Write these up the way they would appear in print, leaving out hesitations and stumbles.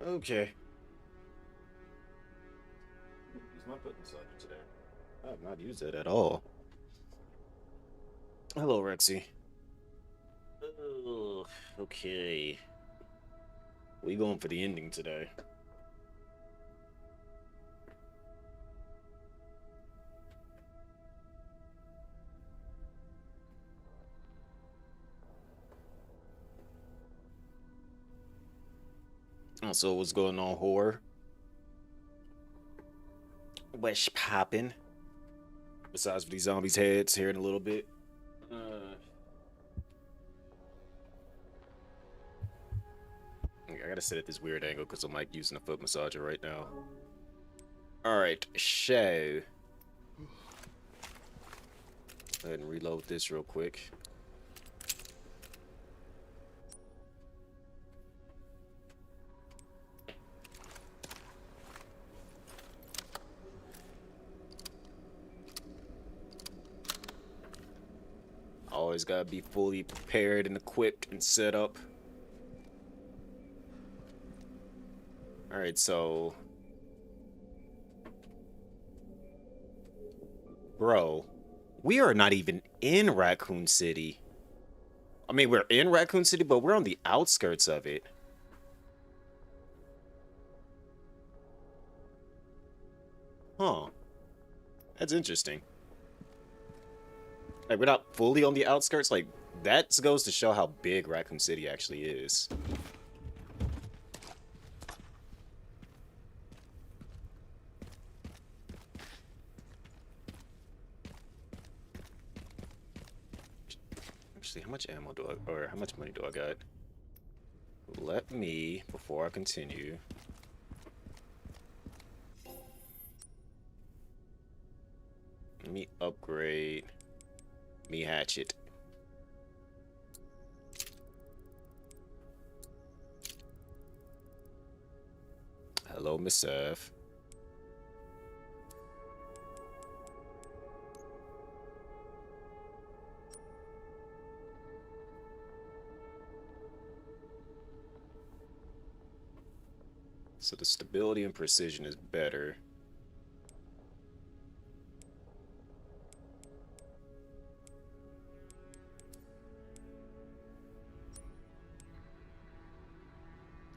Okay. Use my foot massager today. I have not used it at all. Hello, Rexy. Ugh, okay. We going for the ending today. So what's going on, horror? What's popping? Besides for these zombies' heads here in a little bit. I gotta sit at this weird angle because I'm like using a foot massager right now. Alright, show. Go ahead and reload this real quick. Always gotta be fully prepared and equipped and set up. Alright, so... Bro, we are not even in Raccoon City. I mean, we're in Raccoon City, but we're on the outskirts of it. Huh. That's interesting. Like, we're not fully on the outskirts. Like, that goes to show how big Raccoon City actually is. Actually, how much ammo do I, or how much money do I got? Let me, before I continue... Let me upgrade me hatchet. Hello, Miss F. So the stability and precision is better.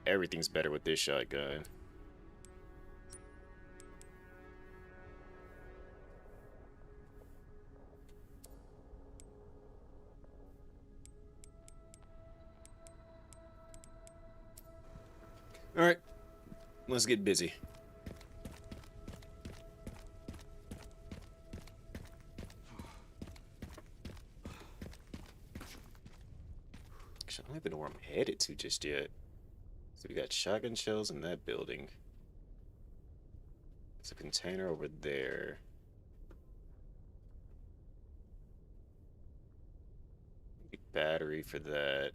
Everything's better with this shotgun. Alright, let's get busy. Actually, I don't even know where I'm headed to just yet. So we got shotgun shells in that building. There's a container over there. Battery for that.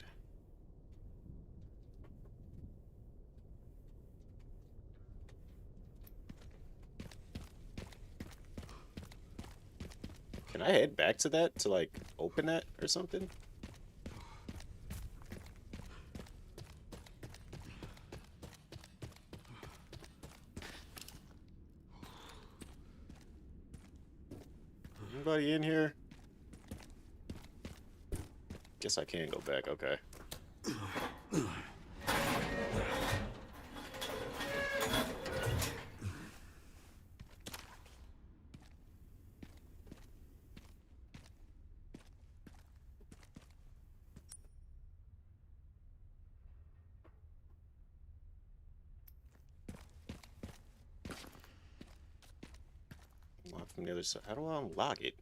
Can I head back to that to like open that or something? Anybody in here? Guess I can go back, okay. Lock from the other side. How do I unlock it?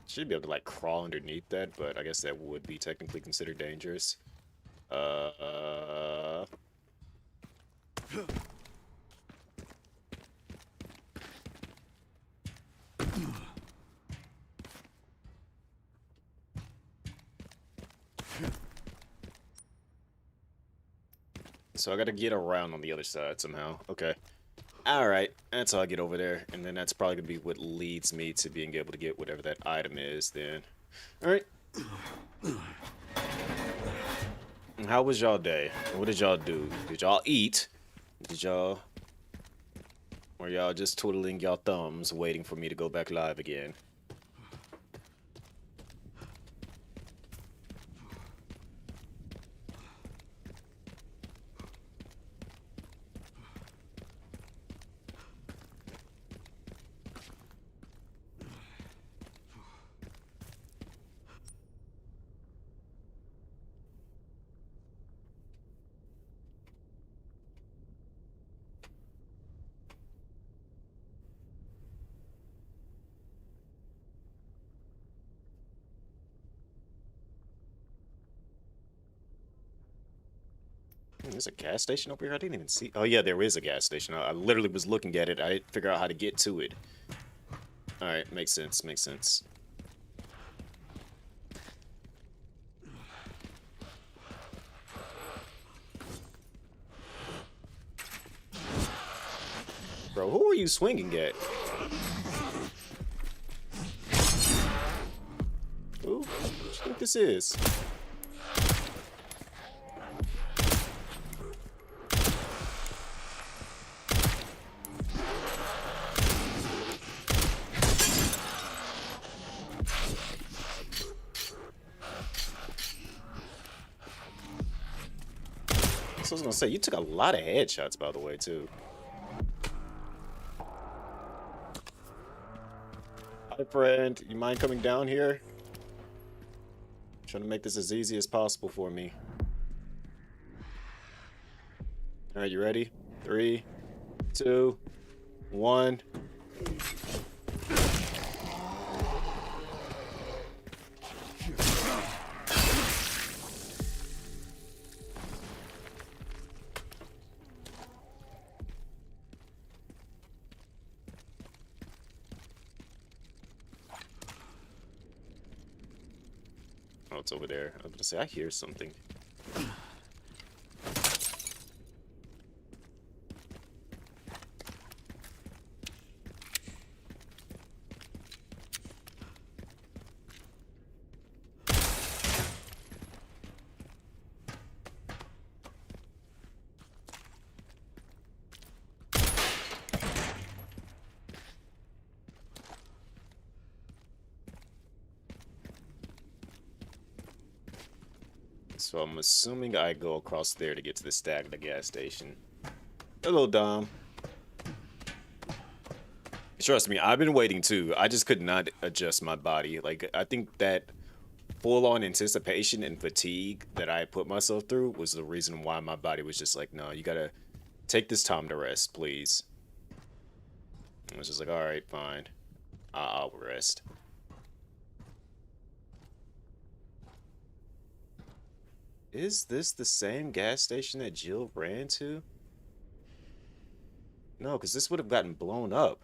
Should be able to like crawl underneath that, but I guess that would be technically considered dangerous. So I gotta get around on the other side somehow. Okay. Alright, that's how I get over there. And then that's probably gonna be what leads me to being able to get whatever that item is then. Alright. How was y'all day? What did y'all do? Did y'all eat? Did y'all... Or y'all just twiddling y'all thumbs waiting for me to go back live again? There's a gas station over here? I didn't even see. Oh, yeah, there is a gas station. I literally was looking at it. I didn't figure out how to get to it. Alright, makes sense, makes sense. Bro, who are you swinging at? Who? What do you think this is? So I was gonna say, you took a lot of headshots, by the way, too. Hi, friend. You mind coming down here? Trying to make this as easy as possible for me. Alright, you ready? 3, 2, 1. Oh, it's over there. I was gonna say, I hear something. So I'm assuming I go across there to get to the stack at the gas station. A little dumb. Trust me, I've been waiting too. I just could not adjust my body. Like, I think that full-on anticipation and fatigue that I put myself through was the reason why my body was just like, no, you gotta take this time to rest, please. I was just like, alright, fine. I'll rest. Is this the same gas station that Jill ran to? No, because this would have gotten blown up.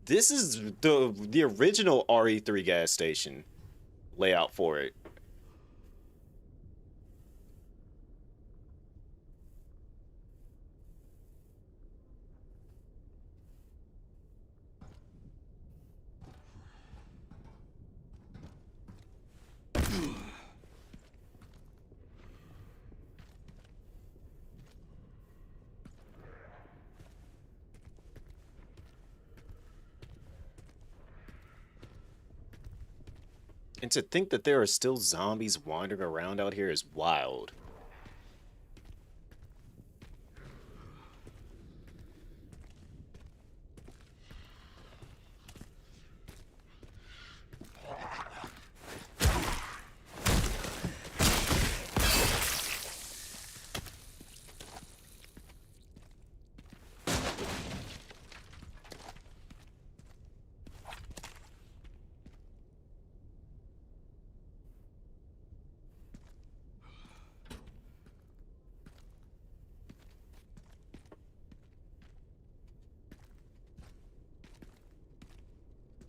This is the original RE3 gas station layout for it. And to think that there are still zombies wandering around out here is wild.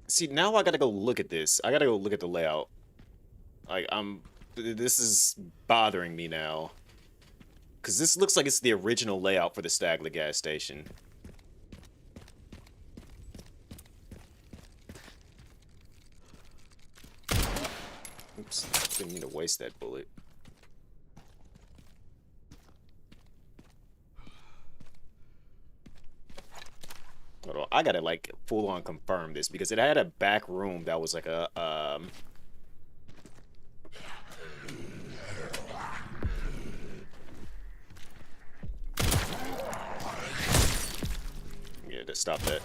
See, now I gotta go look at this. I gotta go look at the layout. Like, this is bothering me now. Because this looks like it's the original layout for the Stagler gas station. Oops, didn't mean to waste that bullet. Hold on, I gotta like full on confirm this because it had a back room that was like a yeah, to stop that.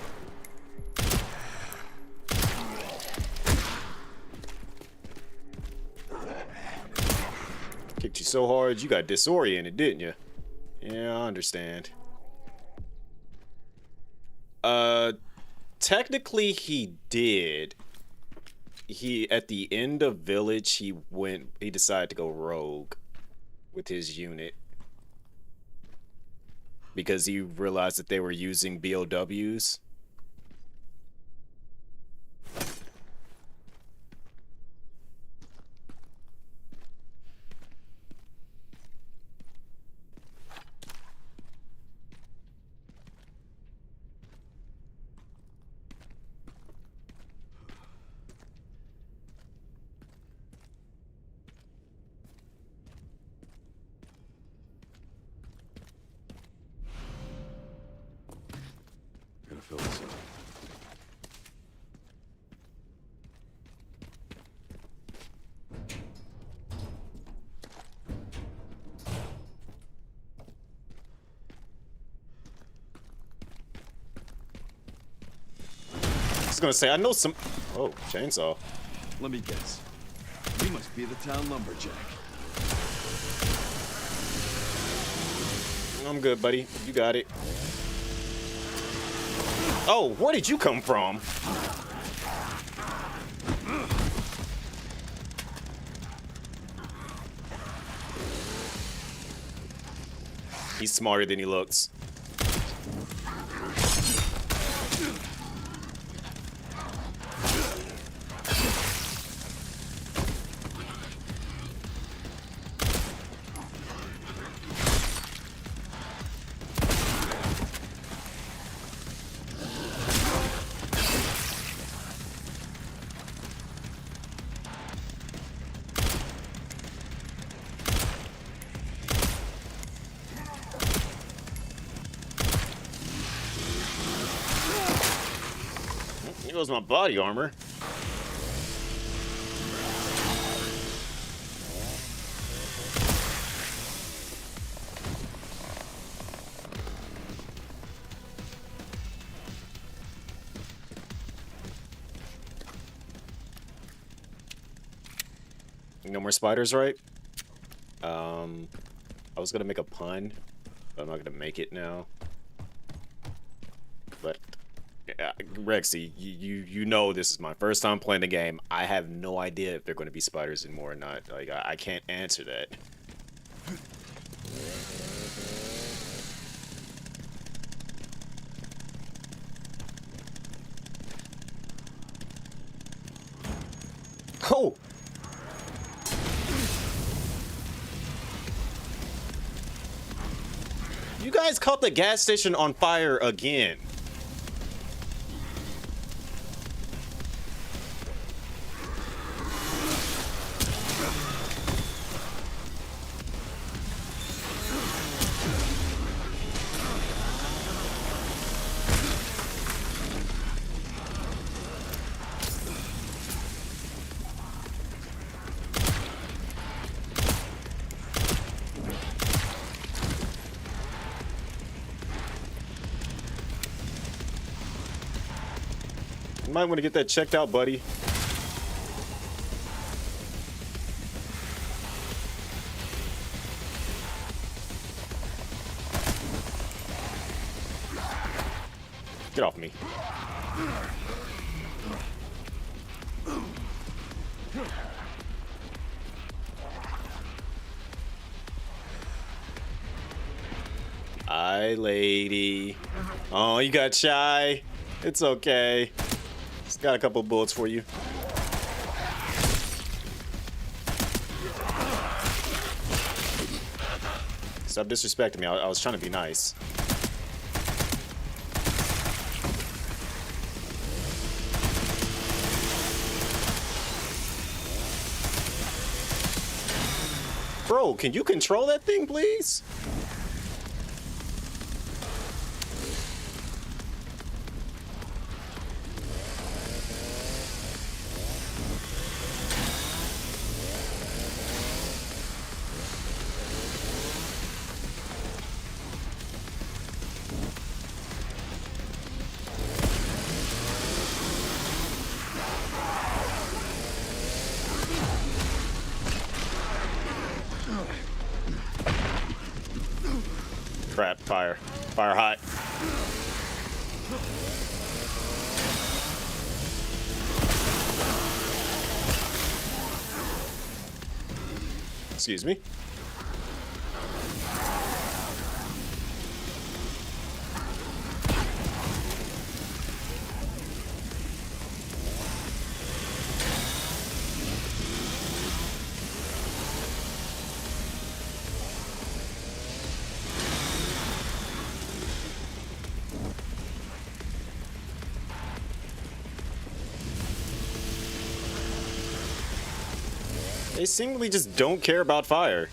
Kicked you so hard you got disoriented, didn't you? Yeah, I understand. Technically he did. He, at the end of Village, he decided to go rogue with his unit. Because he realized that they were using BOWs. Gonna fill this up. I was gonna say, I know some... Oh, chainsaw. Let me guess. You must be the town lumberjack. I'm good, buddy. You got it. Oh, where did you come from? He's smarter than he looks. Here goes my body armor. No more spiders, right? I was gonna make a pun, but I'm not gonna make it now. But Rexy, you know this is my first time playing the game. I have no idea if they're going to be spiders anymore or not. Like I can't answer that. Oh! You guys caught the gas station on fire again. You might want to get that checked out, buddy. Get off me. Hi, lady. Oh, you got shy. It's okay. Just got a couple bullets for you. Stop disrespecting me. I was trying to be nice. Bro, can you control that thing, please? Crap, fire. Fire hot. Excuse me. They seemingly just don't care about fire.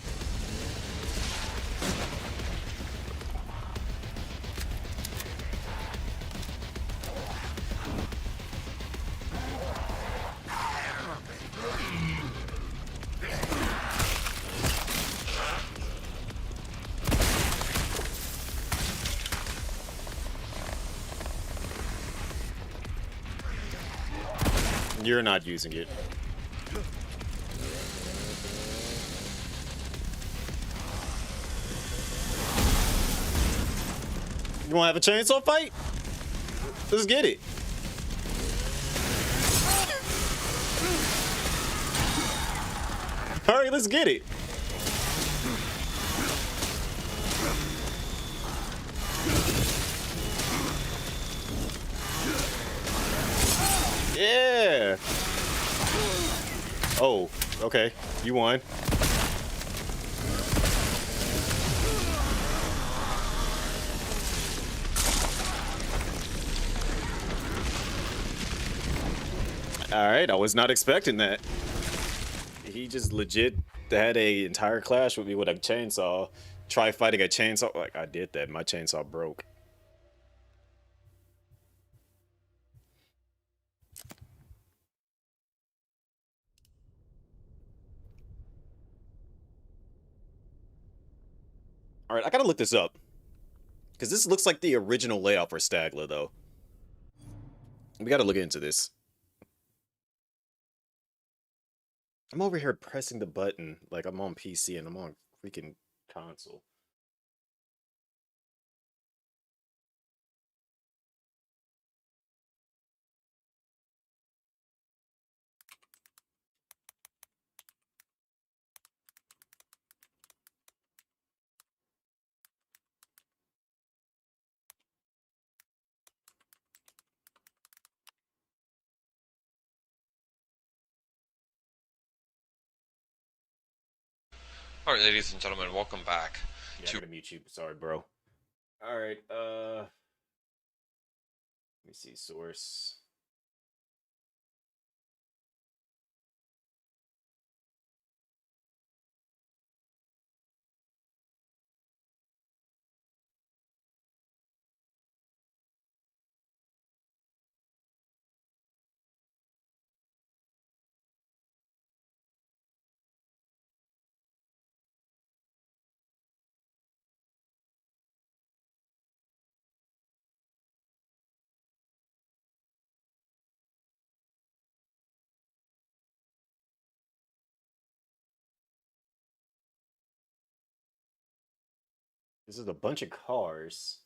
You're not using it. You wanna have a chainsaw fight? Let's get it. Alright, let's get it. Yeah. Oh, okay. You won. Alright, I was not expecting that. He just legit had a entire clash with me with a chainsaw. Try fighting a chainsaw. Like, I did that. My chainsaw broke. Alright, I gotta look this up. Because this looks like the original layout for Stagler, though. We gotta look into this. I'm over here pressing the button like I'm on PC and I'm on freaking console. Alright, ladies and gentlemen, welcome back Yeah, I'm gonna mute you. Sorry, bro. Alright, let me see, source. This is a bunch of cars.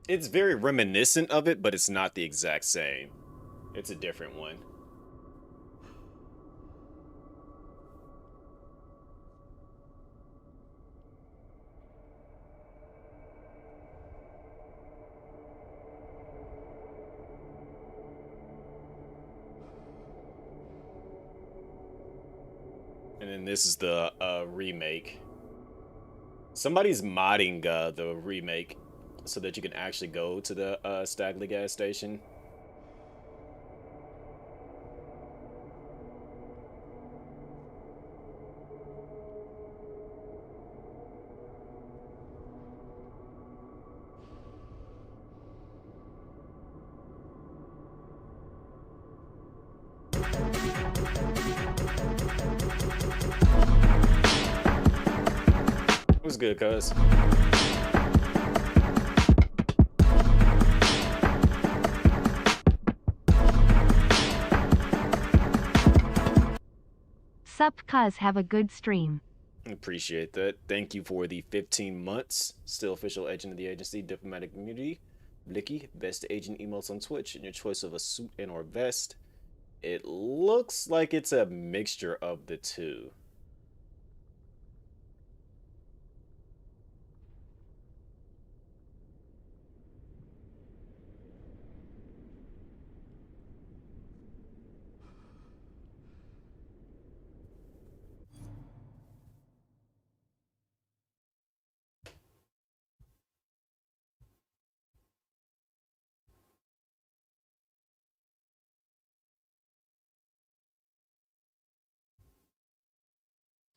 It's very reminiscent of it, but it's not the exact same. It's a different one. And this is the remake. Somebody's modding the remake so that you can actually go to the Stagley gas station. What's good, cuz? Sup cuz, have a good stream. Appreciate that. Thank you for the 15 months. Still official agent of the agency, diplomatic community. Blicky, best agent emotes on Twitch, and your choice of a suit and or vest. It looks like it's a mixture of the two.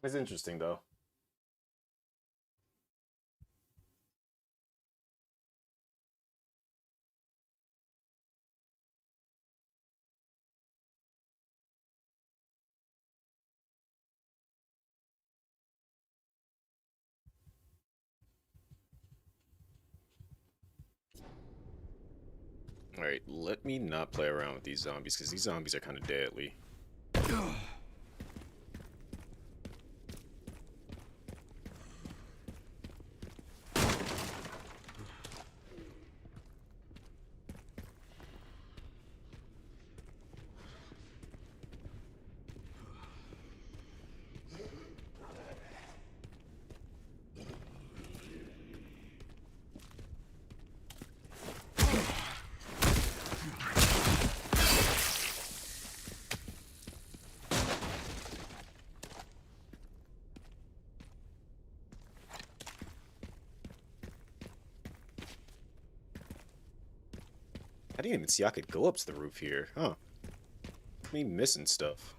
It's interesting though. Alright, let me not play around with these zombies, because these zombies are kind of deadly. I didn't even see I could go up to the roof here, huh? Me missing stuff.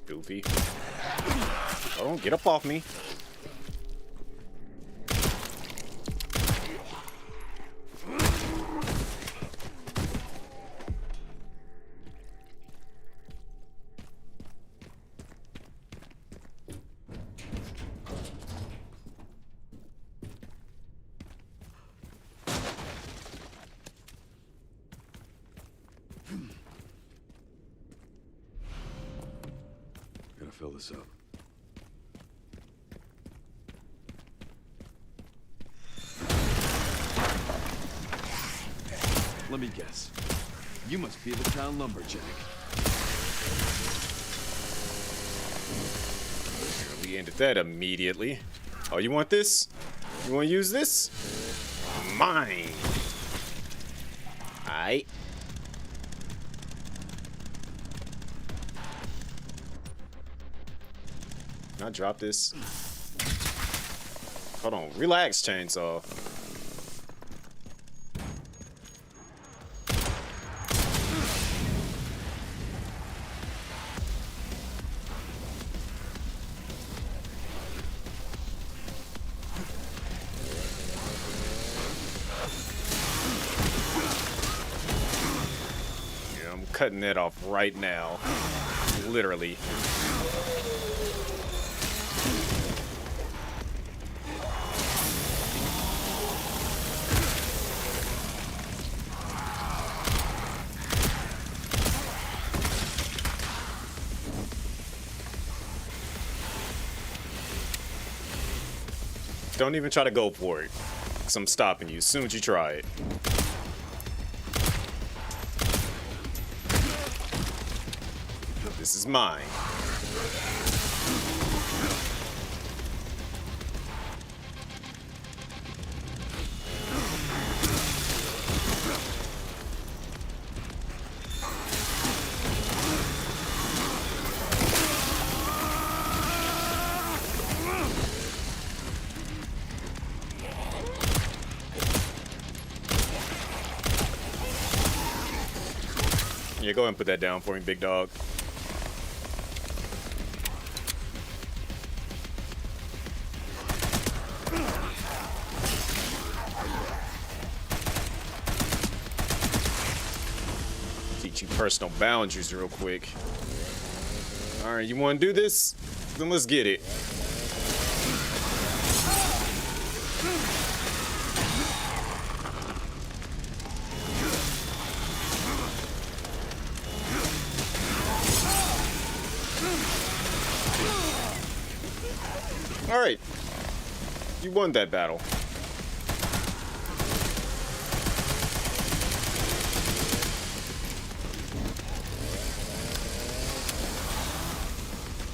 Goofy. Oh, get up off me. Gotta fill this up. Let me guess. You must be the town lumberjack. We ended that immediately. Oh, you want this? You want to use this? Mine. Aight. Can I drop this? Hold on. Relax, chainsaw. Yeah, I'm cutting that off right now. Literally. Don't even try to go for it. Because I'm stopping you as soon as you try it. This is mine. Yeah, go ahead and put that down for me, big dog. Teach you personal boundaries real quick. Alright, you want to do this? Then let's get it. Alright. You won that battle.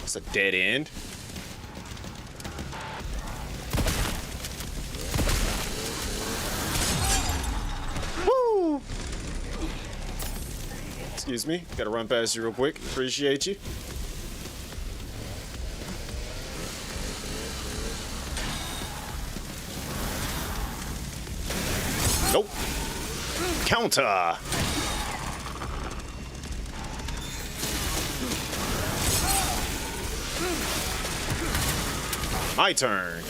It's a dead end. Woo! Excuse me. Gotta run past you real quick. Appreciate you. Nope. Counter. My turn.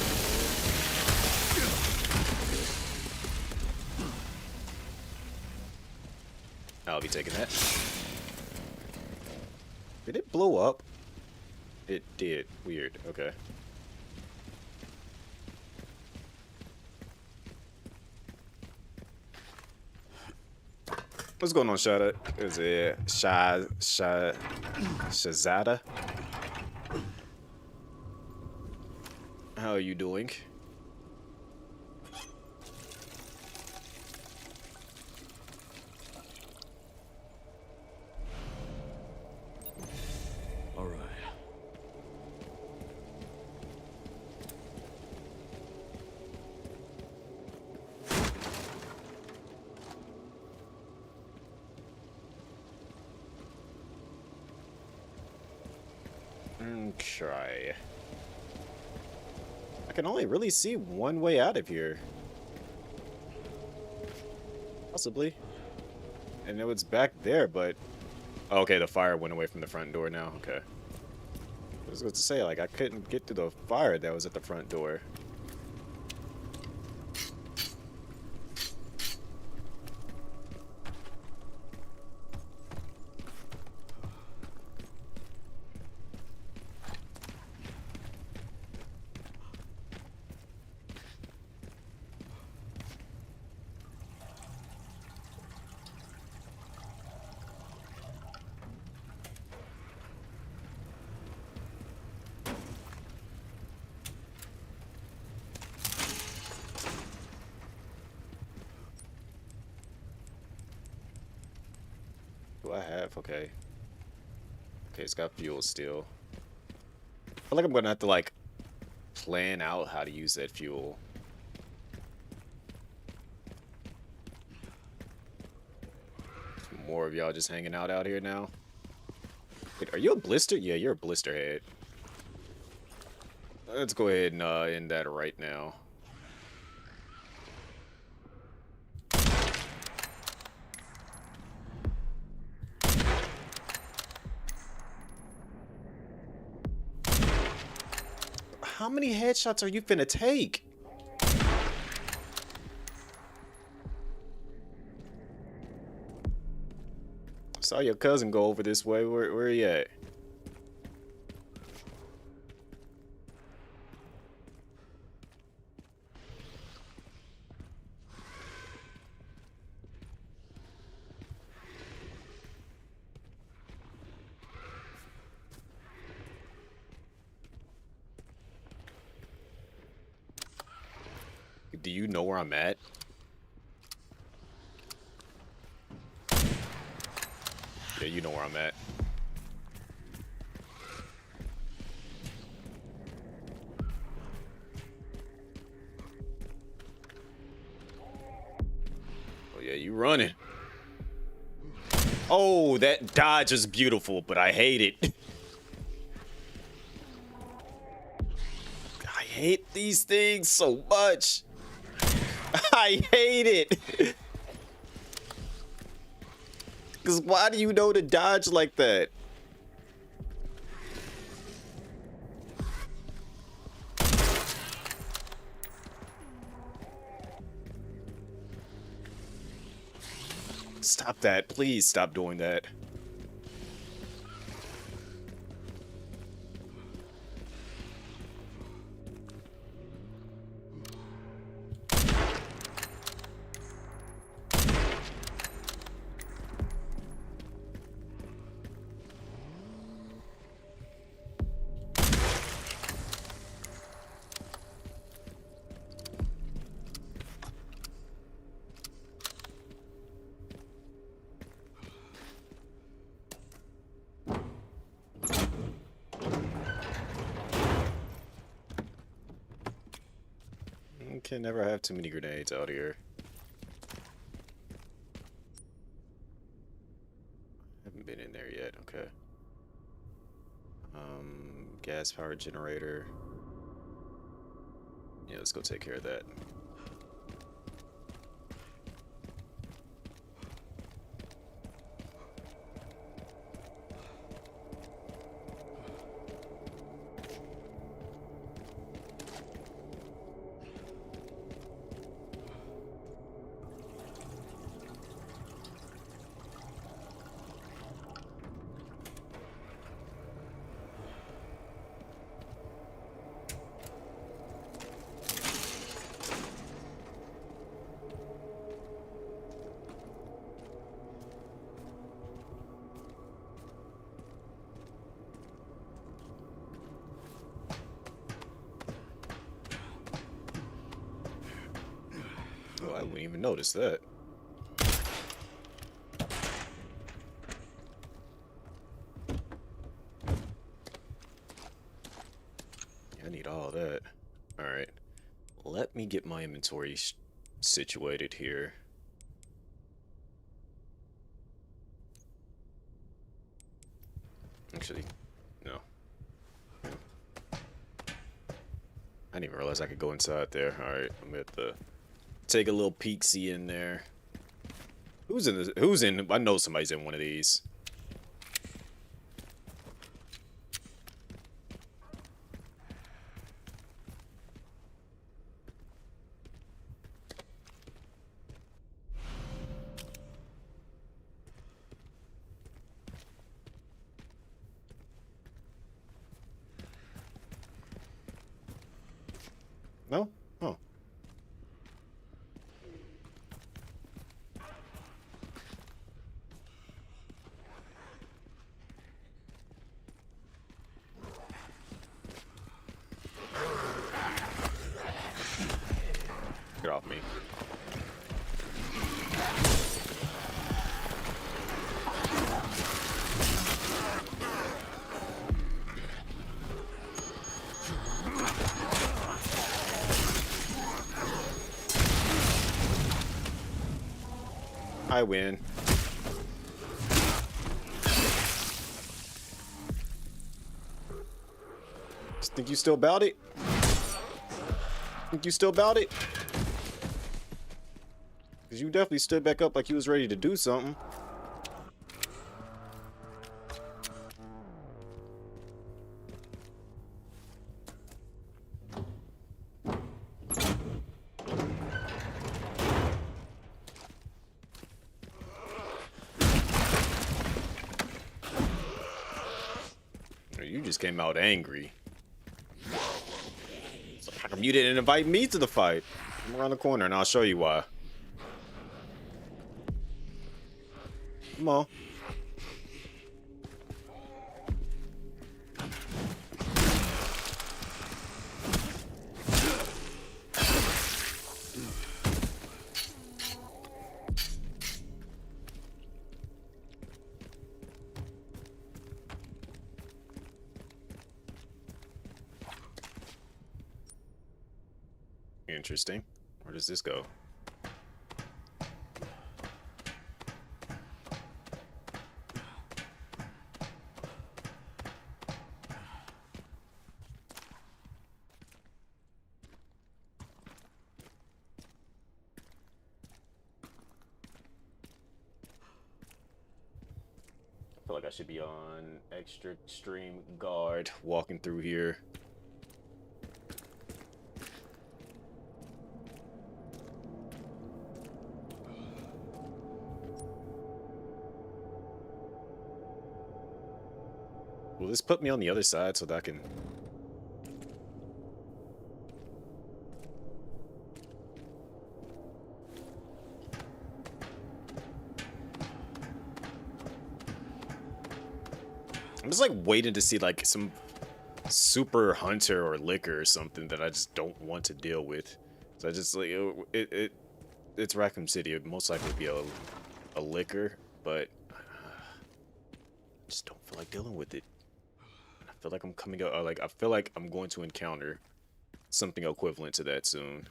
I'll be taking that. Did it blow up? It did. Weird. Okay. What's going on, Shada? Is it Shazada? How are you doing? All right. Try. I can only really see one way out of here. Possibly. I know it's back there, but... Oh, okay, the fire went away from the front door now. Okay. I was going to say, like, I couldn't get to the fire that was at the front door. Do I have? Okay. Okay, it's got fuel still. I feel like I'm gonna have to, like, plan out how to use that fuel. More of y'all just hanging out here now. Wait, are you a blister? Yeah, you're a blister head. Let's go ahead and end that right now. How many headshots are you finna take? Saw your cousin go over this way. Where he at? Like, do you know where I'm at? Yeah, you know where I'm at. Oh yeah, you running. Oh, that dodge is beautiful, but I hate it. I hate these things so much. I hate it. Because why do you know to dodge like that? Stop that. Please stop doing that. Can never have too many grenades out here. Haven't been in there yet. Okay. Gas powered generator. Yeah, let's go take care of that. Oh, I wouldn't even notice that. I need all that. Alright. Let me get my inventory situated here. Actually, no. I didn't even realize I could go inside there. Alright, I'm at the... Take a little peek-see in there. Who's in this? Who's in? I know somebody's in one of these. No? Oh. Get off me. I win. Think you still about it? Think you still about it? Because you definitely stood back up like you was ready to do something. You just came out angry. So how come you didn't invite me to the fight? Come around the corner and I'll show you why. Come on. Interesting. Where does this go? I feel like I should be on extra extreme guard walking through here. Will this put me on the other side so that I can... I'm just like waiting to see like some super hunter or liquor or something that I just don't want to deal with. So I just like it's Raccoon City. It most likely be a liquor, but I just don't feel like dealing with it. I feel like I'm coming out, like I feel like I'm going to encounter something equivalent to that soon.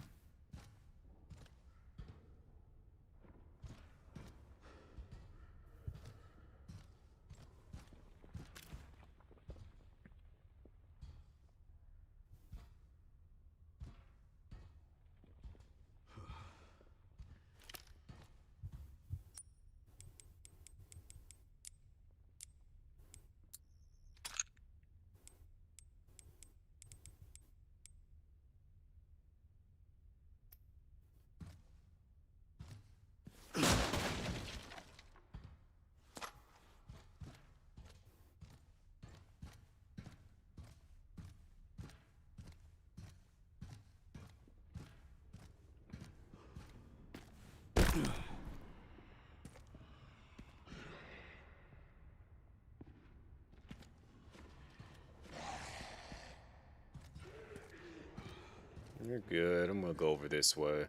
You're good. I'm gonna go over this way.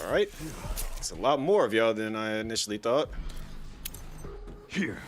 All right. It's a lot more of y'all than I initially thought. Here.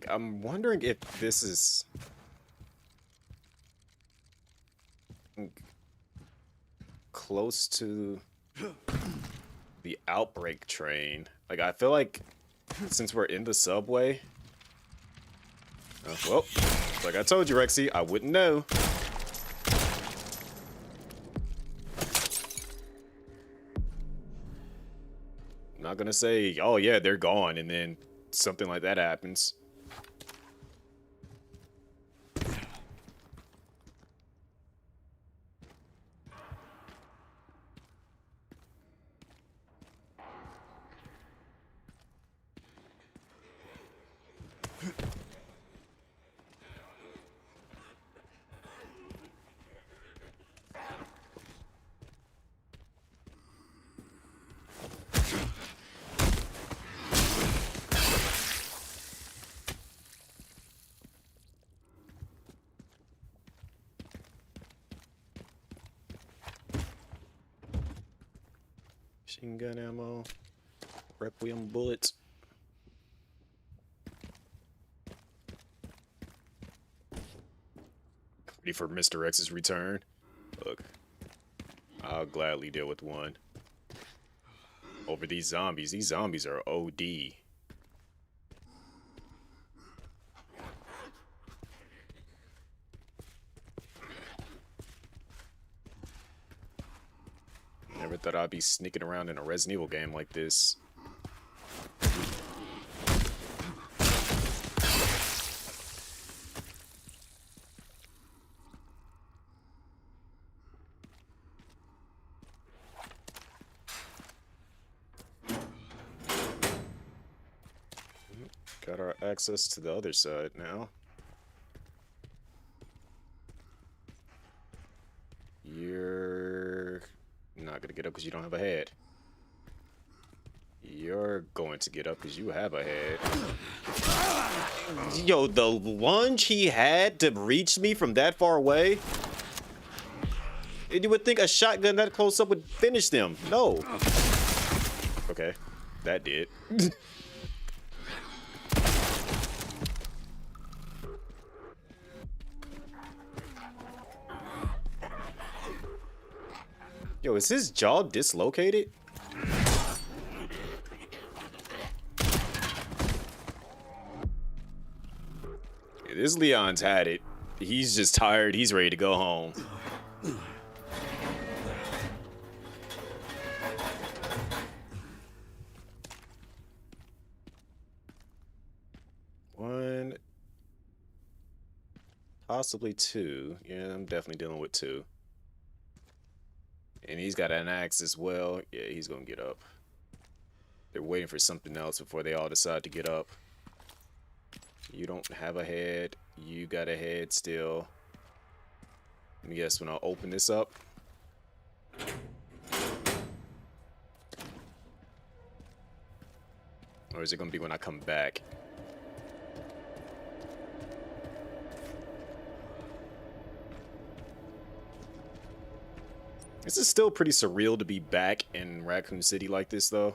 I'm wondering if this is close to the outbreak train. Like, I feel like since we're in the subway... well, like I told you, Rexy, I wouldn't know. I'm not gonna say, oh yeah, they're gone, and then something like that happens. Machine gun ammo, Requiem bullets. Ready for Mr. X's return? Look, I'll gladly deal with one. Over these zombies. These zombies are OD. Never Never thought I'd be sneaking around in a Resident Evil game like this. Got our access to the other side now. You're not gonna get up because you don't have a head. You're going to get up because you have a head. Yo, the lunge he had to reach me from that far away. You would think a shotgun that close up would finish them. No. Okay, that did. Yo, is his jaw dislocated? Yeah, this Leon's had it. He's just tired. He's ready to go home. One, possibly two. Yeah, I'm definitely dealing with two. And he's got an axe as well. Yeah, he's gonna get up. They're waiting for something else before they all decide to get up. You don't have a head. You got a head still. Let me guess when I'll open this up. Or is it gonna be when I come back? This is still pretty surreal to be back in Raccoon City like this, though.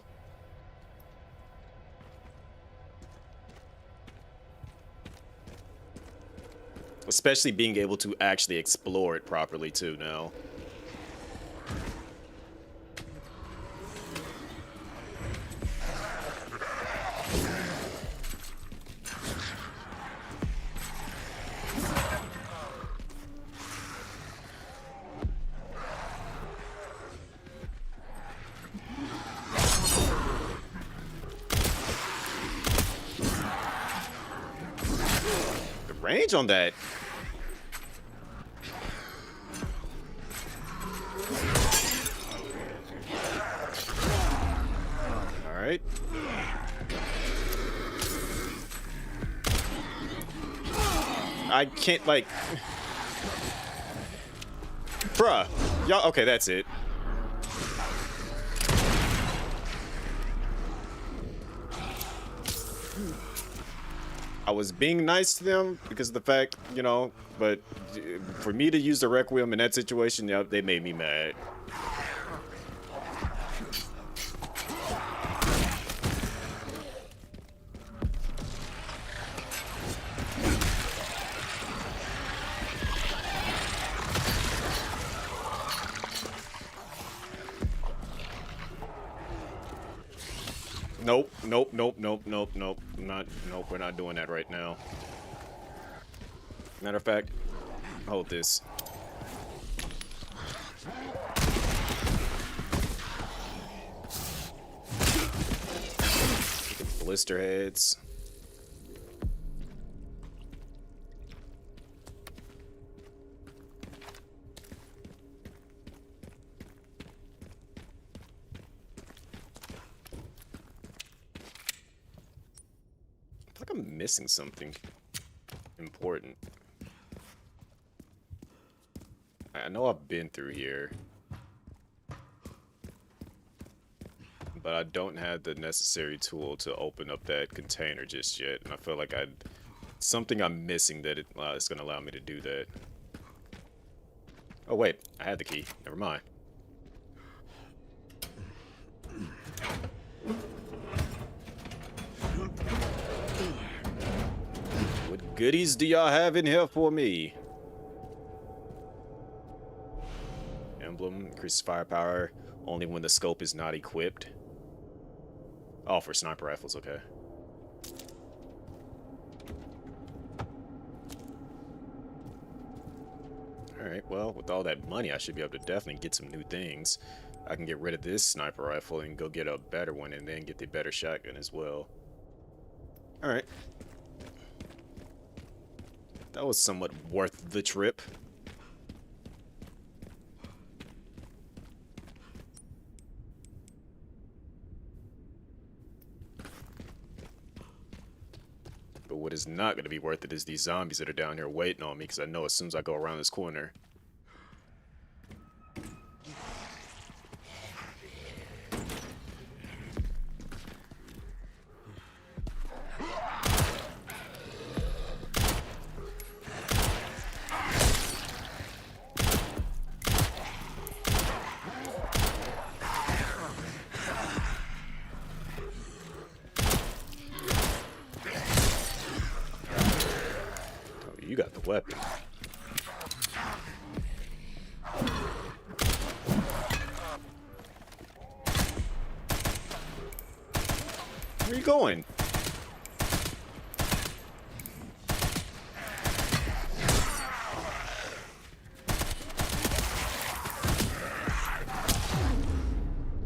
Especially being able to actually explore it properly, too, now. Range on that. All right. I can't like, bruh. Y'all okay? That's it. I was being nice to them because of the fact, you know, but for me to use the Requiem in that situation, yeah, they made me mad. Nope, nope, nope, nope, nope, nope. Nope, we're not doing that right now. Matter of fact, hold this. Blister heads. I feel like I'm missing something important. I know I've been through here, but I don't have the necessary tool to open up that container just yet, and I feel like something I'm missing that it's going to allow me to do that. Oh wait, I had the key. Never mind. What goodies do y'all have in here for me? Emblem, increases firepower only when the scope is not equipped. Oh, for sniper rifles, okay. Alright, well, with all that money, I should be able to definitely get some new things. I can get rid of this sniper rifle and go get a better one and then get the better shotgun as well. Alright. That was somewhat worth the trip. But what is not going to be worth it is these zombies that are down here waiting on me, because I know as soon as I go around this corner. You got the weapon. Where are you going?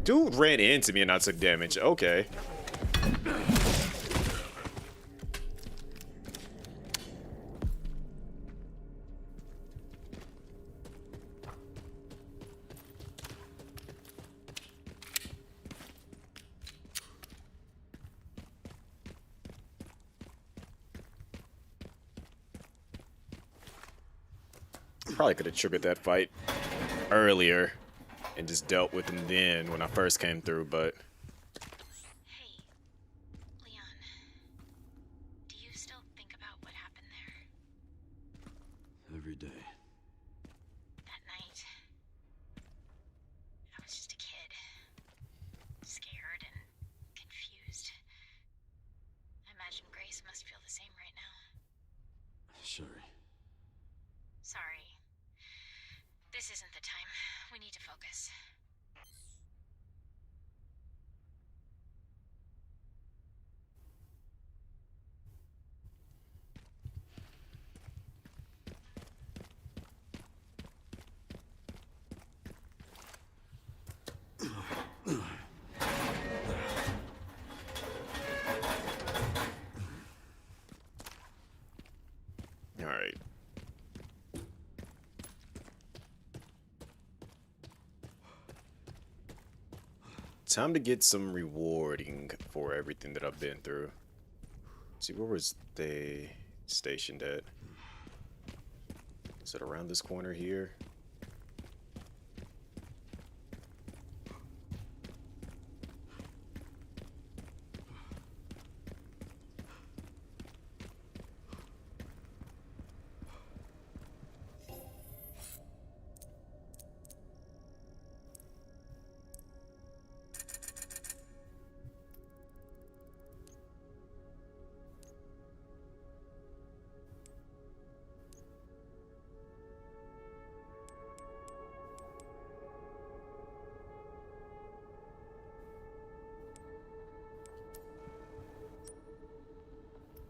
Dude ran into me and I took damage. Okay. Probably could have triggered that fight earlier and just dealt with him then when I first came through, but... Hey, Leon. Do you still think about what happened there? Every day. That night? I was just a kid. Scared and confused. I imagine Grace must feel the same right now. Sherry. Sorry. This isn't the time. We need to focus. All right. Time to get some rewarding for everything that I've been through. See, where was they stationed at? Is it around this corner here?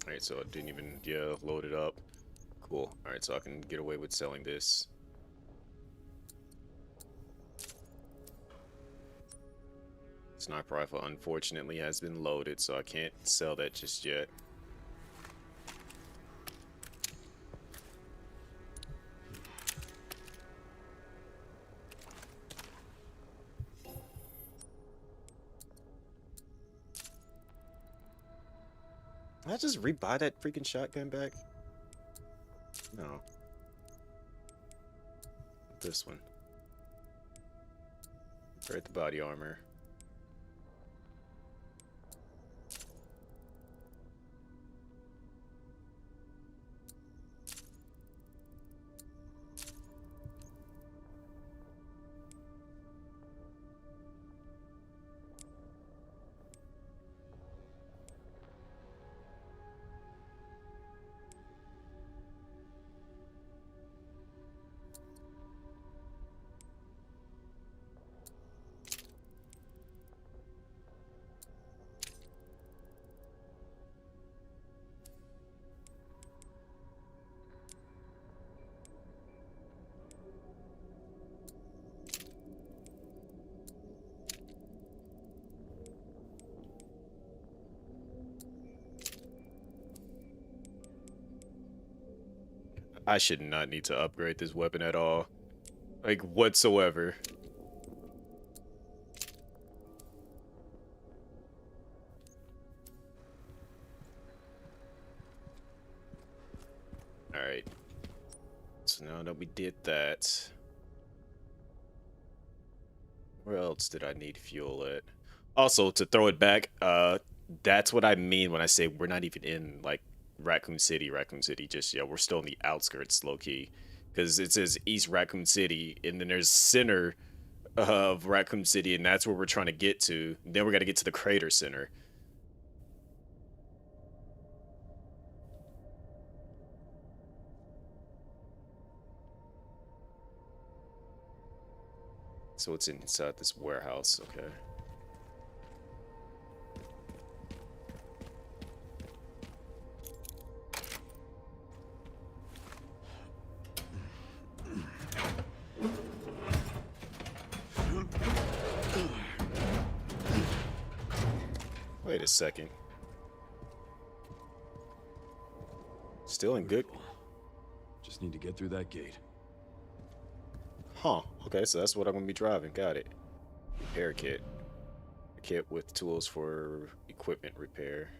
Alright, so I didn't even, load it up. Cool. Alright, so I can get away with selling this. Sniper rifle, unfortunately, has been loaded, so I can't sell that just yet. Did I just rebuy that freaking shotgun back? No. This one. Right, the body armor. I should not need to upgrade this weapon at all. Like, whatsoever. Alright. So now that we did that... Where else did I need fuel at? Also, to throw it back, that's what I mean when I say we're not even in, like, Raccoon City just yet. We're still in the outskirts, low-key. Because it says East Raccoon City, and then there's center of Raccoon City, and that's where we're trying to get to. Then we got to get to the crater center. So it's inside this warehouse, okay. Wait a second. Still in good... Just need to get through that gate. Huh. Okay, so that's what I'm going to be driving. Got it. Repair kit. A kit with tools for equipment repair.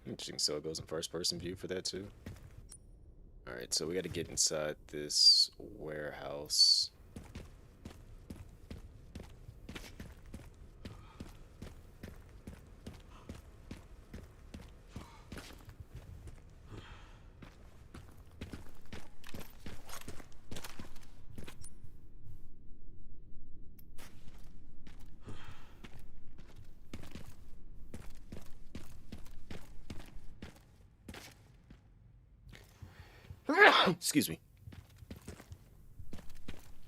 Interesting, so it goes in first person view for that too. Alright, so we gotta get inside this warehouse. Excuse me.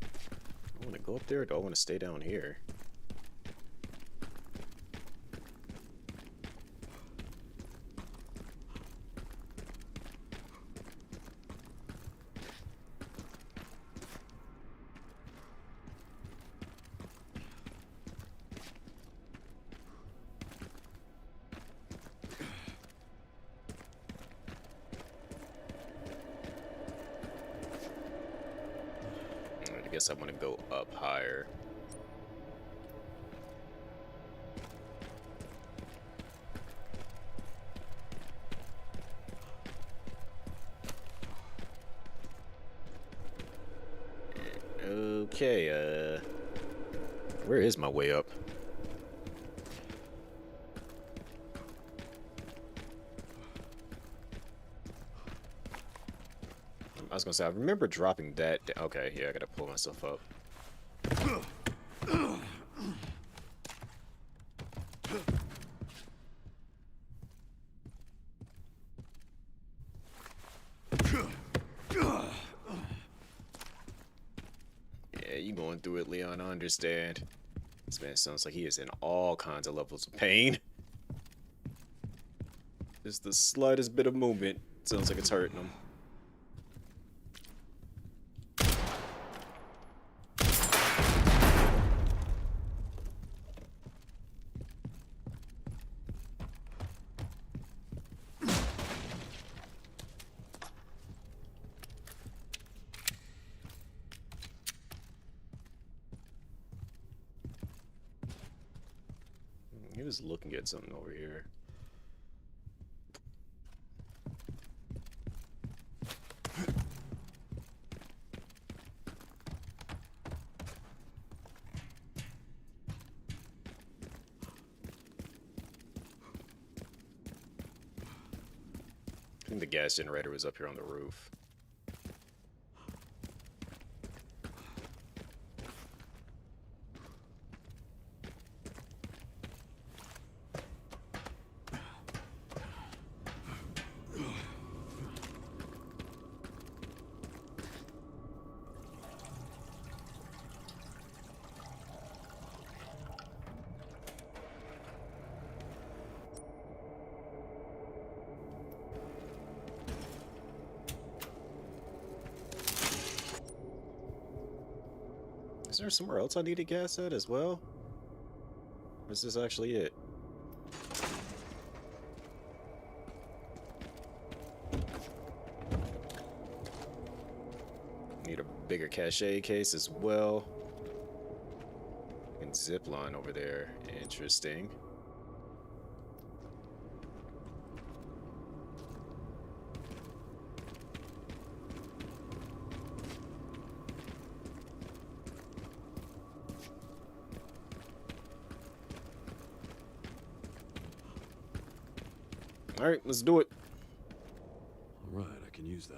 I want to go up there, or do I want to stay down here? I guess I want to go up higher. Okay, where is my way up? I was gonna say, I remember dropping that. Okay, yeah, I gotta pull myself up. Yeah, you going through it, Leon, I understand. This man sounds like he is in all kinds of levels of pain. Just the slightest bit of movement sounds like it's hurting him. He was looking at something over here. I think the gas generator was up here on the roof. there somewhere else I need to gas at as well? Or is this actually it? Need a bigger cache case as well. And zip line over there. Interesting. All right, let's do it. All right, I can use that.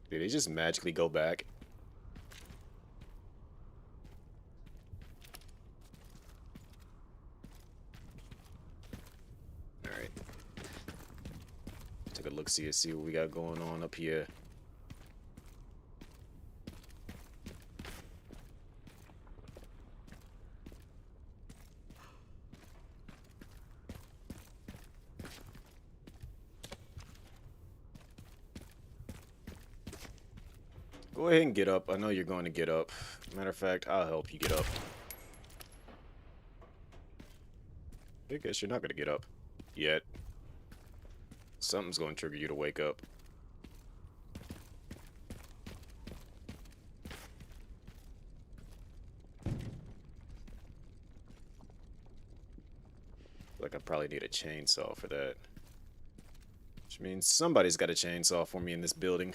Did they just magically go back? Alright. Take a look, see what we got going on up here. Go ahead and get up. I know you're going to get up. Matter of fact, I'll help you get up. I guess you're not going to get up yet. Something's going to trigger you to wake up. Like I probably need a chainsaw for that. Which means somebody's got a chainsaw for me in this building.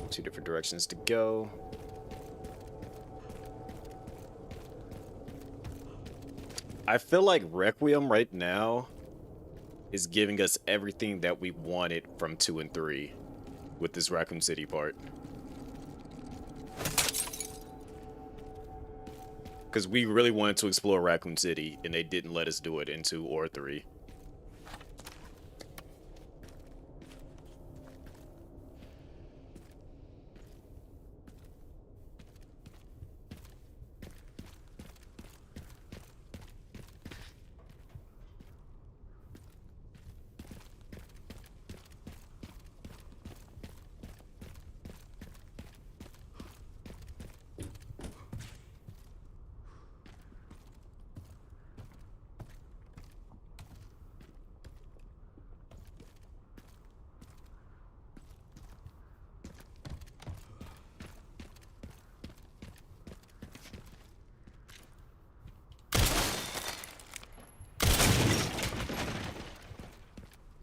Two different directions to go. I feel like Requiem right now is giving us everything that we wanted from 2 and 3 with this Raccoon City part. Because we really wanted to explore Raccoon City, and they didn't let us do it in 2 or 3.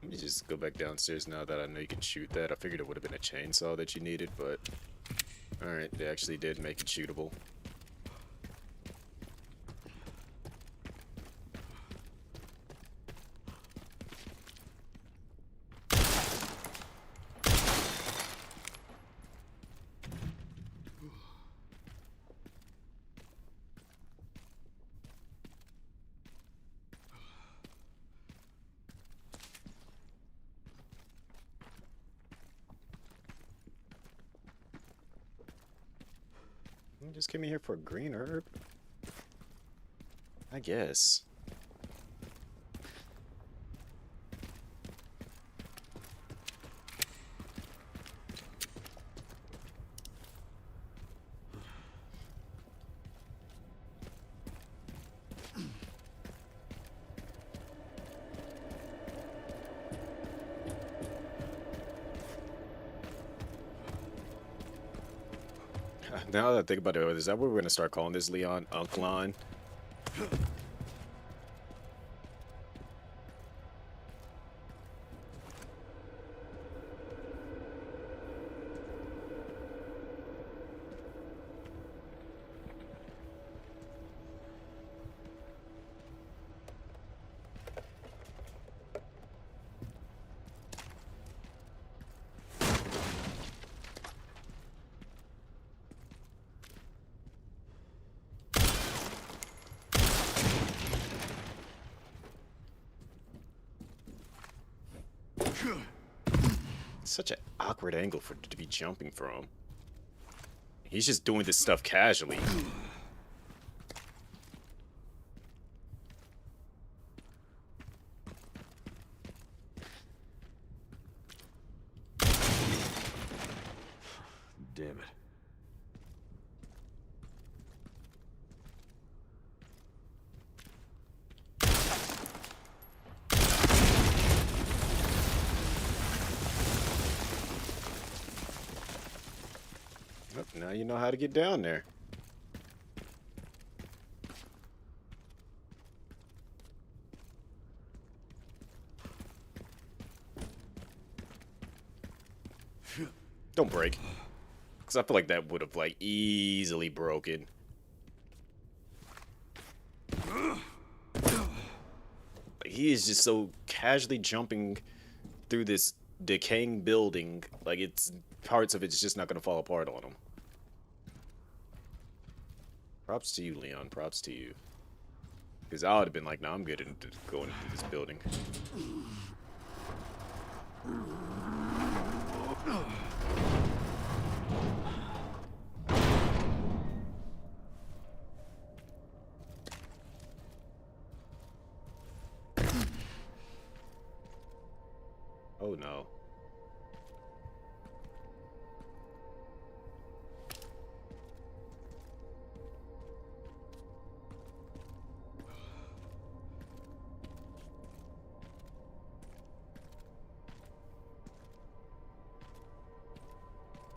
Let me just go back downstairs now that I know you can shoot that. I figured it would have been a chainsaw that you needed, but... Alright, they actually did make it shootable. You just came in here for a green herb? I guess. Now that I think about it, is that what we're going to start calling this, Leon? Unklon? such an awkward angle for to be jumping from. He's just doing this stuff casually. Damn it. Yep, now you know how to get down there. Don't break. Because I feel like that would have, like, easily broken. Like, he is just so casually jumping through this decaying building. Like, it's parts of it's just not going to fall apart on him. Props to you, Leon. Props to you. Because I would have been like, nah, I'm good at going into this building. Oh no.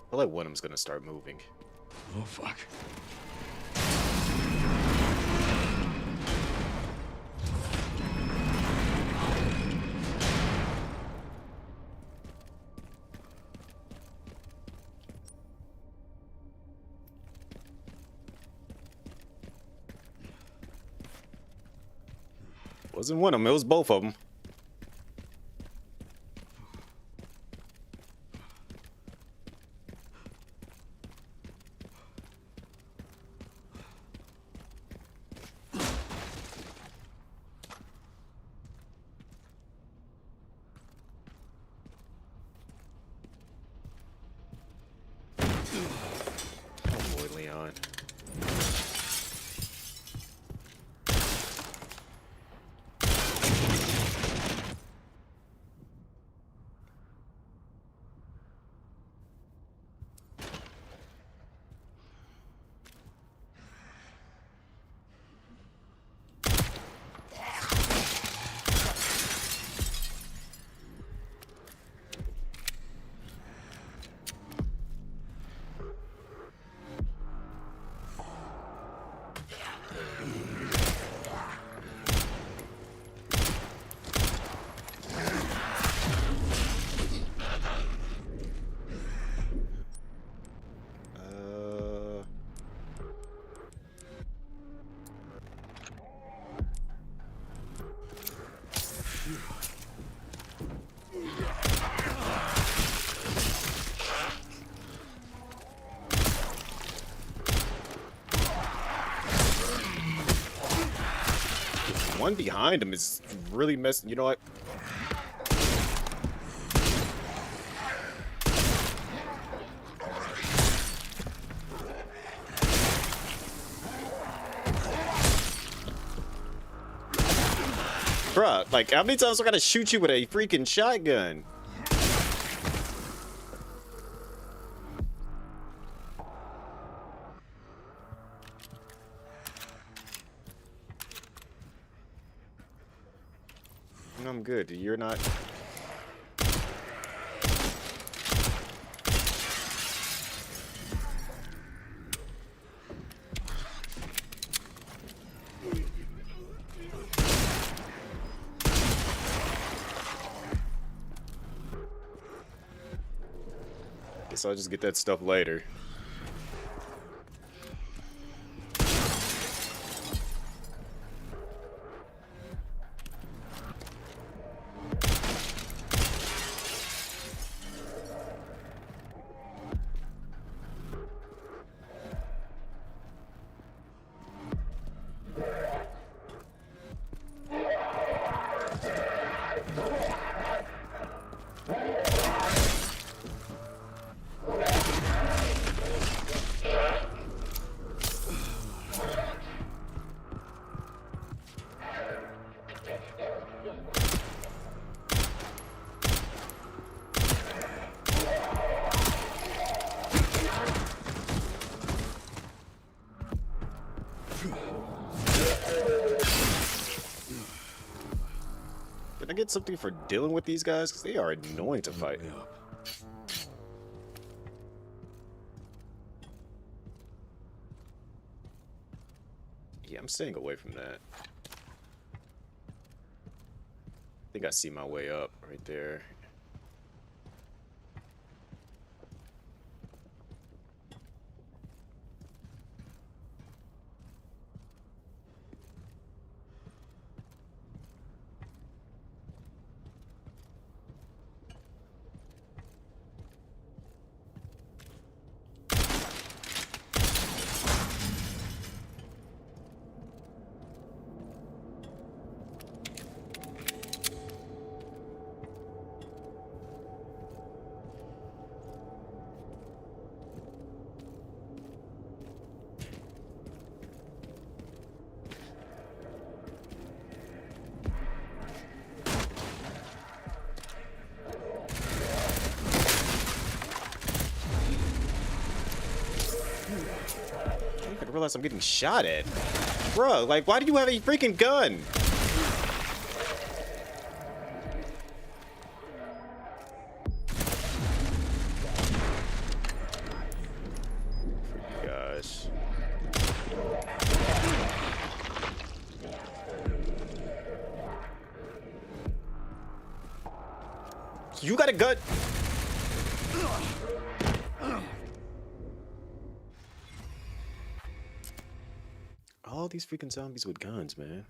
I feel like one of them's gonna start moving. Oh, fuck. Wasn't one of them, it was both of them. Oh boy, Leon. One behind him is really messing. You know what? Bruh, like, how many times I gotta shoot you with a freaking shotgun? I'm good. You're not. Guess I'll just get that stuff later. I get something for dealing with these guys? Because they are annoying to fight. Way up. Yeah, I'm staying away from that. I think I see my way up right there. I didn't realize I'm getting shot at. Bruh, like, why do you have a freaking gun? Gosh. You got a gun? All these freaking zombies with guns, man.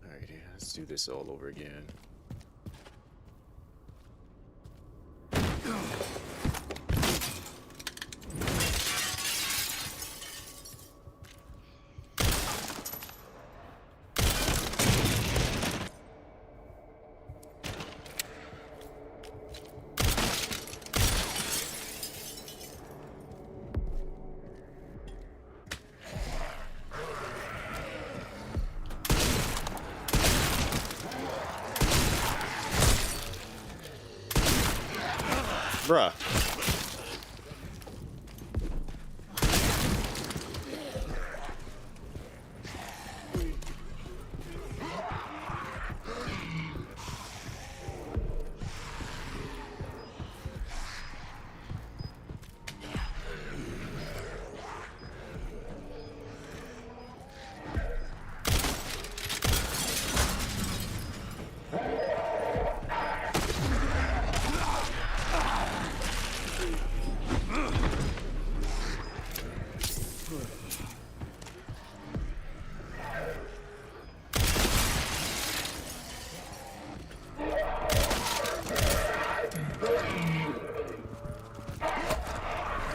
Alright, yeah, let's do this all over again. Bruh.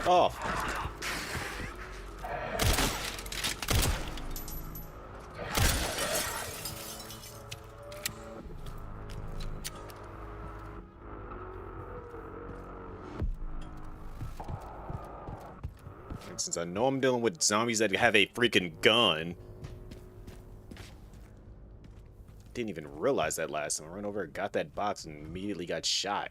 Oh. Since I know I'm dealing with zombies that have a freaking gun. Didn't even realize that last time. I ran over, got that box, and immediately got shot.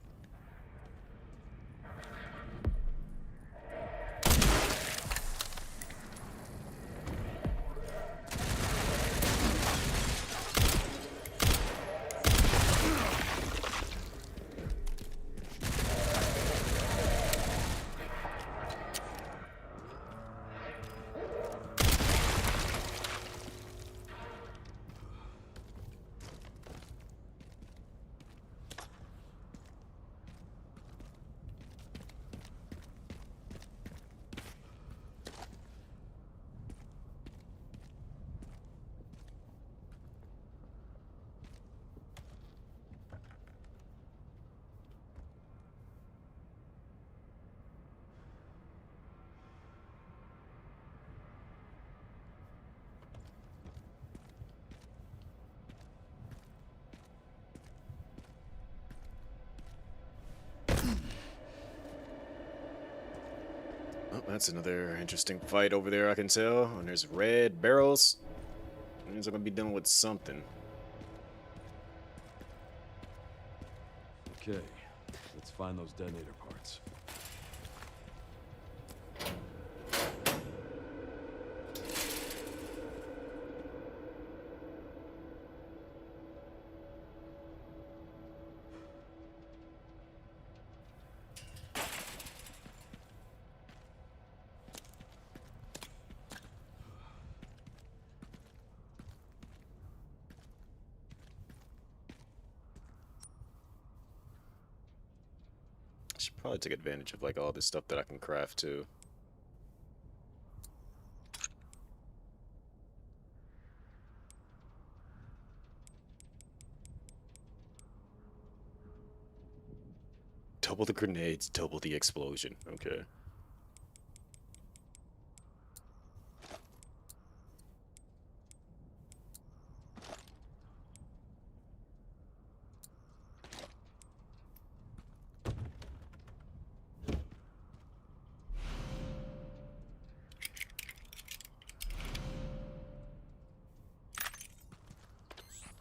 That's another interesting fight over there, I can tell. And there's red barrels. Means I'm gonna be dealing with something. Okay, let's find those detonator parts. Should probably take advantage of like all this stuff that I can craft too. Double the grenades, double the explosion. Okay.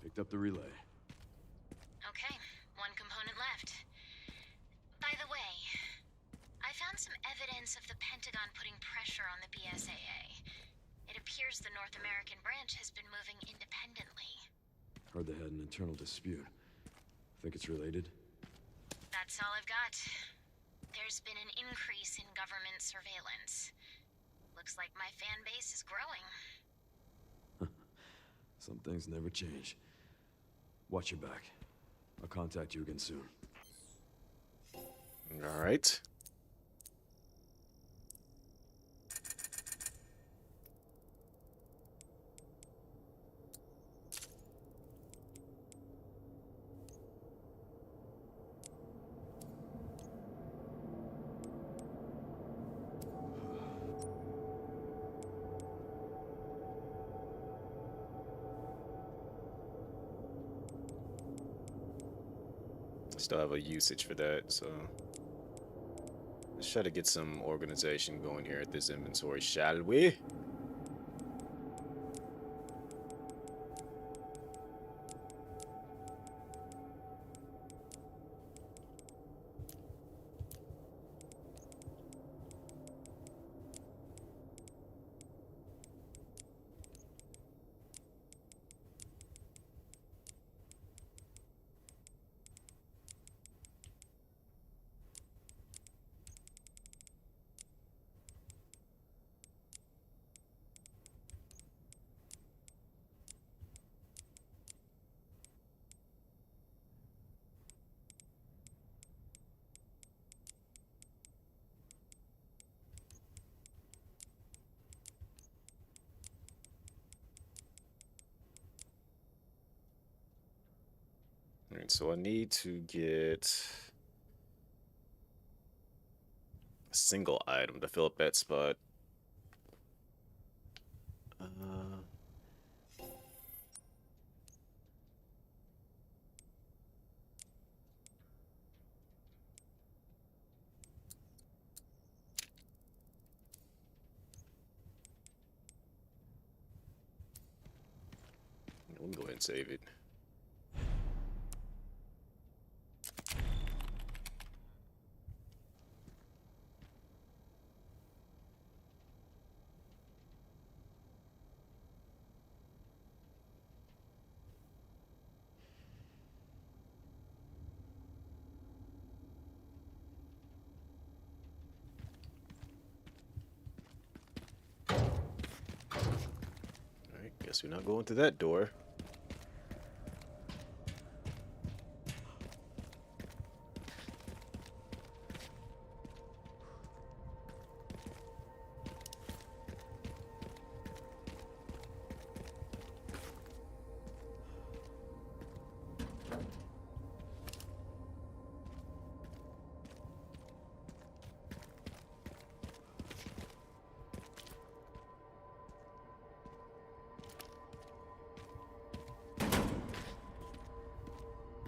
Picked up the relay. Okay, one component left. By the way, I found some evidence of the Pentagon putting pressure on the BSAA. It appears the North American branch has been moving independently. Heard they had an internal dispute. Think it's related? That's all I've got. There's been an increase in government surveillance. Looks like my fan base is growing. Some things never change. Watch your back. I'll contact you again soon. All right. Still have a usage for that, so let's try to get some organization going here at this inventory, shall we? Alright, so I need to get a single item to fill up that spot. We can go ahead and save it. Alright, guess we're not going through that door.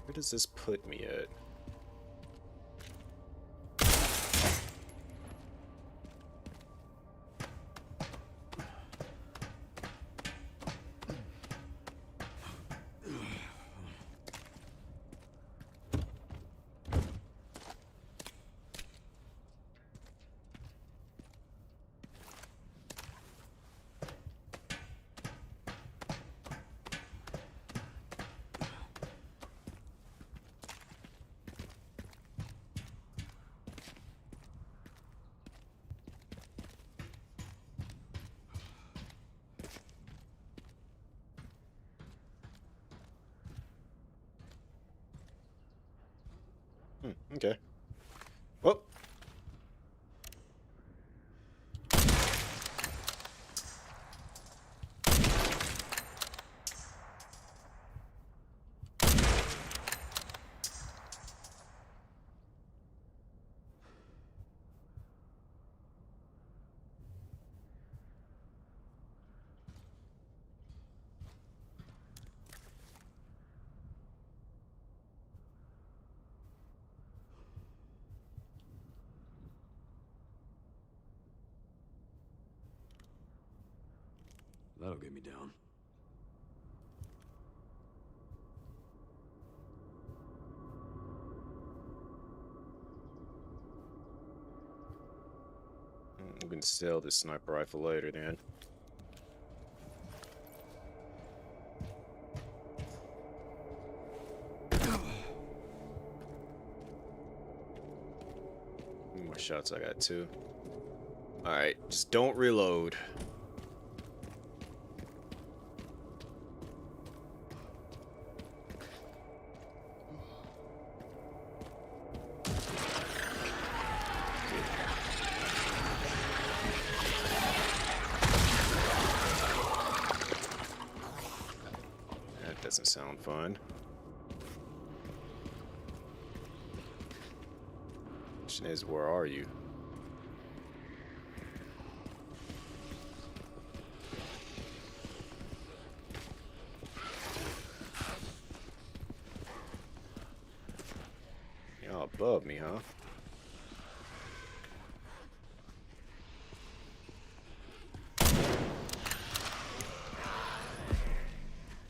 Where does this put me at? Okay. Well. That'll get me down. We can sell this sniper rifle later then. How many more shots I got too. Alright, just don't reload. That doesn't sound fun. Question is, where are you? You're all above me, huh?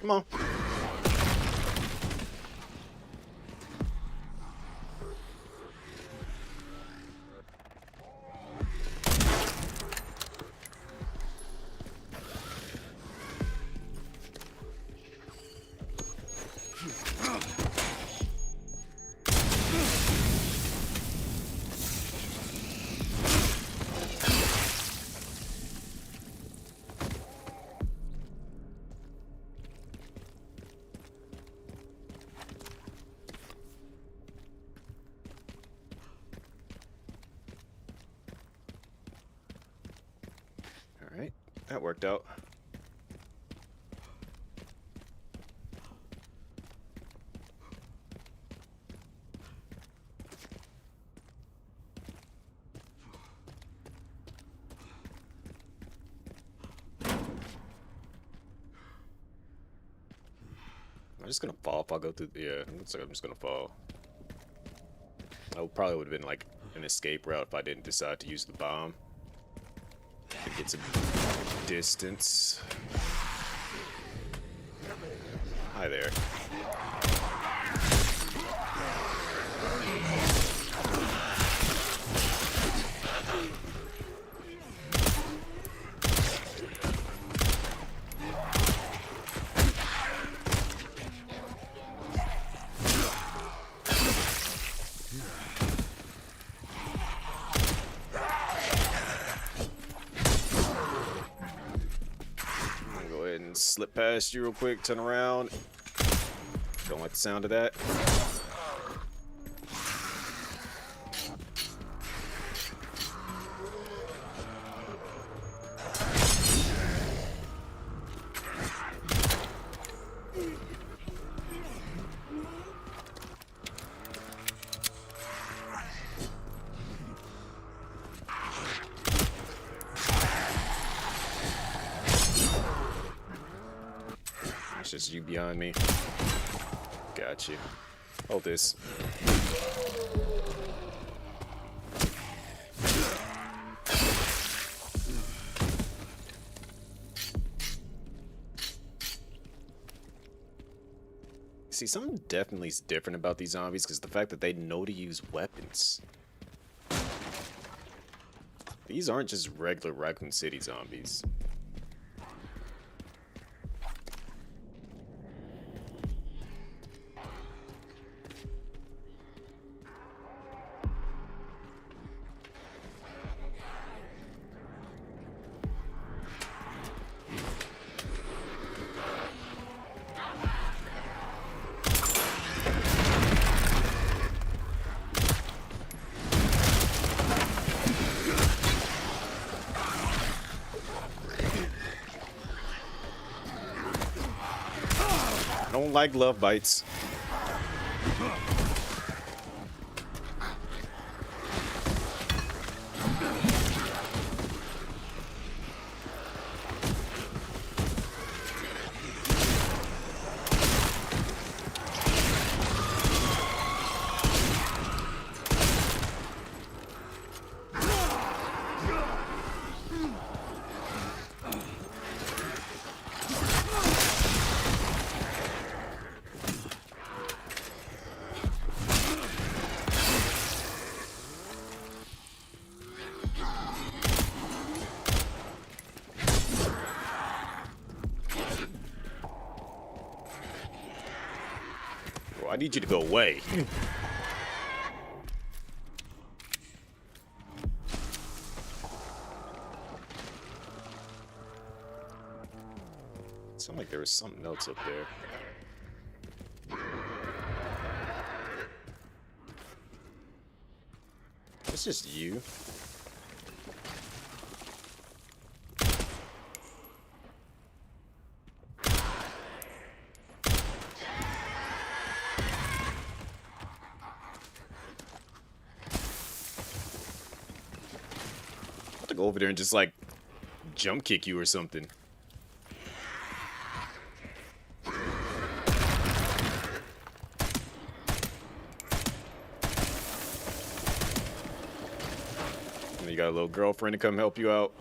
Come on. Alright, that worked out. I'm just gonna fall if I go through. Yeah, it looks like I'm just gonna fall. I probably would have been like an escape route if I didn't decide to use the bomb. Get some distance. Hi there. Slip past you real quick, turn around. Don't like the sound of that. It's just you behind me. Got you. Hold this. See, something definitely is different about these zombies because the fact that they know to use weapons. These aren't just regular Raccoon City zombies. don't like love bites. I need you to go away. It sounded like there was something else up there. It's just you. Go over there and just like jump kick you or something. And you got a little girlfriend to come help you out.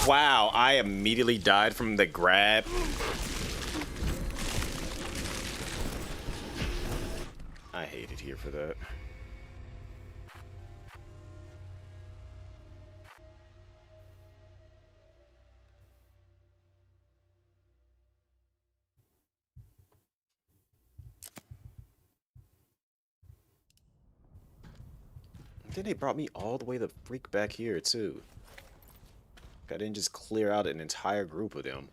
Wow, I immediately died from the grab. I hate it here for that. Then they brought me all the way the freak back here too. I didn't just clear out an entire group of them.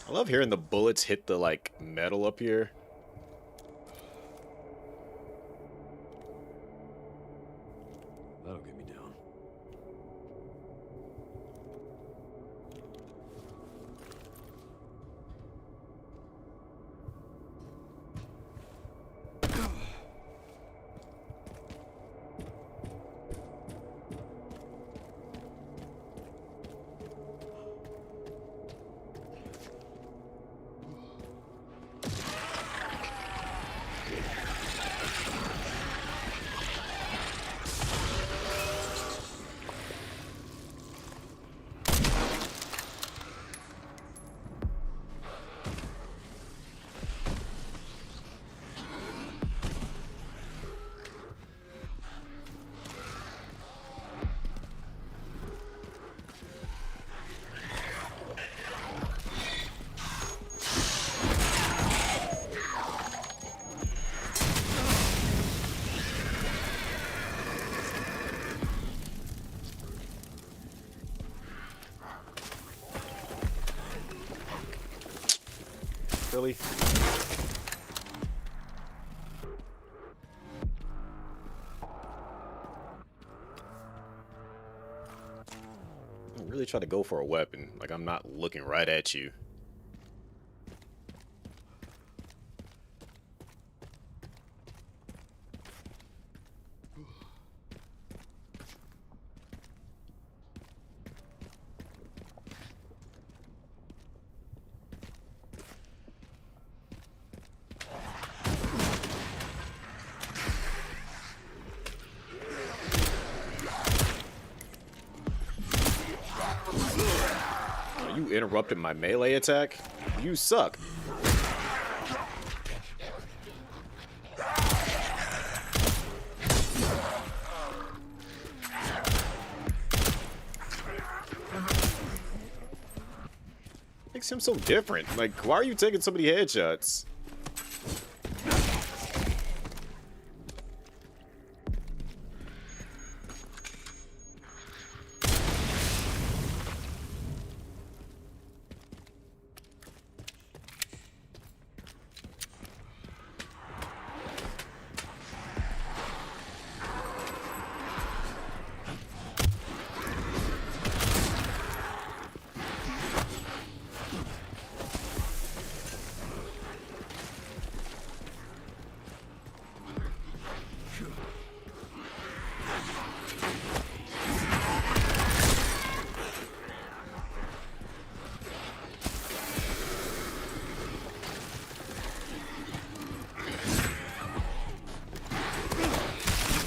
I love hearing the bullets hit the like metal up here. That'll get me down. Really? I'm really trying to go for a weapon. Like, I'm not looking right at you. You interrupted my melee attack? You suck. Makes him so different. Like, why are you taking so many headshots?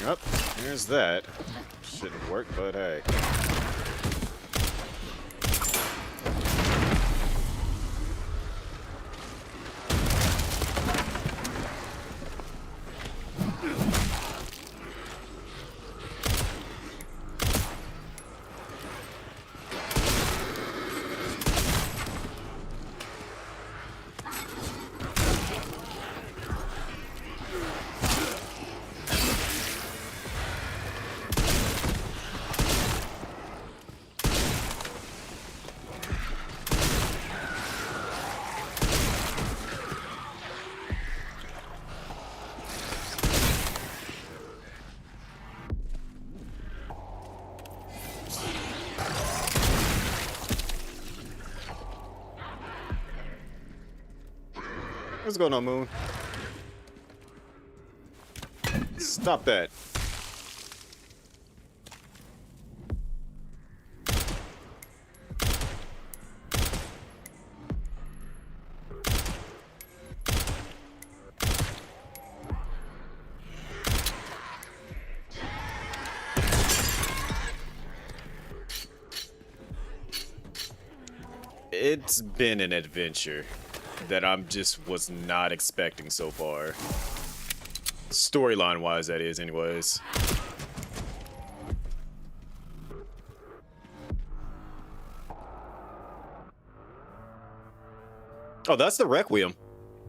Yep, there's that. Shouldn't work, but hey. What's going on, Moon? Stop that. It's been an adventure that was not expecting so far. Storyline wise, that is, anyways. Oh, that's the Requiem.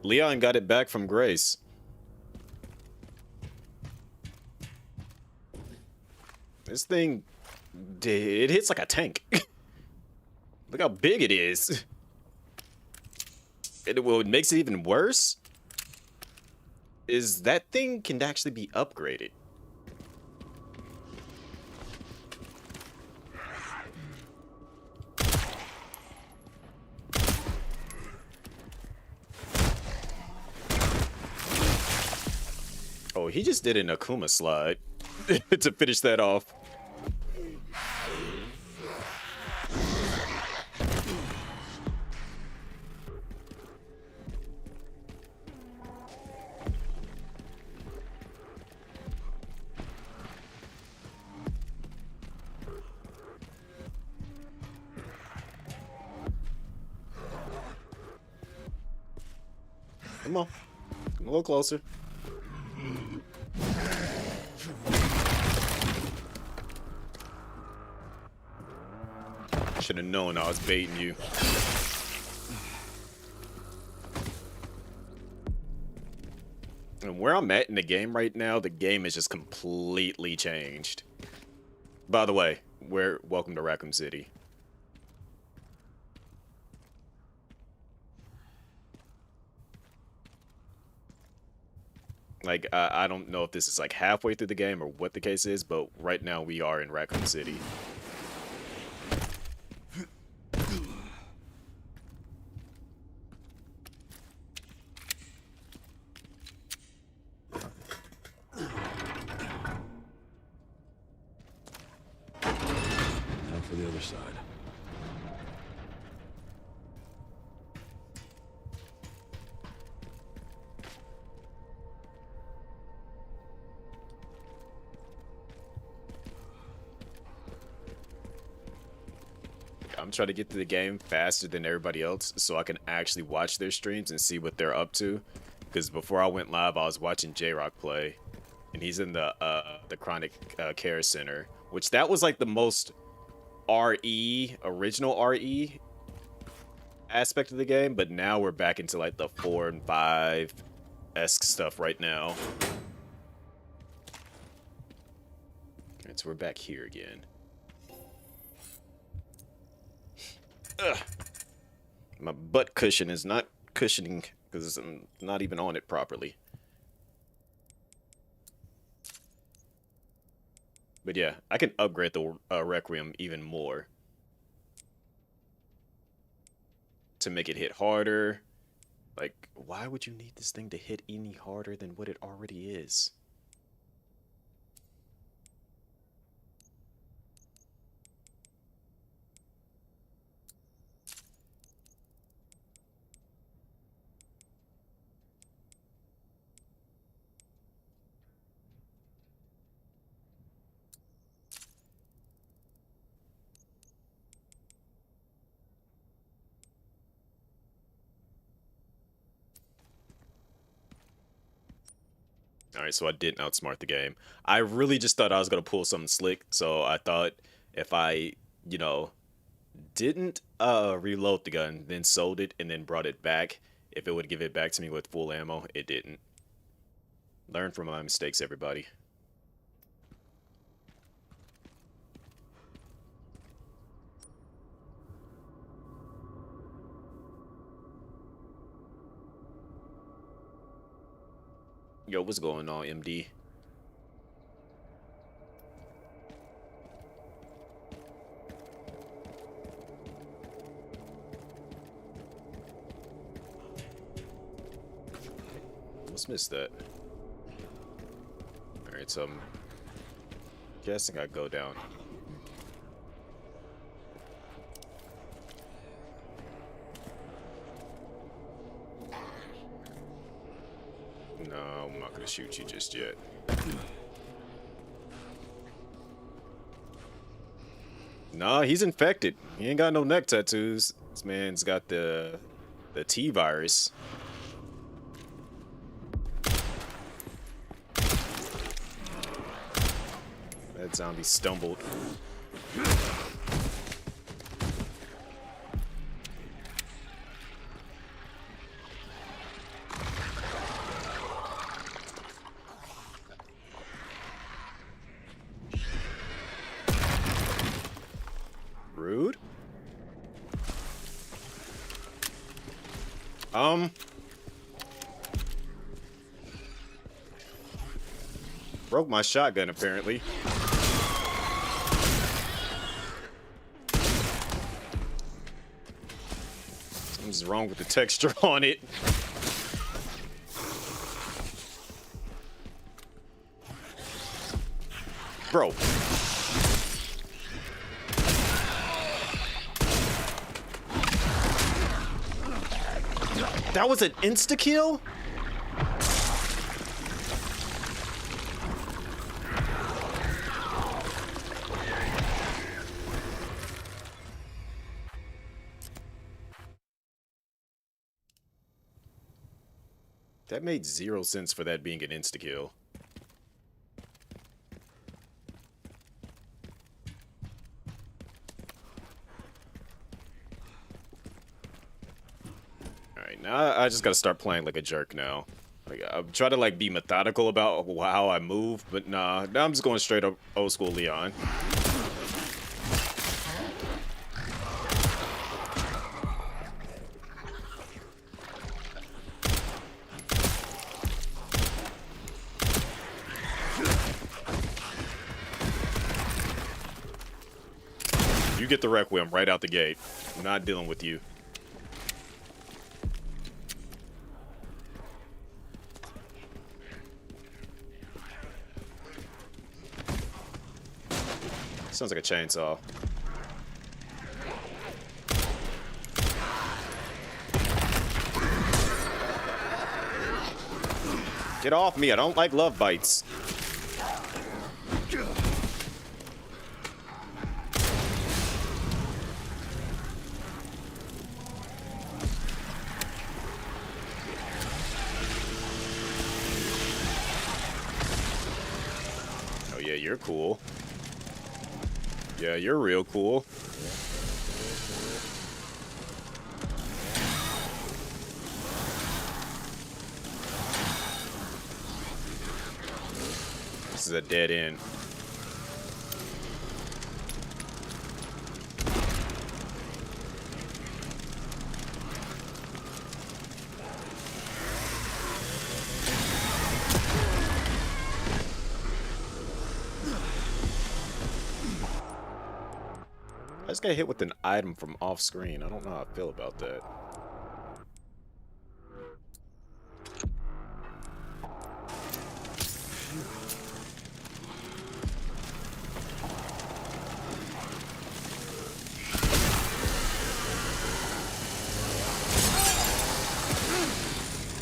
Leon got it back from Grace. This thing, it hits like a tank. Look how big it is. What makes it even worse is that thing can actually be upgraded. Oh, he just did an Akuma slide to finish that off. Come on, a little closer. Should have known I was baiting you. And where I'm at in the game right now, the game is just completely changed. By the way, welcome to Raccoon City. Like, I don't know if this is like halfway through the game or what the case is, but right now we are in Raccoon City. Now for the other side. I'm trying to get to the game faster than everybody else so I can actually watch their streams and see what they're up to. Because before I went live, I was watching J-Rock play, and he's in the Chronic Care Center, which that was like the most RE, original RE aspect of the game, but now we're back into like the 4 and 5-esque stuff right now. Alright, so we're back here again. Ugh. My butt cushion is not cushioning because I'm not even on it properly. But yeah, I can upgrade the Requiem even more to make it hit harder. Like, why would you need this thing to hit any harder than what it already is? Alright, so I didn't outsmart the game. I really just thought I was going to pull something slick, so I thought if I, you know, didn't reload the gun, then sold it, and then brought it back, if it would give it back to me with full ammo, it didn't. Learn from my mistakes, everybody. Yo, what's going on, MD? Let's miss that. Alright, so I'm guessing I go down. No, I'm not gonna shoot you just yet. Nah, he's infected. He ain't got no neck tattoos. This man's got the T virus. That zombie stumbled. Rude. Broke my shotgun apparently. Something's wrong with the texture on it. Bro. That was an insta-kill? That made 0 sense for that being an insta-kill. Alright, now I just gotta start playing like a jerk now. Like, I'm trying to like be methodical about how I move, but nah, now I'm just going straight up old school Leon. You get the Requiem right out the gate. I'm not dealing with you. Sounds like a chainsaw. Get off me, I don't like love bites. Oh yeah, you're cool. Yeah, you're real cool. is a dead end. I just got hit with an item from off screen. I don't know how I feel about that.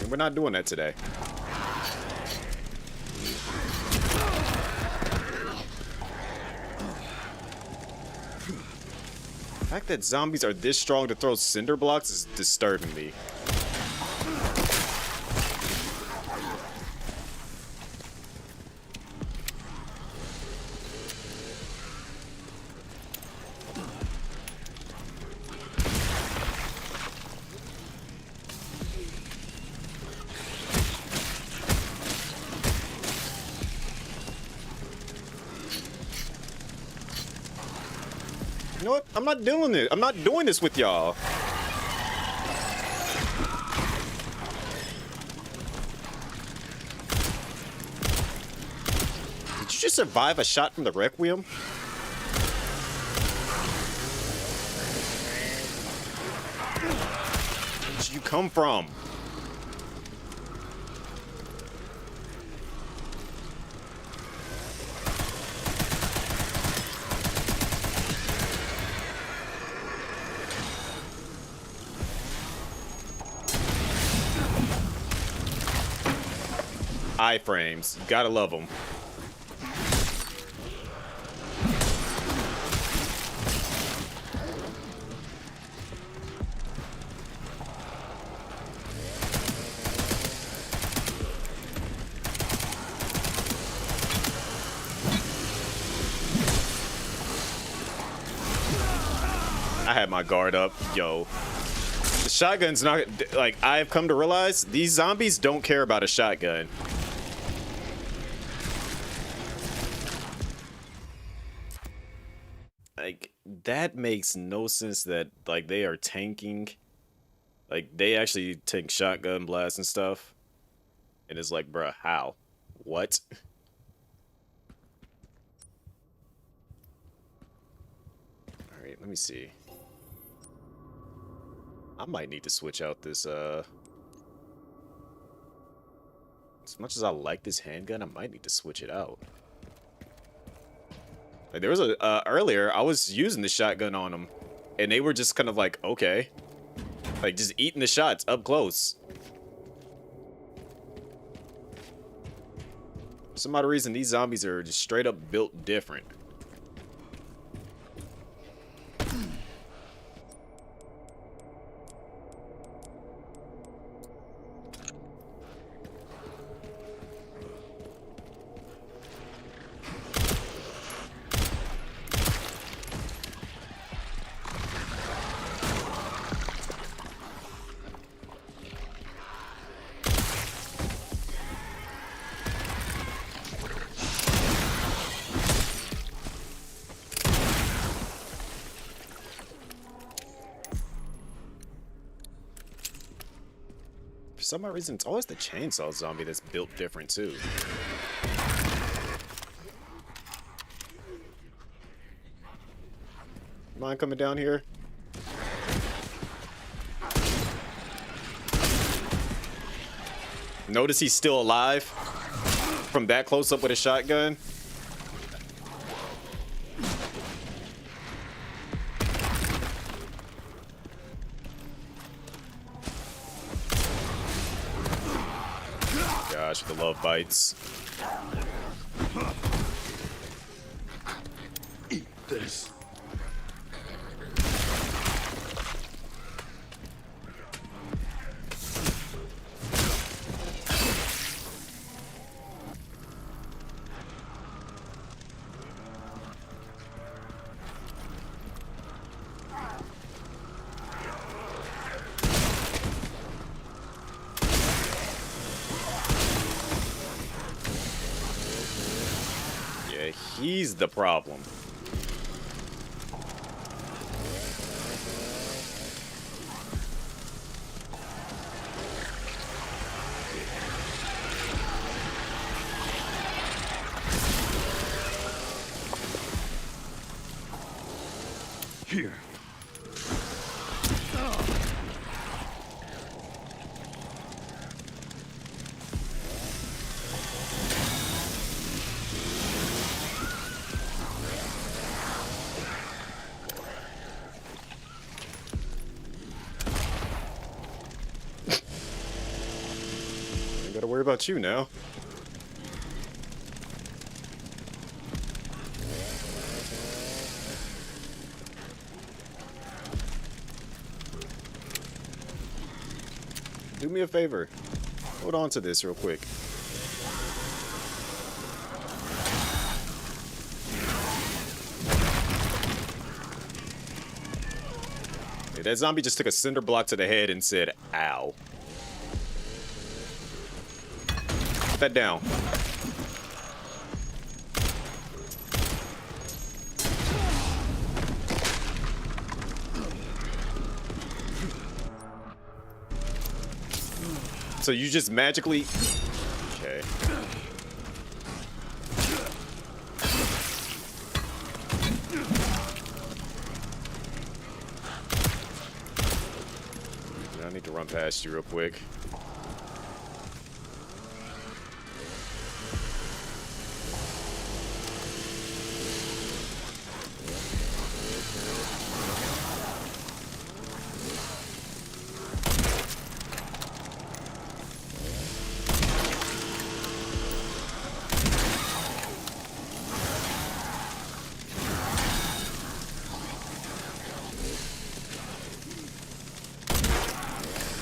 And we're not doing that today. The fact that zombies are this strong to throw cinder blocks is disturbing me. You know what? I'm not doing this. I'm not doing this with y'all. Did you just survive a shot from the Requiem? Where did you come from? Iframes. Gotta love them. I had my guard up. Yo. The shotgun's not... Like, I've come to realize these zombies don't care about a shotgun. Like, that makes no sense that, like, they are tanking. Like, they actually tank shotgun blasts and stuff. And it's like, bruh, how? What? Alright, let me see. I might need to switch out this, as much as I like this handgun, I might need to switch it out. Like, there was a, earlier, I was using the shotgun on them, and they were just kind of like, okay. Like, just eating the shots up close. For some odd reason, these zombies are just straight up built different. For some odd reason, it's always the chainsaw zombie that's built different, too. Mind coming down here? Notice he's still alive from that close up with a shotgun. Gosh, the love bites. Eat this. He's the problem. Here. I gotta worry about you now. Do me a favor. Hold on to this real quick. Hey, that zombie just took a cinder block to the head and said, ow. Put that down. So you just magically... Okay. I need to run past you real quick.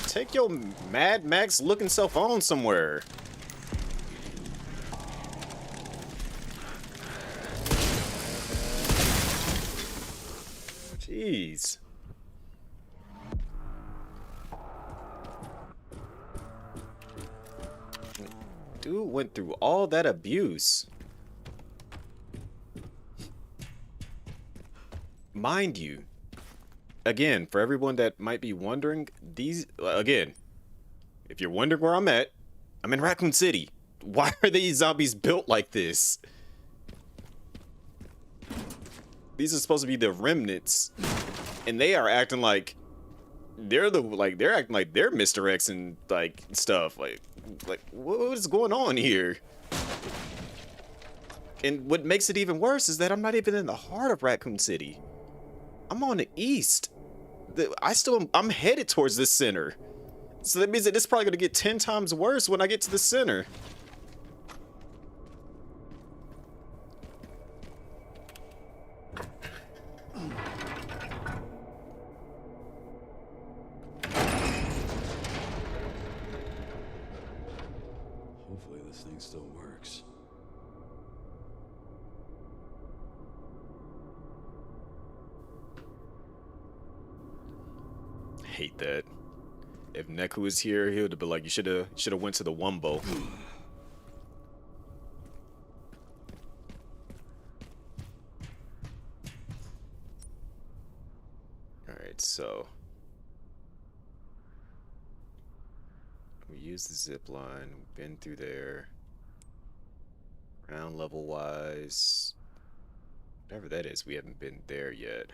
Take your Mad Max looking self on somewhere. Jeez. Dude went through all that abuse. Mind you, again, for everyone that might be wondering, these, again, if you're wondering where I'm at, I'm in Raccoon City. Why are these zombies built like this? These are supposed to be the remnants, and they are acting like they're acting like they're Mr. X and like stuff. Like what is going on here? And what makes it even worse is that I'm not even in the heart of Raccoon City. I'm on the east. I'm headed towards this center. So that means that it's probably going to get 10 times worse when I get to the center. Hopefully this thing still works. Hate that. If Neku was here, he would have been like, you should have went to the Wumbo. Alright, so we used the zip line, we've been through there. Ground level wise, whatever that is, we haven't been there yet.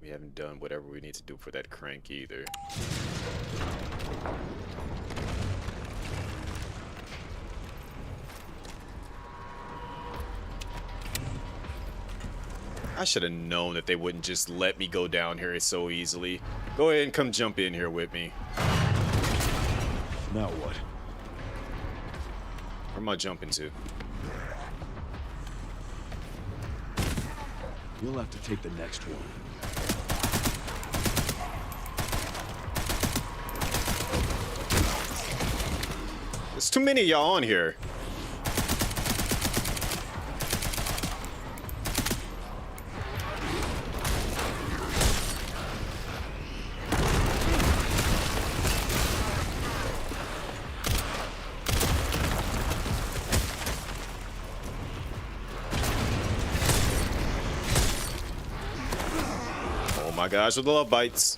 We haven't done whatever we need to do for that crank either. I should have known that they wouldn't just let me go down here so easily. Go ahead and come jump in here with me. Now what? Where am I jumping to? We'll have to take the next one. There's too many of y'all on here. my gosh, with the love bites.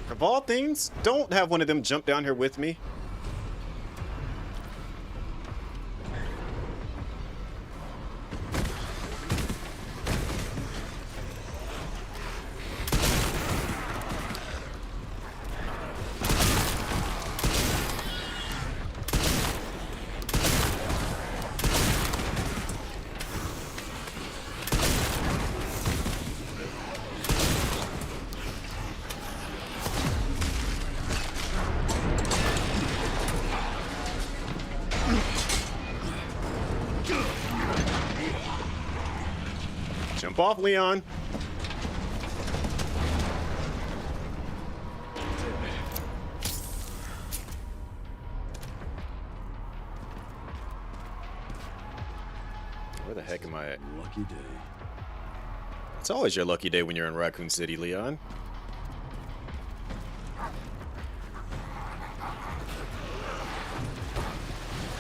Of all things, don't have one of them jump down here with me. Jump off, Leon. Where the heck am I at? Lucky day. It's always your lucky day when you're in Raccoon City, Leon.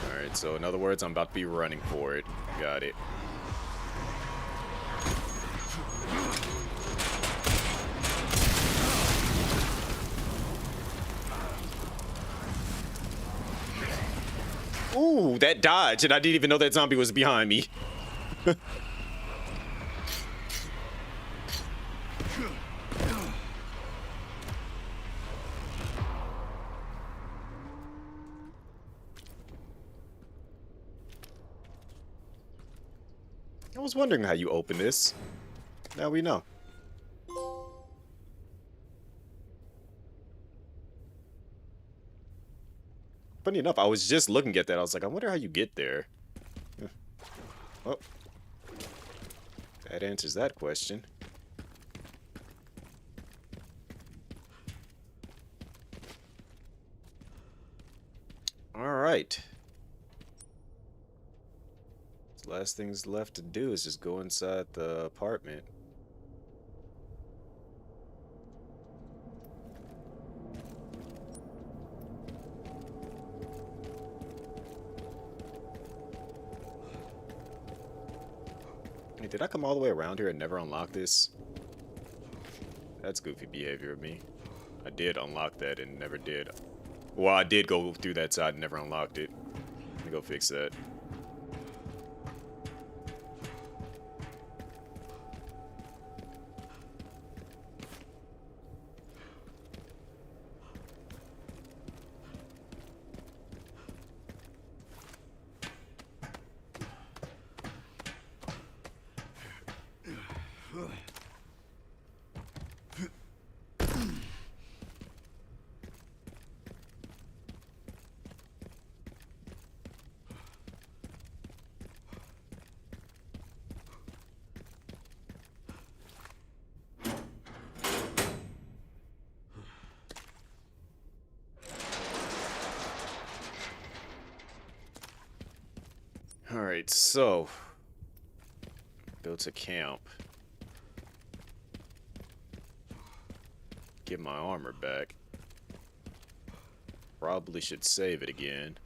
Alright, so in other words, I'm about to be running for it. Got it. Ooh, that dodge, and I didn't even know that zombie was behind me. I was wondering how you open this. Now we know. Funny enough, I was just looking at that. I was like, I wonder how you get there. Well, that answers that question. All right. Last things left to do is just go inside the apartment. Hey, did I come all the way around here and never unlock this? That's goofy behavior of me. I did unlock that and never did. Well, I did go through that side and never unlocked it. Let me go fix that. Alright, so go to camp. Get my armor back. Probably should save it again.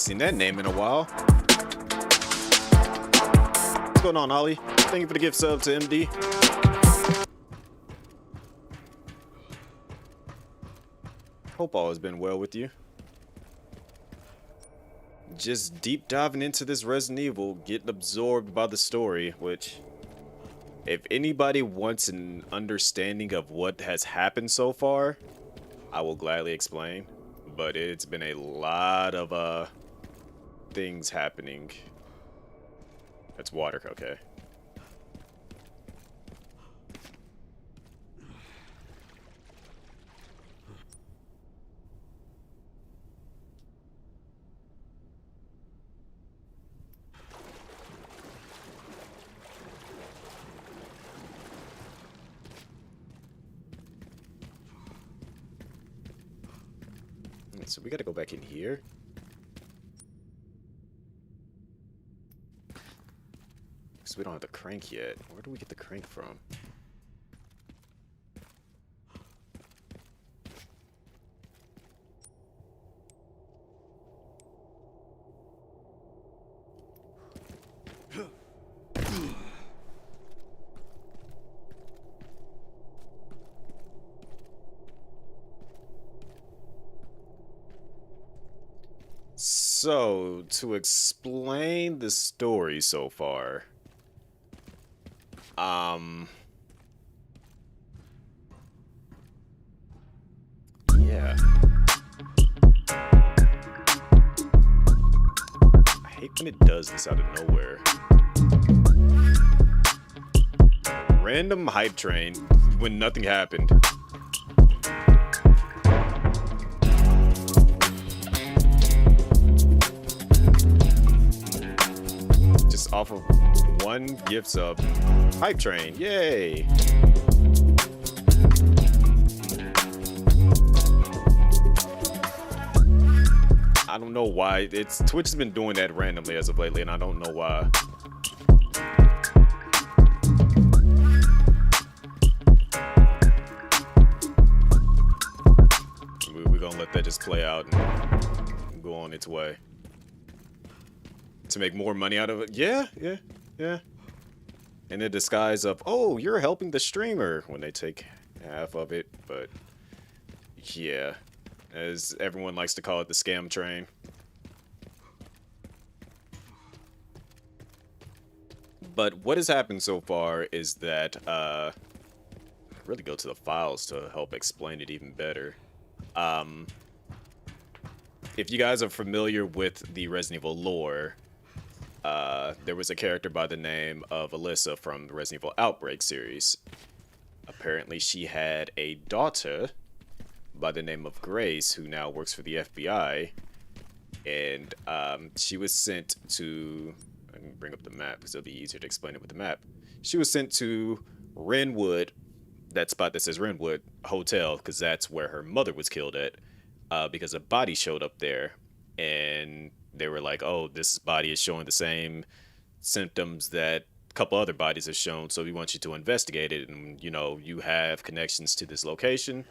Seen that name in a while. What's going on, Ollie? Thank you for the gift sub to MD. Hope all has been well with you. Just deep diving into this Resident Evil, getting absorbed by the story, which, if anybody wants an understanding of what has happened so far, I will gladly explain. But it's been a lot of things happening. That's water, okay. So we gotta go back in here. Because we don't have the crank yet. Where do we get the crank from? So, to explain the story so far, yeah. I hate when it does this out of nowhere. Random hype train when nothing happened. Off of one gift sub. Hype train, yay! I don't know why. Twitch has been doing that randomly as of lately, and I don't know why. We're gonna let that just play out and go on its way. To make more money out of it. Yeah. In the disguise of, oh, you're helping the streamer, when they take half of it. But yeah, as everyone likes to call it, the scam train. But what has happened so far is that really go to the files to help explain it even better. If you guys are familiar with the Resident Evil lore, there was a character by the name of Alyssa from the Resident Evil Outbreak series. Apparently she had a daughter by the name of Grace, who now works for the FBI. And she was sent to... I can bring up the map because it'll be easier to explain it with the map. She was sent to Renwood, that spot that says Renwood Hotel, because that's where her mother was killed at, because a body showed up there. And they were like, oh, this body is showing the same symptoms that a couple other bodies have shown, so we want you to investigate it, and, you know, you have connections to this location.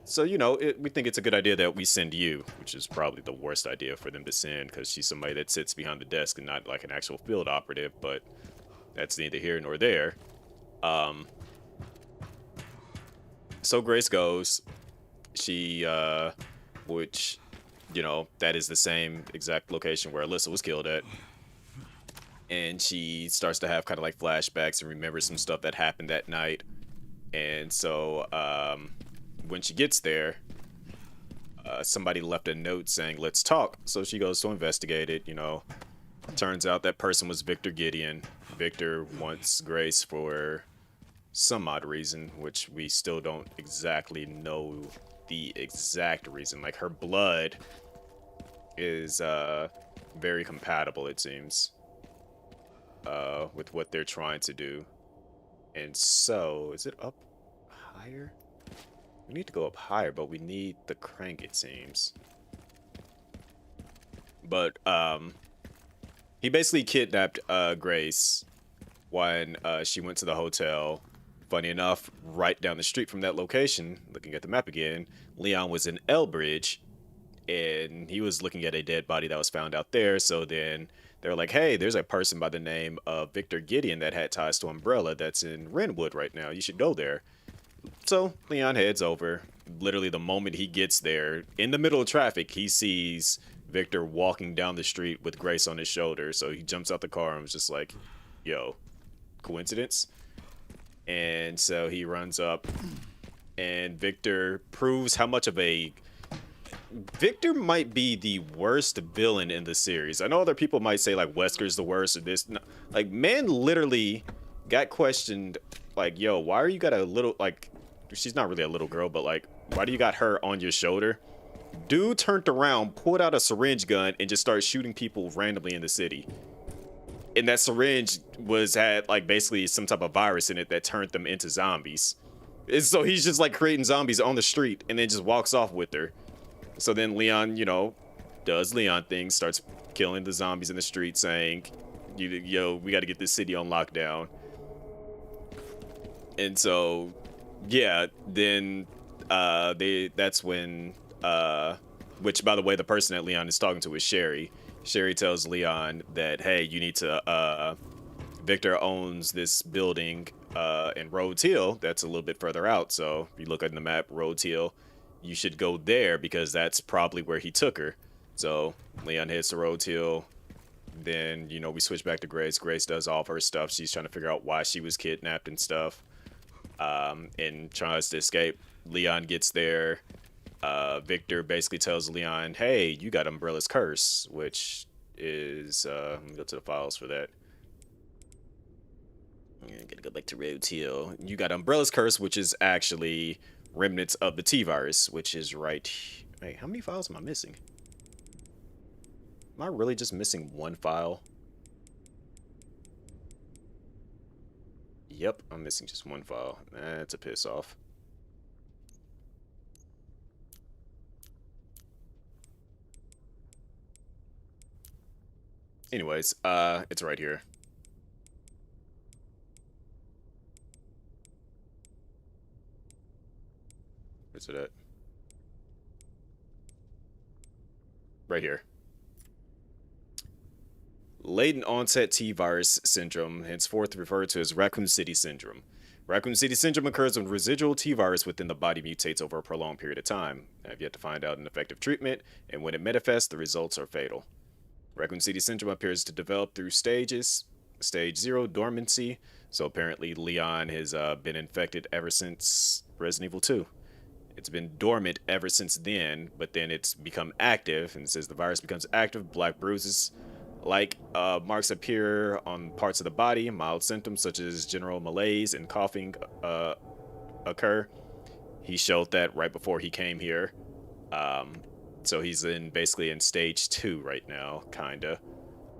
So, you know, we think it's a good idea that we send you, which is probably the worst idea for them to send, because she's somebody that sits behind the desk and not like an actual field operative, but that's neither here nor there. So Grace goes. She, which... you know, that is the same exact location where Alyssa was killed at. And she starts to have kind of like flashbacks and remembers some stuff that happened that night. And so when she gets there, somebody left a note saying, let's talk. So she goes to investigate it, you know. Turns out that person was Victor Gideon. Victor wants Grace for some odd reason, which we still don't exactly know the exact reason. Like, her blood is very compatible, it seems, with what they're trying to do. And so, is it up higher? We need to go up higher, but we need the crank, it seems. But he basically kidnapped Grace when she went to the hotel. Funny enough, right down the street from that location, looking at the map again, Leon was in Elbridge, and he was looking at a dead body that was found out there. So then they're like, hey, there's a person by the name of Victor Gideon that had ties to Umbrella that's in Renwood right now. You should go there. So Leon heads over. Literally, the moment he gets there, in the middle of traffic, he sees Victor walking down the street with Grace on his shoulder. So he jumps out the car and was just like, yo, coincidence? And so he runs up, and Victor proves how much of a... Victor might be the worst villain in the series. I know other people might say, like, Wesker's the worst or this. No, like, man literally got questioned, like, yo, why are you got a little, like, she's not really a little girl, but, like, why do you got her on your shoulder? Dude turned around, pulled out a syringe gun, and just started shooting people randomly in the city. And that syringe had like basically some type of virus in it that turned them into zombies. And so he's just like creating zombies on the street and then just walks off with her. So then Leon, you know, does Leon things, starts killing the zombies in the street, saying, yo, we got to get this city on lockdown. And so, yeah, then that's when, which by the way, the person that Leon is talking to is Sherry. Sherry tells Leon that, hey, you need to, Victor owns this building in Rhodes Hill that's a little bit further out. So if you look at the map, Rhodes Hill, you should go there because that's probably where he took her. So Leon heads to Rhodes Hill. Then, you know, we switch back to Grace. Grace does all of her stuff. She's trying to figure out why she was kidnapped and stuff, and tries to escape. Leon gets there. Victor basically tells Leon, hey, you got Umbrella's curse, which is, let me go to the files for that. I'm gonna go back to Rhodes Hill. You got Umbrella's curse, which is actually remnants of the T-virus, which is right. Hey, how many files am I missing? Am I really just missing one file? Yep, I'm missing just one file. That's a piss off. Anyways, it's right here. Where's it at? Right here. Latent onset T-virus syndrome, henceforth referred to as Raccoon City syndrome. Raccoon City syndrome occurs when residual T-virus within the body mutates over a prolonged period of time. I have yet to find out an effective treatment, and when it manifests, the results are fatal. Raccoon City syndrome appears to develop through stages. Stage 0, dormancy. So apparently Leon has been infected ever since Resident Evil 2. It's been dormant ever since then, but then it's become active, and it says the virus becomes active, black bruises like marks appear on parts of the body, mild symptoms such as general malaise and coughing occur. He showed that right before he came here. So he's basically in stage 2 right now, kinda.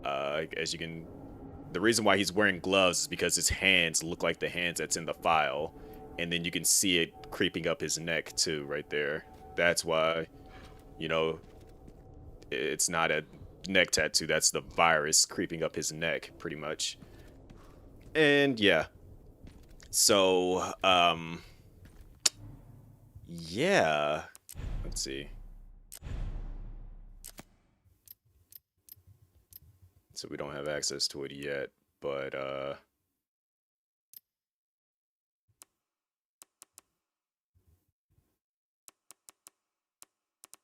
As you can, the reason why he's wearing gloves is because his hands look like the hands that's in the file, and then you can see it creeping up his neck too, right there. That's why, you know, it's not a neck tattoo. That's the virus creeping up his neck, pretty much. And yeah, so yeah, let's see. So we don't have access to it yet, but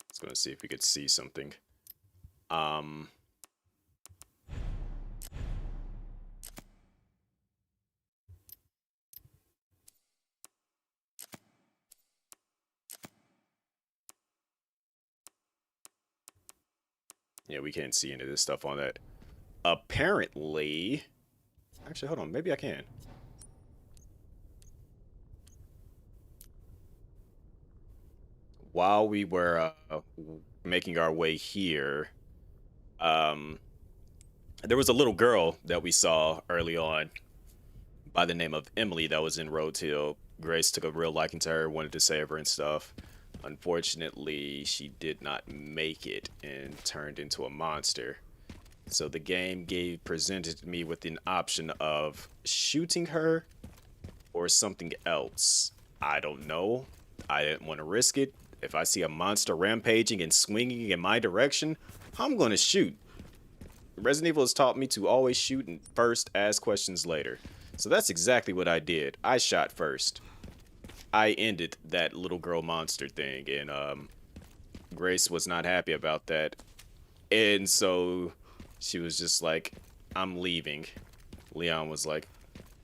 let's go see if we could see something. Yeah, we can't see any of this stuff on that. Apparently, actually, hold on, maybe I can. While we were making our way here, there was a little girl that we saw early on by the name of Emily that was in Rhodes Hill. Grace took a real liking to her, wanted to save her and stuff. Unfortunately, she did not make it and turned into a monster. So the game presented me with an option of shooting her or something else. I don't know. I didn't want to risk it. If I see a monster rampaging and swinging in my direction, I'm gonna shoot. Resident Evil has taught me to always shoot and first, ask questions later. So that's exactly what I did. I shot first. I ended that little girl monster thing, and Grace was not happy about that. And so she was just like, I'm leaving. Leon was like,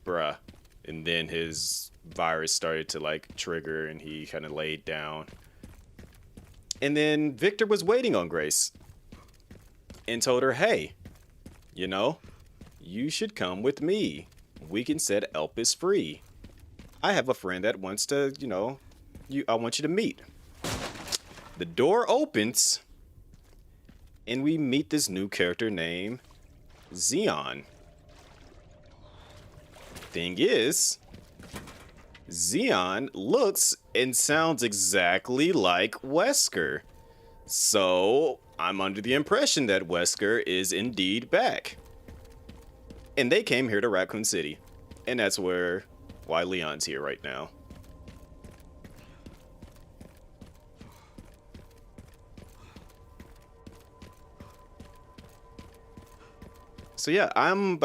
bruh. And then his virus started to like trigger and he kind of laid down. And then Victor was waiting on Grace and told her, hey, you know, you should come with me. We can set Elpis free. I have a friend that wants to, you know, I want you to meet. The door opens and we meet this new character named Xeon. Thing is, Xeon looks and sounds exactly like Wesker. So I'm under the impression that Wesker is indeed back. And they came here to Raccoon City. And that's why Leon's here right now. So yeah, I'm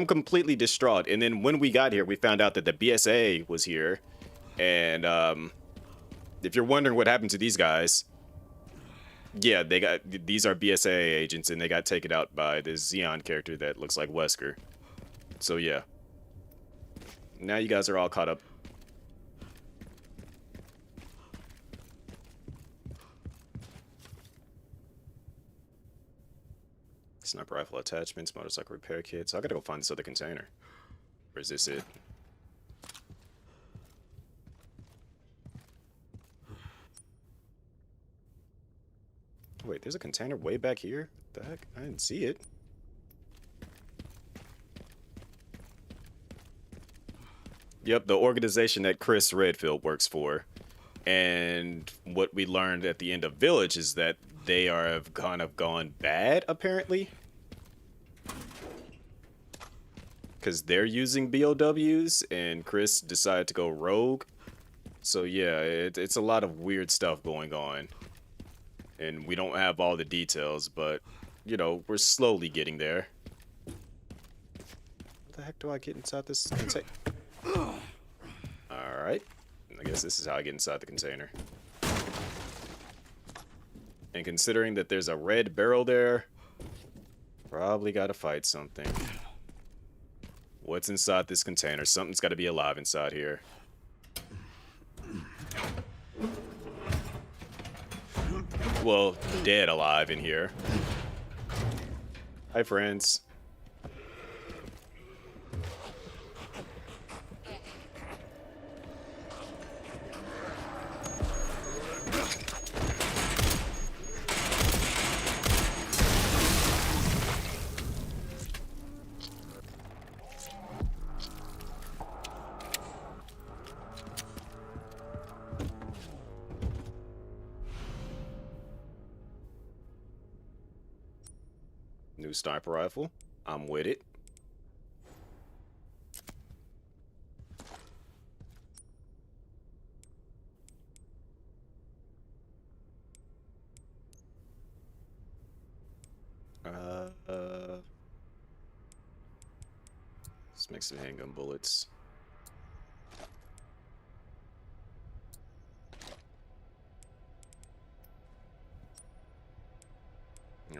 completely distraught. And then when we got here, we found out that the BSA was here. And if you're wondering what happened to these guys, yeah, these are BSA agents, and they got taken out by this Xeon character that looks like Wesker. So yeah, now you guys are all caught up. Sniper rifle attachments, motorcycle repair kit. So I gotta go find this other container. Or is this it? Wait, there's a container way back here? What the heck? I didn't see it. Yep, the organization that Chris Redfield works for. And what we learned at the end of Village is that they have kind of gone bad, apparently. Because they're using BOWs, and Chris decided to go rogue. So yeah, it's a lot of weird stuff going on. And we don't have all the details, but, you know, we're slowly getting there. What the heck do I get inside this container? Alright. I guess this is how I get inside the container. And considering that there's a red barrel there, probably gotta fight something. What's inside this container? Something's gotta be alive inside here. Well, dead alive in here. Hi, friends. New sniper rifle. I'm with it. Let's make some handgun bullets.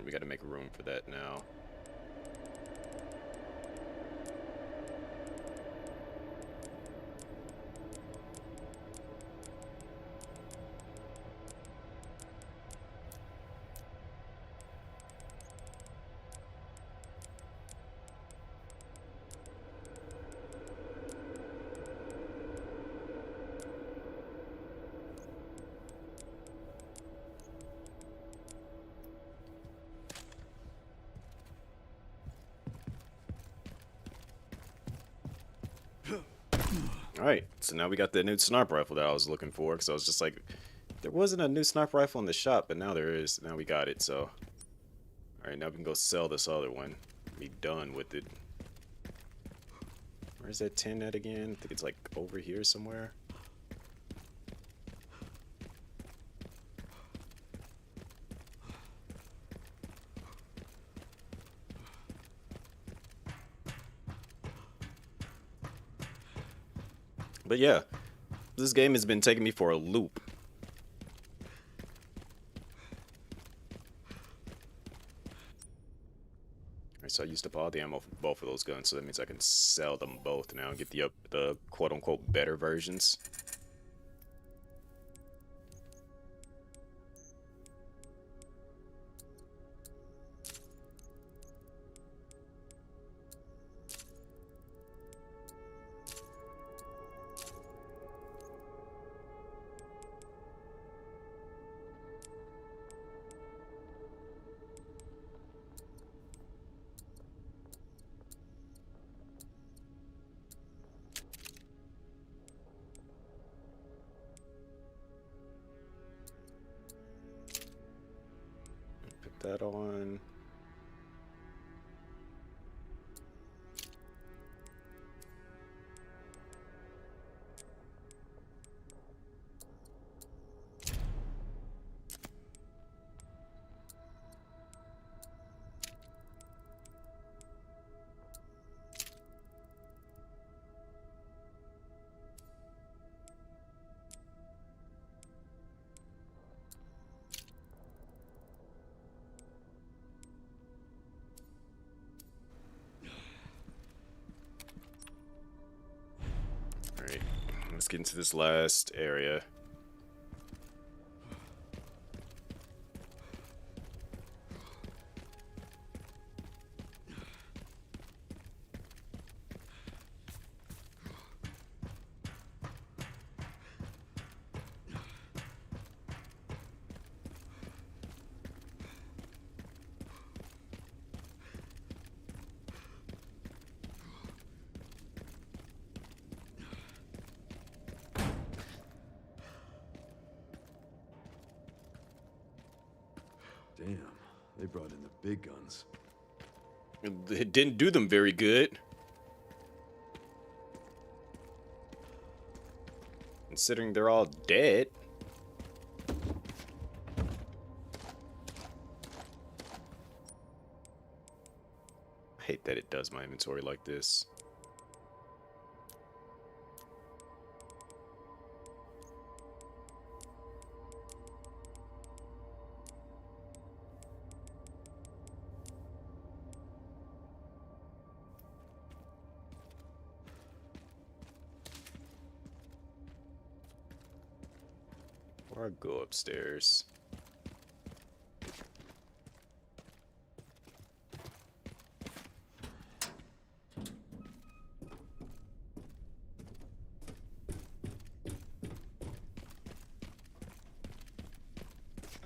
We got to make room for that now. Alright, so now we got the new sniper rifle that I was looking for, because I was just like, there wasn't a new sniper rifle in the shop, but now there is. Now we got it, so. Alright, now we can go sell this other one. Be done with it. Where's that tin at again? I think it's like over here somewhere. But yeah, this game has been taking me for a loop. Alright, so I used up all the ammo for both of those guns, so that means I can sell them both now and get the quote-unquote better versions. Put that on. Alright, let's get into this last area. Damn, they brought in the big guns. It didn't do them very good. Considering they're all dead. I hate that it does my inventory like this. Or I go upstairs.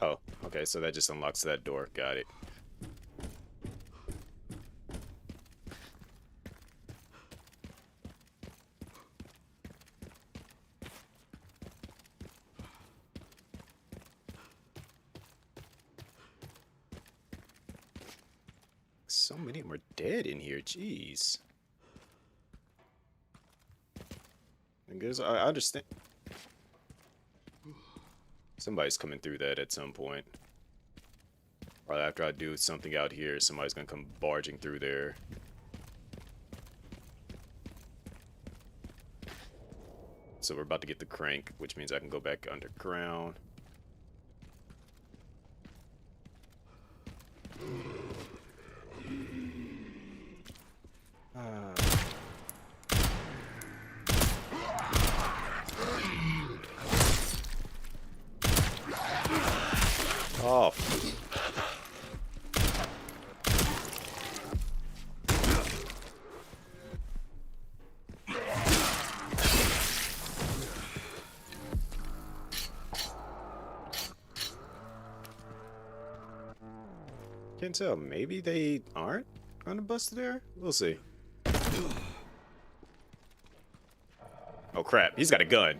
Oh, okay, so that just unlocks that door. Got it. So many of them are dead in here, jeez. I guess I understand. Somebody's coming through that at some point. Right after I do something out here, somebody's gonna come barging through there. So we're about to get the crank, which means I can go back underground. Oh. Can't tell. Maybe they aren't gonna bust there? We'll see. Oh crap, he's got a gun.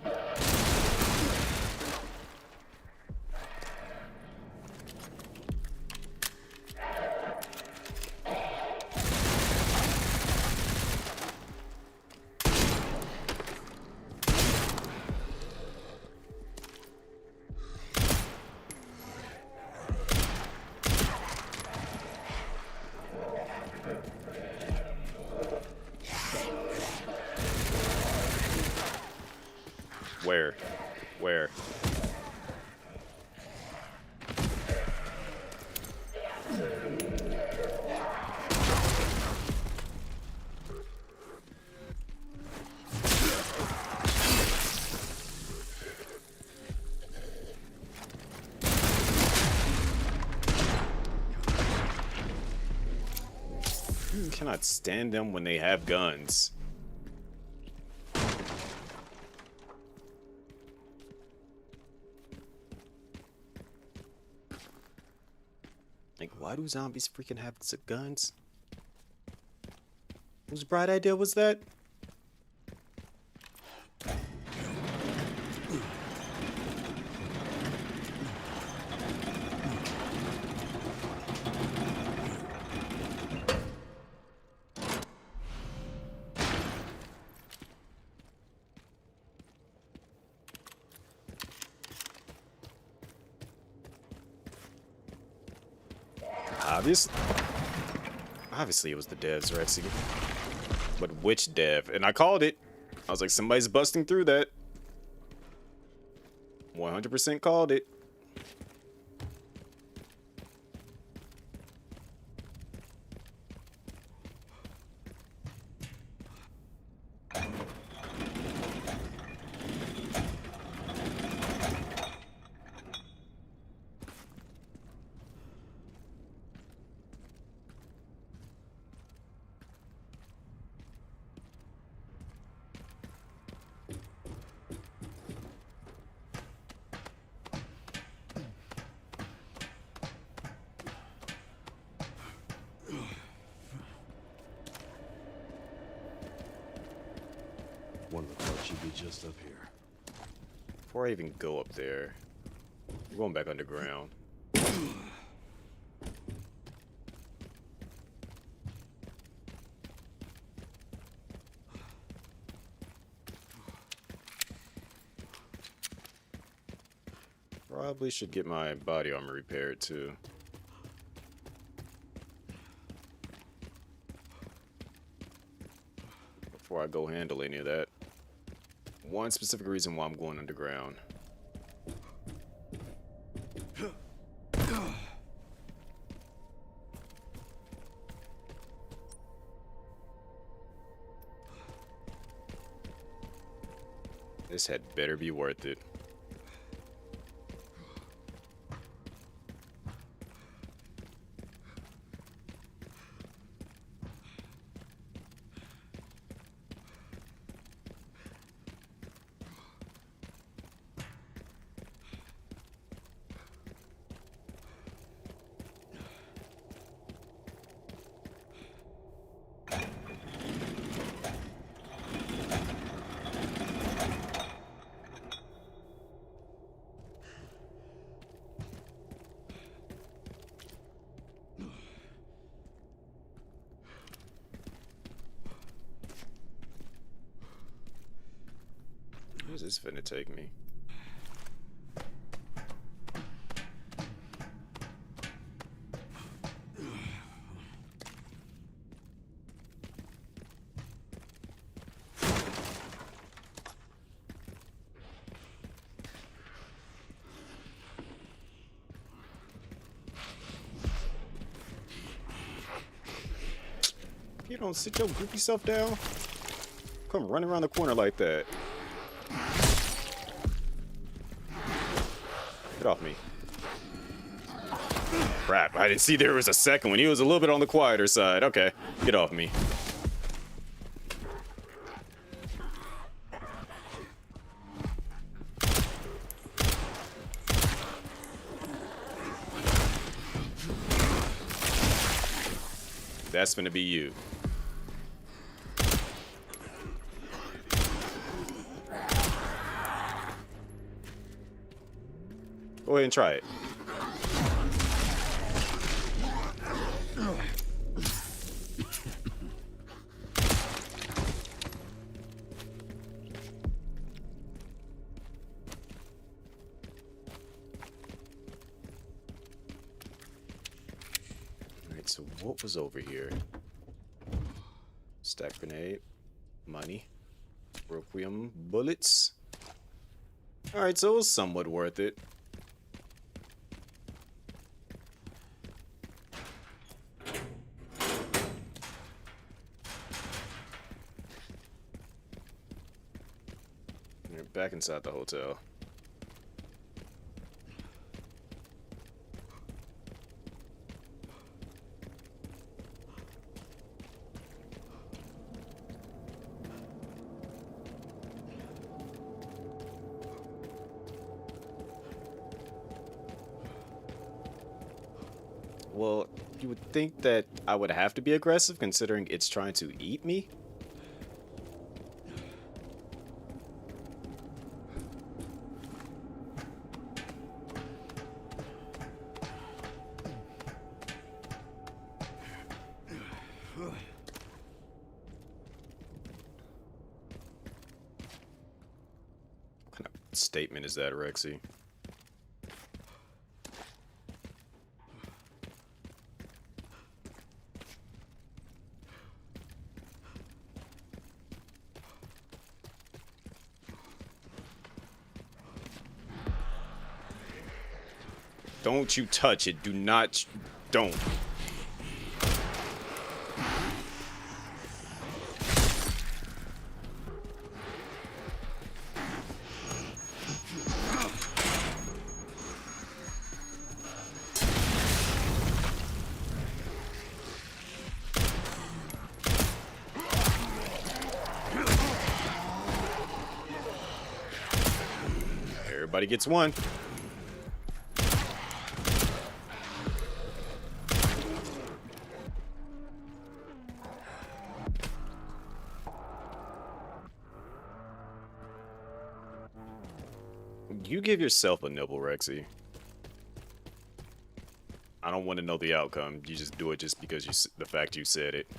Cannot stand them when they have guns. Like, why do zombies freaking have guns? Whose bright idea was that? Obviously it was the devs, Rexy. But which dev? And I called it. I was like, somebody's busting through that. 100% called it. One of the parts should be just up here. Before I even go up there, I'm going back underground. Probably should get my body armor repaired too. Before I go handle any of that. One specific reason why I'm going underground. This had better be worth it. Where's this finna take me? You don't sit your goofy self down. Come running around the corner like that. Get off me. Crap, I didn't see there was a second one. He was a little bit on the quieter side. Okay, get off me. That's gonna be you. Go ahead and try it. Alright, so what was over here? Stack grenade, money, Requiem bullets. Alright, so it was somewhat worth it. We're back inside the hotel. Well, you would think that I would have to be aggressive considering it's trying to eat me. What kind of statement is that, Rexy? Don't you touch it. Do not. Don't. Everybody gets one. You give yourself a nibble, Rexy. I don't want to know the outcome. You just do it just because the fact you said it.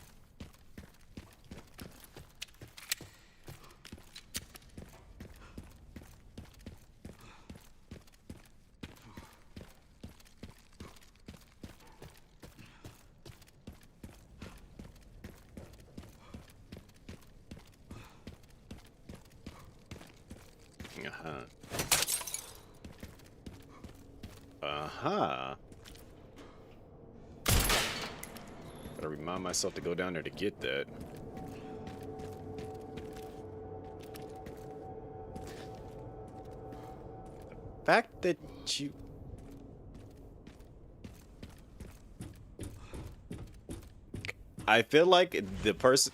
Uh-huh. Uh-huh. Gotta remind myself to go down there to get that. The fact that you... I feel like the person...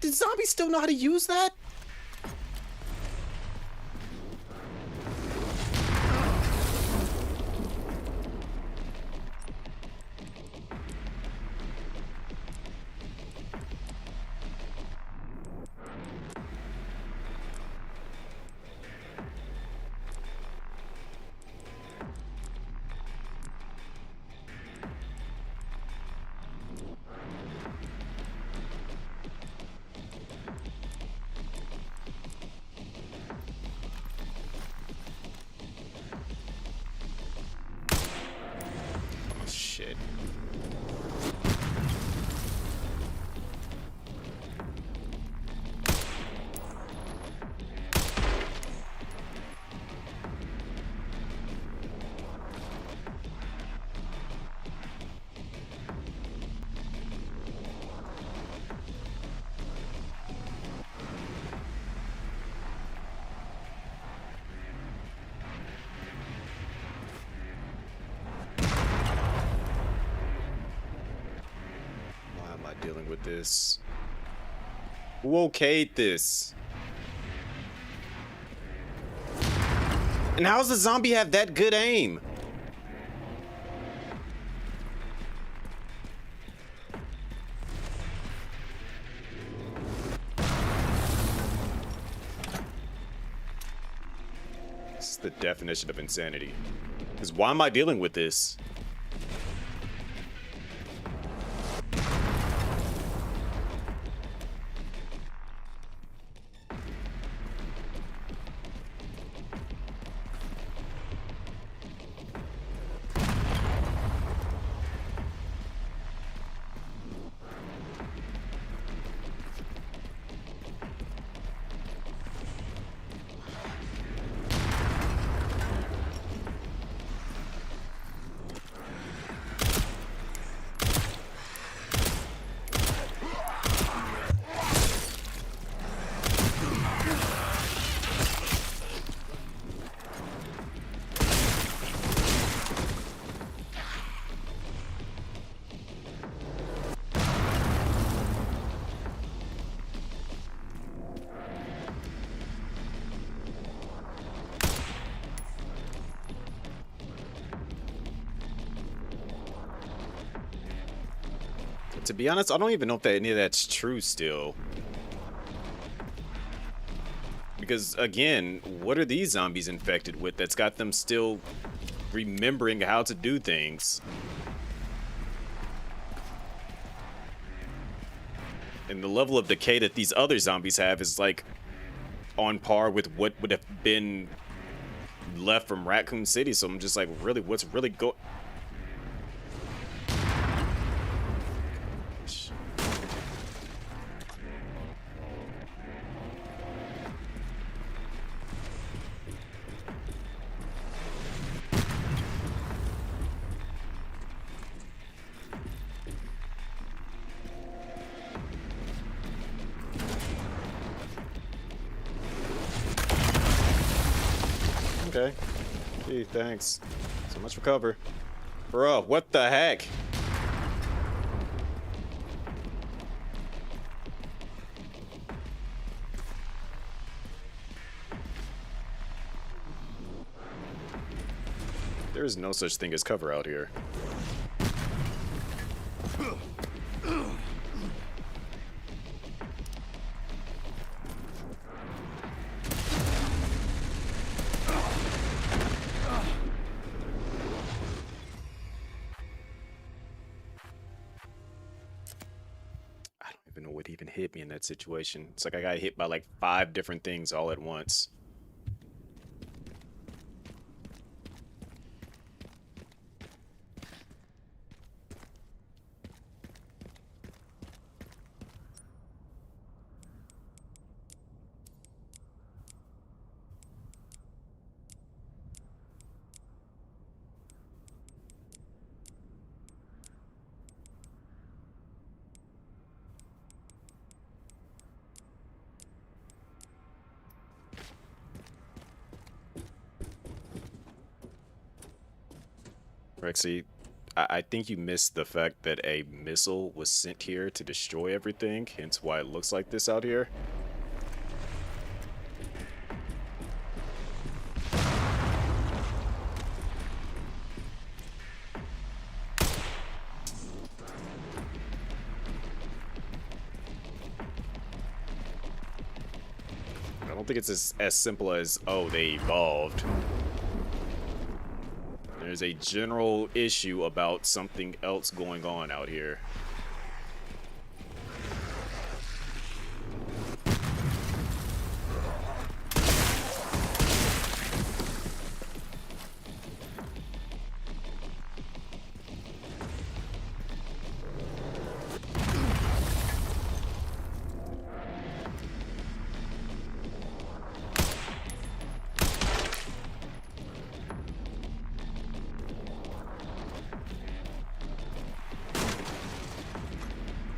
The zombies still know how to use that? Shit. Dealing with this. Who okayed this? And how's the zombie have that good aim? This is the definition of insanity. Because why am I dealing with this? To be honest, I don't even know if that any of that's true still. Because again, what are these zombies infected with that's got them still remembering how to do things? And the level of decay that these other zombies have is like on par with what would have been left from Raccoon City. So I'm just like, really, what's really going? Okay. Gee, thanks. So much for cover. Bro, what the heck? There is no such thing as cover out here. Know what even hit me in that situation. It's like I got hit by like 5 different things all at once. Rexy, I think you missed the fact that a missile was sent here to destroy everything, hence why it looks like this out here. I don't think it's as simple as, oh, they evolved. There's a general issue about something else going on out here.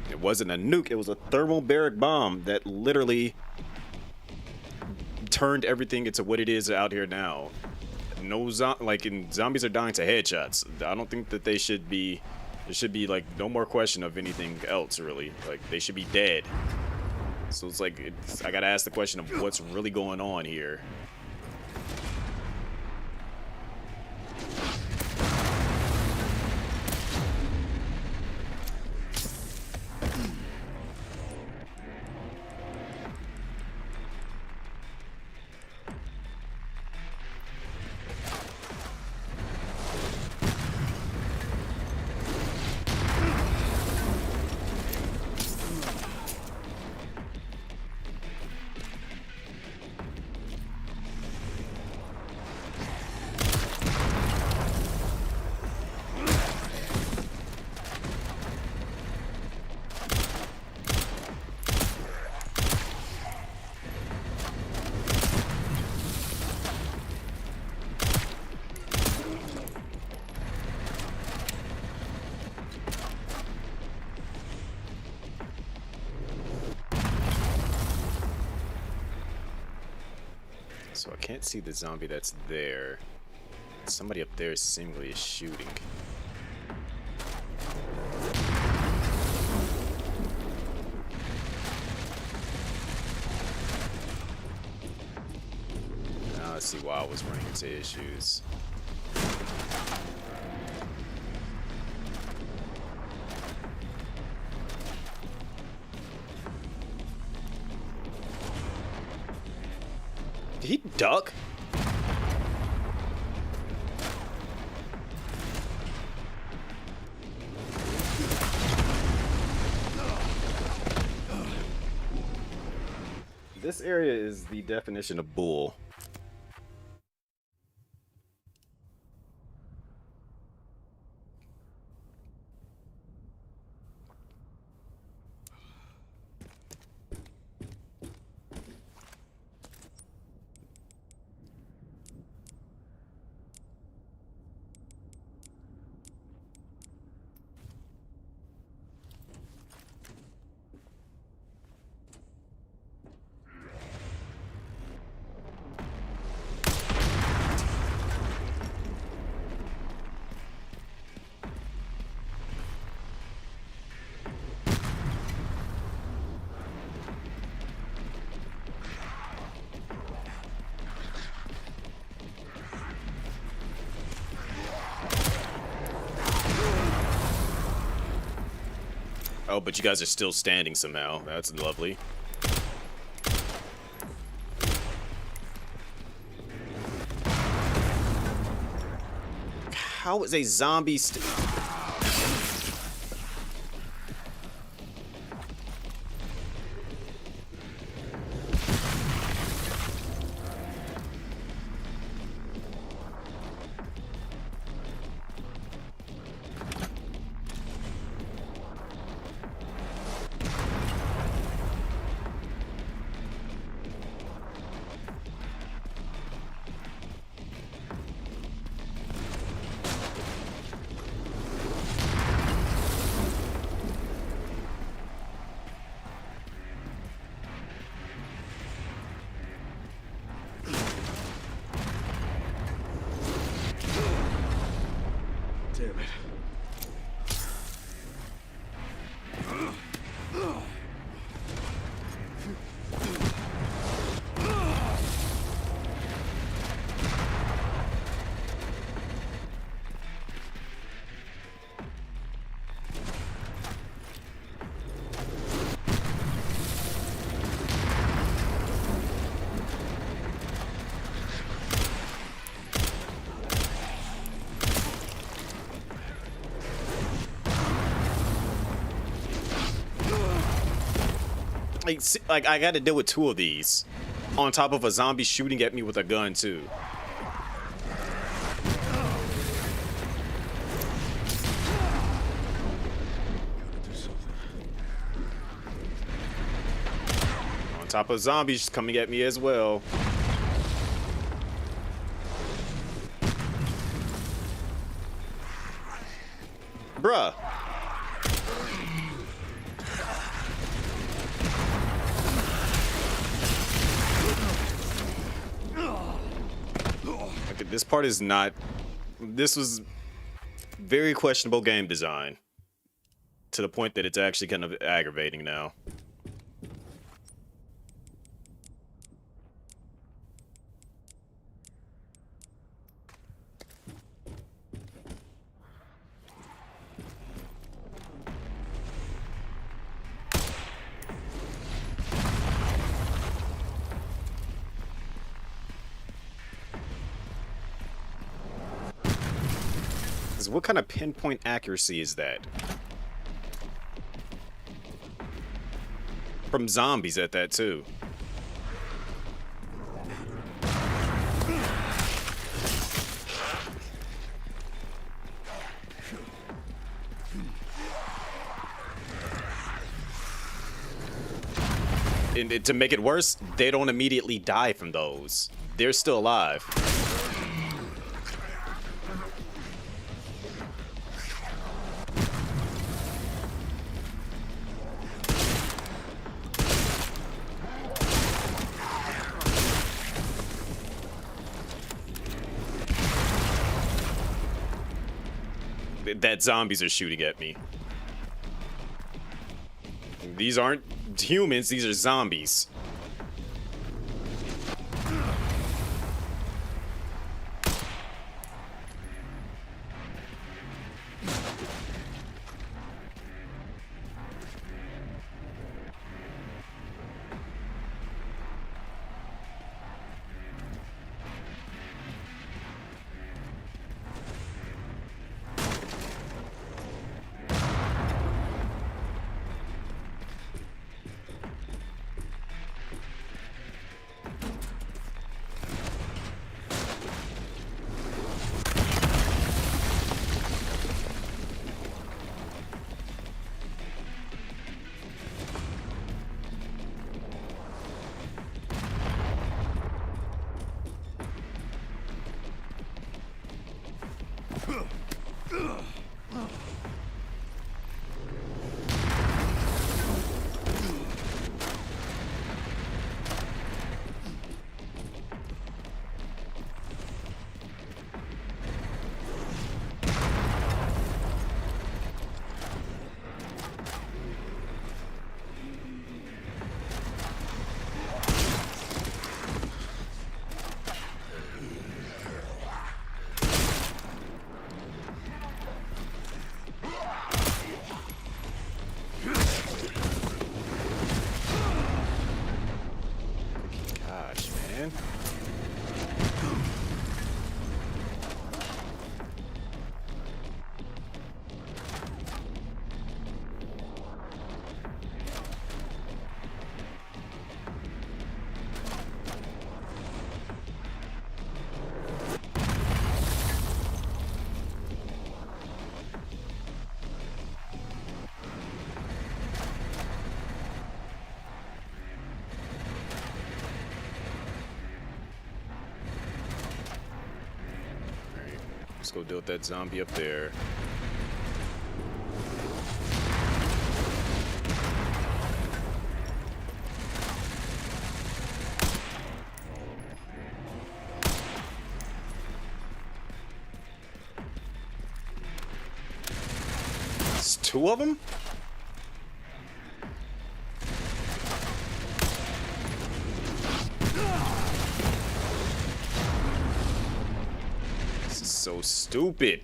It wasn't a nuke, it was a thermobaric bomb that literally turned everything into what it is out here now. No zombies are dying to headshots. I don't think that there should be like no more question of anything else really. Like they should be dead. So it's like I gotta ask the question of what's really going on here. So I can't see the zombie that's there. Somebody up there seemingly is shooting. Now I see why I was running into issues. Did he duck? This area is the definition of bull. Oh, but you guys are still standing somehow. That's lovely. How is a zombie Damn it. like I got to deal with two of these on top of a zombie shooting at me with a gun too. On top of zombies coming at me as well. Bruh. This part is not. This was very questionable game design to the point that it's actually kind of aggravating now. What kind of pinpoint accuracy is that? From zombies at that too. And to make it worse, they don't immediately die from those. They're still alive. That zombies are shooting at me. These aren't humans, these are zombies. Gosh, man. Let's go deal with that zombie up there. It's two of them? This is so stupid.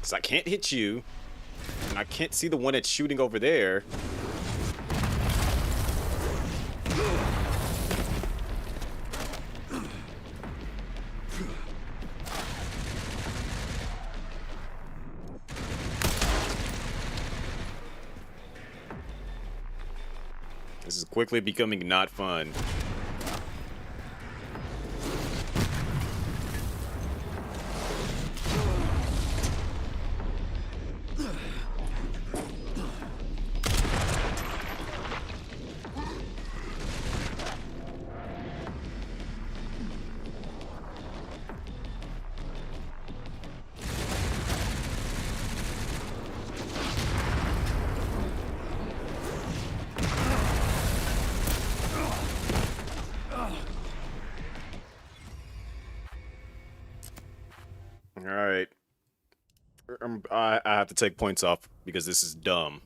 Cause I can't hit you, and I can't see the one that's shooting over there. This is quickly becoming not fun. All right. I have to take points off because this is dumb.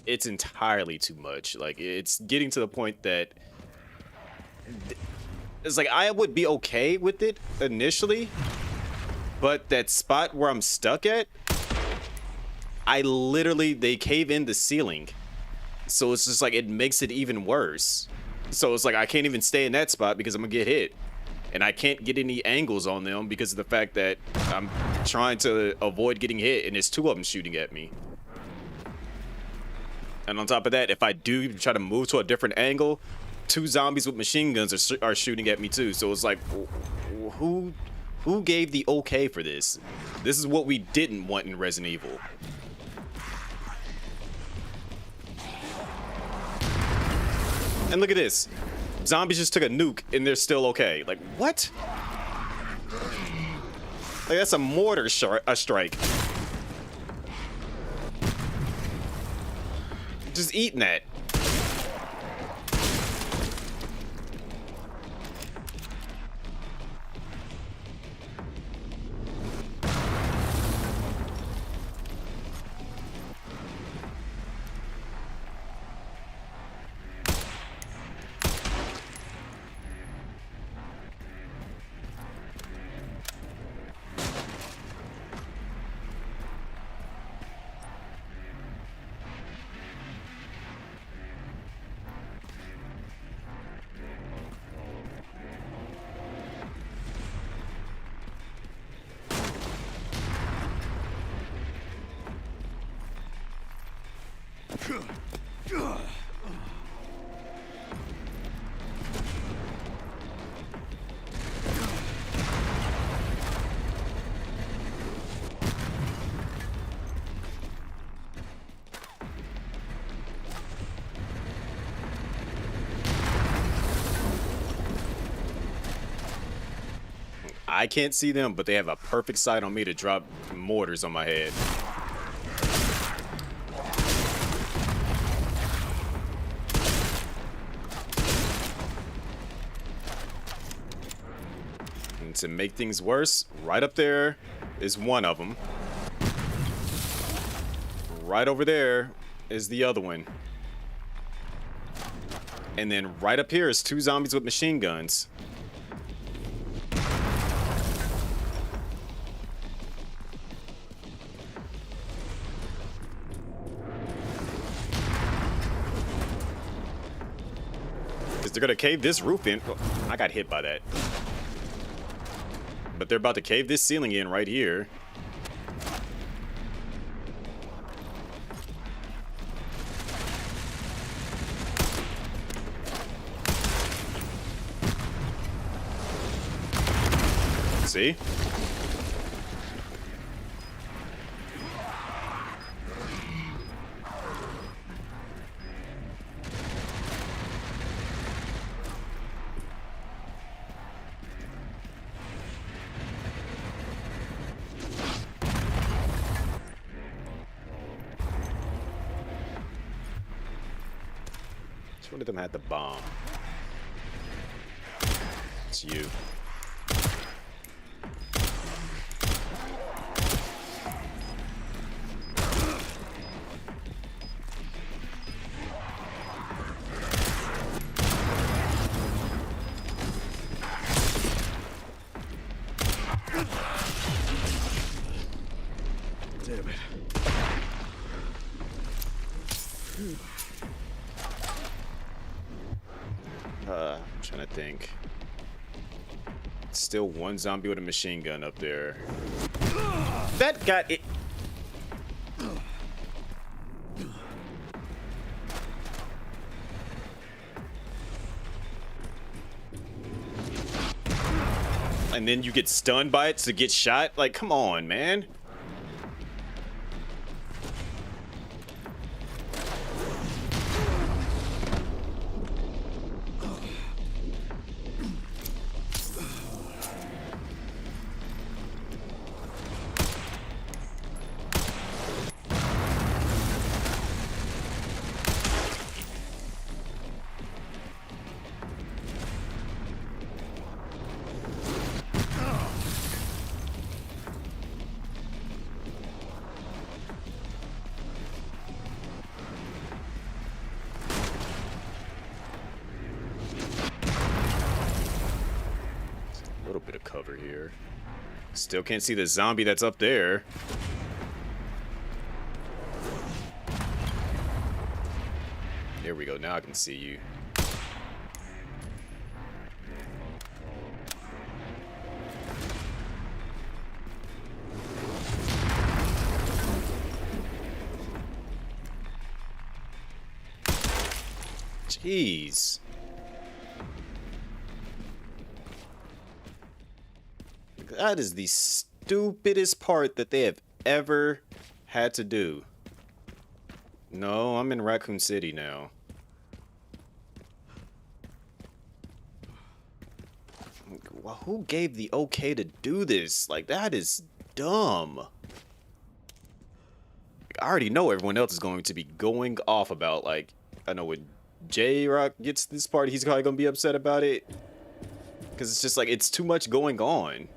It's entirely too much. Like, it's getting to the point that it's like I would be okay with it initially, but that spot where I'm stuck at, they cave in the ceiling. So it's just like it makes it even worse. So it's like I can't even stay in that spot because I'm gonna get hit. And I can't get any angles on them because of the fact that I'm trying to avoid getting hit and there's two of them shooting at me. And on top of that, if I do try to move to a different angle, two zombies with machine guns are shooting at me too. So it's like, who gave the okay for this? This is what we didn't want in Resident Evil. And look at this. Zombies just took a nuke and they're still okay. Like, what? Like, that's a mortar strike. Just eating that. I can't see them, but they have a perfect sight on me to drop mortars on my head. And to make things worse, right up there is one of them. Right over there is the other one. And then right up here is 2 zombies with machine guns. Because they're going to cave this roof in. Oh, I got hit by that. But they're about to cave this ceiling in right here. See? Which one of them had the bomb? It's you. Damn it. I'm trying to think. Still one zombie with a machine gun up there. That got it. And then you get stunned by it to get shot? Like, come on, man. A little bit of cover here. Still can't see the zombie that's up there. There we go. Now I can see you. Jeez. That is the stupidest part that they have ever had to do. No, I'm in Raccoon City now. Well, who gave the okay to do this? Like, that is dumb. I already know everyone else is going to be going off about, like, I know when J-Rock gets this part, he's probably going to be upset about it. Because it's just like, it's too much going on.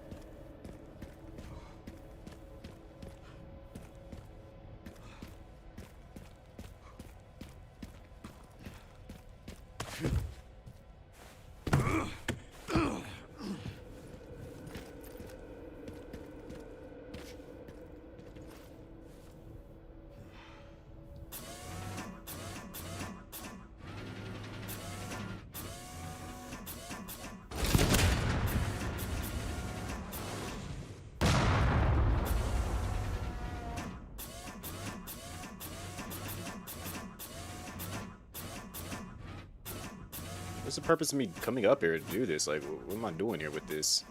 What's the purpose of me coming up here to do this? Like, what am I doing here with this?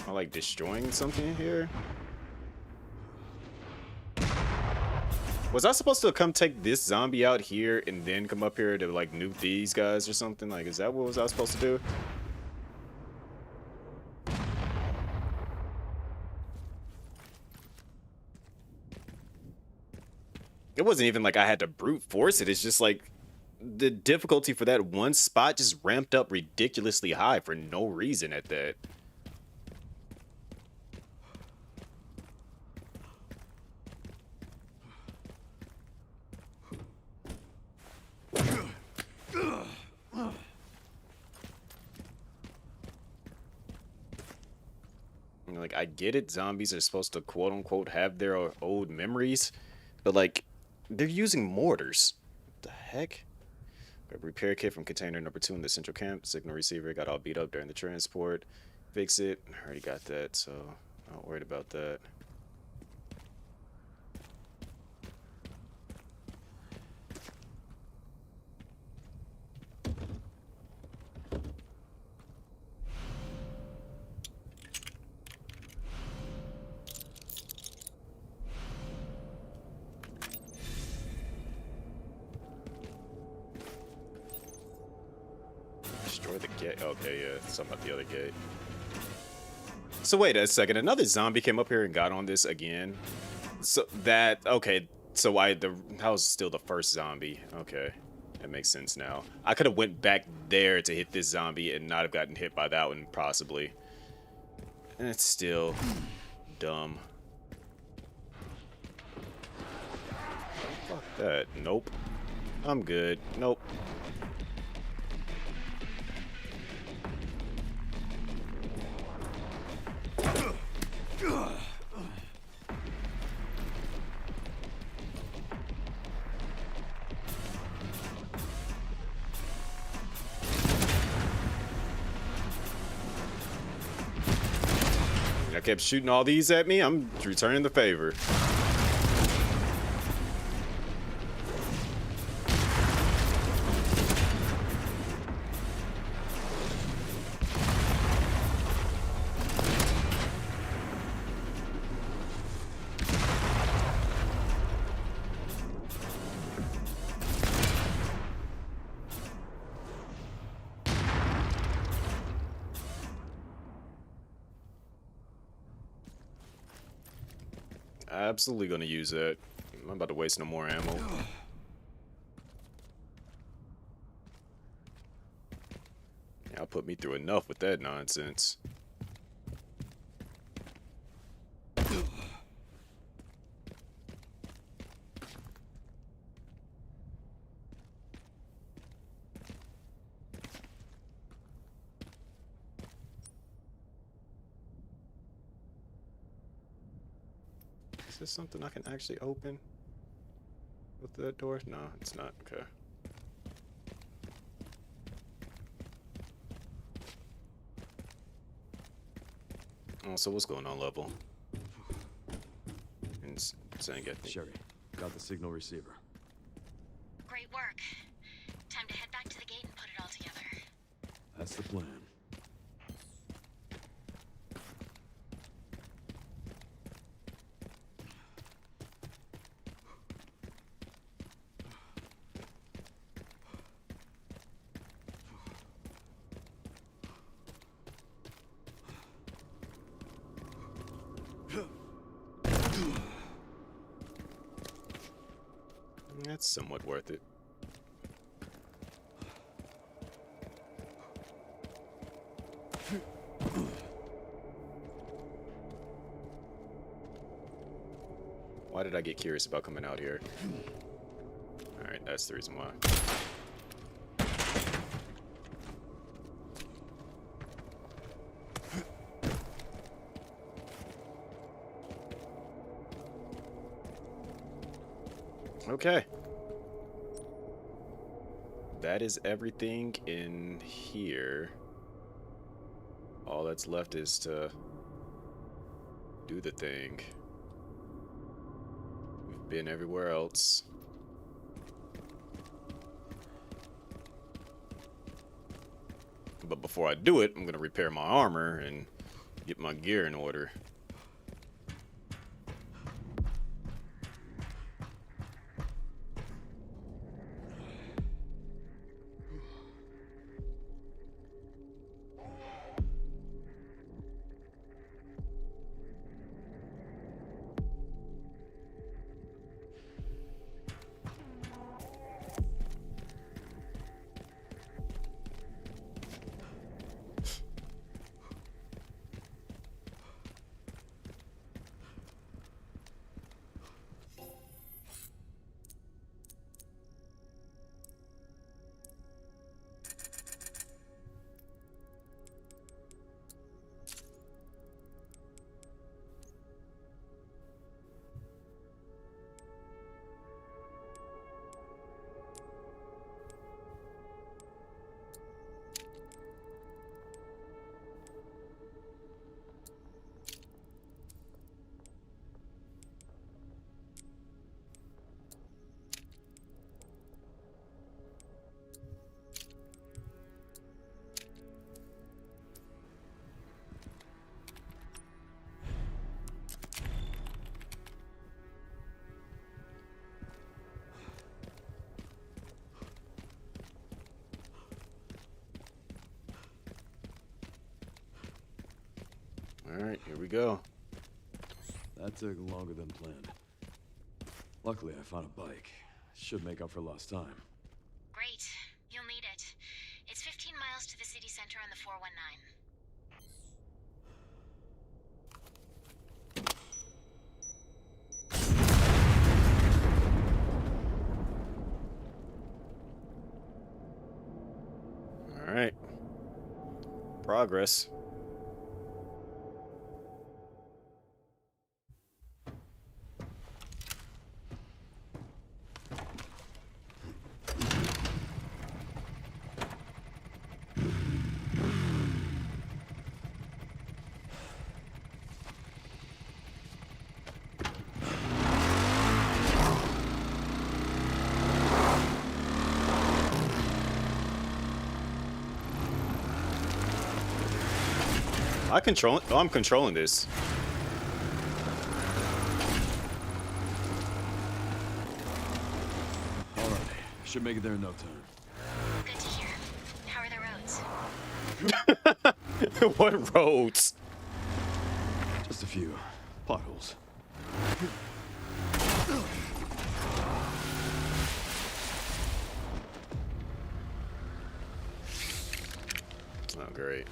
Am I, like, destroying something here? Was I supposed to come take this zombie out here and then come up here to like nuke these guys or something? Like, is that what was I supposed to do? It wasn't even like I had to brute force it. It's just like the difficulty for that one spot just ramped up ridiculously high for no reason at that. Like, I get it, zombies are supposed to quote unquote have their old memories, but like, they're using mortars. What the heck? Grab a repair kit from container number 2 in the central camp. Signal receiver got all beat up during the transport. Fix it. Already got that, so not worried about that. Destroy the gate. Okay, yeah, something about the other gate. So wait a second, another zombie came up here and got on this again. So that, okay, so that was still the first zombie. Okay, that makes sense now. I could have went back there to hit this zombie and not have gotten hit by that one, possibly. And it's still dumb. Fuck that. Nope. I'm good. Nope. I kept shooting all these at me. I'm returning the favor. Absolutely gonna use that. I'm about to waste no more ammo. Y'all put me through enough with that nonsense. Is this something I can actually open with that door? No, it's not. Okay. Oh, so what's going on, level? Saying get Sherry, got the signal receiver. Great work. Time to head back to the gate and put it all together. That's the plan. That's somewhat worth it. Why did I get curious about coming out here? Alright, that's the reason why. Okay. That is everything in here. All that's left is to do the thing. We've been everywhere else. But before I do it, I'm gonna repair my armor and get my gear in order. Alright, here we go. That took longer than planned. Luckily, I found a bike. Should make up for lost time. Great. You'll need it. It's 15 miles to the city center on the 419. Alright. Progress. I'm controlling this. All right, should make it there in no time. Good to hear. How are the roads? What roads? Just a few potholes. Oh, great.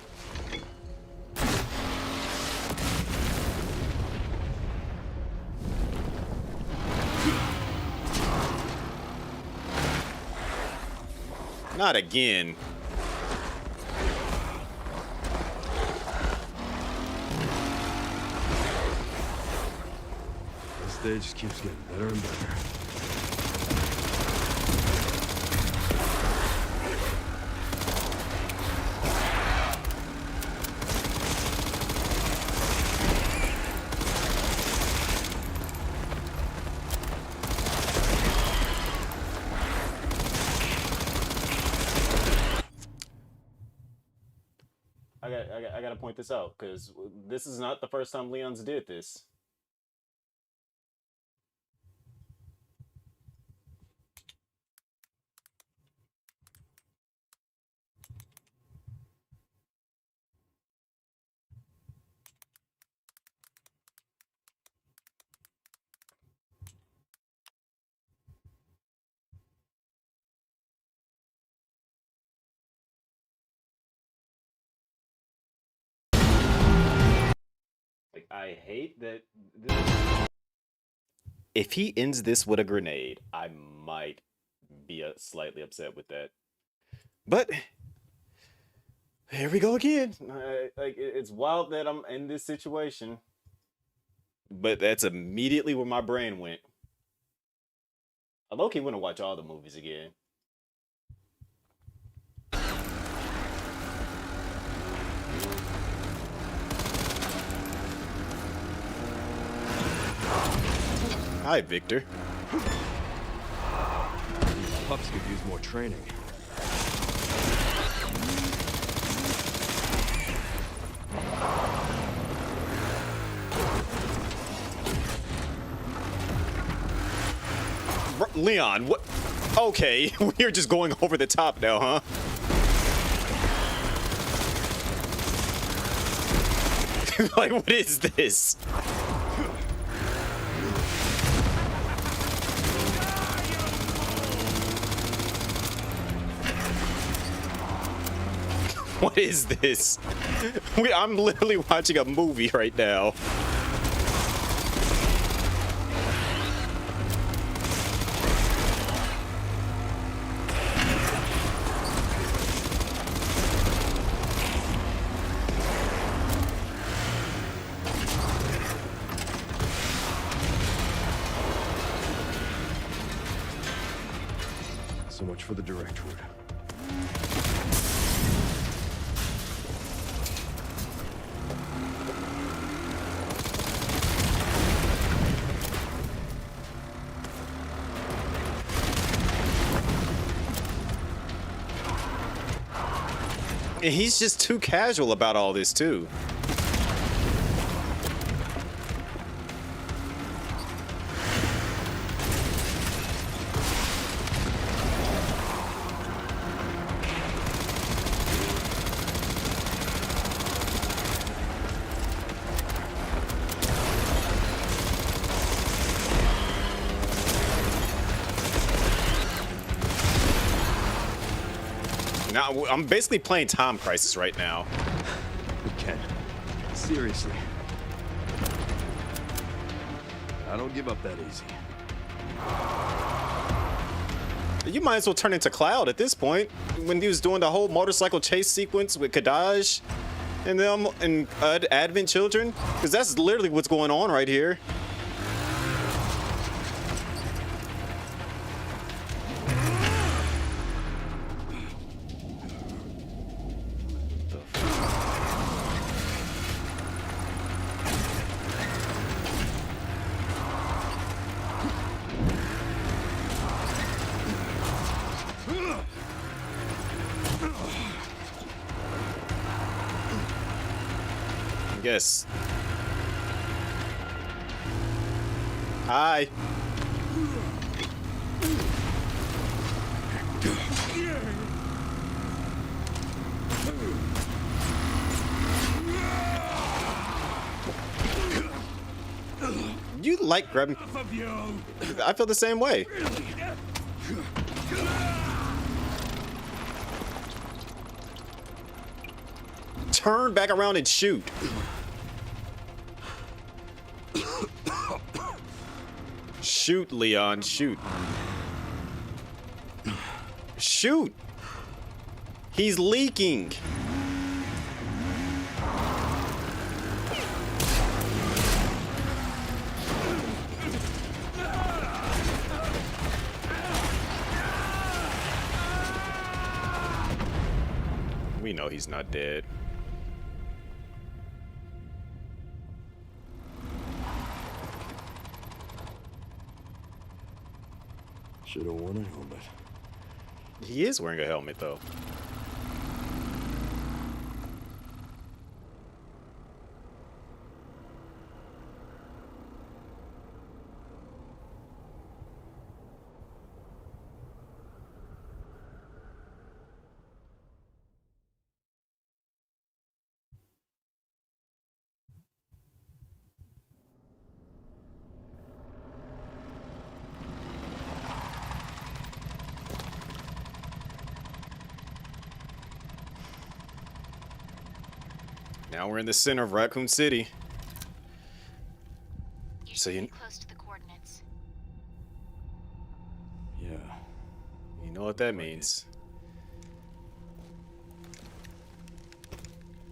Not again. The stage just keeps getting better and better. I gotta point this out because this is not the first time Leon's did this. Like, I hate that. If he ends this with a grenade, I might be slightly upset with that. But here we go again. Like, it's wild that I'm in this situation. But that's immediately where my brain went. I low-key want to watch all the movies again. Hi, Victor. These pups could use more training. Leon, what? Okay, we're just going over the top now, huh? Like, what is this? What is this? I'm literally watching a movie right now. So much for the direct route. And he's just too casual about all this, too. Now I'm basically playing Time Crisis right now. Ken, seriously. I don't give up that easy. You might as well turn into Cloud at this point. When he was doing the whole motorcycle chase sequence with Kadaj and them and Advent Children, because that's literally what's going on right here. Yes. Hi. You like grabbing? I feel the same way. Turn back around and shoot. Shoot, Leon, shoot. Shoot! He's leaking. We know he's not dead. Should have worn a helmet. He is wearing a helmet, though. Now we're in the center of Raccoon City. You So should you- be close to the coordinates. Yeah. You know what that means.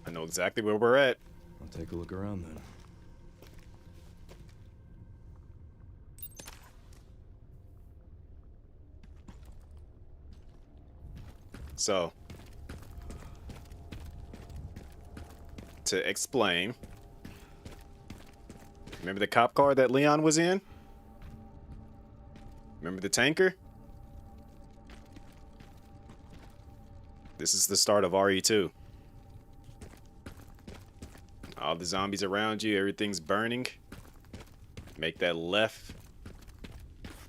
I know exactly where we're at. I'll take a look around then. So, to explain, remember the cop car that Leon was in? Remember the tanker? This is the start of RE2. All the zombies around you, everything's burning. Make that left.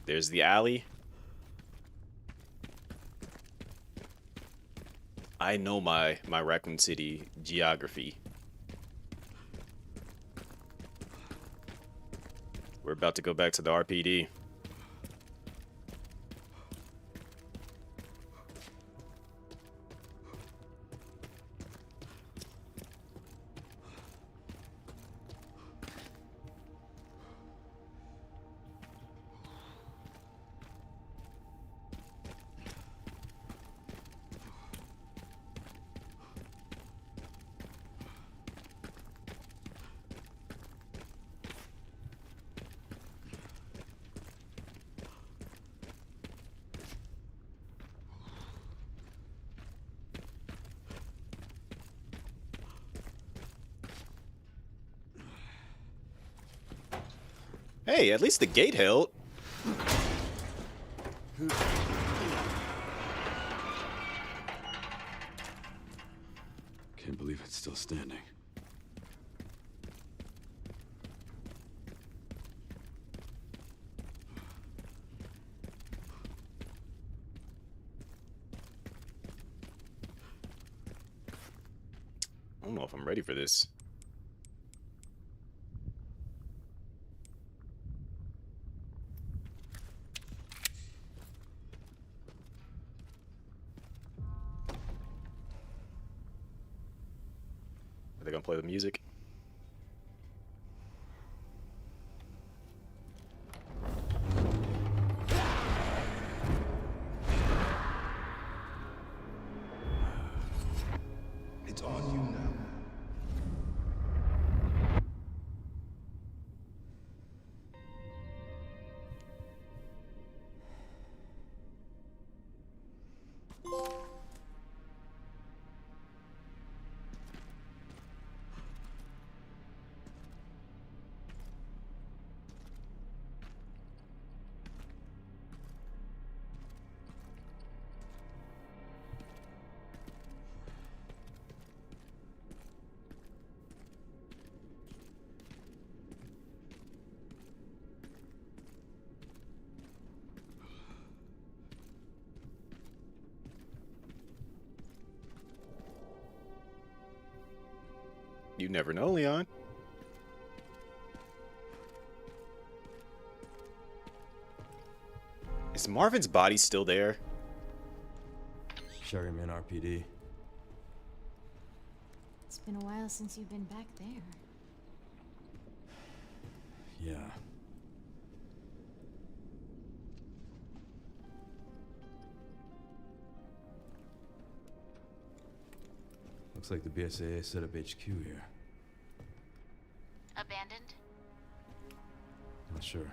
There's the alley. I know my Raccoon City geography. We're about to go back to the RPD. Hey, at least the gate held. Can't believe it's still standing. I don't know if I'm ready for this. Are they gonna play the music? It's on you now. You never know, Leon. Is Marvin's body still there? Sherryman RPD. It's been a while since you've been back there. Yeah. Looks like the BSAA set up HQ here. Abandoned? Not sure.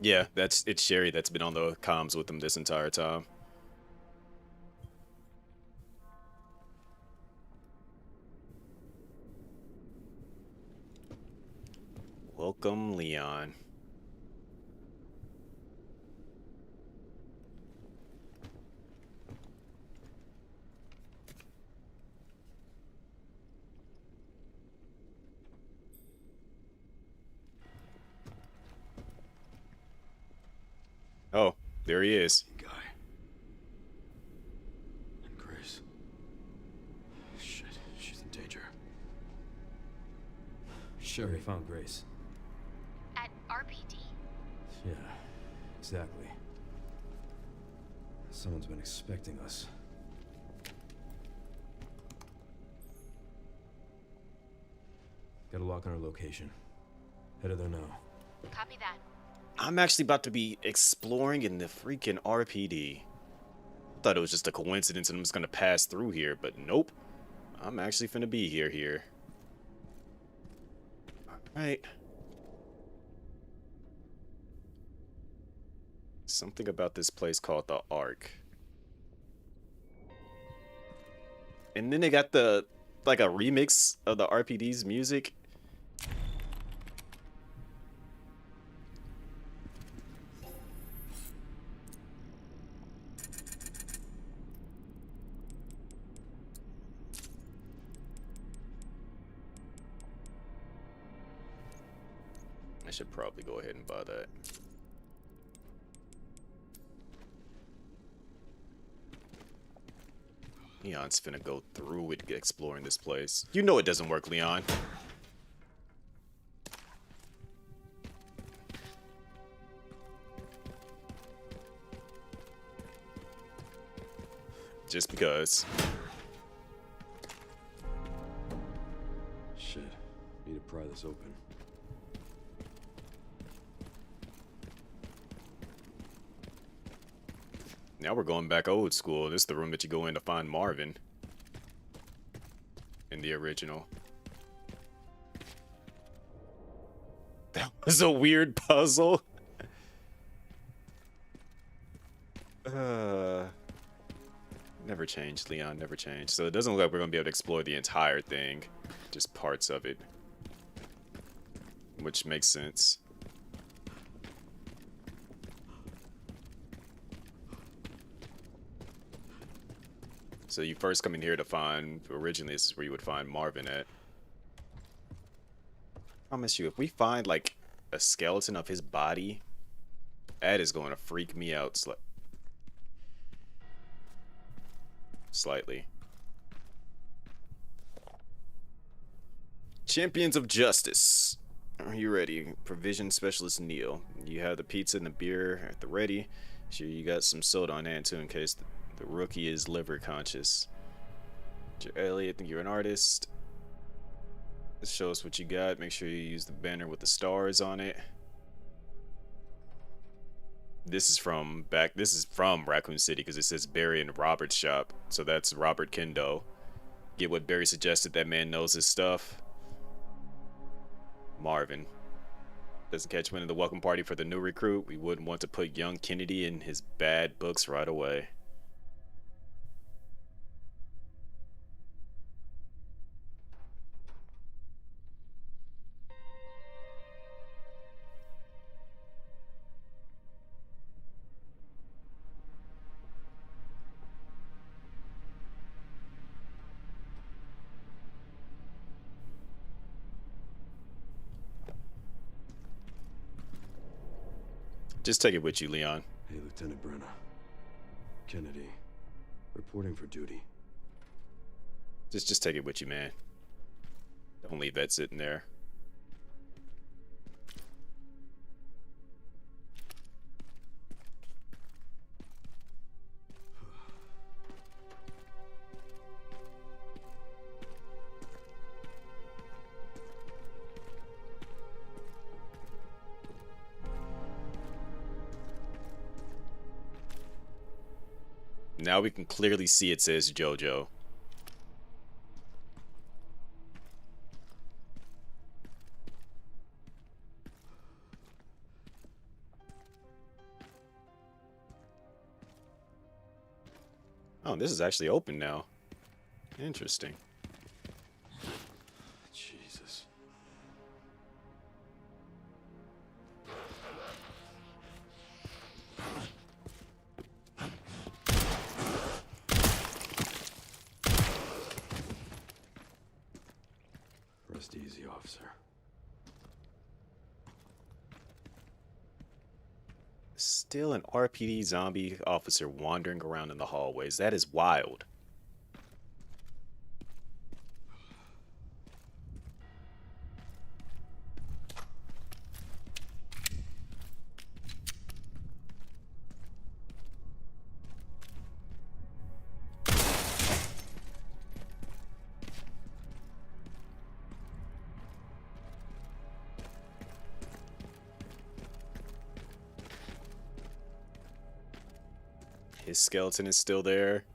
Yeah, it's Sherry that's been on the comms with him this entire time. Welcome, Leon. Oh, there he is. Guy. And Grace. Shit, she's in danger. Sherry found Grace. At RPD? Yeah, exactly. Someone's been expecting us. Got a lock on her location. Headed there now. Copy that. I'm actually about to be exploring in the freaking RPD. Thought it was just a coincidence and I'm just gonna pass through here, but nope. I'm actually finna be here. Alright. Something about this place called the Ark. And then they got the, like a remix of the RPD's music. I should probably go ahead and buy that. Leon's finna go through it, exploring this place. You know it doesn't work, Leon. Just because. Shit. Need to pry this open. Now we're going back old school. This is the room that you go in to find Marvin. In the original. That was a weird puzzle. Never changed, Leon, never changed. So it doesn't look like we're going to be able to explore the entire thing. Just parts of it. Which makes sense. So you first come in here to find, originally this is where you would find Marvin at. I promise you, if we find like a skeleton of his body, that is going to freak me out slightly. Champions of Justice. Are you ready? Provision Specialist Neil. You have the pizza and the beer at the ready. Sure you got some soda on hand too in case the rookie is liver conscious. You're Elliot, think you're an artist. Let's show us what you got. Make sure you use the banner with the stars on it. This is from Raccoon City because it says Barry and Robert's shop. So that's Robert Kendo. Get what Barry suggested. That man knows his stuff. Marvin doesn't catch wind of the welcome party for the new recruit. We wouldn't want to put young Kennedy in his bad books right away. Just take it with you, Leon. Hey, Lieutenant Brenner. Kennedy. Reporting for duty. Just take it with you, man. Don't leave that sitting there. Now we can clearly see it says JoJo. Oh, this is actually open now. Interesting. Jesus. Rest easy, officer. Still an RPD zombie officer wandering around in the hallways. That is wild. His skeleton is still there.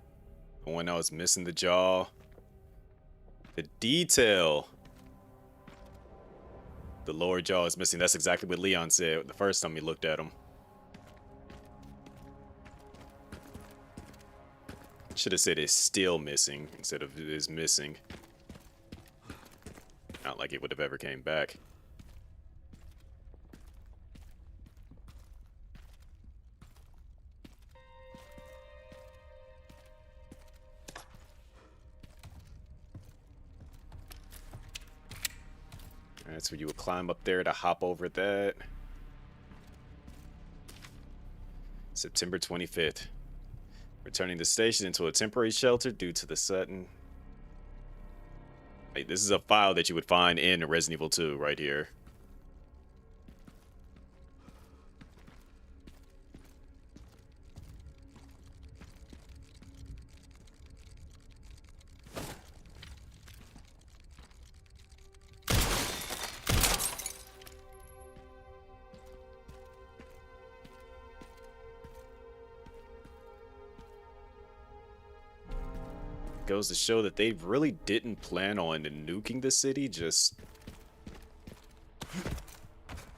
The one that was missing the jaw. The detail. The lower jaw is missing. That's exactly what Leon said the first time he looked at him. Should have said it's still missing instead of it is missing. Not like it would have ever came back. That's where you would climb up there to hop over that. September 25th. Returning the station into a temporary shelter due to the sudden... Hey, this is a file that you would find in Resident Evil 2 right here. Goes to show that they really didn't plan on nuking the city, just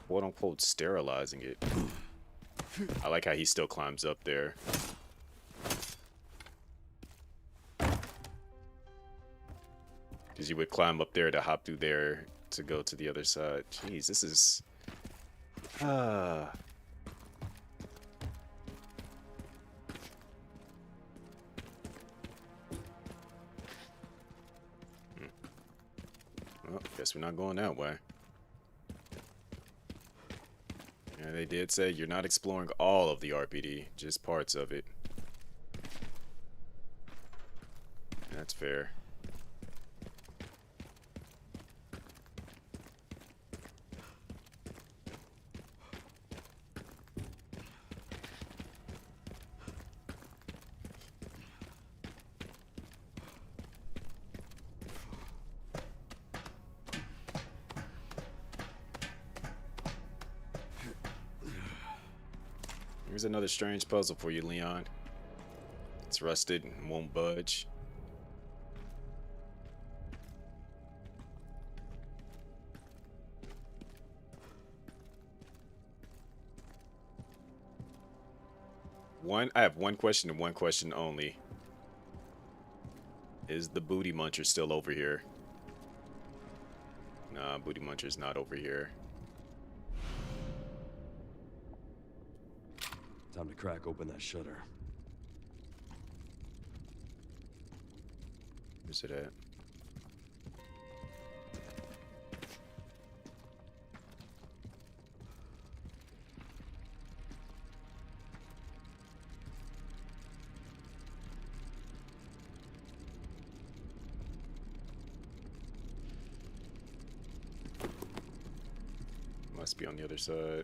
quote unquote sterilizing it. I like how he still climbs up there. Because you would climb up there to hop through there to go to the other side. Jeez, this is Well, guess we're not going that way. Yeah, they did say you're not exploring all of the RPD, just parts of it. That's fair. Here's another strange puzzle for you, Leon. It's rusted and won't budge. I have one question and one question only. Is the booty muncher still over here? Nah, booty muncher's not over here. Time to crack open that shutter. Where's it at? Must be on the other side.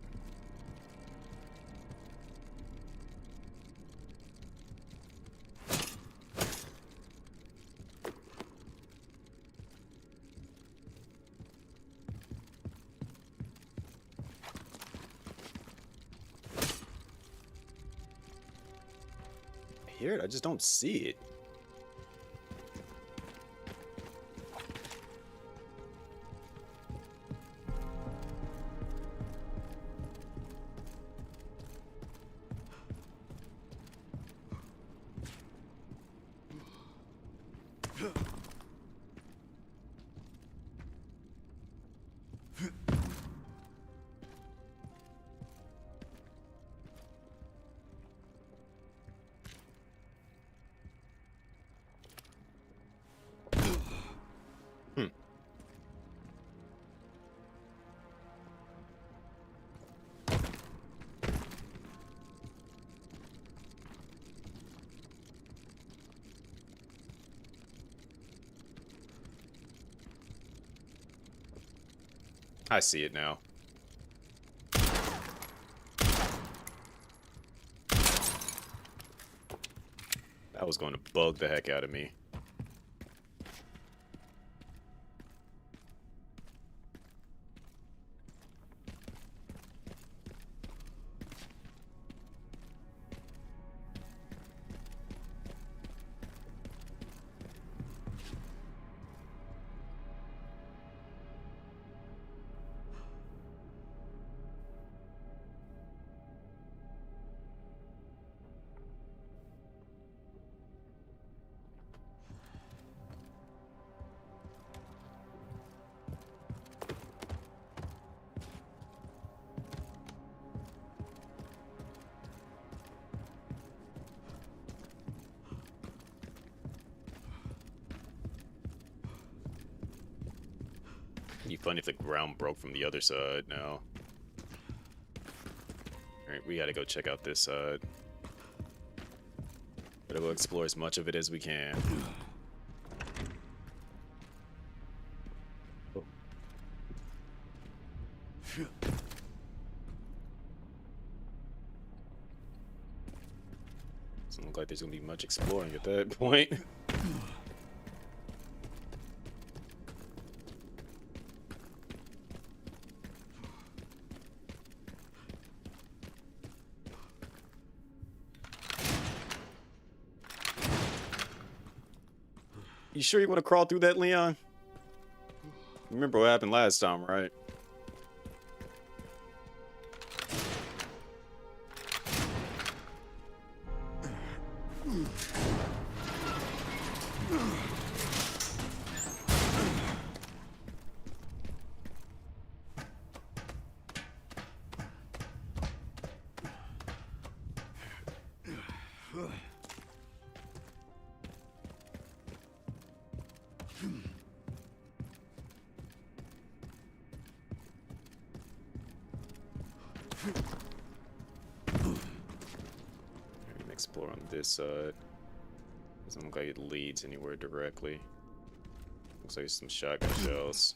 I hear it, I just don't see it. I see it now. That was going to bug the heck out of me. It'd be funny if the ground broke from the other side now. Alright, we gotta go check out this side. Gotta go explore as much of it as we can. Oh. Doesn't look like there's gonna be much exploring at that point. You sure you want to crawl through that, Leon? Remember what happened last time, right? Explore on this side. Doesn't look like it leads anywhere directly. Looks like some shotgun shells.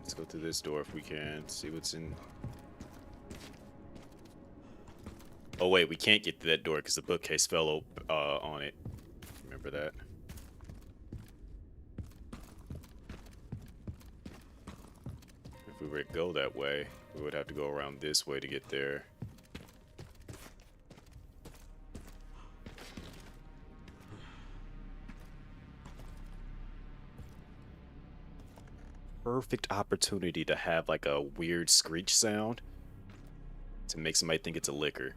Let's go through this door if we can. See what's in. Oh wait, we can't get through that door because the bookcase fell on it. Remember that. If we were to go that way, we would have to go around this way to get there. Perfect opportunity to have like a weird screech sound to make somebody think it's a liquor.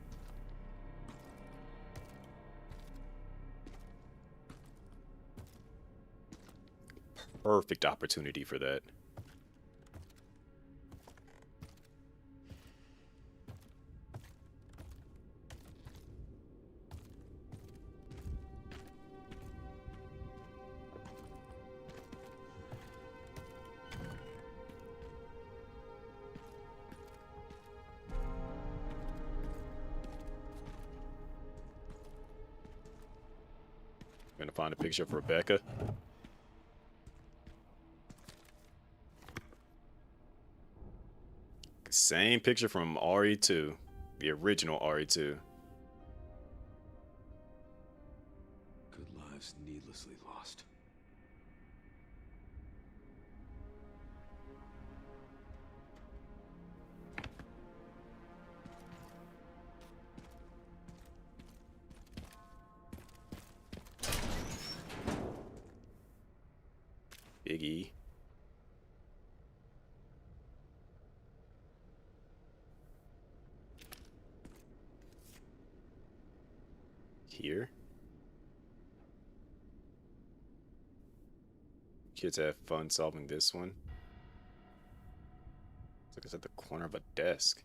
Perfect opportunity for that. Gonna find a picture of Rebecca. Same picture from RE2, the original RE2. Good lives needlessly lost. Biggie. Here. Kids have fun solving this one. Looks like it's at the corner of a desk.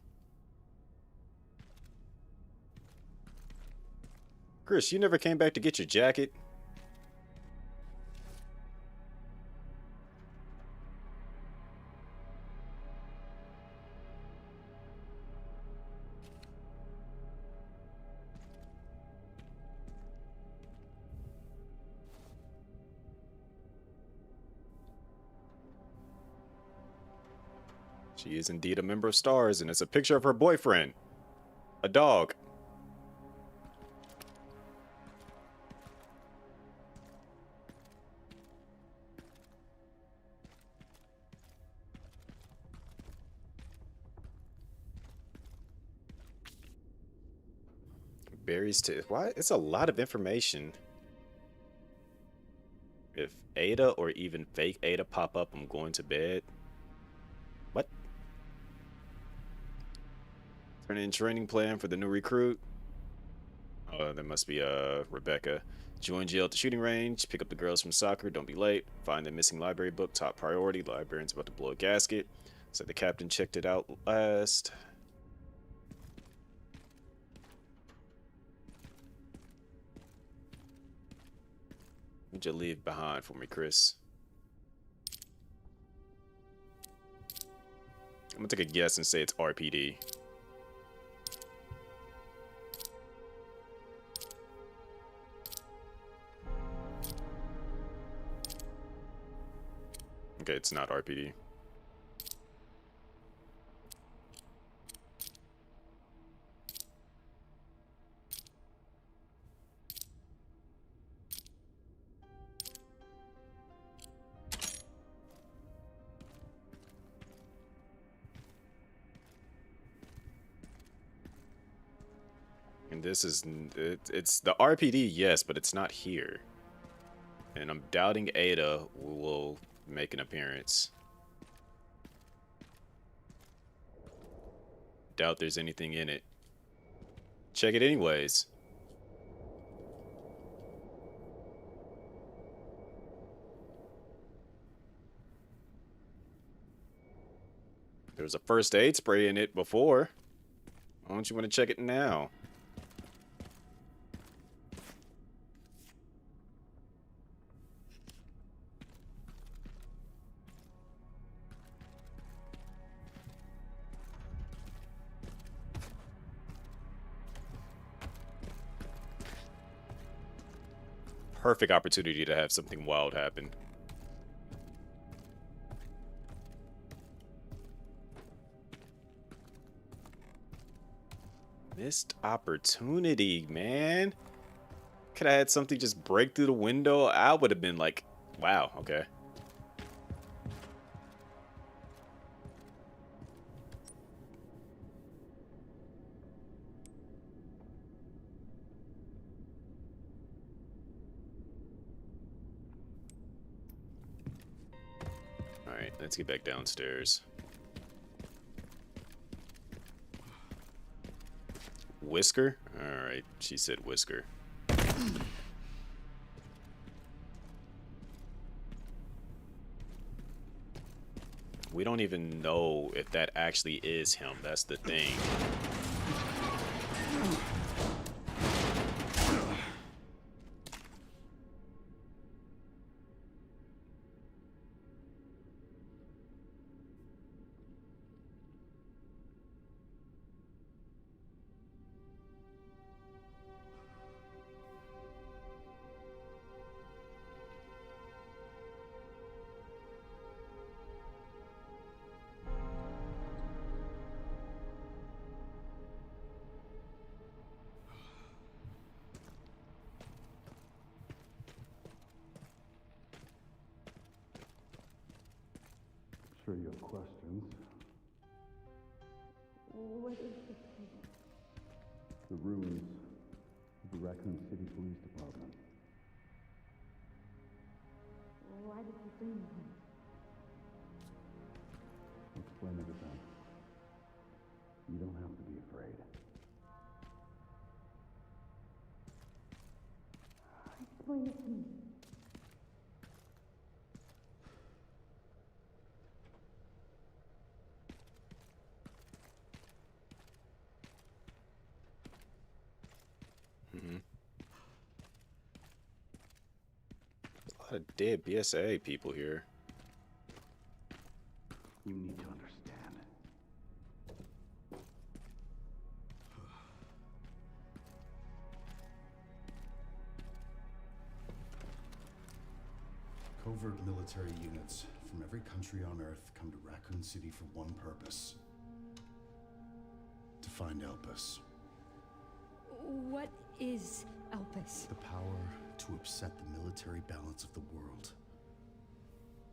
Chris, you never came back to get your jacket? She is indeed a member of STARS, and it's a picture of her boyfriend. A dog. Berries to... Why? It's a lot of information. If Ada or even fake Ada pop up, I'm going to bed. What? Turn in training plan for the new recruit. Oh, that must be Rebecca. Join jail at the shooting range. Pick up the girls from soccer. Don't be late. Find the missing library book. Top priority. Librarian's about to blow a gasket. So the captain checked it out last. What'd you leave behind for me, Chris? I'm gonna take a guess and say it's RPD. Okay, it's not RPD. And this is, it's the RPD, yes, but it's not here. And I'm doubting Ada will make an appearance. Doubt there's anything in it. Check it anyways. There was a first aid spray in it before. Why don't you want to check it now? Perfect opportunity to have something wild happen. Missed opportunity, man. Could have had something just break through the window. I would have been like, wow, okay. All right, let's get back downstairs. Whisker? All right, she said Whisker. We don't even know if that actually is him. That's the thing. Sure you have questions. What is this place? The ruins of the Raccoon City Police Department. Why did you bring me here? I'll explain everything. You don't have to be afraid. Explain it to me. A lot of dead BSA people here. You need to understand. Covert military units from every country on Earth come to Raccoon City for one purpose. To find Elpis. What is Elpis? The power to upset the military balance of the world.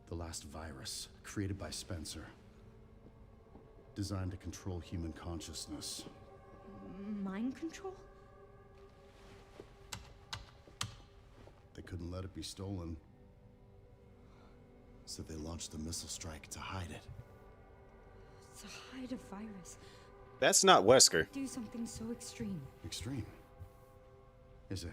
The last virus, created by Spencer. Designed to control human consciousness. Mind control? They couldn't let it be stolen. So they launched the missile strike to hide it. To hide a virus. That's not Wesker. Do something so extreme. Extreme? Is it?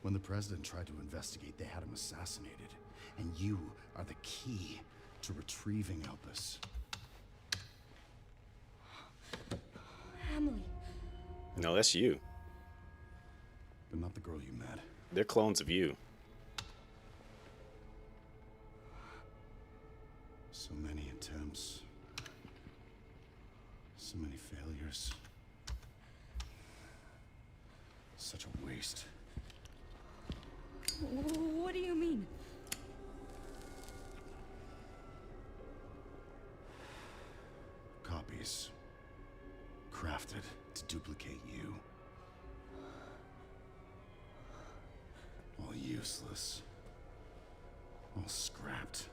When the president tried to investigate, they had him assassinated. And you are the key to retrieving Elpis. Emily. No, that's you. But not the girl you met. They're clones of you. So many attempts. So many failures. Such a waste. What do you mean? Copies. Crafted to duplicate you. All useless. All scrapped.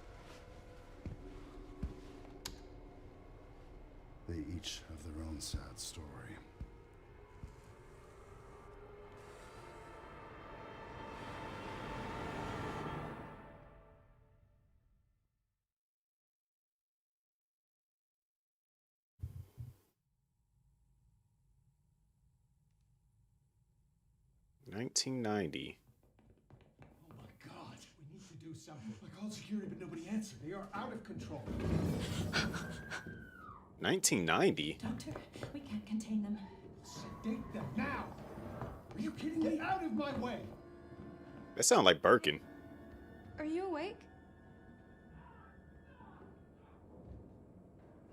They each have their own sad story. $1990. Oh my God, we need to do something. I called security, but nobody answered. They are out of control. 1990? Doctor, we can't contain them. Sedate them now. Are you kidding me? Out of my way. That sounds like Birkin. Are you awake?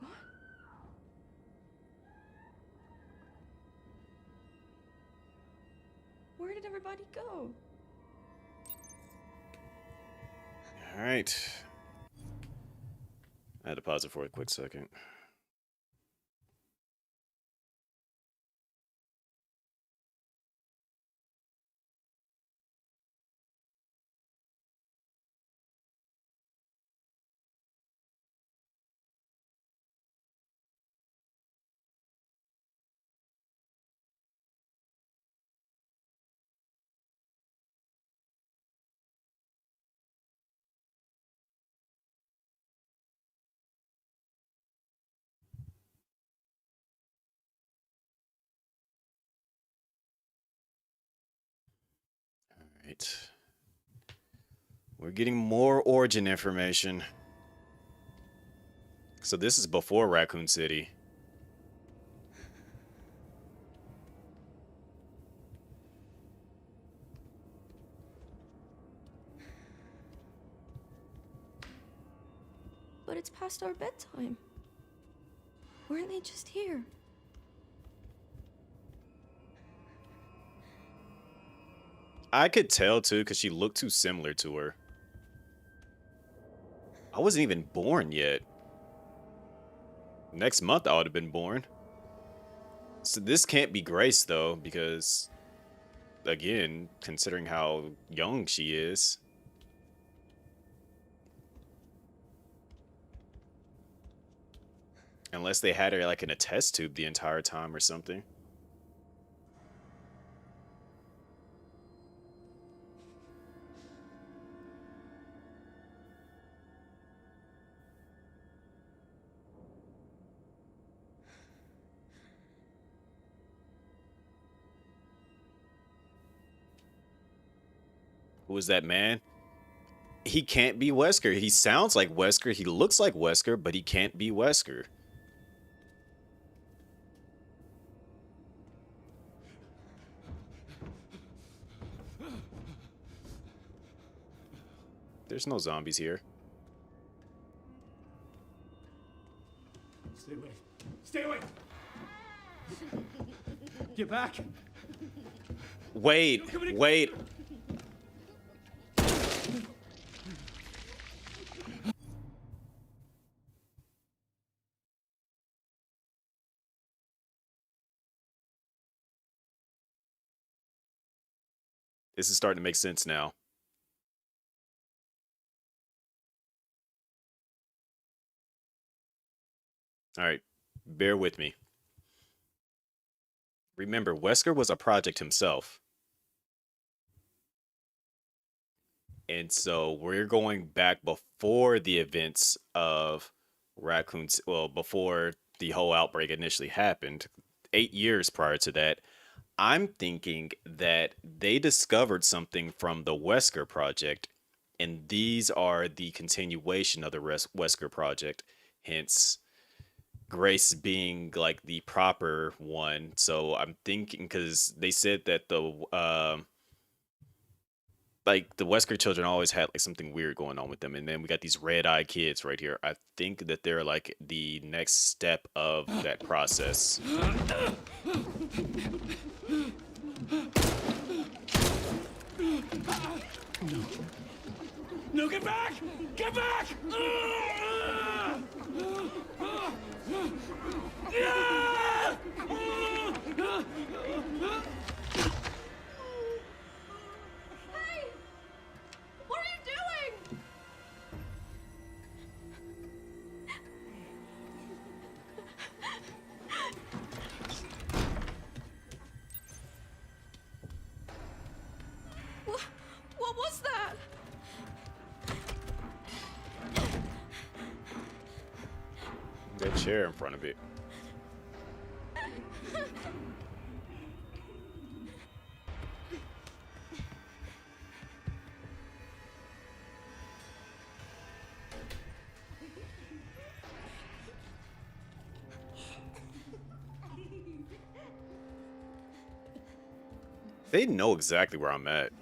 What? Where did everybody go? All right. I had to pause it for a quick second. right. We're getting more origin information. So this is before Raccoon City. But it's past our bedtime. Weren't they just here? I could tell too, because she looked too similar to her. I wasn't even born yet. Next month I would have been born. So this can't be Grace though, because again, considering how young she is. Unless they had her like in a test tube the entire time or something. Who was that man? He can't be Wesker. He sounds like Wesker. He looks like Wesker, but he can't be Wesker. There's no zombies here. Stay away. Stay away! Get back! Wait, wait. This is starting to make sense now. All right, bear with me. Remember, Wesker was a project himself. And so we're going back before the events of Raccoons, well, before the whole outbreak initially happened, 8 years prior to that. I'm thinking that they discovered something from the Wesker project, and these are the continuation of the Wesker project, hence Grace being like the proper one. So I'm thinking, because they said that like the Wesker children always had like something weird going on with them, and then we got these red-eyed kids right here. I think that they're like the next step of that process. No, get back! Get back! Hey! What are you doing? What was that? That chair in front of it. They know exactly where I'm at.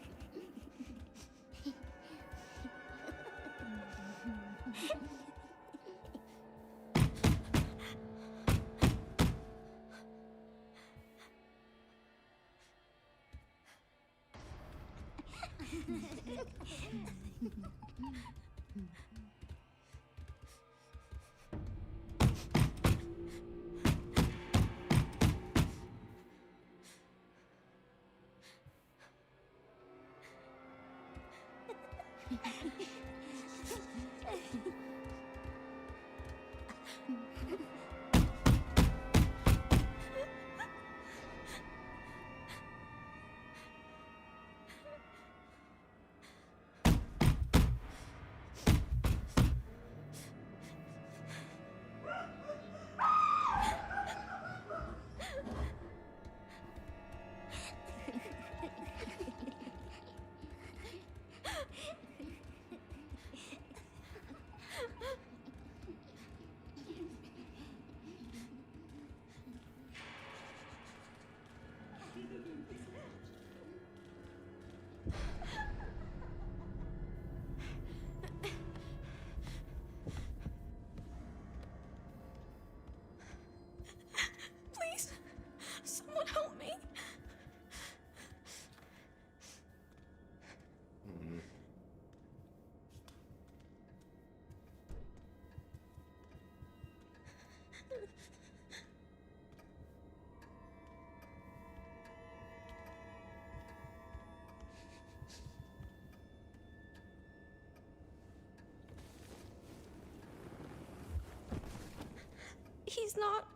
He's not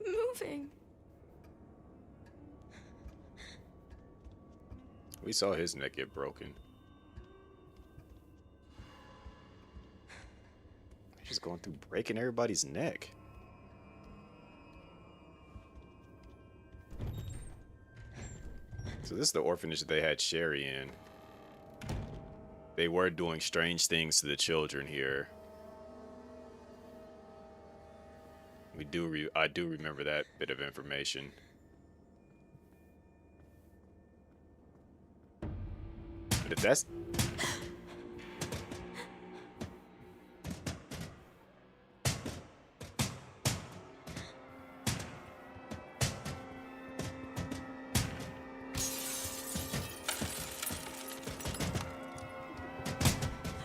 moving. We saw his neck get broken. He's going through breaking everybody's neck. So this is the orphanage that they had Sherry in. They were doing strange things to the children here. I do remember that bit of information. But if that's...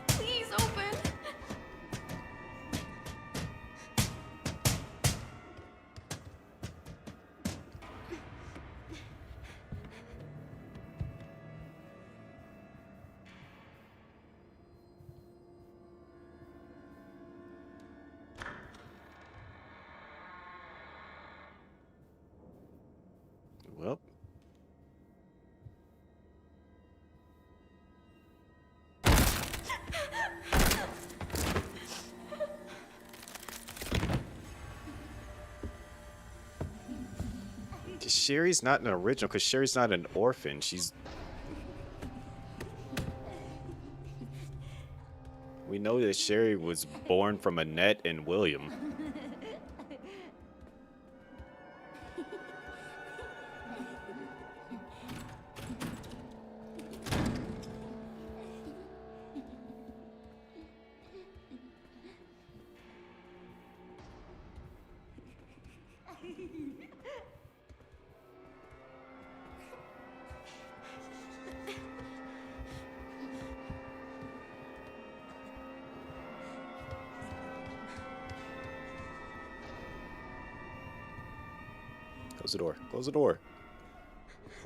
Please open. Well... Sherry's not an original, because Sherry's not an orphan. She's... We know that Sherry was born from Annette and William. Close the door. Close the door.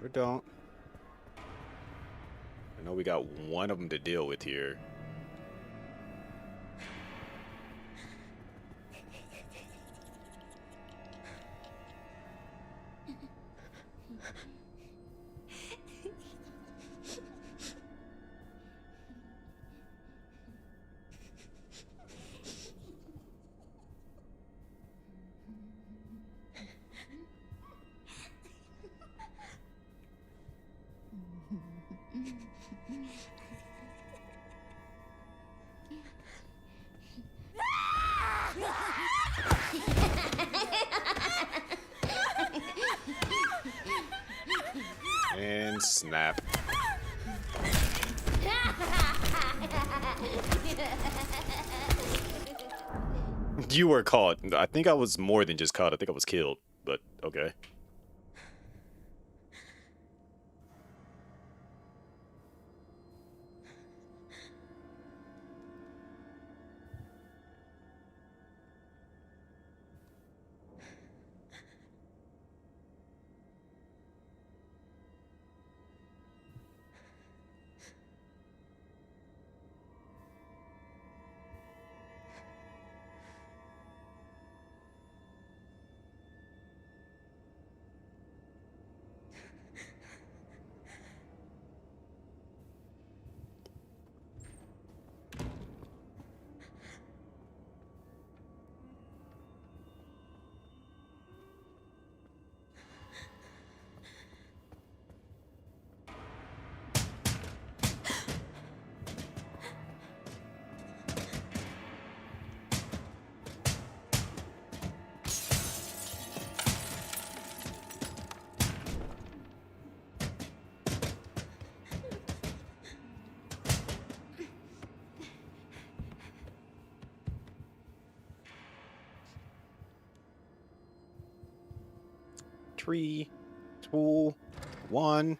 Or don't. I know we got one of them to deal with here. And snap. You were caught. I think I was more than just caught. I think I was killed. But okay. Three, two, one.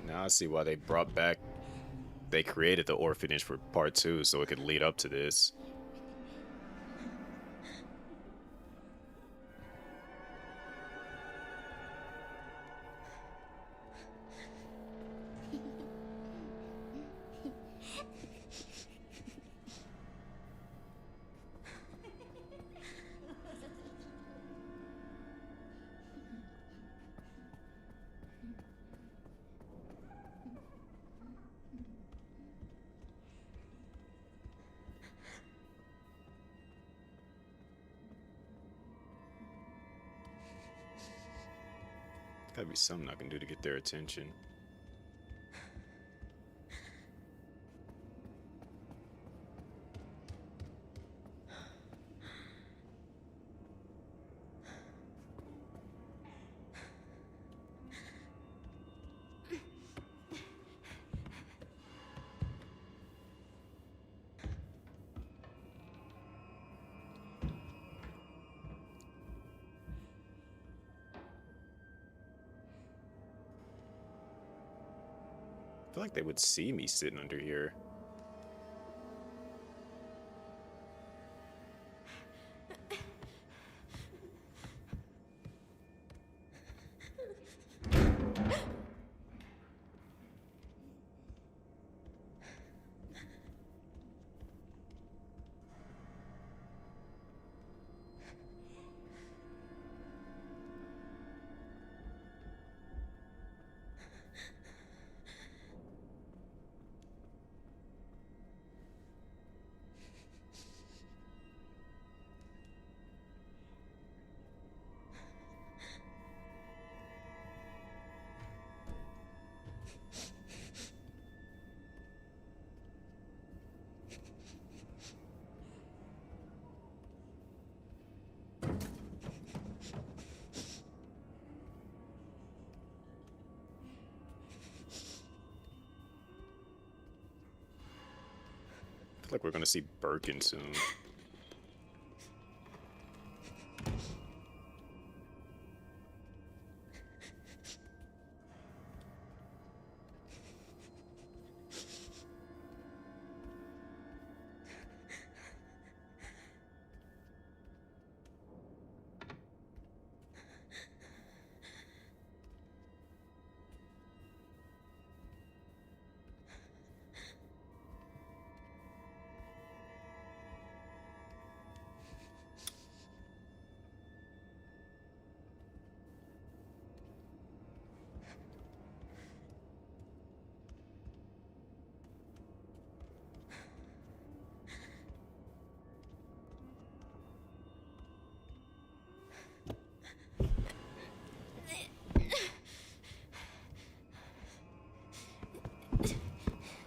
Now I see why they brought back. They created the orphanage for part 2 so it could lead up to this. Gotta be something I can do to get their attention. I feel like they would see me sitting under here. I feel like we're gonna see Birkin soon.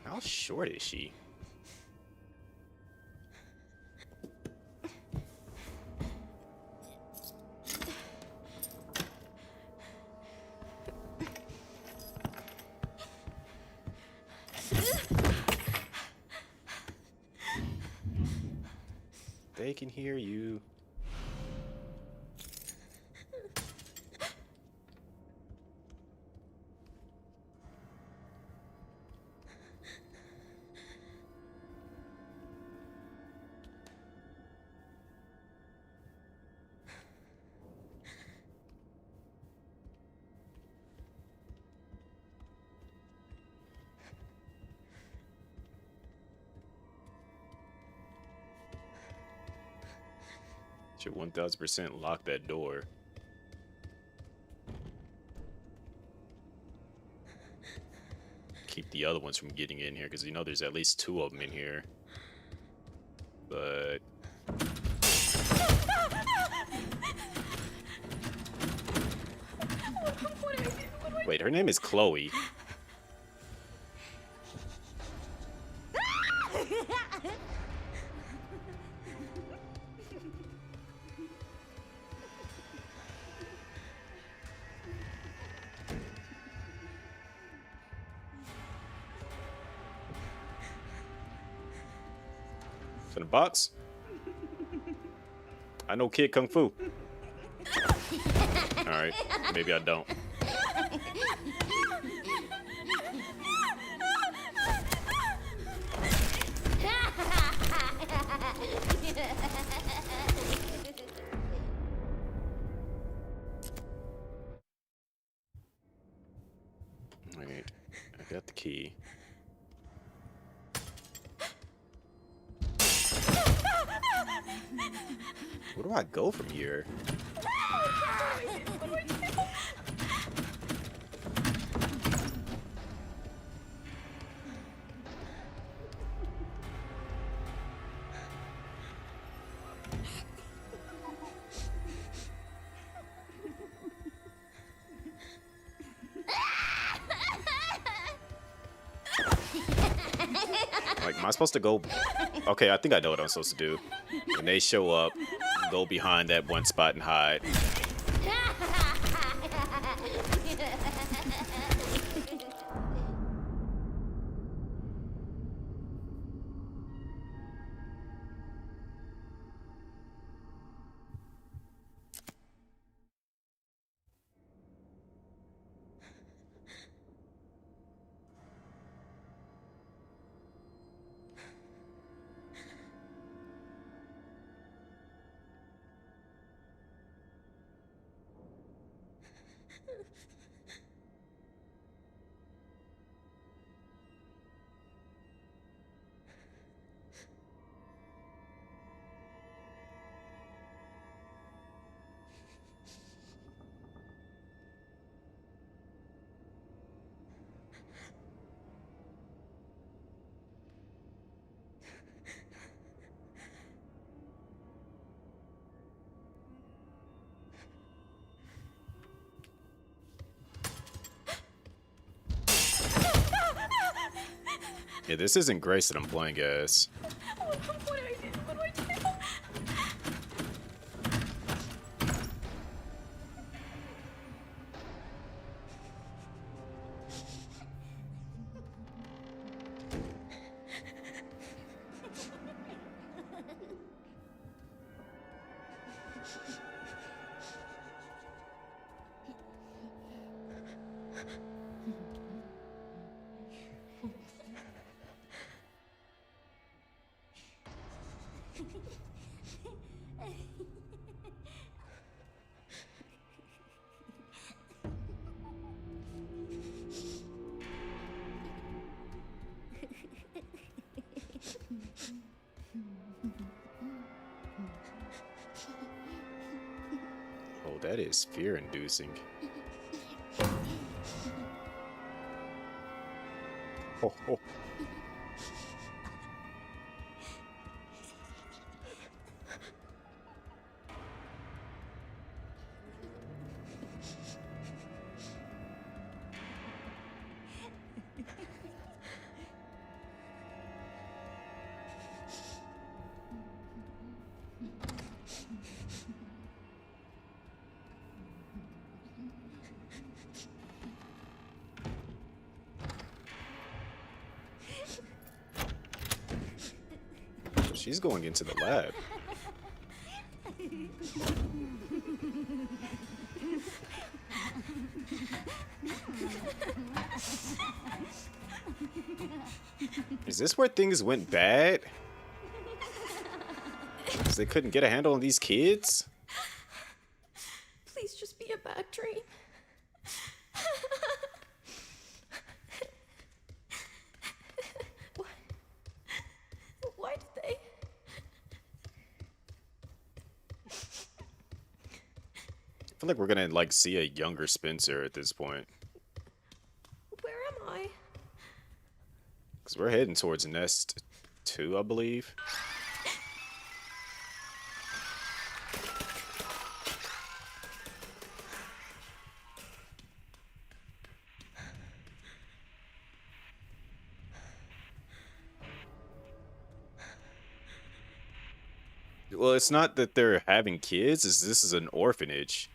How short is she? They can hear you. Should 1000% lock that door. Keep the other ones from getting in here, because you know there's at least 2 of them in here. But wait, her name is Chloe. In a box? I know Kid Kung Fu. Alright, maybe I don't. got the key. Where do I go from here? Like, am I supposed to go? Okay, I think I know what I'm supposed to do. When they show up, go behind that one spot and hide. Yeah, this isn't Grace that I'm playing as. What do I do? What do I do? Oh, that is fear-inducing. Oh, oh. She's going into the lab. Is this where things went bad? 'Cause they couldn't get a handle on these kids? Please just be a bad dream. Why did they? I feel like we're gonna like see a younger Spencer at this point. Where am I? Because we're heading towards Nest 2, I believe. Well, it's not that they're having kids, this is an orphanage.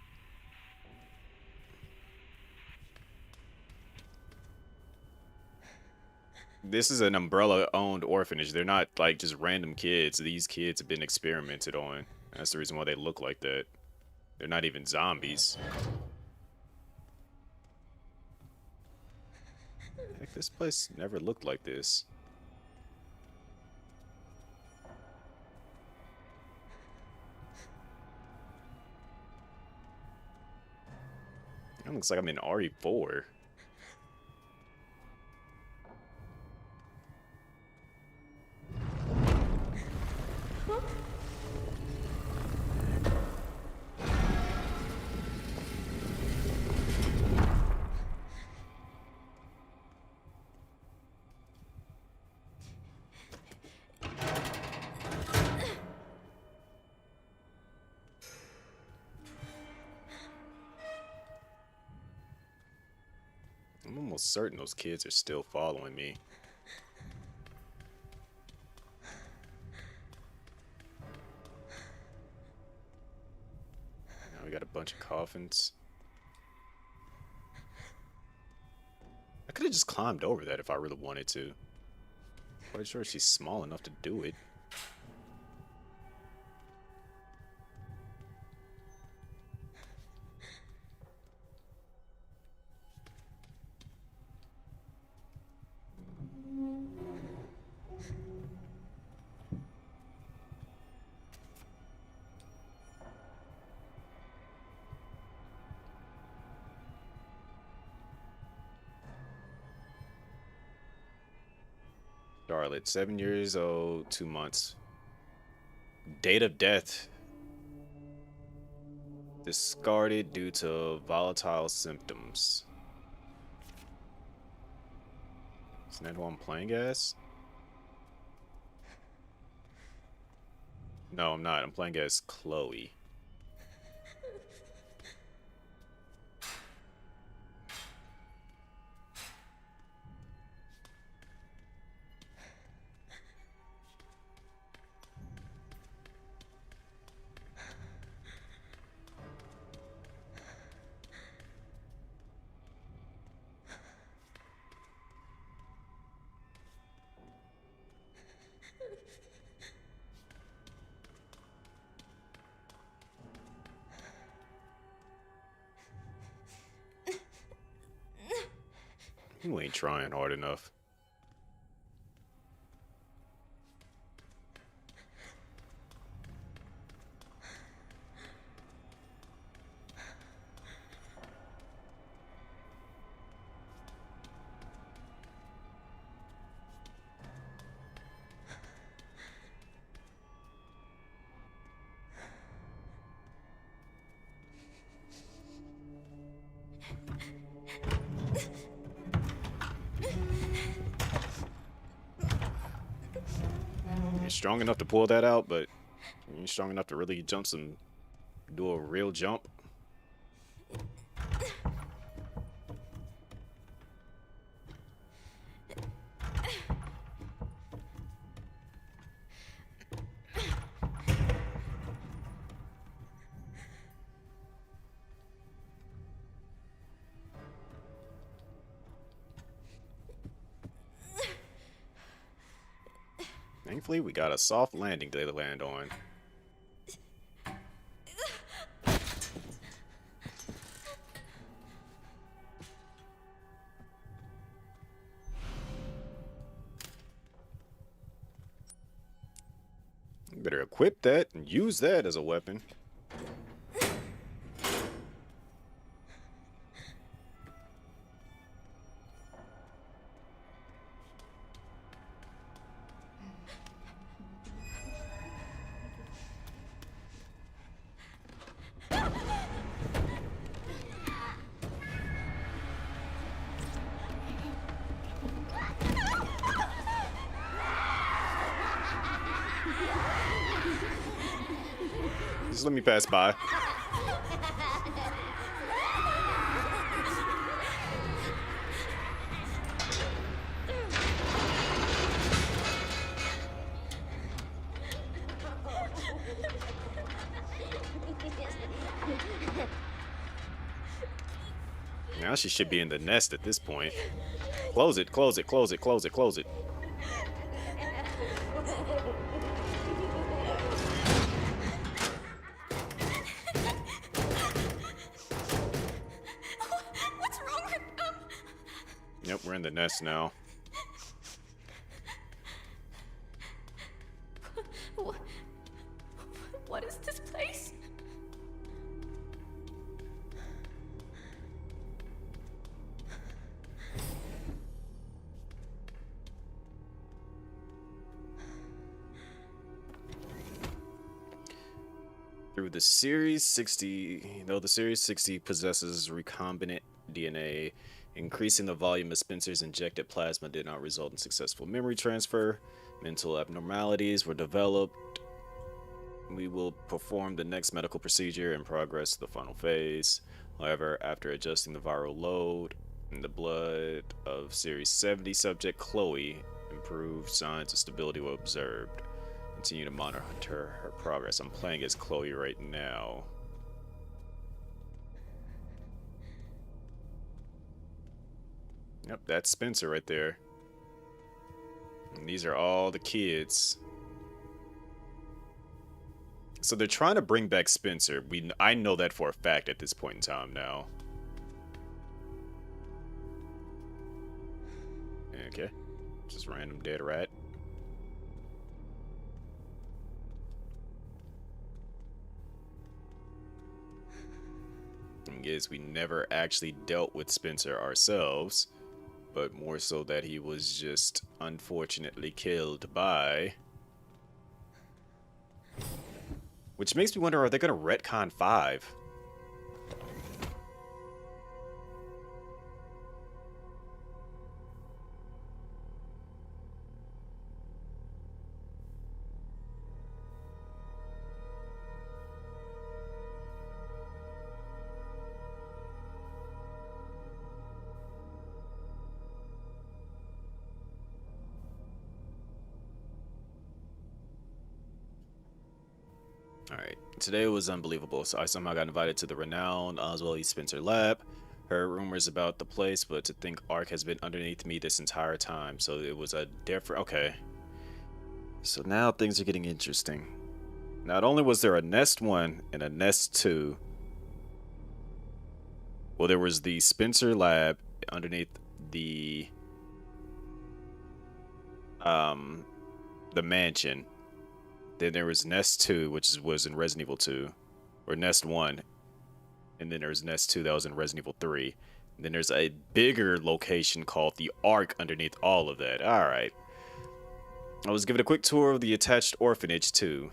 This is an Umbrella-owned orphanage. They're not like just random kids. These kids have been experimented on. That's the reason why they look like that. They're not even zombies. Heck, this place never looked like this. It looks like I'm in RE4. I'm almost certain those kids are still following me. Now we got a bunch of coffins. I could have just climbed over that if I really wanted to. Quite sure she's small enough to do it. Charlotte, 7 years old, 2 months. Date of death. Discarded due to volatile symptoms. Isn't that who I'm playing as? No, I'm not. I'm playing as Chloe. You ain't trying hard enough. You're strong enough to pull that out, but you're strong enough to really do a real jump. Thankfully, we got a soft landing to land on. Better equip that and use that as a weapon. Just let me pass by. Now she should be in the nest at this point. Close it, close it, close it, close it, close it. What's wrong with them? Yep, we're in the nest now. What is this place? Through the Series 60, though the Series 60 possesses recombinant DNA, increasing the volume of Spencer's injected plasma did not result in successful memory transfer. Mental abnormalities were developed. We will perform the next medical procedure and progress to the final phase. However, after adjusting the viral load, In the blood of Series 70 subject Chloe, improved signs of stability were observed. Continue to monitor her progress. I'm playing as Chloe right now. Yep, that's Spencer right there. And these are all the kids. So they're trying to bring back Spencer. I know that for a fact at this point in time now. Okay. Just random dead rat. I guess we never actually dealt with Spencer ourselves, but more so that he was just unfortunately killed by... Which makes me wonder, are they going to retcon 5? Alright, today was unbelievable. So I somehow got invited to the renowned Oswald E. Spencer lab. Heard rumors about the place, but to think Ark has been underneath me this entire time. So it was a different... Okay. So now things are getting interesting. Not only was there a Nest 1 and a Nest 2. Well, there was the Spencer lab underneath the mansion. Then there was Nest 2, which was in Resident Evil 2, or Nest 1, and then there's Nest 2 that was in Resident Evil 3. And then there's a bigger location called the Ark underneath all of that. All right. I was given a quick tour of the attached orphanage too.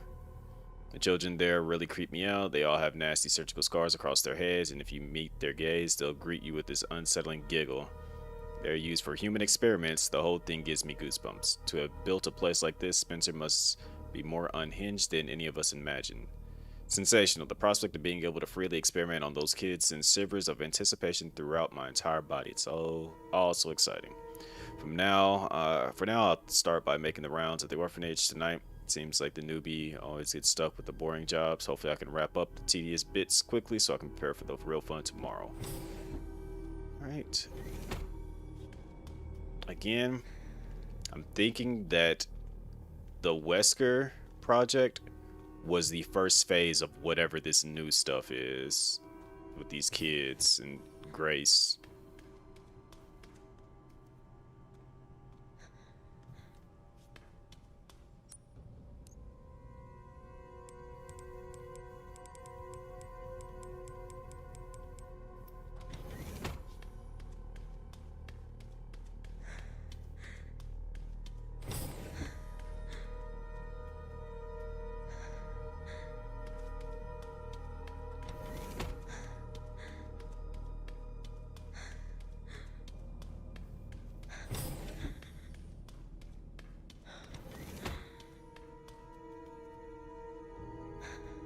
The children there really creep me out. They all have nasty surgical scars across their heads, and if you meet their gaze, they'll greet you with this unsettling giggle. They're used for human experiments. The whole thing gives me goosebumps. To have built a place like this, Spencer must be more unhinged than any of us imagine. Sensational. The prospect of being able to freely experiment on those kids sends shivers of anticipation throughout my entire body. It's all so exciting. For now, I'll start by making the rounds at the orphanage tonight. It seems like the newbie always gets stuck with the boring jobs. Hopefully I can wrap up the tedious bits quickly so I can prepare for the real fun tomorrow. Alright. Again, I'm thinking that the Wesker project was the first phase of whatever this new stuff is with these kids and Grace.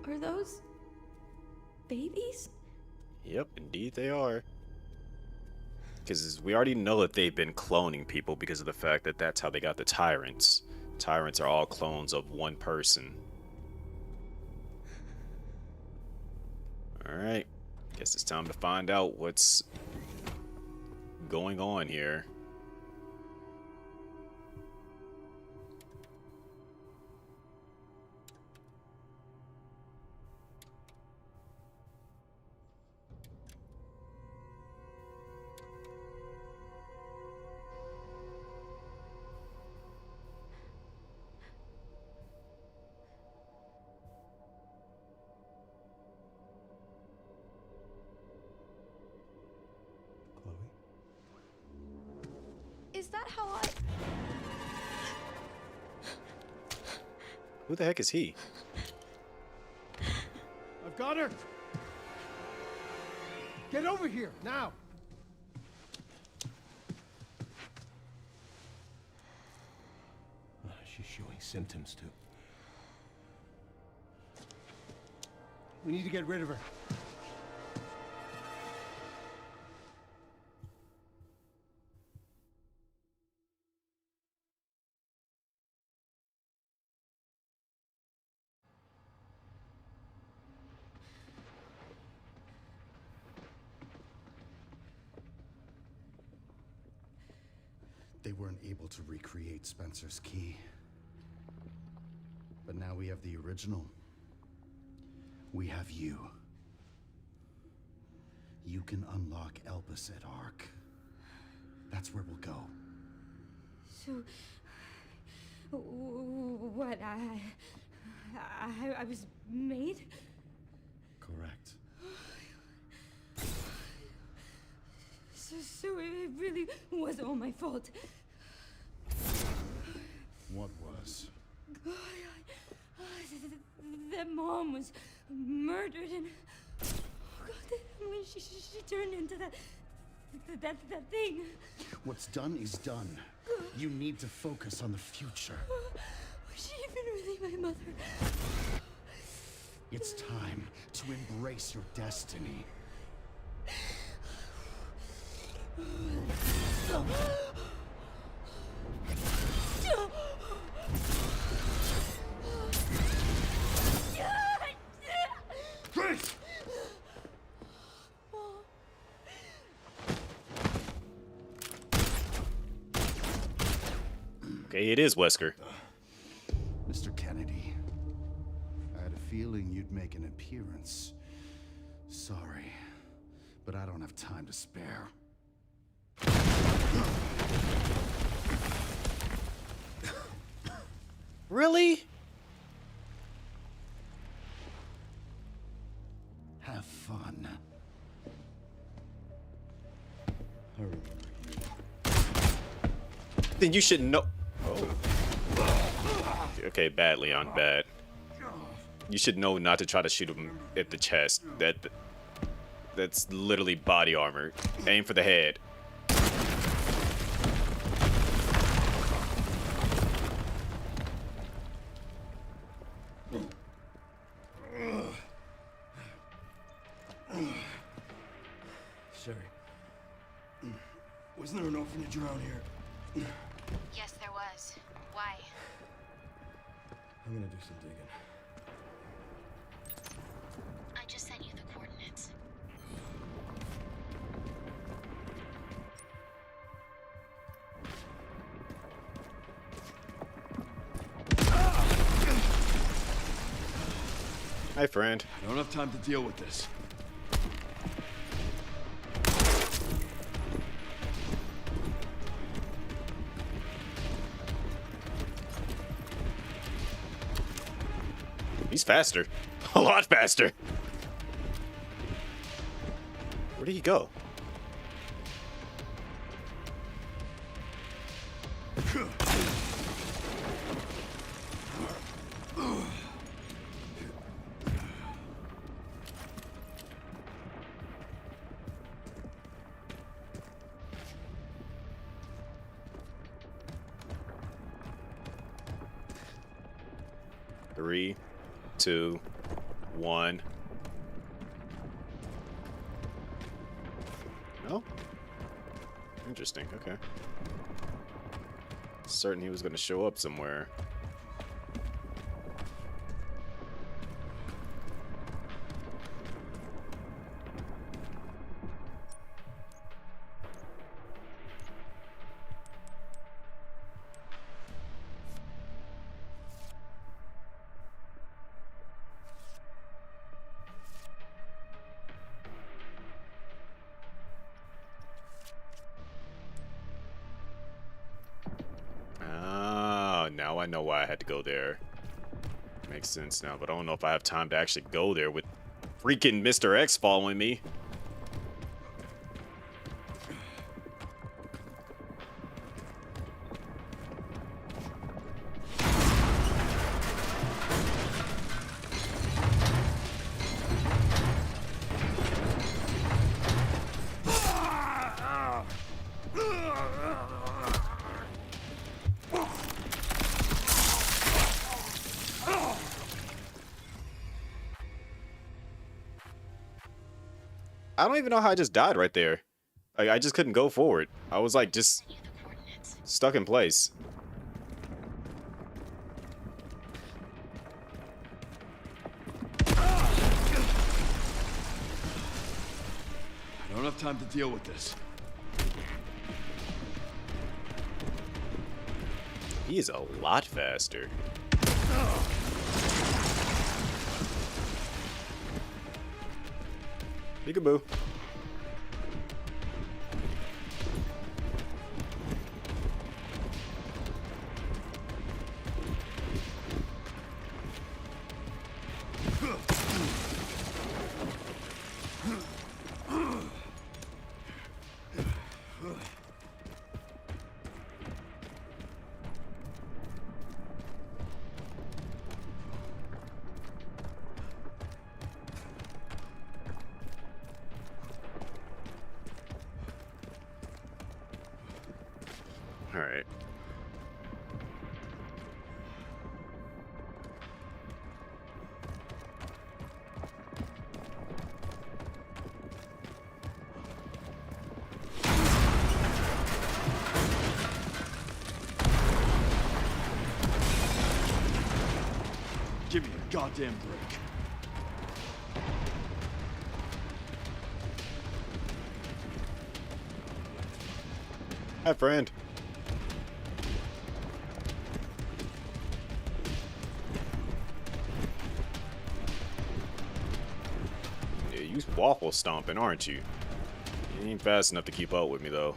Are those babies? Yep, indeed they are. Because we already know that they've been cloning people because of the fact that that's how they got the tyrants. Tyrants are all clones of one person. Alright. Guess it's time to find out what's going on here. Is that how I... Who the heck is he? I've got her! Get over here, now! She's showing symptoms, too. We need to get rid of her. weren't able to recreate Spencer's key. But now we have the original. We have you. You can unlock Elpis at Ark. That's where we'll go. So, what, I was made? Correct. So it really was all my fault. What was? That Mom was murdered, and when she turned into that thing. What's done is done. You need to focus on the future. Was she even really my mother? It's time to embrace your destiny. Chris! Okay, it is Wesker. Mr. Kennedy, I had a feeling you'd make an appearance. Sorry, but I don't have time to spare. Really? Have fun. I remember you. Then you should know. Oh. Okay, bad, Leon, bad. You should know not to try to shoot him at the chest. That's literally body armor. Aim for the head. Sherry. Wasn't there an orphanage around here? Yes, there was. Why? I'm gonna do some digging. I just sent you the coordinates. Hi, friend. I don't have time to deal with this. He's faster. A lot faster. Where did he go? Three, 2, 1. No? Interesting, okay. Certain he was gonna show up somewhere. Now I know why I had to go there. Makes sense now, but I don't know if I have time to actually go there with freaking Mr. X following me. I don't even know how I just died right there. I just couldn't go forward. I was like just stuck in place. I don't have time to deal with this. He is a lot faster. Peekaboo. All right. Give me a goddamn break. Hi, friend. Yeah, you waffle stomping, aren't you? You ain't fast enough to keep up with me, though.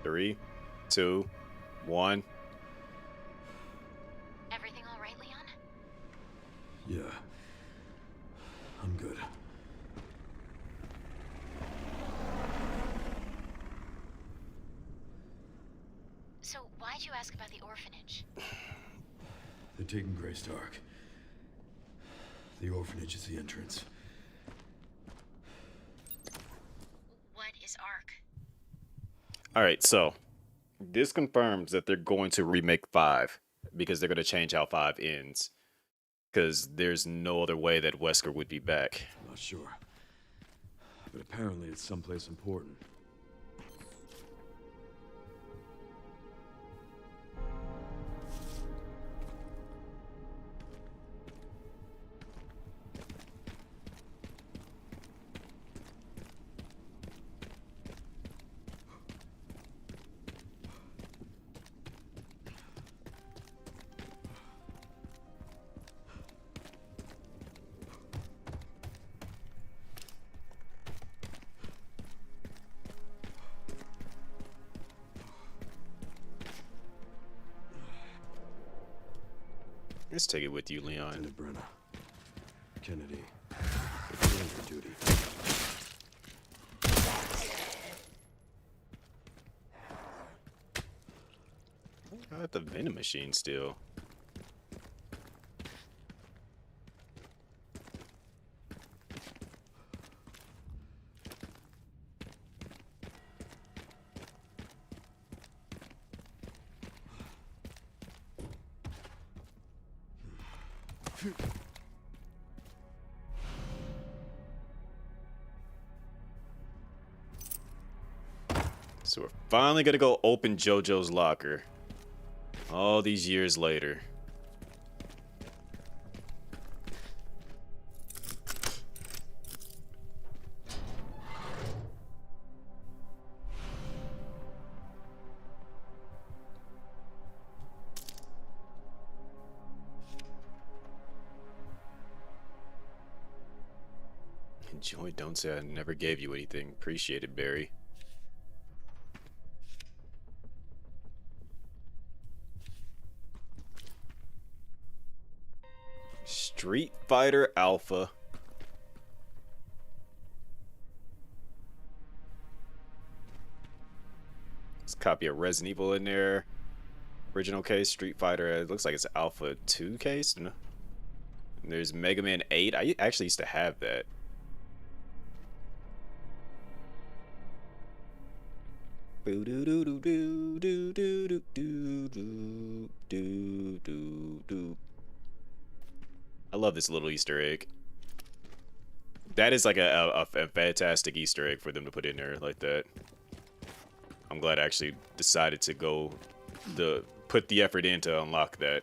Three, two, one. Everything all right, Leon? Yeah. I'm good. So why'd you ask about the orphanage? They're taking Greystark. The orphanage is the entrance. What is Ark? All right, so this confirms that they're going to remake 5 because they're going to change how 5 ends. Because there's no other way that Wesker would be back. Not sure. But apparently it's someplace important. Let's take it with you, Leon. Lieutenant Brenner. Kennedy. Fulfilling your duty. I got the vending machine still. So we're finally gonna go open JoJo's locker. All these years later. Enjoy, don't say I never gave you anything. Appreciate it, Barry. Street Fighter Alpha. Let's copy a Resident Evil in there. Original case, Street Fighter. It looks like it's Alpha 2 case. No. And there's Mega Man 8. I actually used to have that. Boo doo doo doo doo doo doo doo doo doo doo doo. I love this little Easter egg. That is like a fantastic Easter egg for them to put in there like that. I'm glad I actually decided to go put the effort in to unlock that.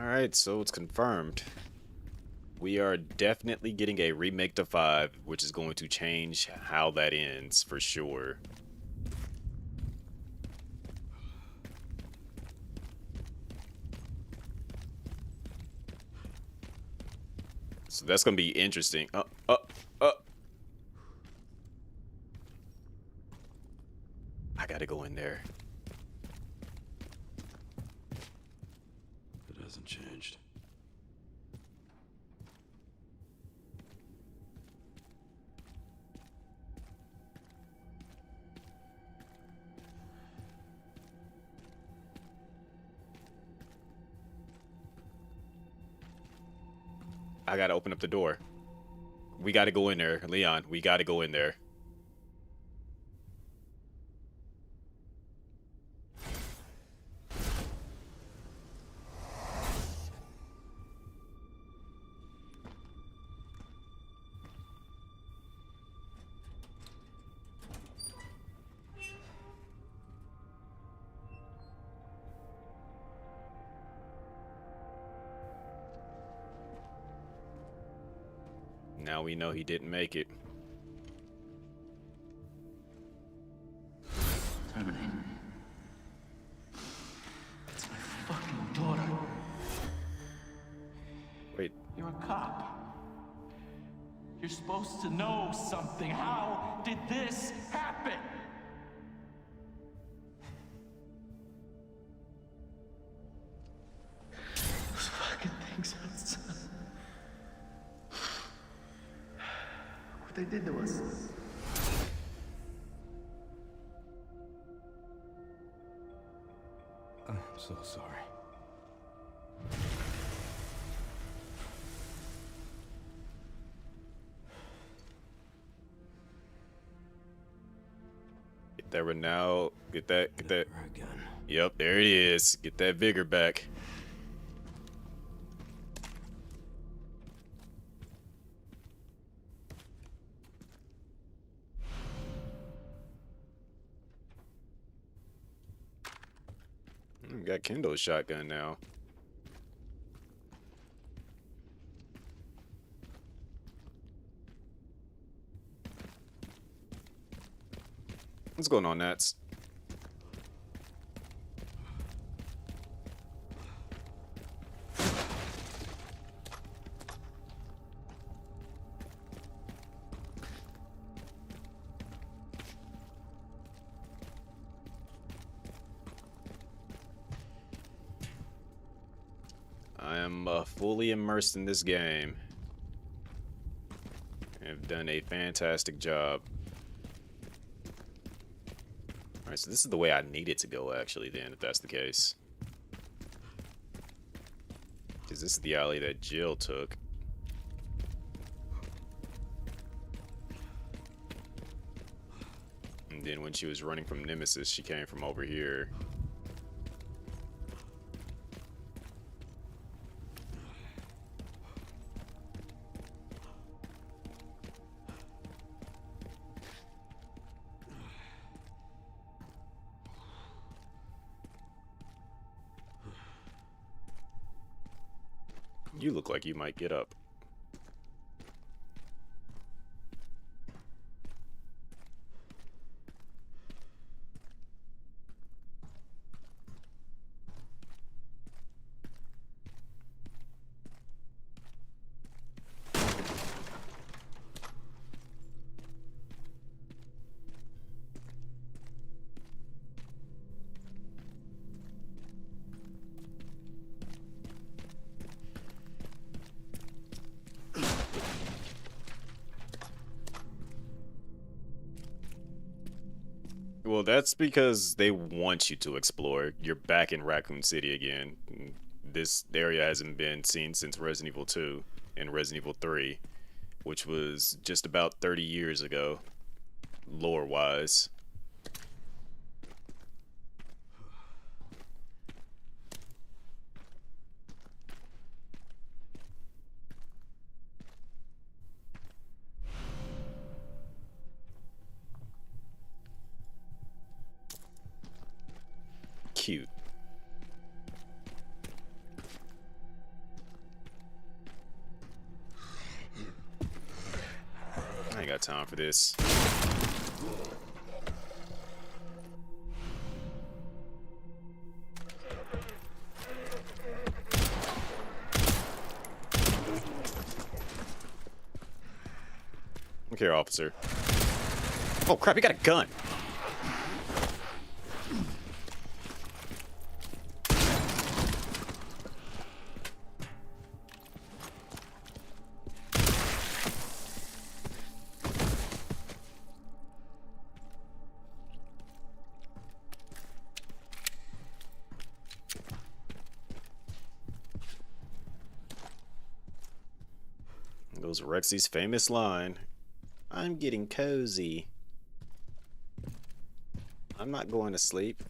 Alright, so it's confirmed. We are definitely getting a remake to 5, which is going to change how that ends for sure. So that's going to be interesting. I gotta go in there. It hasn't changed. I gotta open up the door. We gotta go in there, Leon. We gotta go in there. Now we know he didn't make it. Terminate. It's my fucking daughter. Wait, You're a cop. You're supposed to know something. How did this happen? Those fucking things outside. What they did to us. I'm so sorry. get that now. Get that. Never again. Yep, there it is. Get that vigor back. Got Kendall's shotgun now. What's going on, Nats? I am fully immersed in this game. I've done a fantastic job. Alright, so this is the way I need it to go, actually, then, if that's the case. Because this is the alley that Jill took. And then when she was running from Nemesis, she came from over here. You look like you might get up. Well, that's because they want you to explore. You're back in Raccoon City again. This area hasn't been seen since Resident Evil 2 and Resident Evil 3, which was just about 30 years ago, lore-wise. Cute. I ain't got time for this. Look here, officer. Oh crap, you got a gun. Goes Rexy's famous line, "I'm getting cozy. I'm not going to sleep."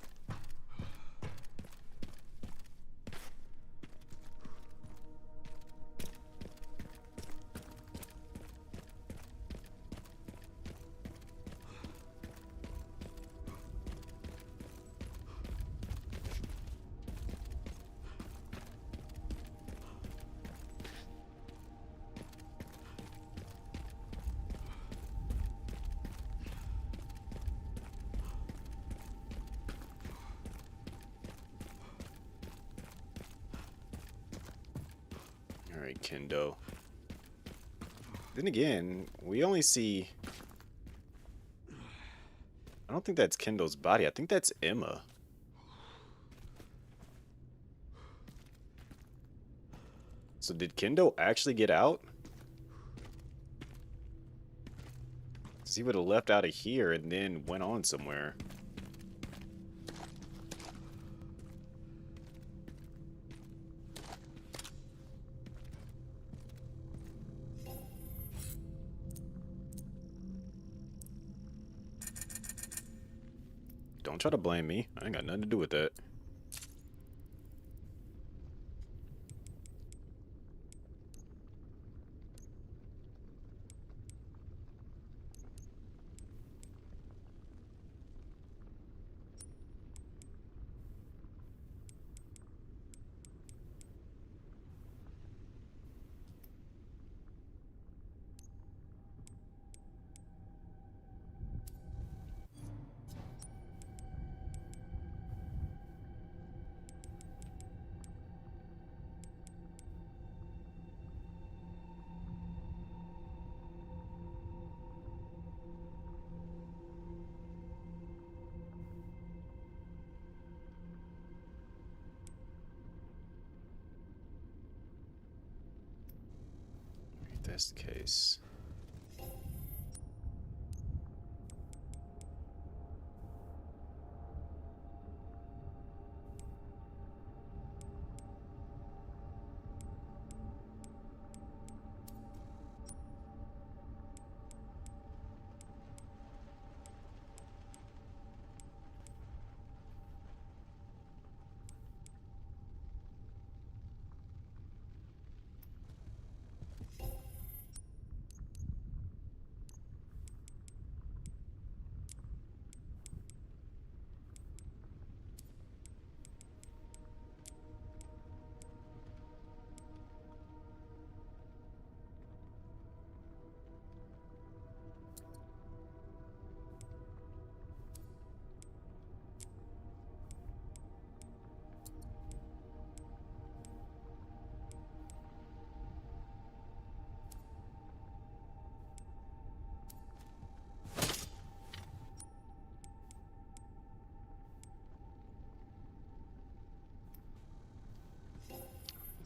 Alright, Kendo. Then again, we only see... I don't think that's Kendo's body. I think that's Emma. So did Kendo actually get out? 'Cause he would have left out of here and then went on somewhere. Don't try to blame me. I ain't got nothing to do with that. If that's the case.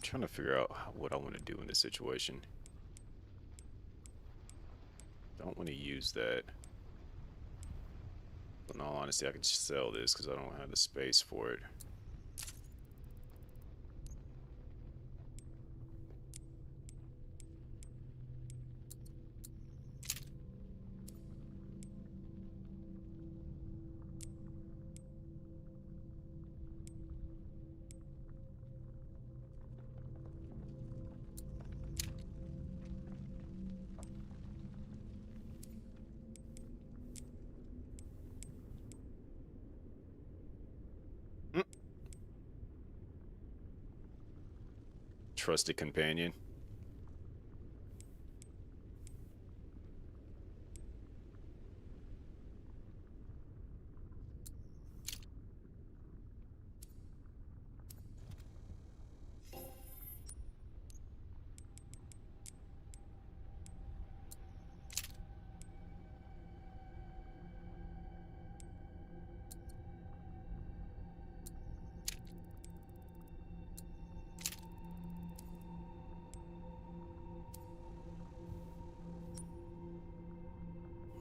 Trying to figure out what I want to do in this situation. Don't want to use that. In all honesty, I could just sell this because I don't have the space for it. Trusted companion.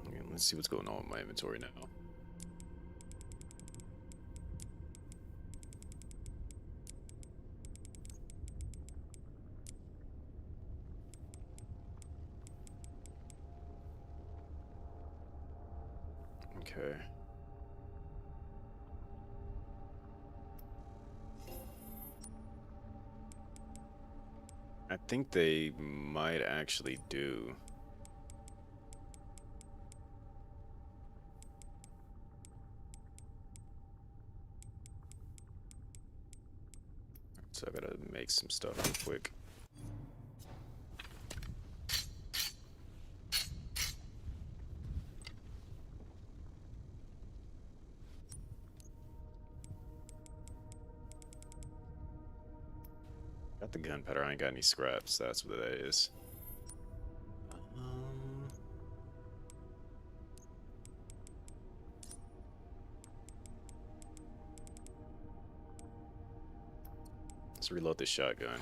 Okay, let's see what's going on with my inventory now. Okay. I think they might actually do. So I gotta make some stuff real quick. Got the gunpowder, I ain't got any scraps, that's what that is. Let's reload this shotgun.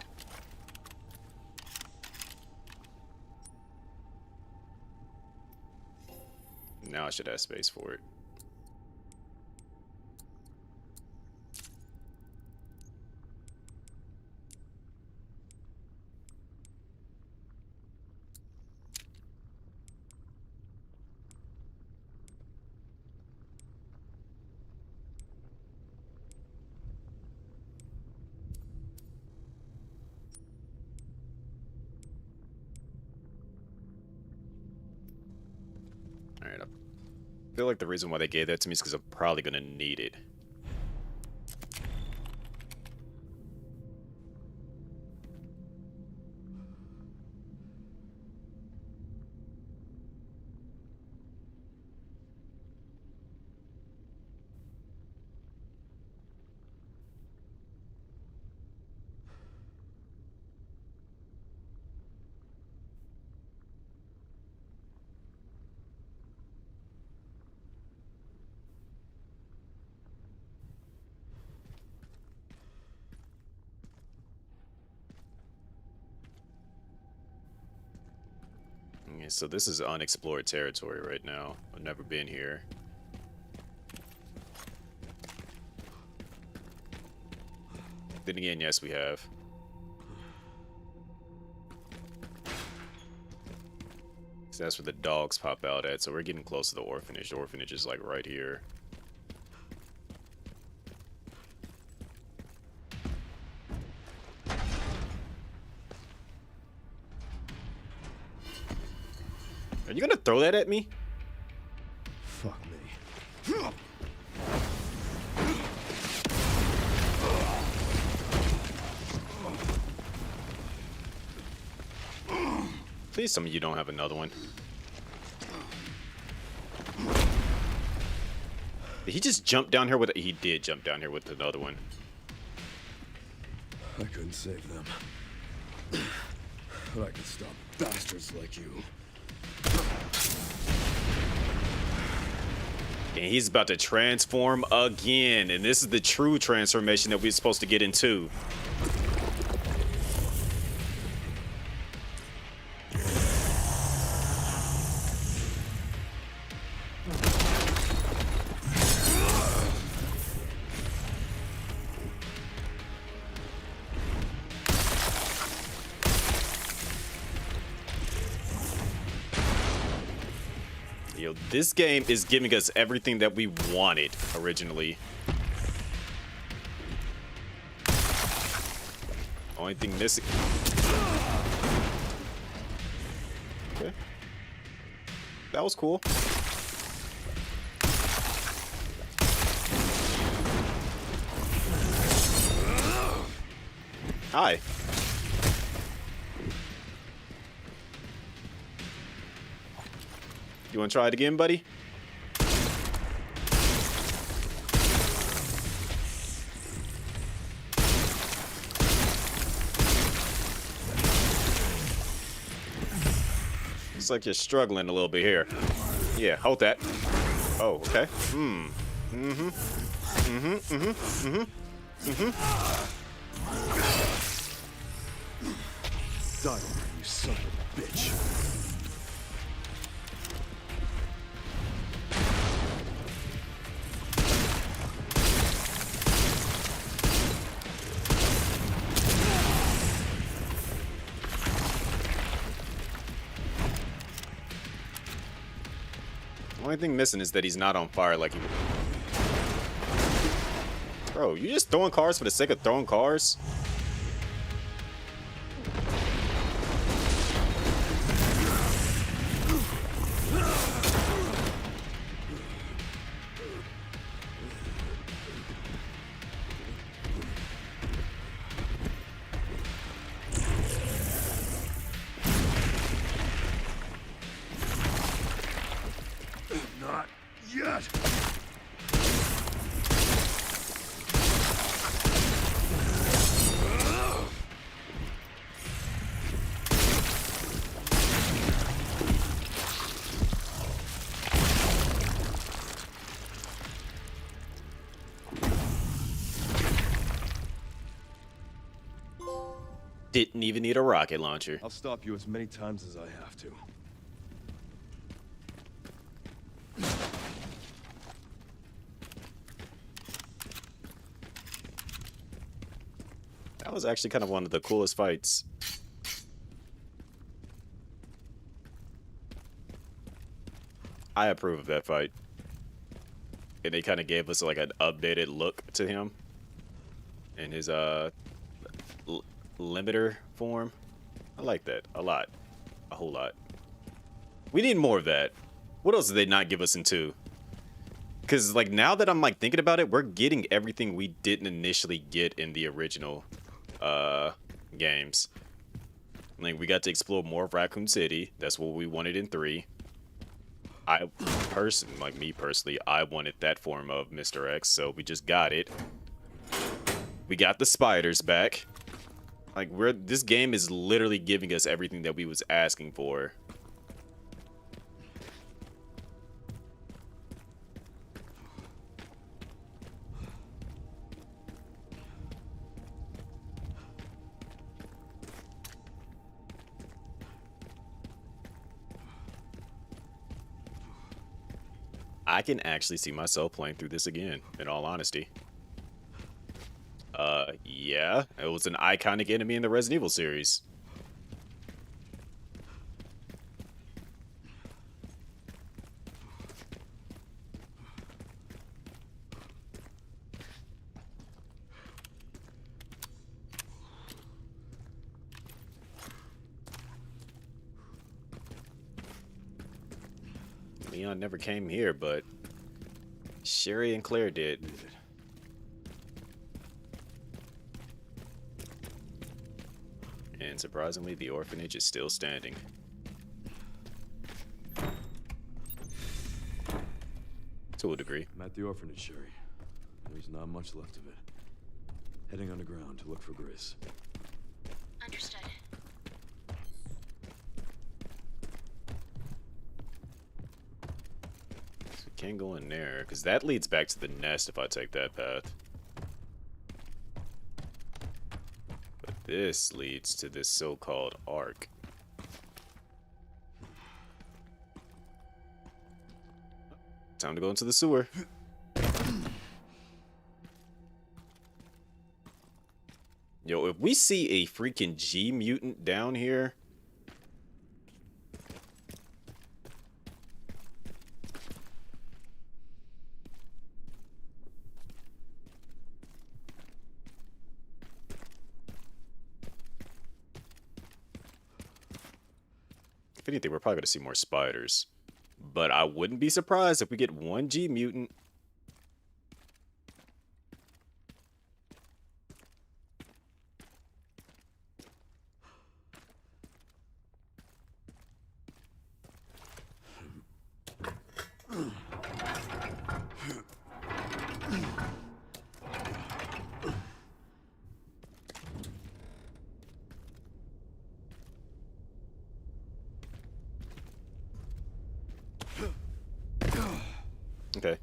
Now I should have space for it. Alright, I feel like the reason why they gave that to me is because I'm probably gonna need it. Okay, so this is unexplored territory right now. I've never been here. Then again, yes, we have. So that's where the dogs pop out at, so we're getting close to the orphanage. The orphanage is like right here. Are you gonna throw that at me? Fuck me. Please tell me you don't have another one. Did he just jump down here with... He did jump down here with another one. I couldn't save them. But I could stop bastards like you. And he's about to transform again. And this is the true transformation that we're supposed to get into. Yo, this game is giving us everything that we wanted originally. Only thing missing. Okay. That was cool. Hi. You want to try it again, buddy? Looks like you're struggling a little bit here. Yeah, hold that. Oh, okay. Die, you son of a bitch. Only thing missing is that he's not on fire like he. Bro, you just throwing cars for the sake of throwing cars? Not yet. Didn't even need a rocket launcher. I'll stop you as many times as I have to. That was actually kind of one of the coolest fights. I approve of that fight. And they kind of gave us like an updated look to him in his limiter form. I like that a lot. A whole lot. We need more of that. What else did they not give us in 2? Because like now that I'm like thinking about it, we're getting everything we didn't initially get in the original games. Like we got to explore more of Raccoon City. That's what we wanted in 3. Me personally, I wanted that form of Mr. X, so we just got it. We got the spiders back. Like this game is literally giving us everything that we was asking for. I can actually see myself playing through this again, in all honesty. Yeah, it was an iconic enemy in the Resident Evil series. Leon never came here, but Sherry and Claire did. And surprisingly, the orphanage is still standing. To a degree. I'm at the orphanage, Sherry. There's not much left of it. Heading underground to look for Grace. Understood. So we can't go in there, because that leads back to the nest if I take that path. But this leads to this so-called arc. Time to go into the sewer. Yo, if we see a freaking G mutant down here, If anything, we're probably going to see more spiders. But I wouldn't be surprised if we get one G mutant. Okay,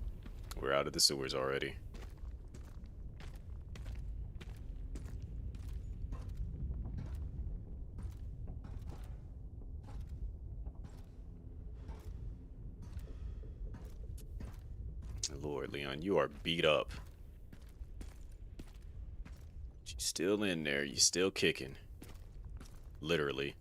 we're out of the sewers already. Lord, Leon, you are beat up. You still in there. You still kicking. Literally.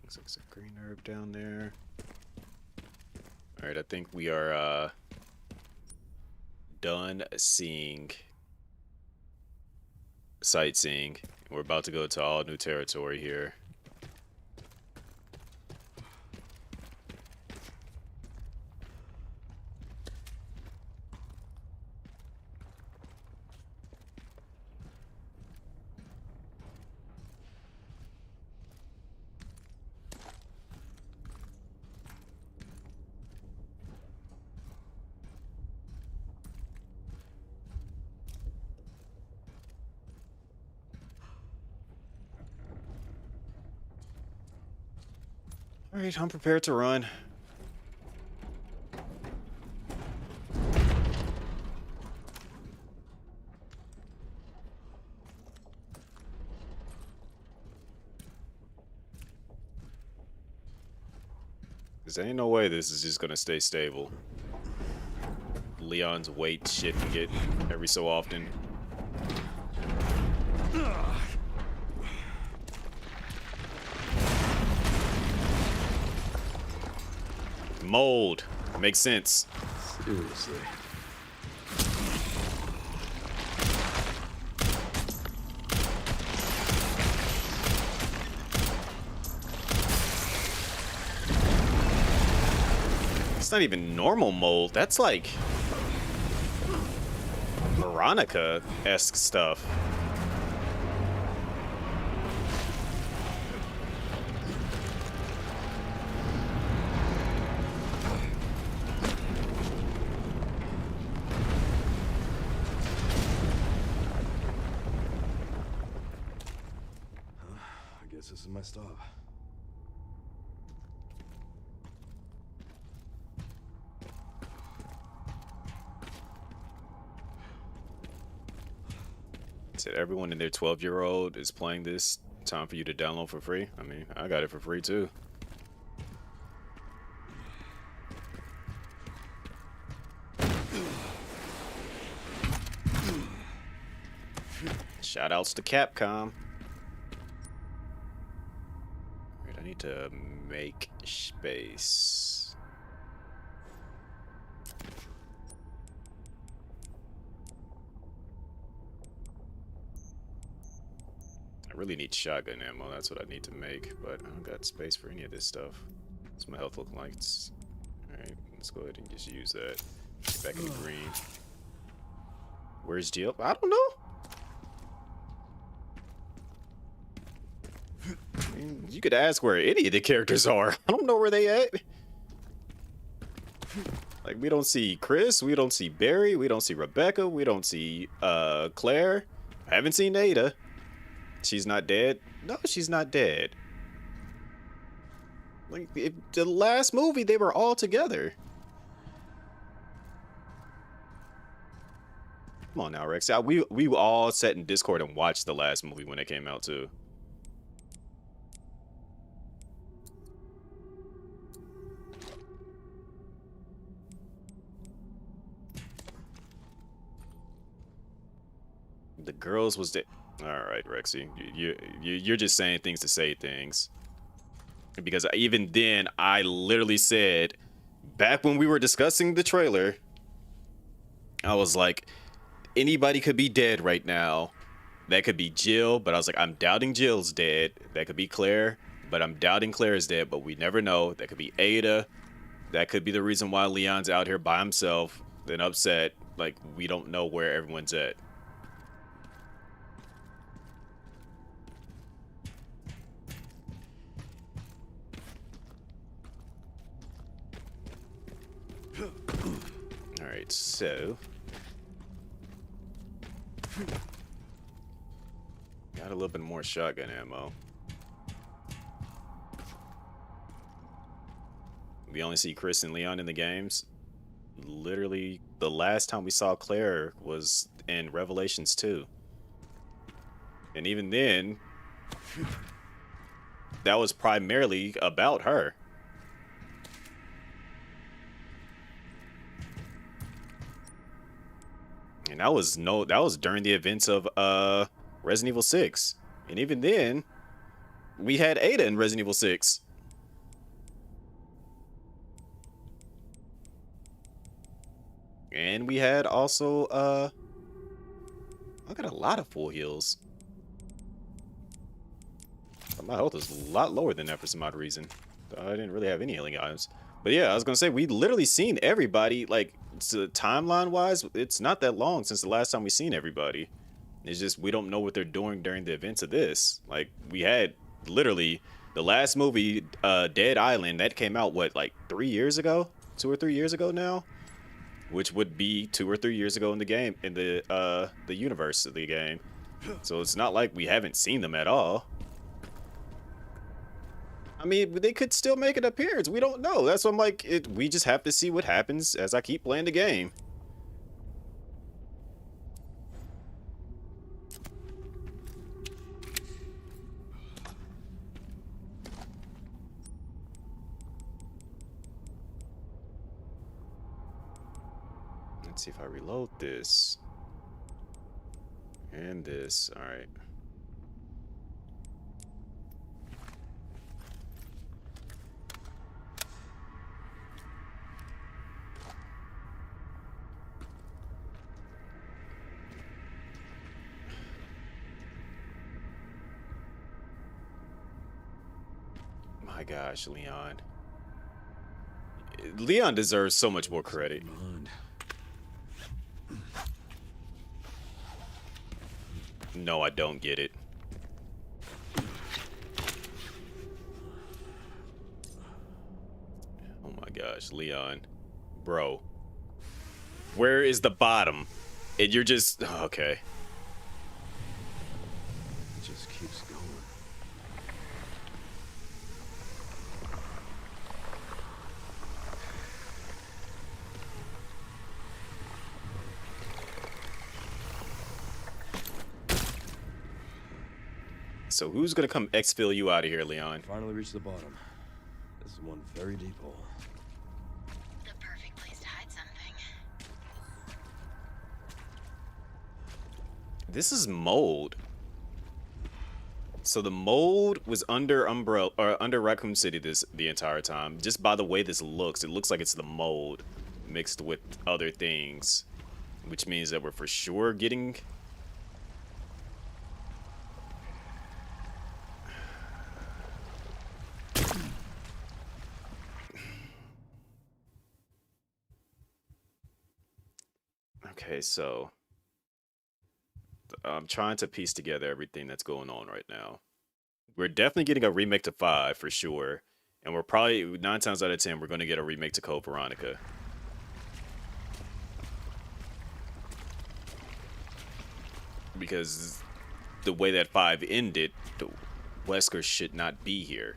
Looks like there's a green herb down there. Alright, I think we are done sightseeing. We're about to go to all new territory here. Alright, I'm prepared to run. There ain't no way this is just gonna stay stable. Leon's weight shifting it every so often. Mold. Makes sense. Seriously. It's not even normal mold. That's like Veronica-esque stuff. I guess this is my stop. Said everyone and their 12-year-old is playing this. Time for you to download for free. I mean, I got it for free too. Shoutouts to Capcom. Wait, I need to make space. I really need shotgun ammo. That's what I need to make, but I don't got space for any of this stuff. What's my health looking like? Alright, let's go ahead and just use that. Get back in the green. Where's Jill? I don't know. I mean, you could ask where any of the characters are. I don't know where they at. Like, we don't see Chris, we don't see Barry, we don't see Rebecca, we don't see Claire. I haven't seen Ada. She's not dead? No, she's not dead. Like, the last movie, they were all together. Come on now, Rex. We all sat in Discord and watched the last movie when it came out too. The girls was the. All right, Rexy, you're just saying things to say things. Because even then, I literally said, back when we were discussing the trailer, I was like, anybody could be dead right now. That could be Jill, but I was like, I'm doubting Jill's dead. That could be Claire, but I'm doubting Claire's dead, but we never know. That could be Ada. That could be the reason why Leon's out here by himself and upset. Like, we don't know where everyone's at. All right, so got a little bit more shotgun ammo. We only see Chris and Leon in the games. Literally, the last time we saw Claire was in Revelations 2. And even then, that was primarily about her. And that was during the events of Resident Evil 6. And even then, we had Ada in Resident Evil 6. And we had also I got a lot of full heals. But my health is a lot lower than that for some odd reason. I didn't really have any healing items. But yeah, I was gonna say, we literally seen everybody, like, timeline wise, it's not that long since the last time we seen everybody. It's just we don't know what they're doing during the events of this. Like, we had literally the last movie, Dead Island, that came out what, like 3 years ago? 2 or 3 years ago now? Which would be 2 or 3 years ago in the game, in the universe of the game. So it's not like we haven't seen them at all. I mean, they could still make an appearance. We don't know. That's why I'm like, we just have to see what happens as I keep playing the game. Let's see if I reload this. And this. All right. My gosh, Leon. Leon deserves so much more credit. No, I don't get it. Oh my gosh, Leon. Bro. Where is the bottom? And you're just... okay. It just keeps going. So who's gonna come exfil you out of here, Leon? Finally reached the bottom. This is one very deep hole. The perfect place to hide something. This is mold. So the mold was under Umbrella or under Raccoon City the entire time. Just by the way this looks, it looks like it's the mold mixed with other things, which means that we're for sure getting... Okay, so I'm trying to piece together everything that's going on right now. We're definitely getting a remake to 5 for sure. And we're probably, 9 times out of 10, we're going to get a remake to Code Veronica. Because the way that 5 ended, Wesker should not be here.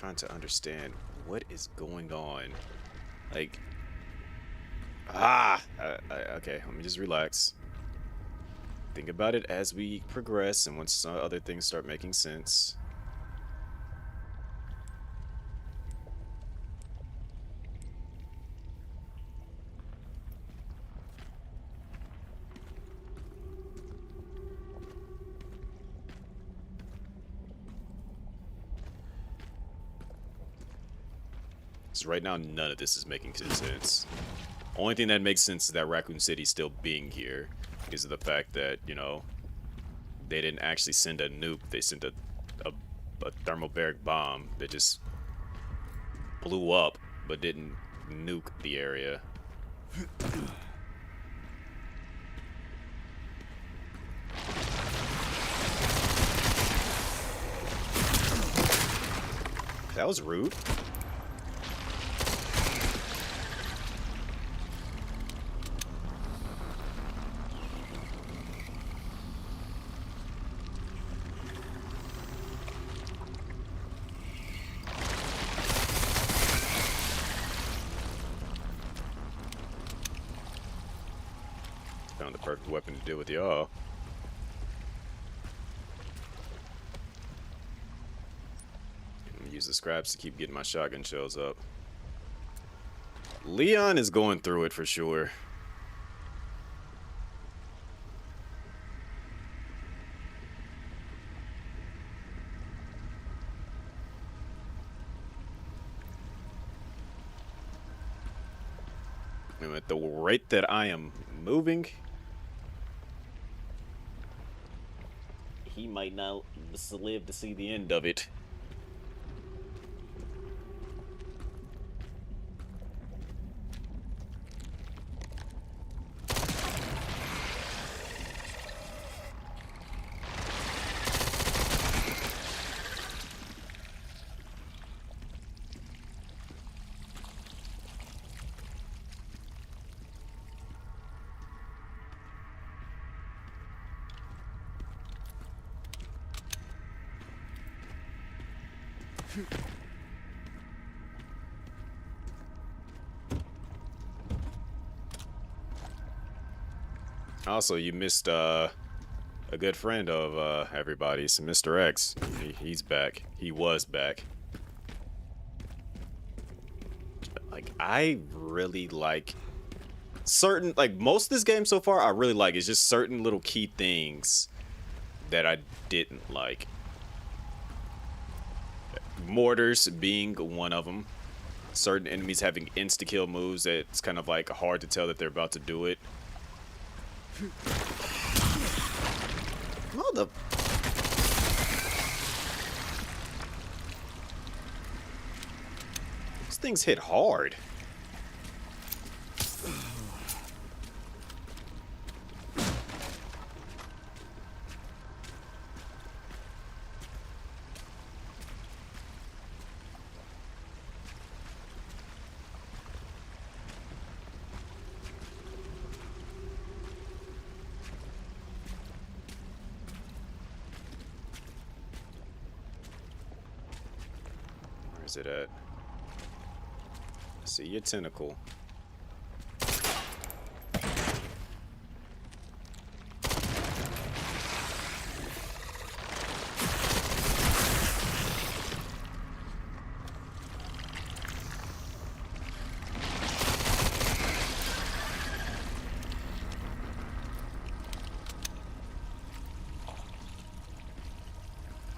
trying to understand what is going on. Like, okay, let me just relax. Think about it as we progress, and once some other things start making sense. So right now, none of this is making sense. Only thing that makes sense is that Raccoon City still being here because of the fact that, you know, they didn't actually send a nuke. They sent a thermobaric bomb that just blew up but didn't nuke the area. That was rude. Found the perfect weapon to deal with y'all. Use the scraps to keep getting my shotgun shells up. Leon is going through it for sure. And at the rate that I am moving, he might not live to see the end of it. Also, you missed a good friend of everybody's, Mr. X. He's back. He was back. Like, I really like certain, like, most of this game so far, I really like. It's just certain little key things that I didn't like. Mortars being one of them. Certain enemies having insta-kill moves that it's kind of like hard to tell that they're about to do it. Mother. These things hit hard. Where's it at? I see your tentacle.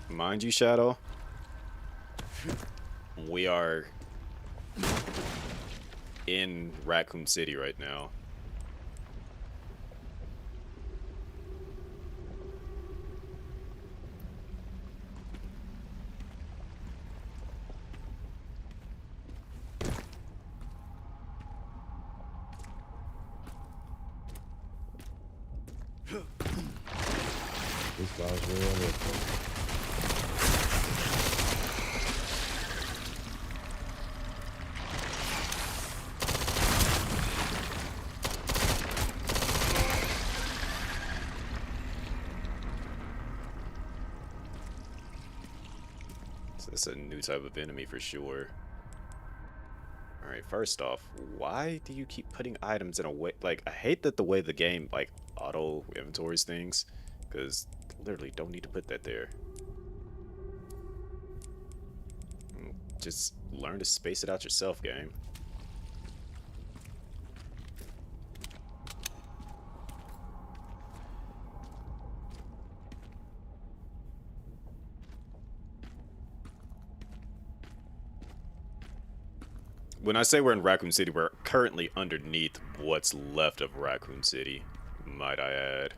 Mind you, Shadow, we are in Raccoon City right now. This guy's really unreal. That's a new type of enemy for sure. Alright, first off, why do you keep putting items in a way? Like, I hate that the way the game, like, auto inventories things. Because, literally, don't need to put that there. Just learn to space it out yourself, game. When I say we're in Raccoon City, we're currently underneath what's left of Raccoon City, might I add.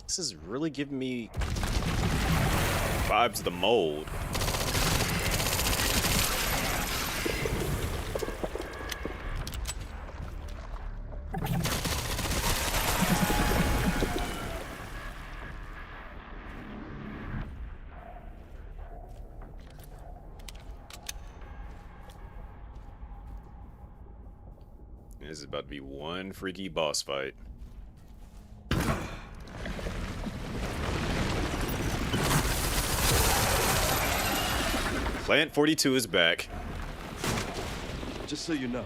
This is really giving me vibes of the mold. This is about to be one freaky boss fight. Plant 42 is back. Just so you know,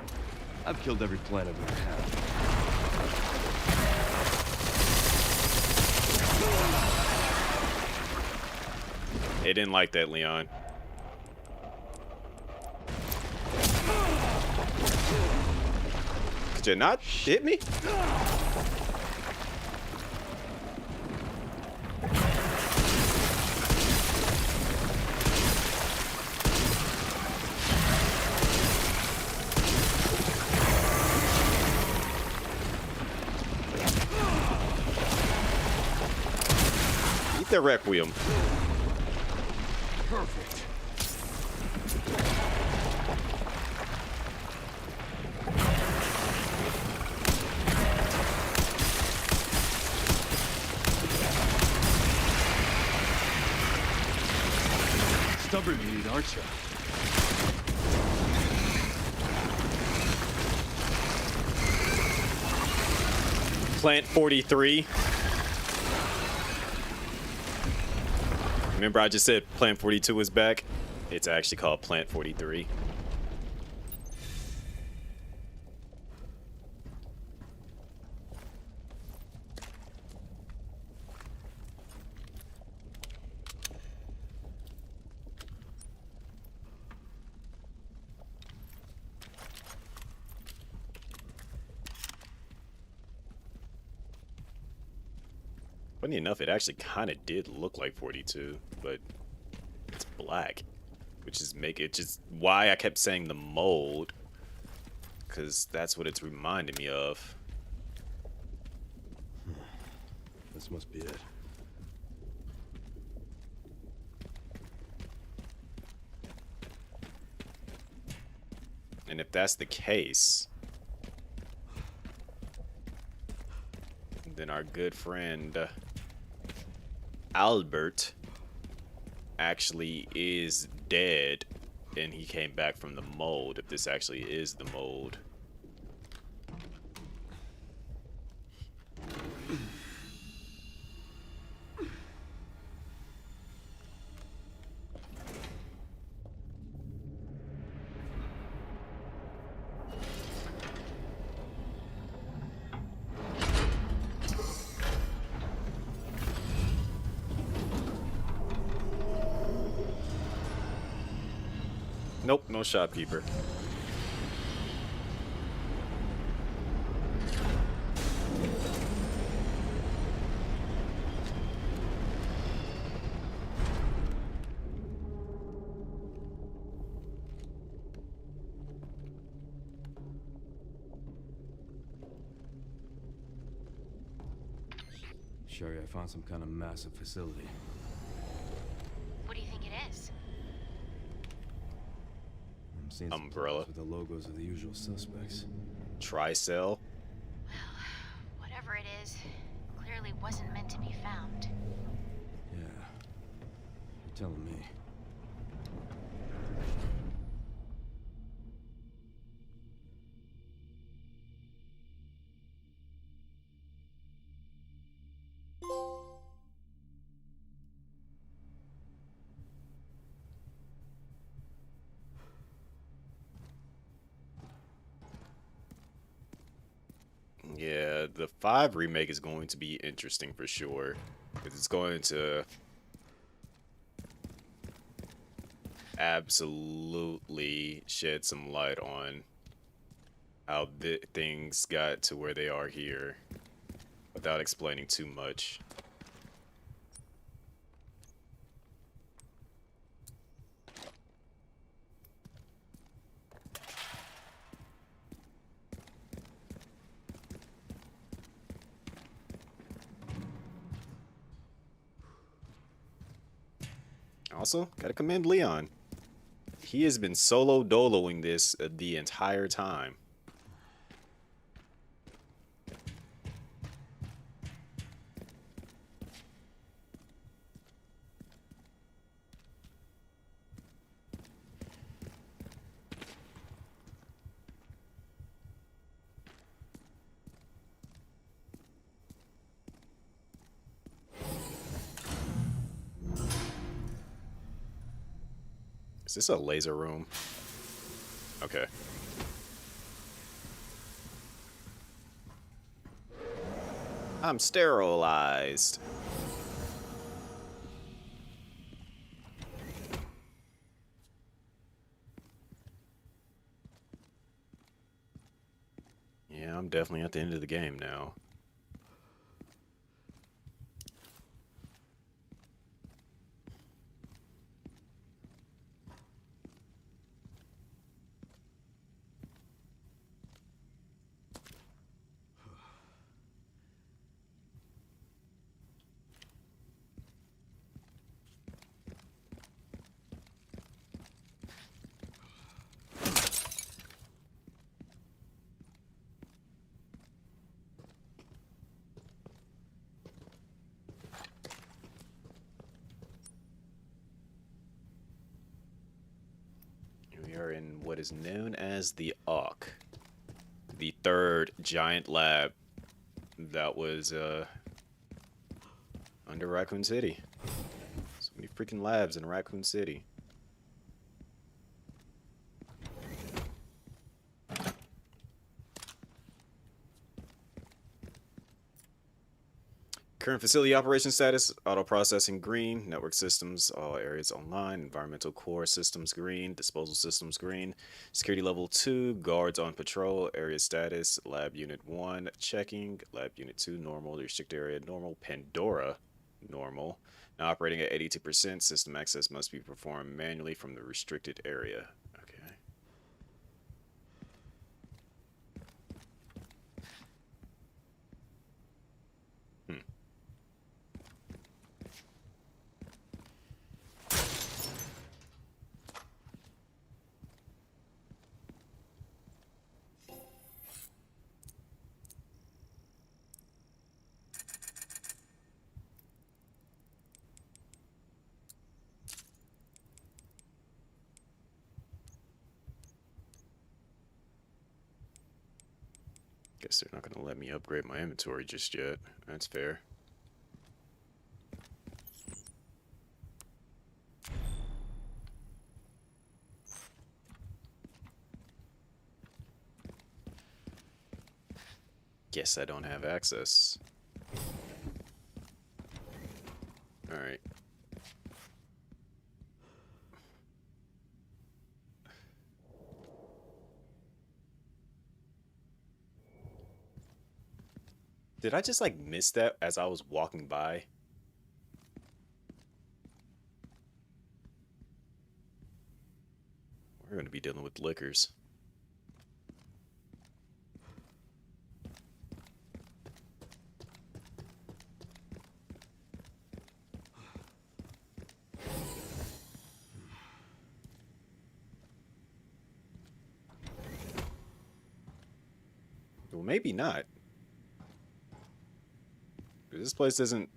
I've killed every plant I've ever had. They didn't like that, Leon. Could you not hit me? Eat the Requiem. Perfect. Stubborn meat, aren't you? Plant 43. Remember I just said Plant 42 is back? It's actually called Plant 43. Funny enough, it actually kind of did look like 42, but it's black, which is just why I kept saying the mold, because that's what it's reminding me of. This must be it. And if that's the case, then our good friend Albert actually is dead. and he came back from the mold, if this actually is the mold. Nope, no shopkeeper. Sherry, I found some kind of massive facility. What do you think it is? I'm seeing some Umbrella. plaques with the logos of the usual suspects. Tricell. Well, whatever it is, clearly wasn't meant to be found. Yeah, you're telling me. Yeah, the 5 remake is going to be interesting for sure. Because it's going to absolutely shed some light on how things got to where they are here without explaining too much. Also, gotta commend Leon. He has been solo doloing this the entire time. Is this a laser room? Okay. I'm sterilized. Yeah, I'm definitely at the end of the game now. We are in what is known as the Ark, the third giant lab that was under Raccoon City. So many freaking labs in Raccoon City. Current facility operation status, auto processing green, network systems, all areas online, environmental core systems green, disposal systems green, security level 2, guards on patrol, area status, lab unit 1, checking, lab unit 2, normal, restricted area, normal, Pandora, normal. Now operating at 82%, system access must be performed manually from the restricted area. Okay. Guess they're not gonna let me upgrade my inventory just yet. That's fair. Guess I don't have access. Alright. Did I just like miss that as I was walking by? We're going to be dealing with liquors. Well, maybe not. This place hasn't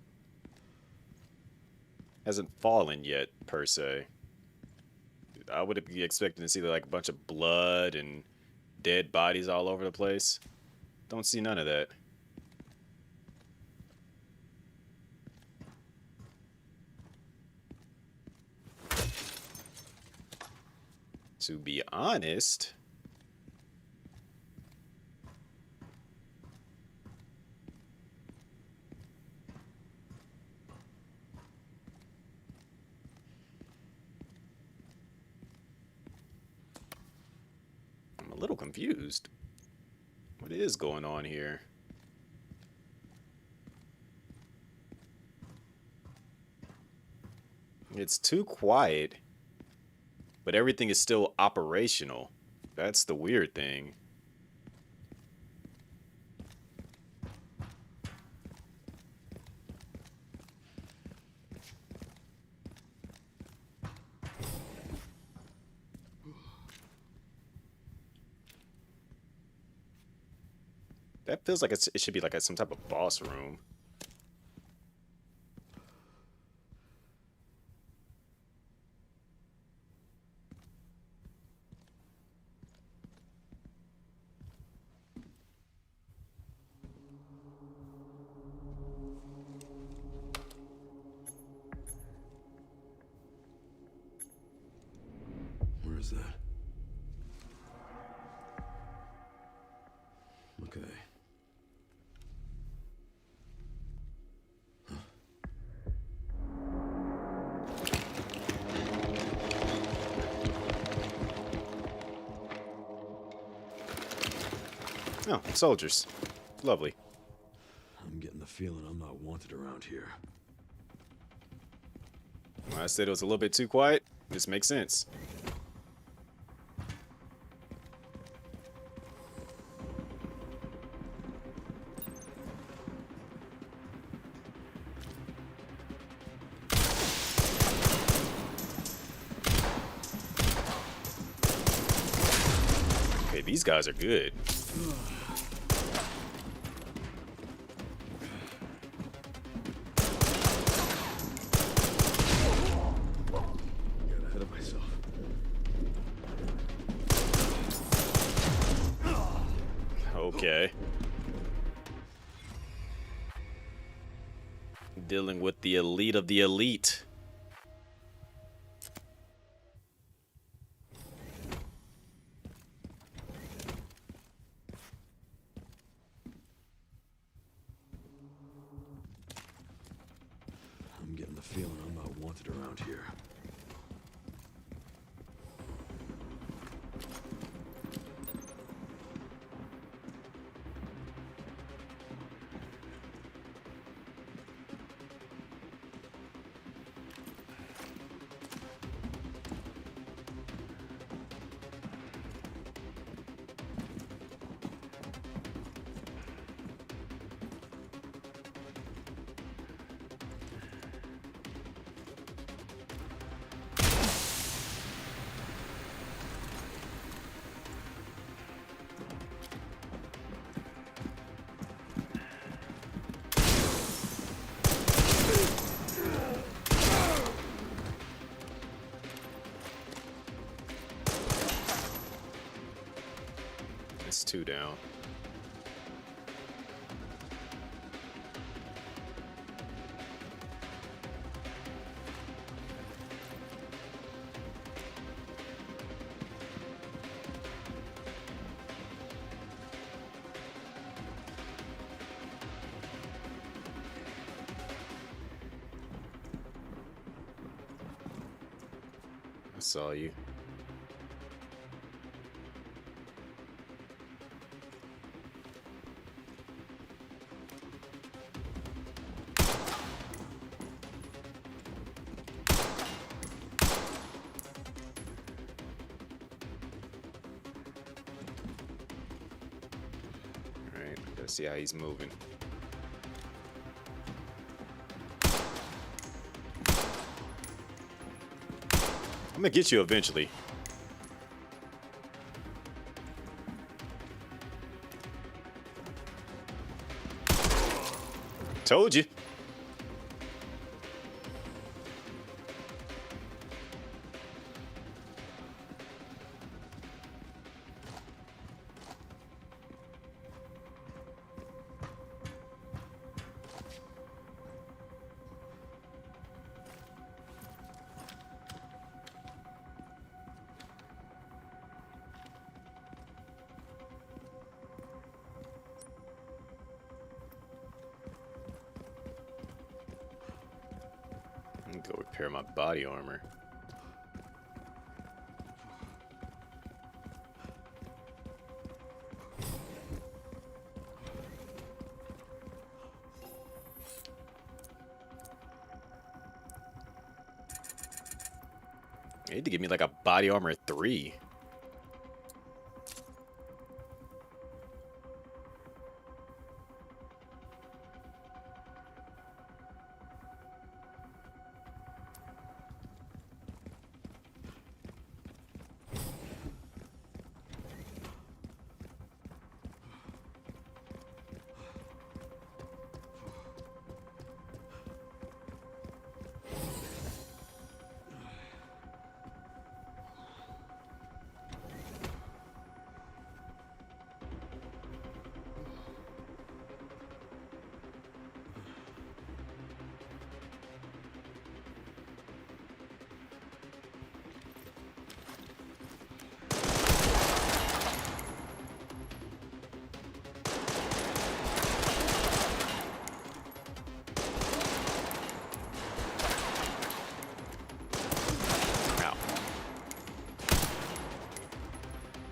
fallen yet, per se. I would be expecting to see like a bunch of blood and dead bodies all over the place. Don't see none of that. To be honest, I'm a little confused. What is going on here? It's too quiet, but everything is still operational. That's the weird thing. That feels like it should be like some type of boss room. Where is that? Okay. Oh, soldiers. Lovely. I'm getting the feeling I'm not wanted around here. When I said it was a little bit too quiet, this makes sense. Okay, these guys are good. Got ahead of myself. Okay. Dealing with the elite of the elite. I'm getting the feeling I'm not wanted around here. It's 2 down. Saw you. Alright, gotta see how he's moving. I'm gonna get you eventually. Told you. Go repair my body armor. You need to give me like a body armor 3.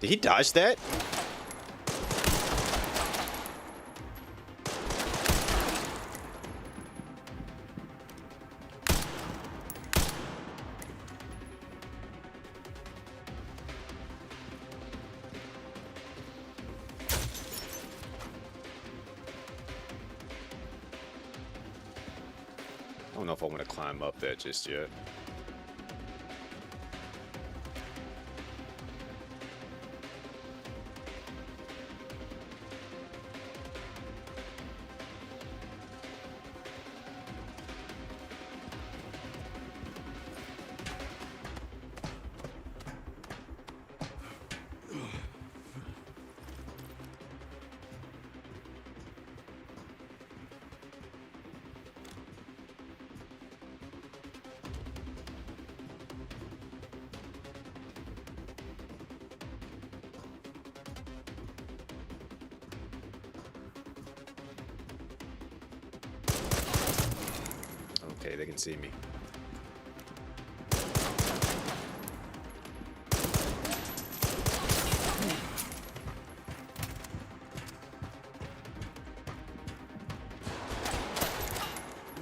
Did he dodge that? I don't know if I want to climb up that just yet. Okay, they can see me.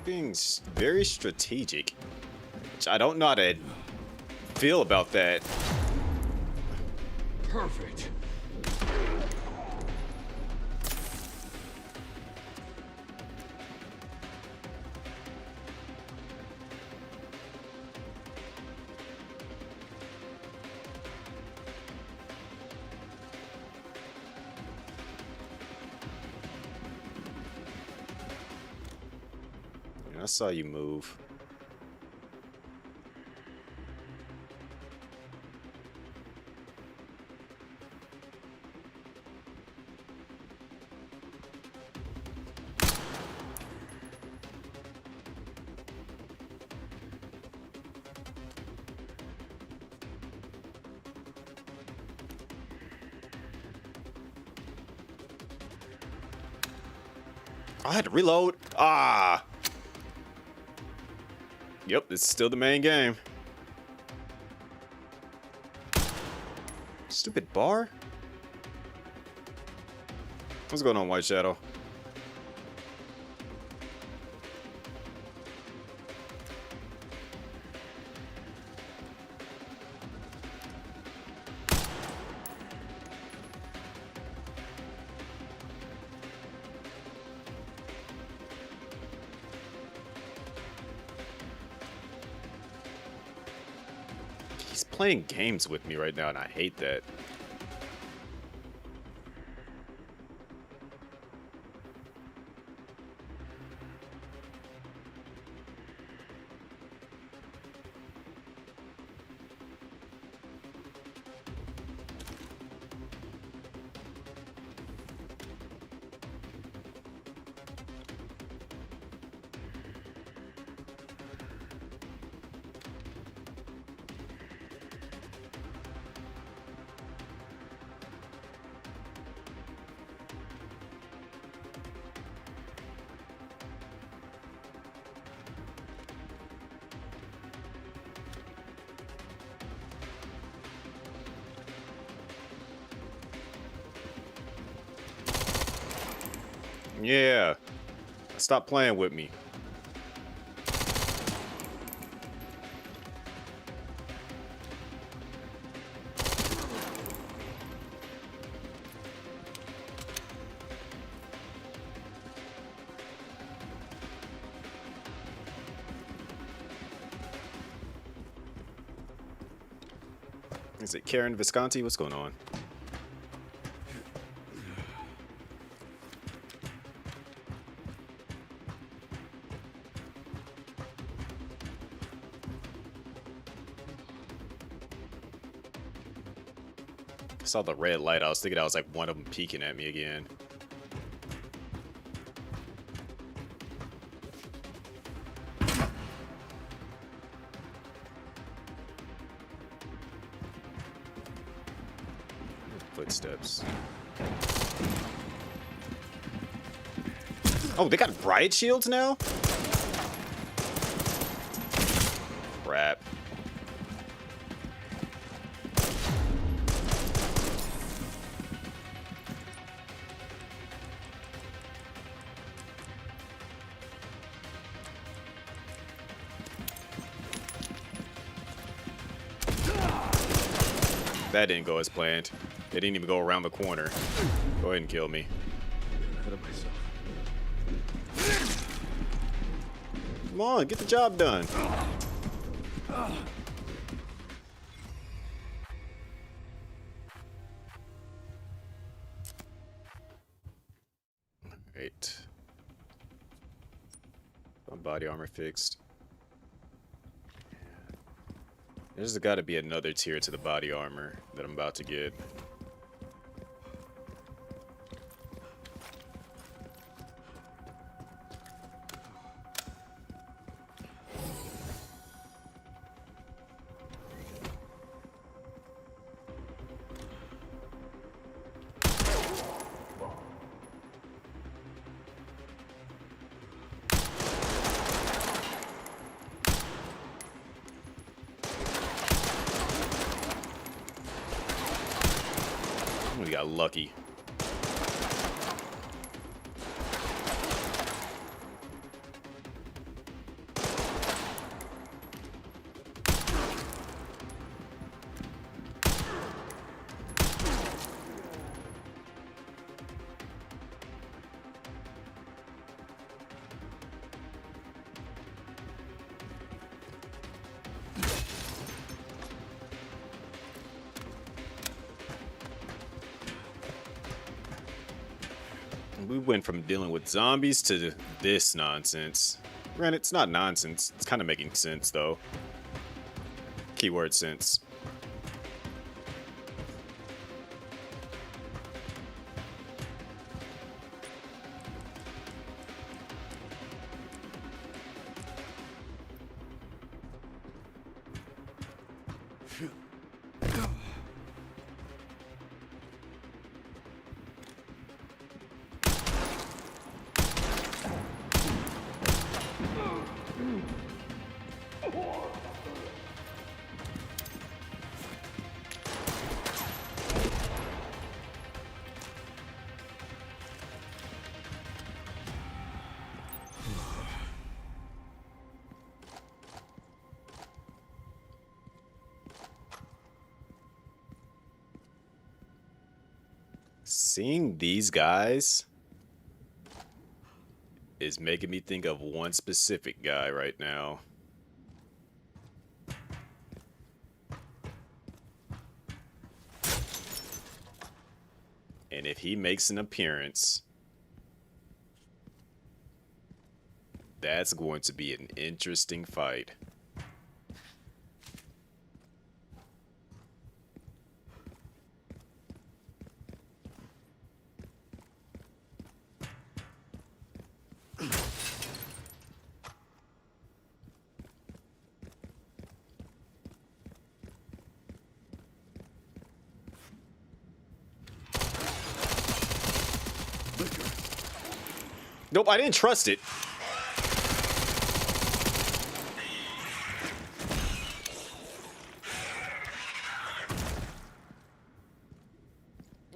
Being very strategic, which I don't know how to feel about that. Perfect. I saw you move. I had to reload. Ah. Yep, it's still the main game. Stupid bar? What's going on, White Shadow? He's playing games with me right now, and I hate that. Yeah. Stop playing with me. Is it Karen Visconti? What's going on? I saw the red light. I was thinking I was like one of them peeking at me again. Footsteps. Oh, they got riot shields now? Crap. That didn't go as planned. They didn't even go around the corner. Go ahead and kill me. Ahead of myself. Come on, get the job done. Alright. My body armor fixed. There's got to be another tier to the body armor that I'm about to get. We got lucky. We went from dealing with zombies to this nonsense. Granted, it's not nonsense. It's kind of making sense, though. Keyword sense. Seeing these guys is making me think of one specific guy right now. And if he makes an appearance, that's going to be an interesting fight. Nope, I didn't trust it.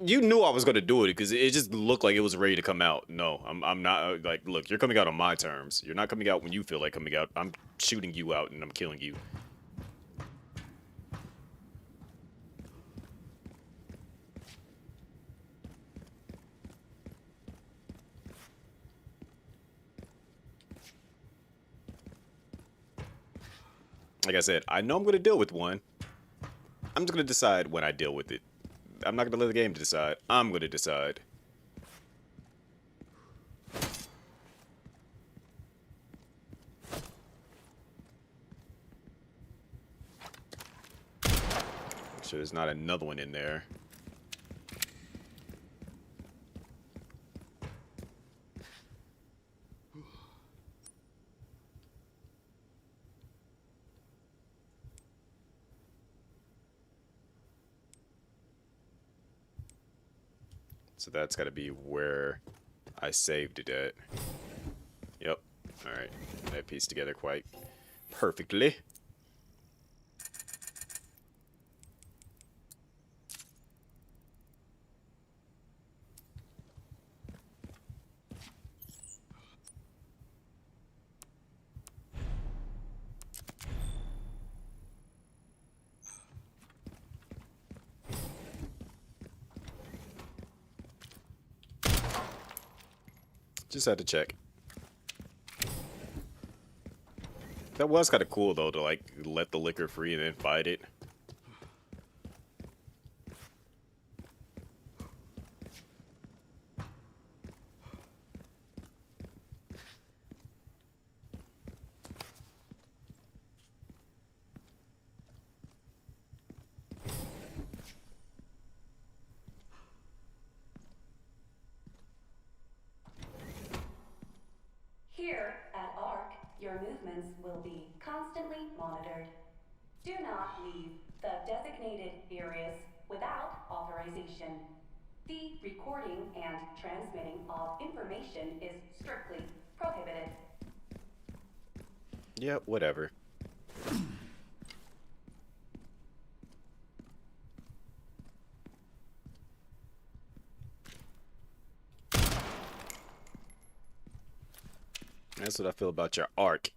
You knew I was gonna do it because it just looked like it was ready to come out. No, I'm not. Like, look, you're coming out on my terms. You're not coming out when you feel like coming out. I'm shooting you out and I'm killing you. Like I said, I know I'm gonna deal with one. I'm just gonna decide when I deal with it. I'm not gonna let the game decide. I'm gonna decide. Make sure there's not another one in there. So that's got to be where I saved it at. Yep. All right. That pieced together quite perfectly. Just had to check. That was kind of cool though, to like let the liquor free and then fight it. Here at ARC, your movements will be constantly monitored. Do not leave the designated areas without authorization. The recording and transmitting of information is strictly prohibited. Yeah, whatever. That's what I feel about your arc.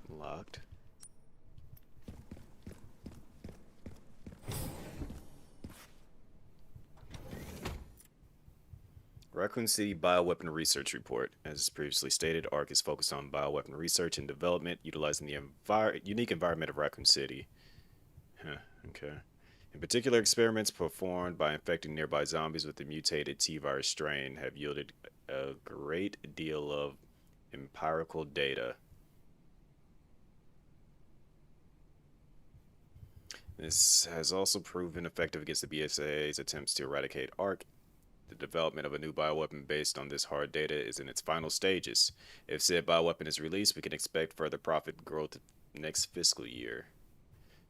Locked. Raccoon City Bioweapon Research Report. As previously stated, ARC is focused on bioweapon research and development, utilizing the unique environment of Raccoon City. Huh, okay. In particular, experiments performed by infecting nearby zombies with the mutated T-virus strain have yielded a great deal of empirical data. This has also proven effective against the BSAA's attempts to eradicate ARC. The development of a new bioweapon based on this hard data is in its final stages. If said bioweapon is released, we can expect further profit growth next fiscal year.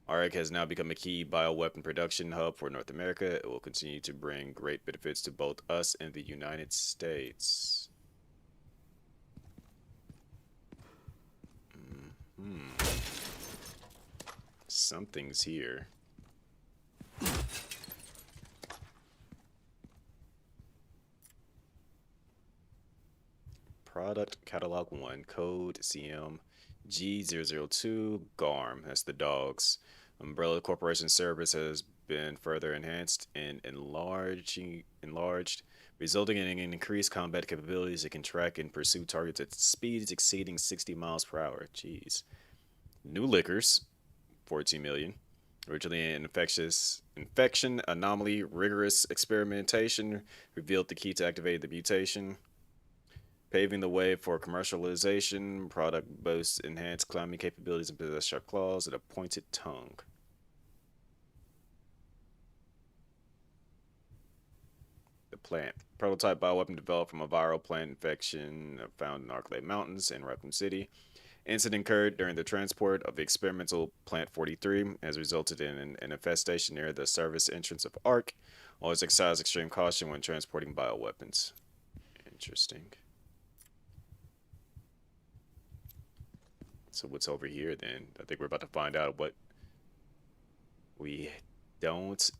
ARC has now become a key bioweapon production hub for North America. It will continue to bring great benefits to both us and the United States. Something's here. Product Catalog 1, Code CM G002 GARM. That's the dogs. Umbrella Corporation service has been further enhanced and enlarged, resulting in increased combat capabilities. It can track and pursue targets at speeds exceeding 60 miles per hour. Jeez. New liquors, 14 million. Originally an infection anomaly, rigorous experimentation revealed the key to activate the mutation, paving the way for commercialization. Product boasts enhanced climbing capabilities and possesses sharp claws and a pointed tongue. The plant. Prototype bioweapon developed from a viral plant infection found in Arclay Mountains in Raccoon City. Incident occurred during the transport of the experimental Plant 43, has resulted in an infestation near the service entrance of ARC. Always exercise extreme caution when transporting bioweapons. Interesting. So what's over here then? I think we're about to find out what we don't.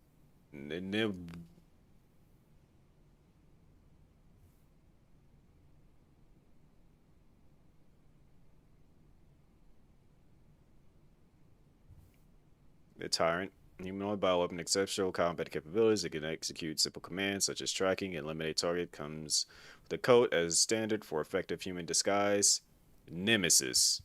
The Tyrant. Humanoid bioweapon exceptional combat capabilities. It can execute simple commands such as tracking and eliminate target. Comes with a coat as standard for effective human disguise. Nemesis.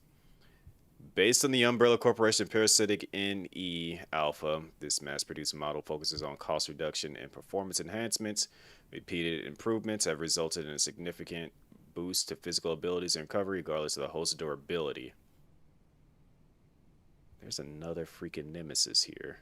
Based on the Umbrella Corporation Parasitic NE Alpha, this mass-produced model focuses on cost reduction and performance enhancements. Repeated improvements have resulted in a significant boost to physical abilities and recovery, regardless of the host's durability. There's another freaking Nemesis here.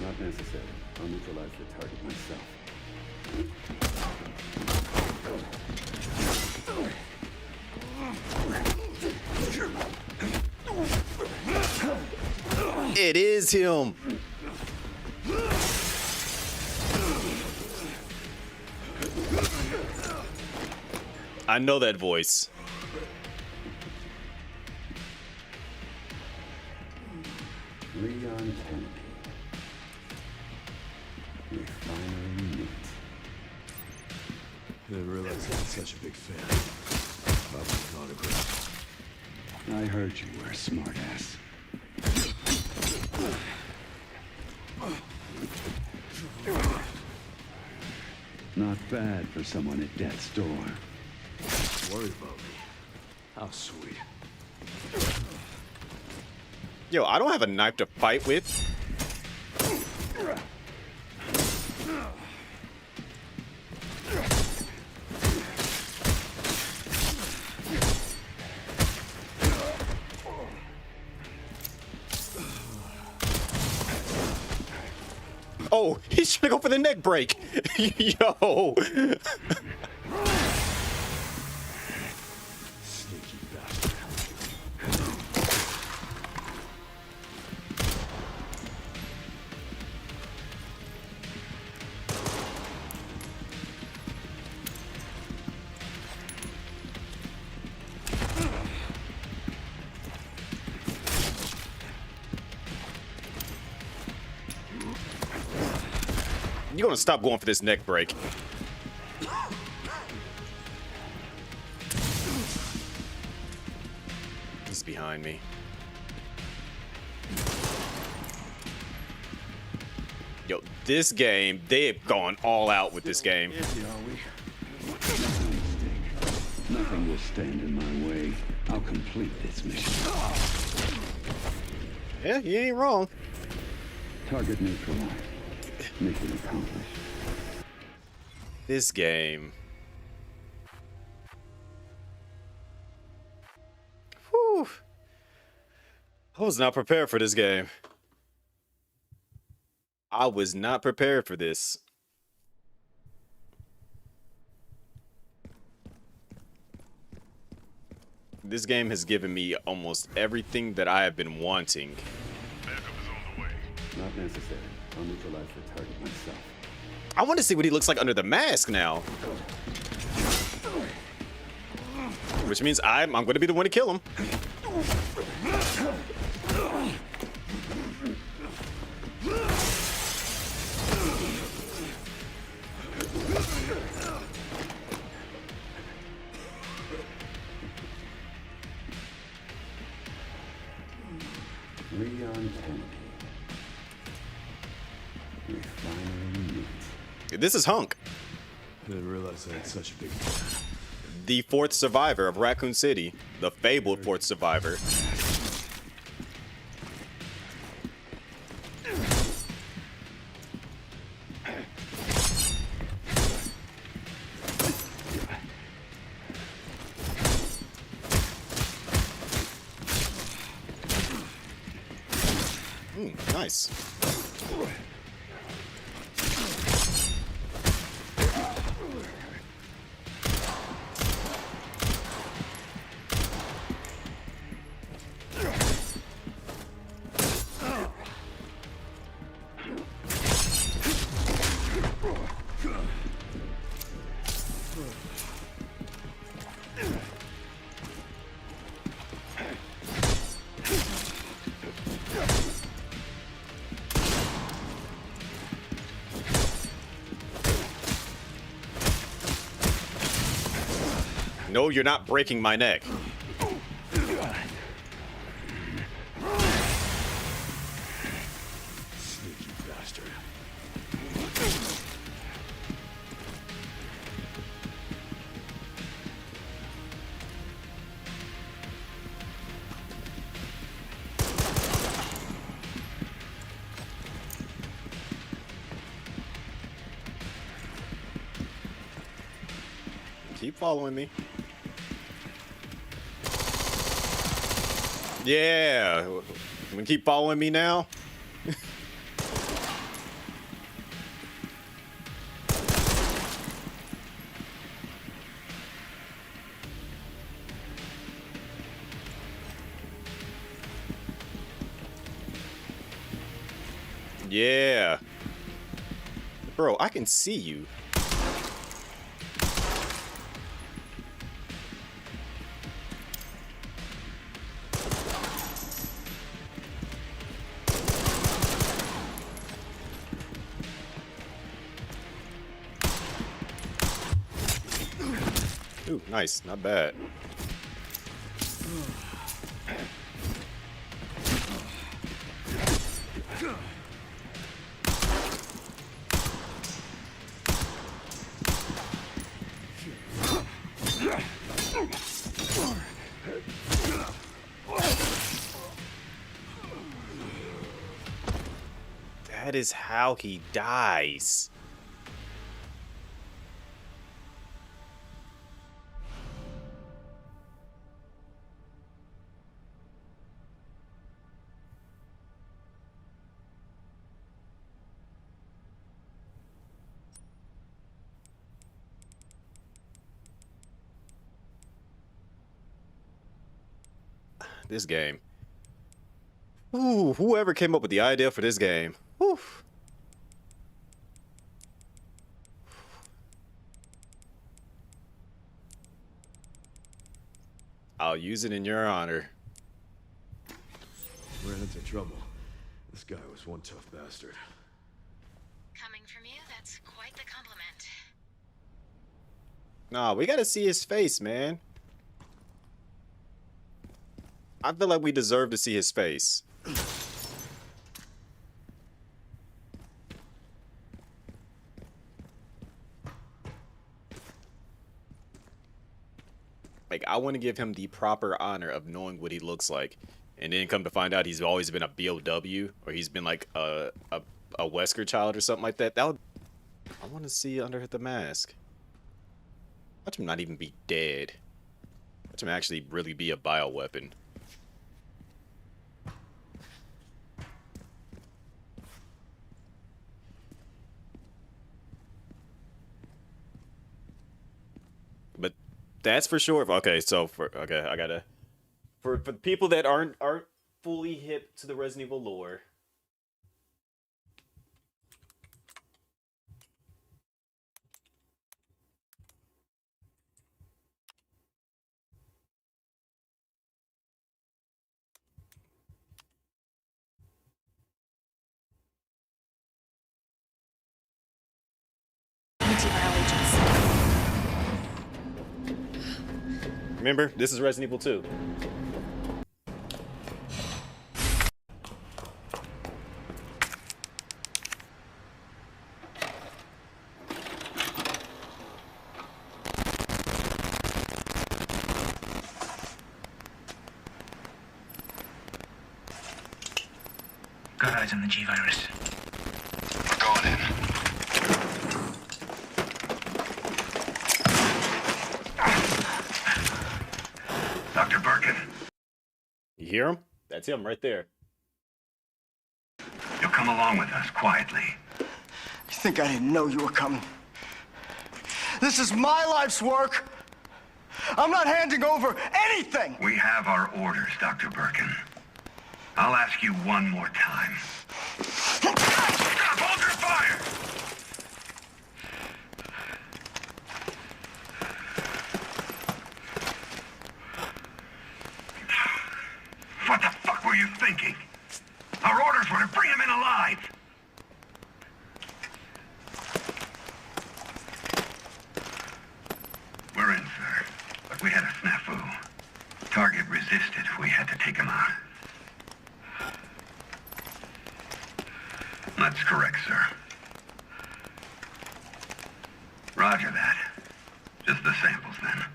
Not necessary. I'll neutralize the target myself. It is him. I know that voice. Leon Kennedy. We finally meet. I didn't realize you were such a big fan. Probably an autograph. I heard you were a smartass. Not bad for someone at death's door. Worried about me. How sweet. Yo, I don't have a knife to fight with. Oh, he's trying to go for the neck break. Yo. Sneaky bastard. You're gonna stop going for this neck break. He's behind me. Yo, this game, they have gone all out with this game. Nothing will stand in my way. I'll complete this mission. Yeah, you ain't wrong. Target neutralized. Mission accomplished. This game. Whew. I was not prepared for this game. I was not prepared for this. This game has given me almost everything that I have been wanting. Not necessary. I'll neutralize the target myself. I want to see what he looks like under the mask now. Which means I'm going to be the one to kill him. Leon Kennedy. We finally meet. This is Hunk, I didn't realize I had such a big fan. the fourth survivor of Raccoon City, the fabled fourth survivor. Nice. No, you're not breaking my neck. Sneaky bastard. Keep following me. Yeah. You gonna keep following me now? Yeah. Bro, I can see you. Ooh, nice. Not bad. That is how he dies. This game. Ooh, whoever came up with the idea for this game. Whew. I'll use it in your honor. Ran into trouble. This guy was one tough bastard. Coming from you, that's quite the compliment. Nah, we gotta see his face, man. I feel like we deserve to see his face. Like, I want to give him the proper honor of knowing what he looks like. And then come to find out he's always been a BOW, or he's been like a Wesker child or something like that. That would... I want to see under the mask. Watch him not even be dead. Watch him actually really be a bioweapon. But that's for sure. Okay, so okay, I gotta For people that aren't fully hip to the Resident Evil lore. Remember, this is Resident Evil 2. Got eyes on the G-Virus. We're going in. Dr. Birkin, You hear him? That's him right there. you'll come along with us quietly. You think I didn't know you were coming? This is my life's work. I'm not handing over anything. We have our orders, Dr. Birkin. I'll ask you one more time. Stop! Hold your fire! What the fuck were you thinking? Our orders were to bring him in alive. We're in, sir. But we had a snafu. Target resisted. We had to take him out. That's correct, sir. Roger that. Just the samples, then.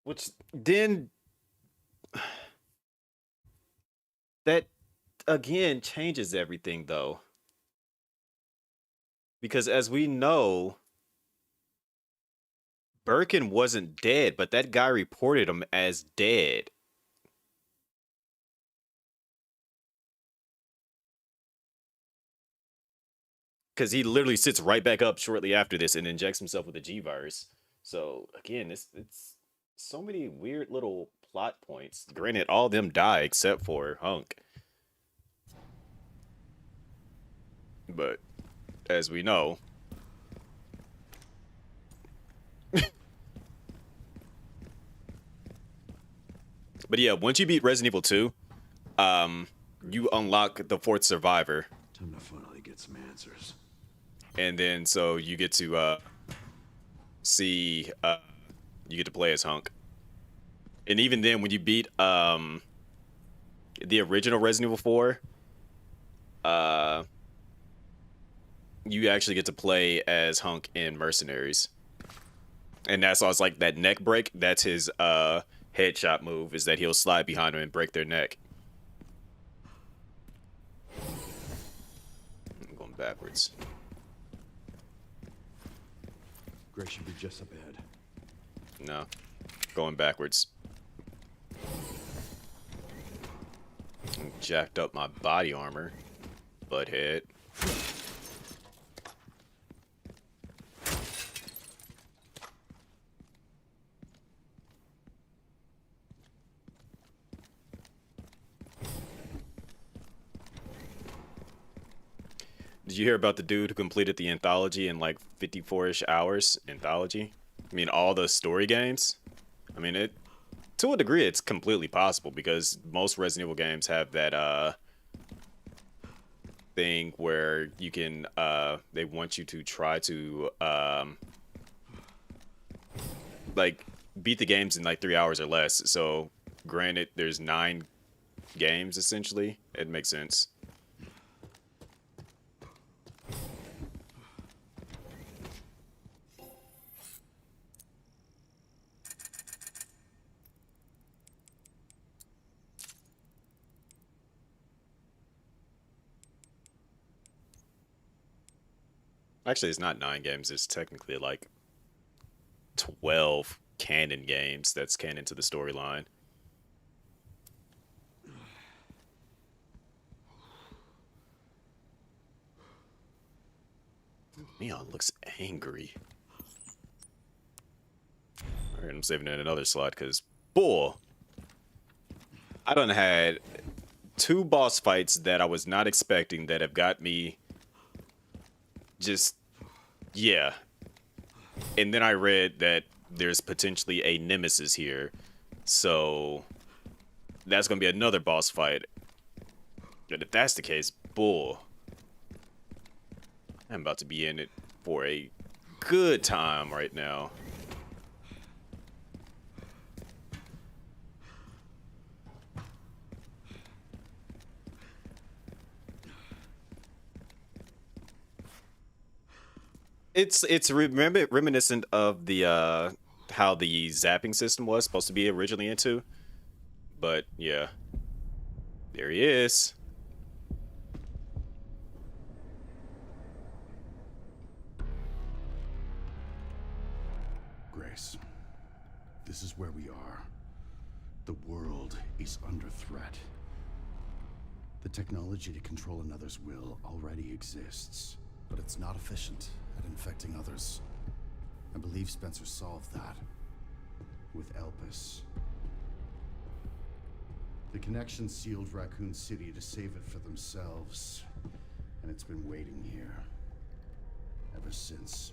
Which then that again changes everything though. Because as we know, Birkin wasn't dead, but that guy reported him as dead. Because he literally sits right back up shortly after this and injects himself with a G-Virus. So again, it's so many weird little plot points. Granted, all of them die except for Hunk. But as we know, but yeah, once you beat Resident Evil 2, you unlock the fourth survivor. Time to finally get some answers. And then so you get to see you get to play as Hunk. And even then when you beat the original Resident Evil 4, you actually get to play as Hunk in Mercenaries. And that's always like that neck break, that's his headshot move, is that he'll slide behind them and break their neck. I'm going backwards. Gray should be just up ahead. No. Going backwards. Jacked up my body armor. Butthead. Did you hear about the dude who completed the anthology in like 54-ish hours? Anthology? I mean, all the story games? I mean, it to a degree, it's completely possible because most Resident Evil games have that thing where you can they want you to try to like beat the games in like 3 hours or less. So granted, there's 9 games essentially. It makes sense. Actually, it's not 9 games. It's technically like 12 canon games that's canon to the storyline. Leon looks angry. And I'm saving it in another slot because, boy, I done had 2 boss fights that I was not expecting that have got me just, yeah. And then I read that there's potentially a nemesis here. So that's going to be another boss fight. And if that's the case, boy, I'm about to be in it for a good time right now. It's reminiscent of the how the zapping system was supposed to be originally into, but yeah, there he is. Grace, this is where we are. The world is under threat. The technology to control another's will already exists, but it's not efficient at infecting others. I believe Spencer solved that with Elpis. The connection sealed Raccoon City to save it for themselves, and it's been waiting here ever since.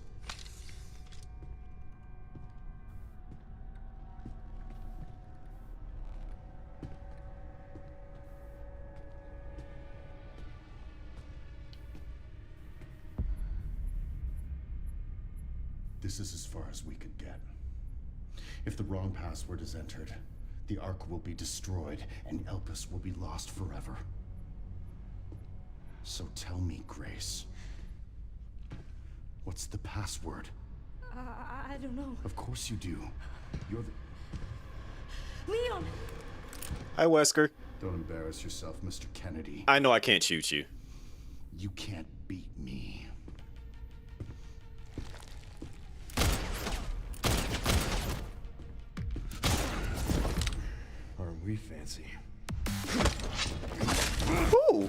This is as far as we could get. If the wrong password is entered, the Ark will be destroyed and Elpis will be lost forever. So tell me, Grace, what's the password? I don't know. Of course you do. You're the... Leon! Hi, Wesker. Don't embarrass yourself, Mr. Kennedy. I know I can't shoot you. You can't beat me. Aren't we fancy? Ooh.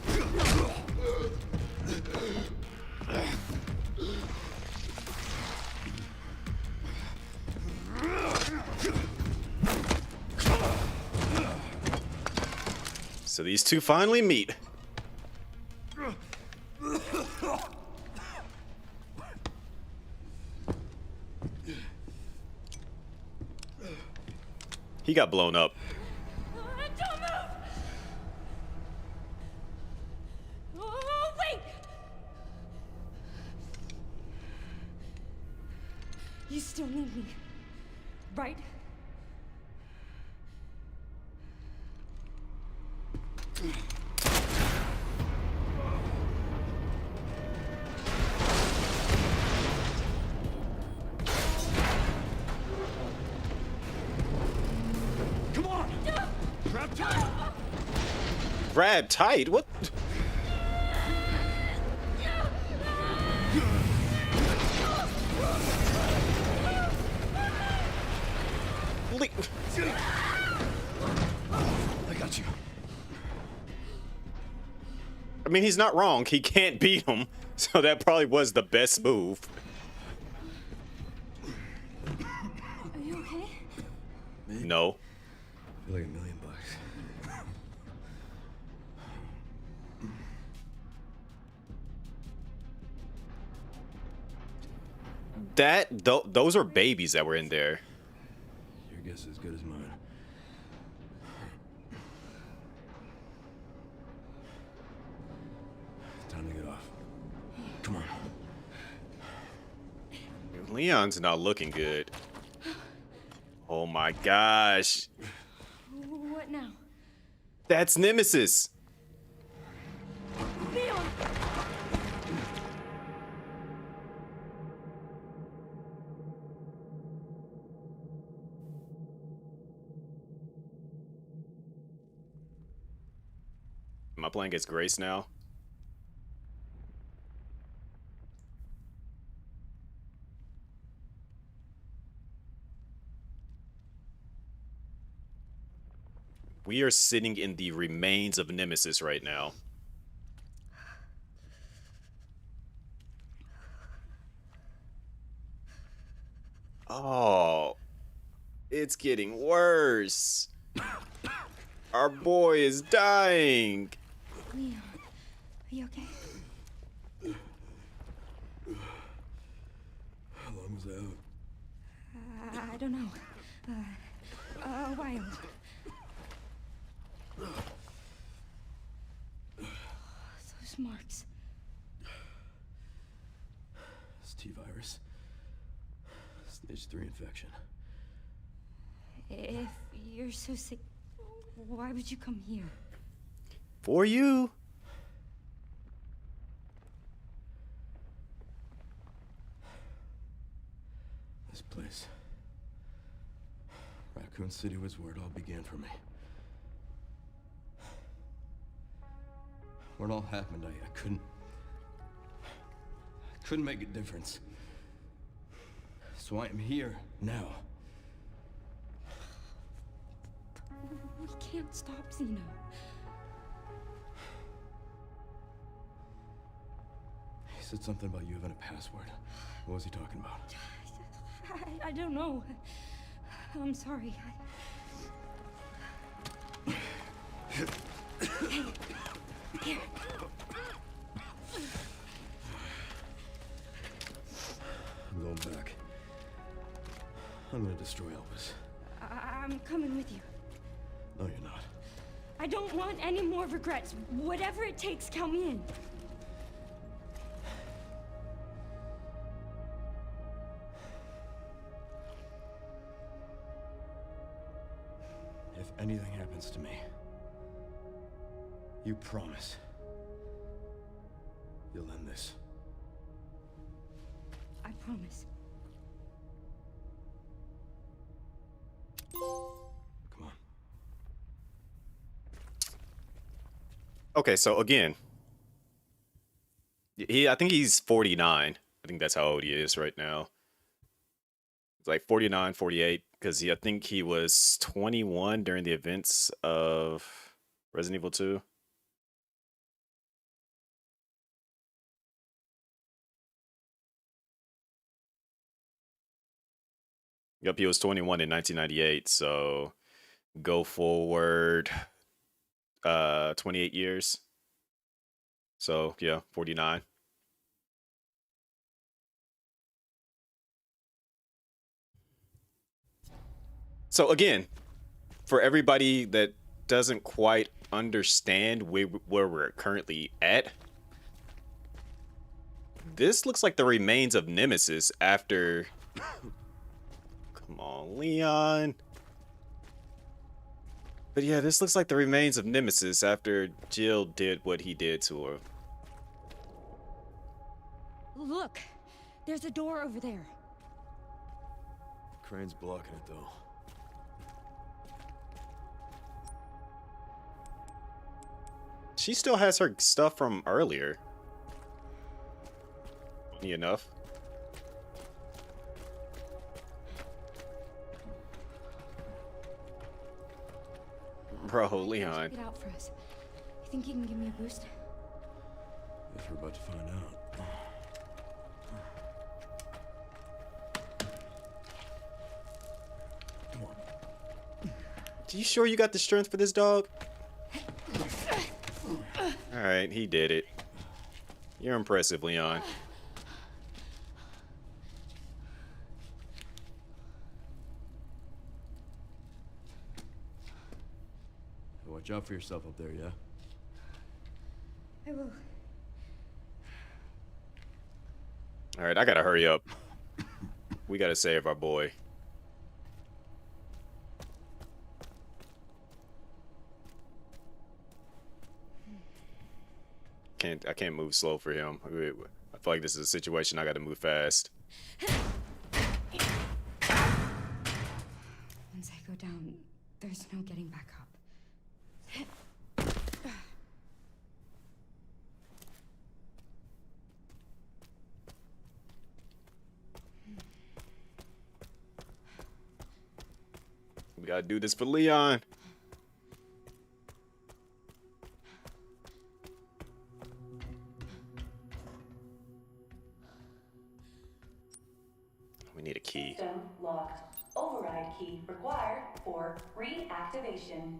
So these two finally meet. He got blown up. Don't move! Oh, wait! You still need me, right? Come on! Grab tight! Grab tight? What? I got you. I mean, he's not wrong. He can't beat him. So that probably was the best move. Are you okay? No. I feel like $1 million. Those are babies that were in there. Your guess is as good as mine. Time to get off. Come on. Leon's not looking good. Oh my gosh. What now? That's Nemesis. Leon! Am I playing as Grace now? We are sitting in the remains of Nemesis right now. Oh. It's getting worse. Our boy is dying. Leon, are you okay? How long was I out? I don't know. A while. Those marks. It's T-virus. Stage 3 infection. If you're so sick, why would you come here? For you. This place. Raccoon City was where it all began for me. When it all happened, I couldn't make a difference. So I am here now. We can't stop Zeno. He said something about you having a password. What was he talking about? I don't know. I'm sorry. Here. I'm going back. I'm gonna destroy Elvis. I'm coming with you. No, you're not. I don't want any more regrets. Whatever it takes, count me in. If anything happens to me, you promise you'll end this. I promise. Come on. Okay, so again, I think he's 49. I think that's how old he is right now. It's like 49, 48, because I think he was 21 during the events of Resident Evil 2. Yep, he was 21 in 1998, so go forward 28 years. So, yeah, 49. So again, for everybody that doesn't quite understand where we're currently at, this looks like the remains of Nemesis after... Come on, Leon. But yeah, this looks like the remains of Nemesis after Jill did what he did to her. Look, there's a door over there. Crane's blocking it, though. She still has her stuff from earlier. Funny enough. Bro, Leon. Get out for us. You think you can give me a boost? Guess we're about to find out. Come on. Are you sure you got the strength for this dog? Alright, he did it. You're impressive, Leon. Watch out for yourself up there, yeah? I will. Alright, I gotta hurry up. We gotta save our boy. I can't move slow for him. I feel like this is a situation I gotta move fast. Once I go down, there's no getting back up. We gotta do this for Leon. We need a key. System locked. Override override key required for reactivation.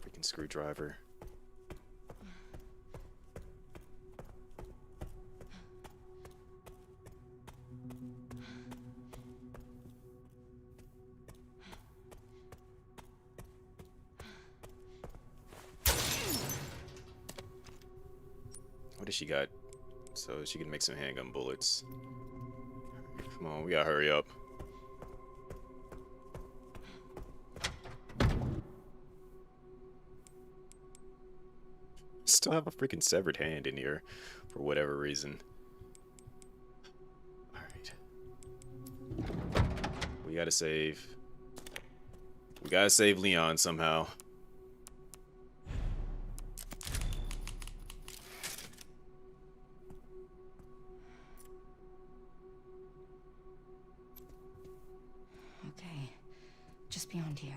Freaking screwdriver. What does she got? So she can make some handgun bullets. Come on, we gotta hurry up. Still have a freaking severed hand in here for whatever reason. Alright. We gotta save. We gotta save Leon somehow. Okay, just beyond here.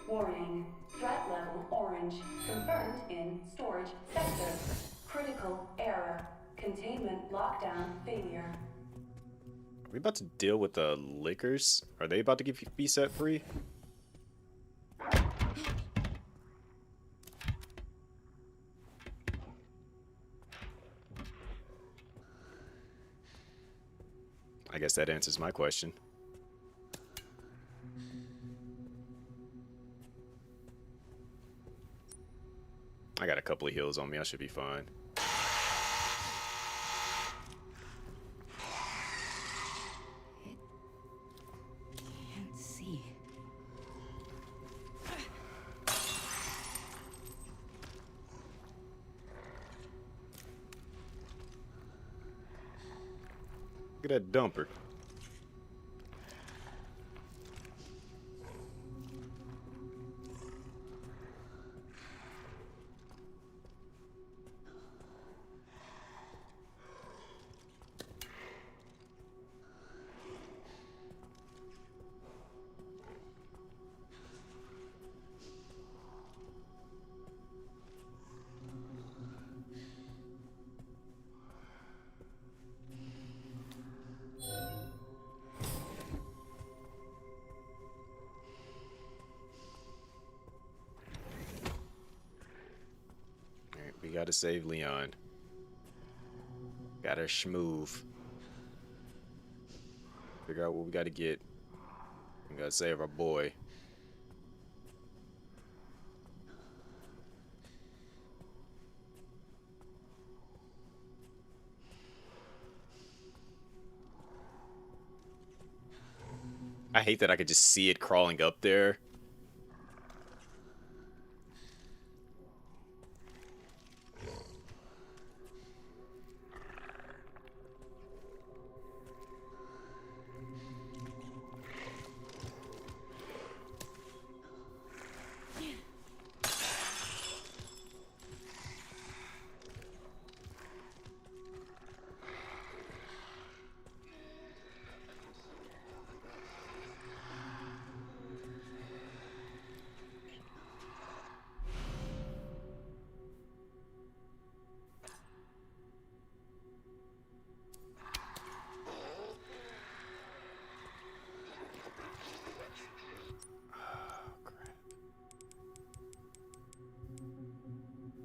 Warning. Threat level orange. Confirmed in storage sector. Critical error. Containment lockdown failure. Are we about to deal with the lickers? Are they about to be set free? I guess that answers my question. I got a couple of heals on me. I should be fine. Can't see. Look at that dumper. We gotta save Leon. Gotta schmoove. Figure out what we gotta get. We gotta save our boy. I hate that I could just see it crawling up there.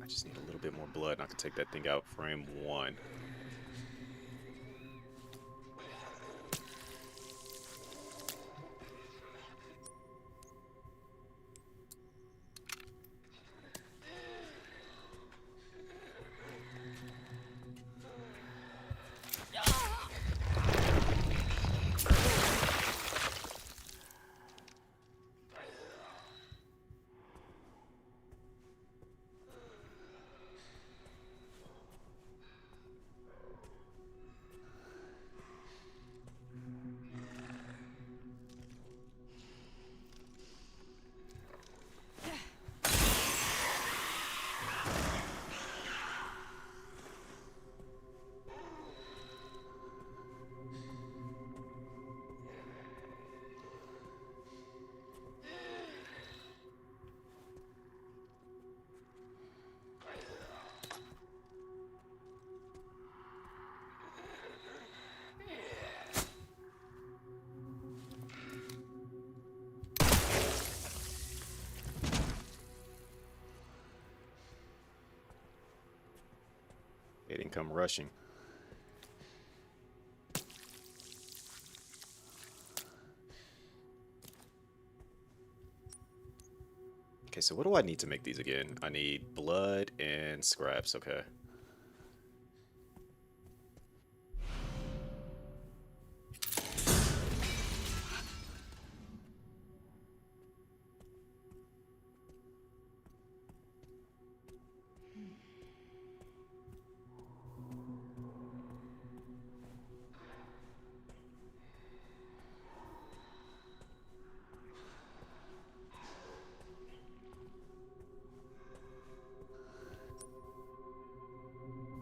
Just need a little bit more blood and I can take that thing out frame one. can come rushing. Okay, so what do I need to make these again? I need blood and scraps, okay.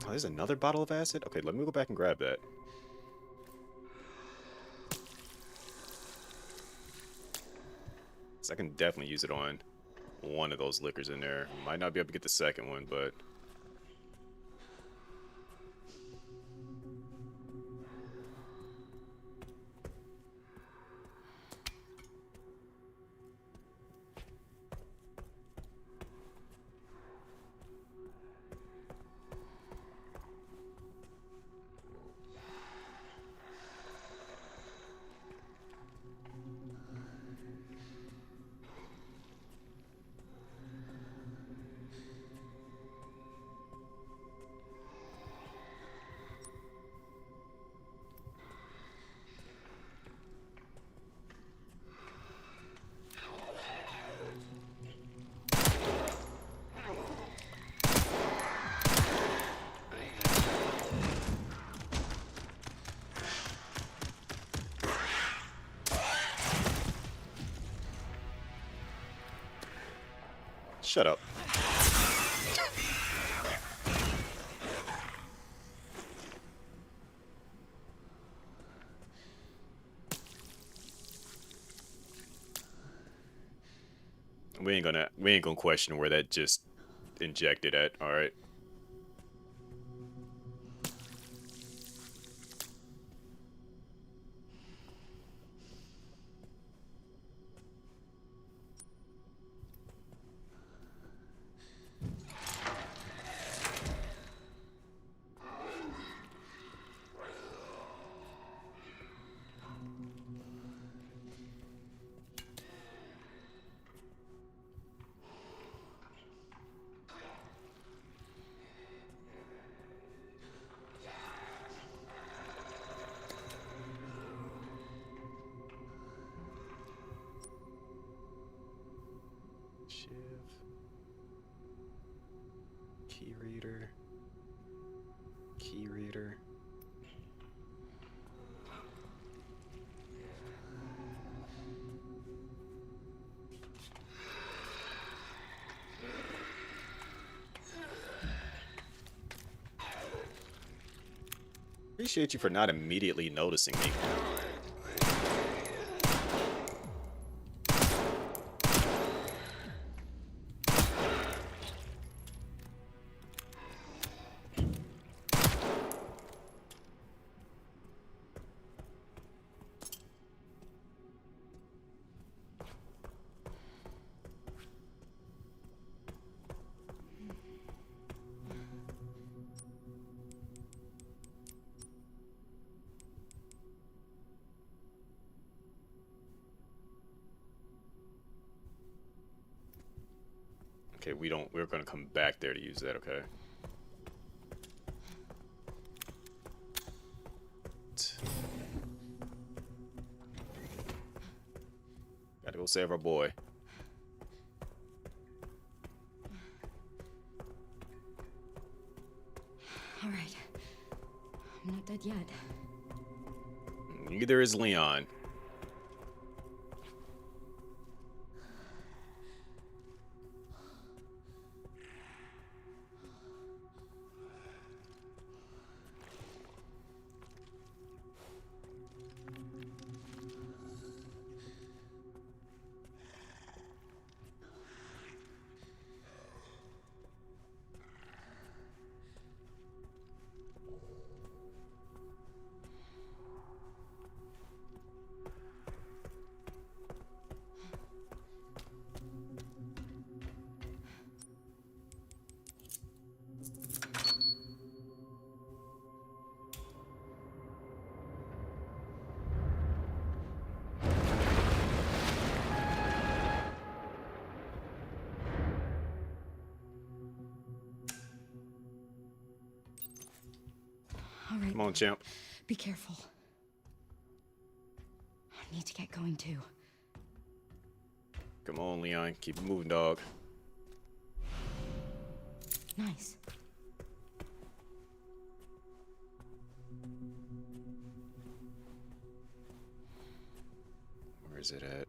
Oh, there's another bottle of acid? Okay, let me go back and grab that. So I can definitely use it on one of those liquors in there. Might not be able to get the second one, but... Shut up. We ain't gonna question where that just injected at, alright? Key reader. Key reader. Appreciate you for not immediately noticing me. Okay, we're gonna come back there to use that, okay? Gotta go save our boy. All right. I'm not dead yet. Neither is Leon. All right. Come on, champ. Be careful. I need to get going too. Come on, Leon. Keep it moving, dog. Nice. Where is it at?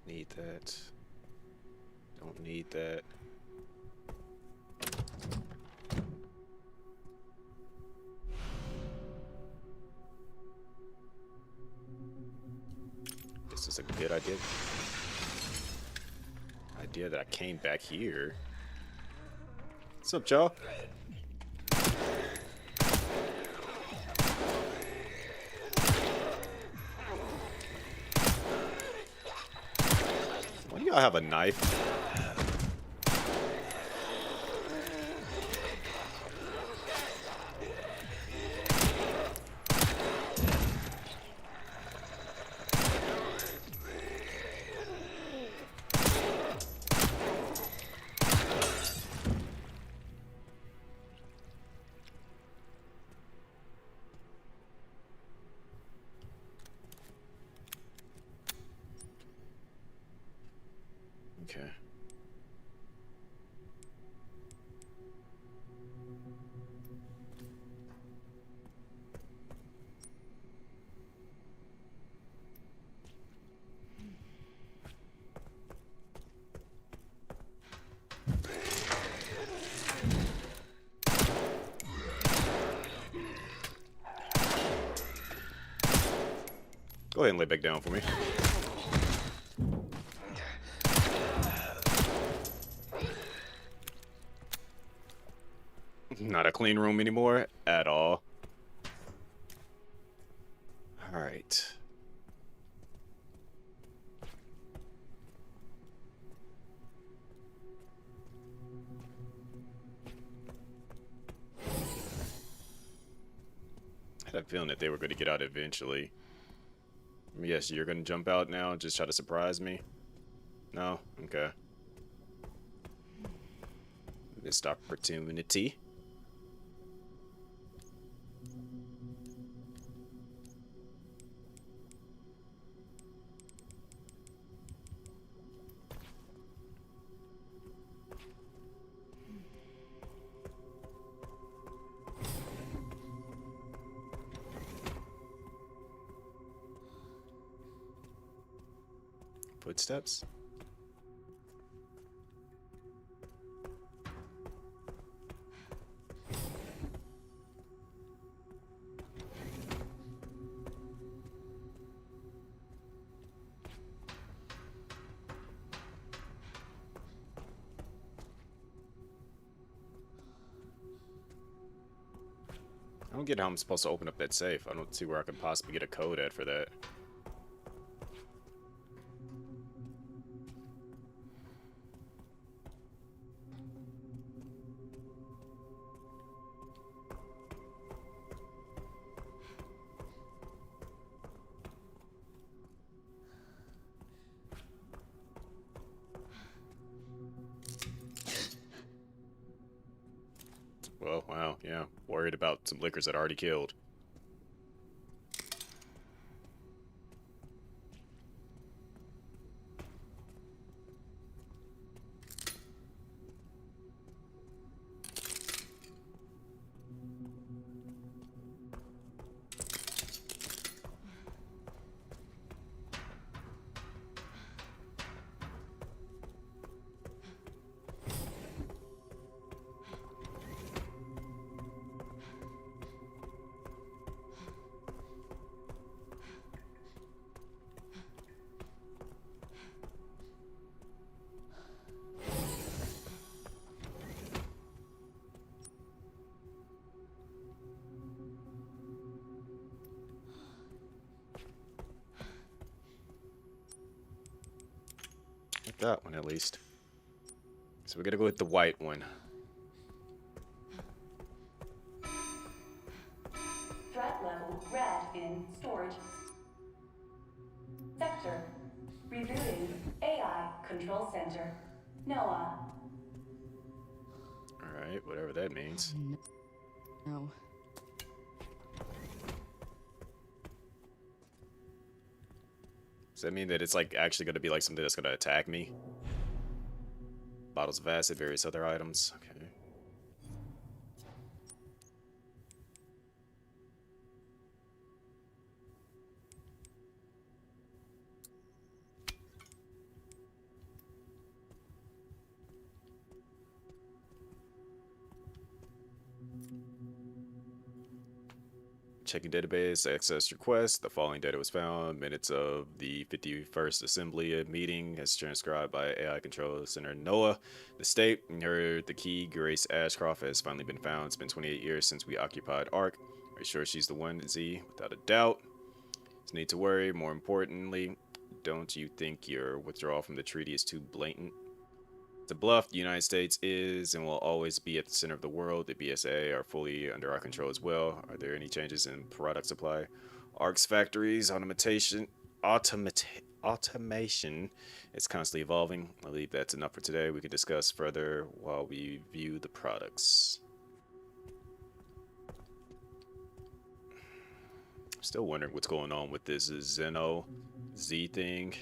Need that. Don't need that. This is a good idea. Idea that I came back here. What's up, y'all? Why do y'all have a knife? Okay. Go ahead and lay back down for me. Not a clean room anymore at all. All right. I had a feeling that they were going to get out eventually. Yes, you're going to jump out now and just try to surprise me? No? Okay. Missed opportunity. Footsteps? I don't get how I'm supposed to open up that safe. I don't see where I could possibly get a code at for that. Well, wow, yeah. Worried about some liquors that I already killed. That one at least. So we gotta go with the white one. Threat level red in storage sector. Rebooting AI control center. Noah. Alright, whatever that means. No. Does that mean that it's like actually gonna be like something that's gonna attack me? Bottles of acid, various other items. Okay. Checking database, access request. The following data was found. Minutes of the 51st Assembly meeting as transcribed by AI Control Center NOAA. The state heard the key, Grace Ashcroft, has finally been found. It's been 28 years since we occupied ARC. Are you sure she's the one, Z? Without a doubt. There's need to worry. More importantly, don't you think your withdrawal from the treaty is too blatant? It's a bluff. The United States is and will always be at the center of the world. The BSA are fully under our control as well. Are there any changes in product supply? ARC's factories, automation is constantly evolving. I believe that's enough for today. We can discuss further while we view the products. Still wondering what's going on with this Zeno Z thing.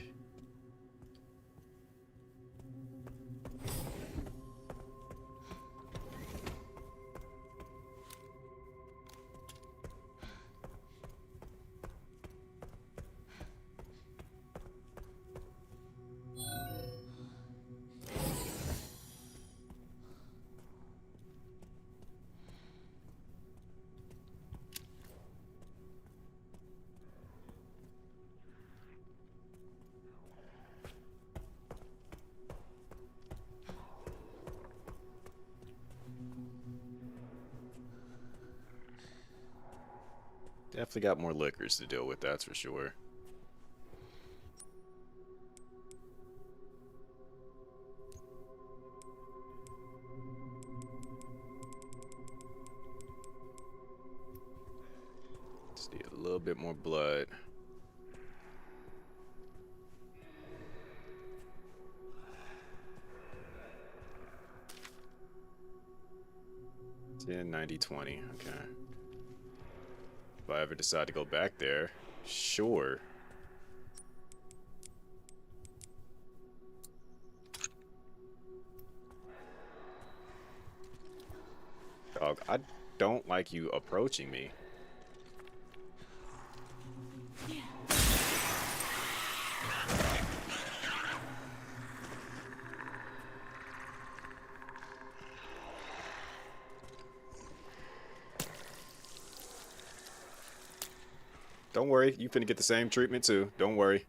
Definitely got more liquors to deal with, that's for sure. Just need a little bit more blood. Yeah, 90-20, okay. If I ever decide to go back there, sure. Dog, I don't like you approaching me. Don't worry, you finna get the same treatment too. Don't worry.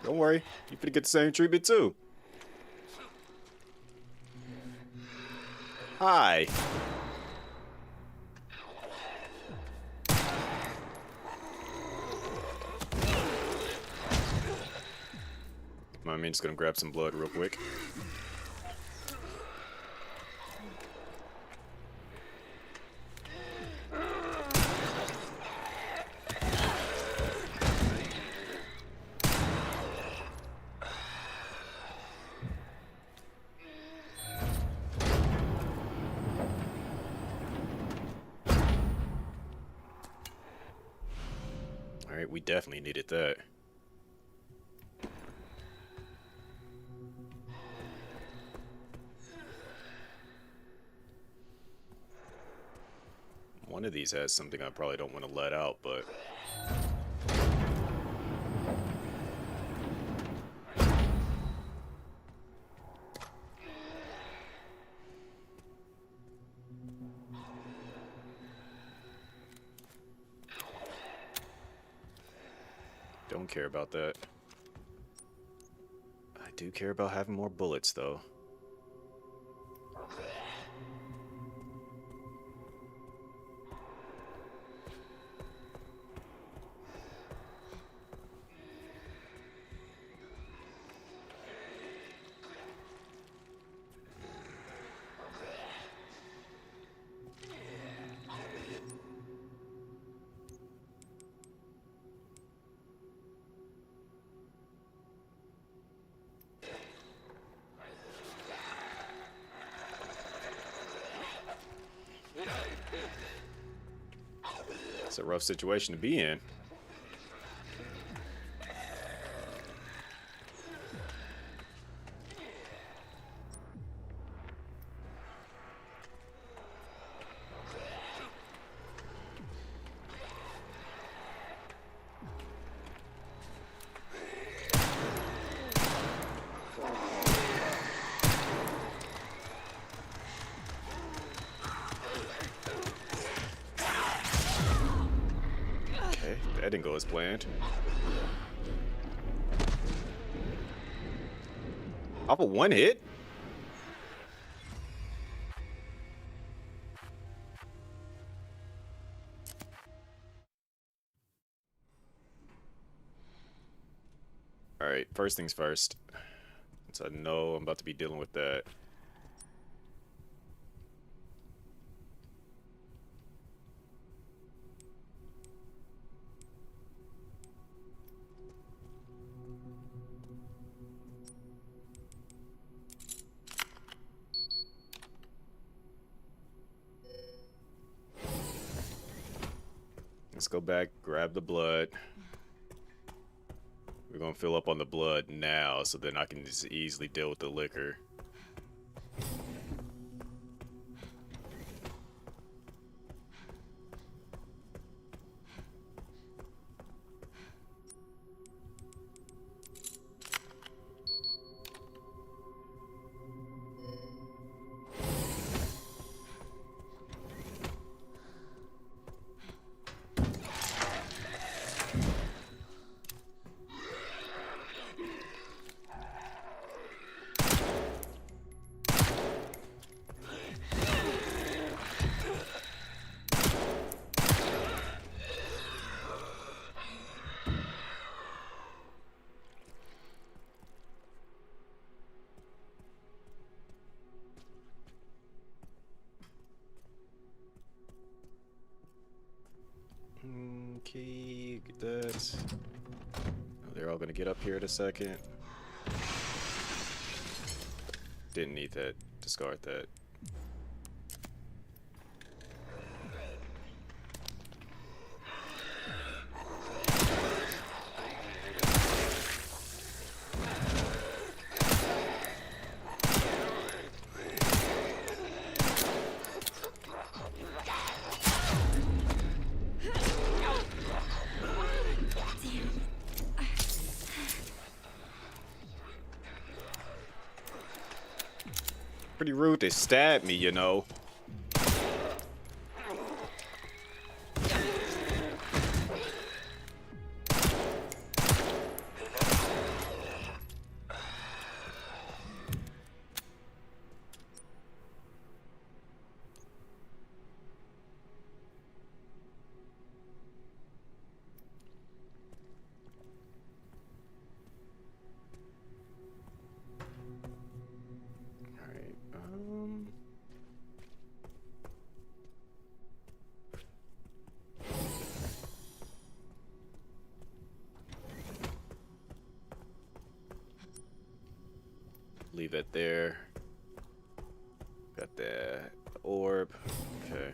Don't worry, you finna get the same treatment too. Hi. I'm just gonna grab some blood real quick. Alright, we definitely needed that. One of these has something I probably don't want to let out, but... Don't care about that. I do care about having more bullets, though. It's a rough situation to be in. That didn't go as planned. Off of one hit? Alright, first things first. So I know I'm about to be dealing with that. Let's go back, grab the blood. We're gonna fill up on the blood now, so then I can just easily deal with the liquor. Okay, get that. Oh, they're all gonna get up here in a second. Didn't need that. Discard that. Pretty rude to stab me, you know. leave that there. Got the orb. Okay.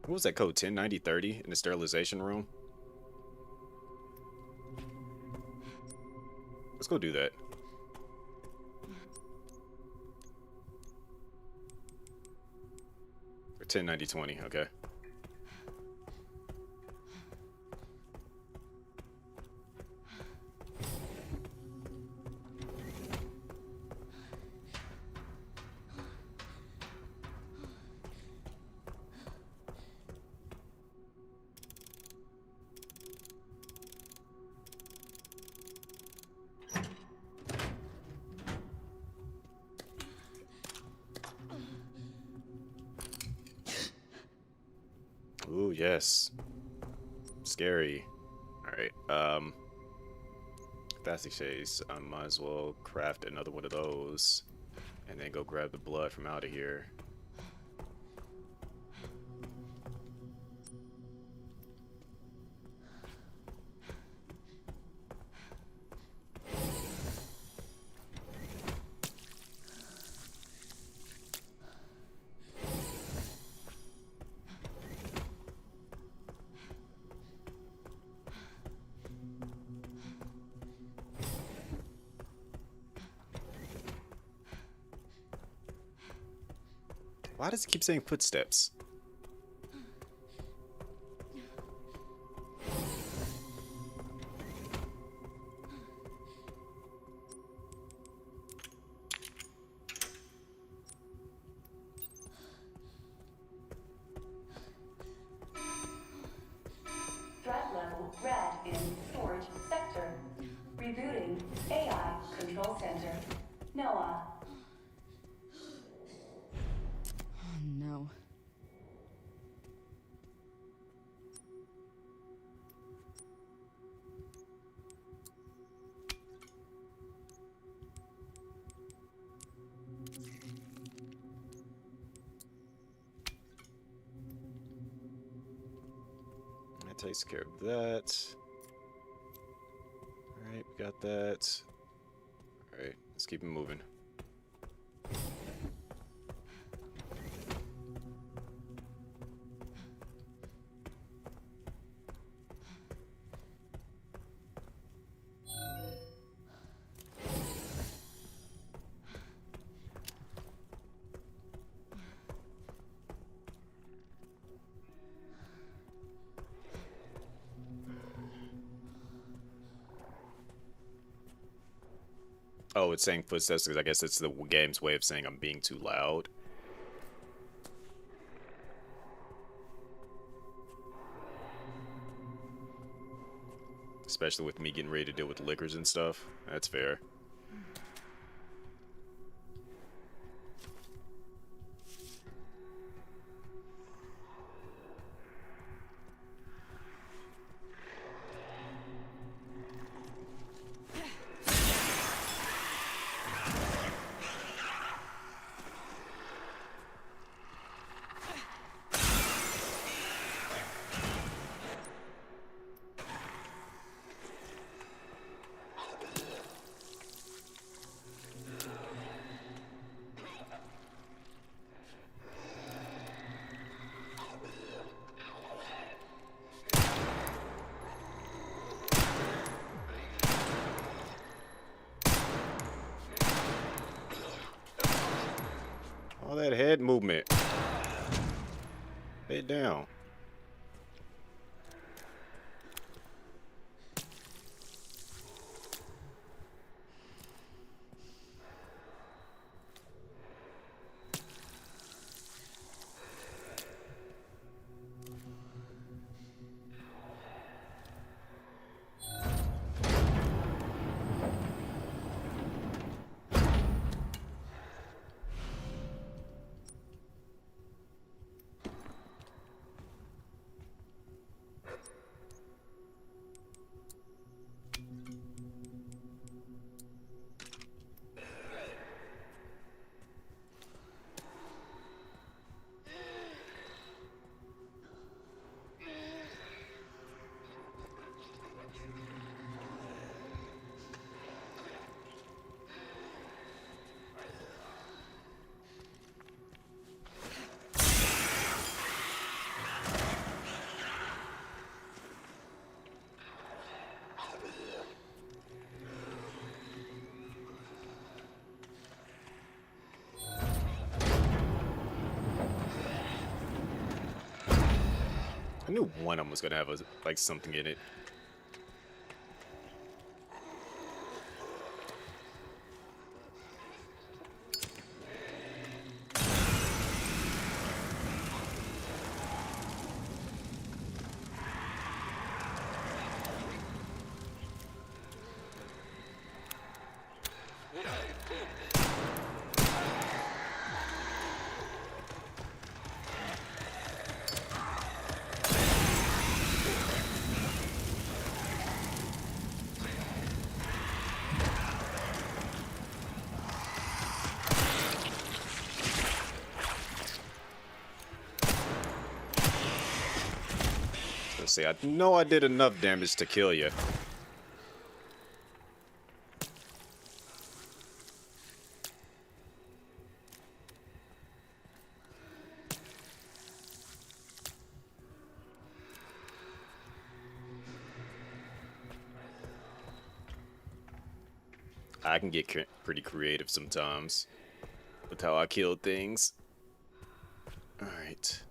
What was that code? 109030 in the sterilization room? Let's go do that. Or 109020, okay. Ooh, yes. Scary. Alright, if that's the case, I might as well craft another one of those and then go grab the blood from out of here. Why does it keep saying footsteps? Threat level red in storage sector. Rebooting AI control center. Noah. Oh no. That takes care of that. Alright, we got that. Alright, let's keep it moving. Oh, it's saying footsteps because I guess it's the game's way of saying I'm being too loud. Especially with me getting ready to deal with liquors and stuff. That's fair. All that head movement. Lay it down. I knew one of them was gonna have like something in it. Say, I know I did enough damage to kill you. I can get pretty creative sometimes with how I kill things. All right.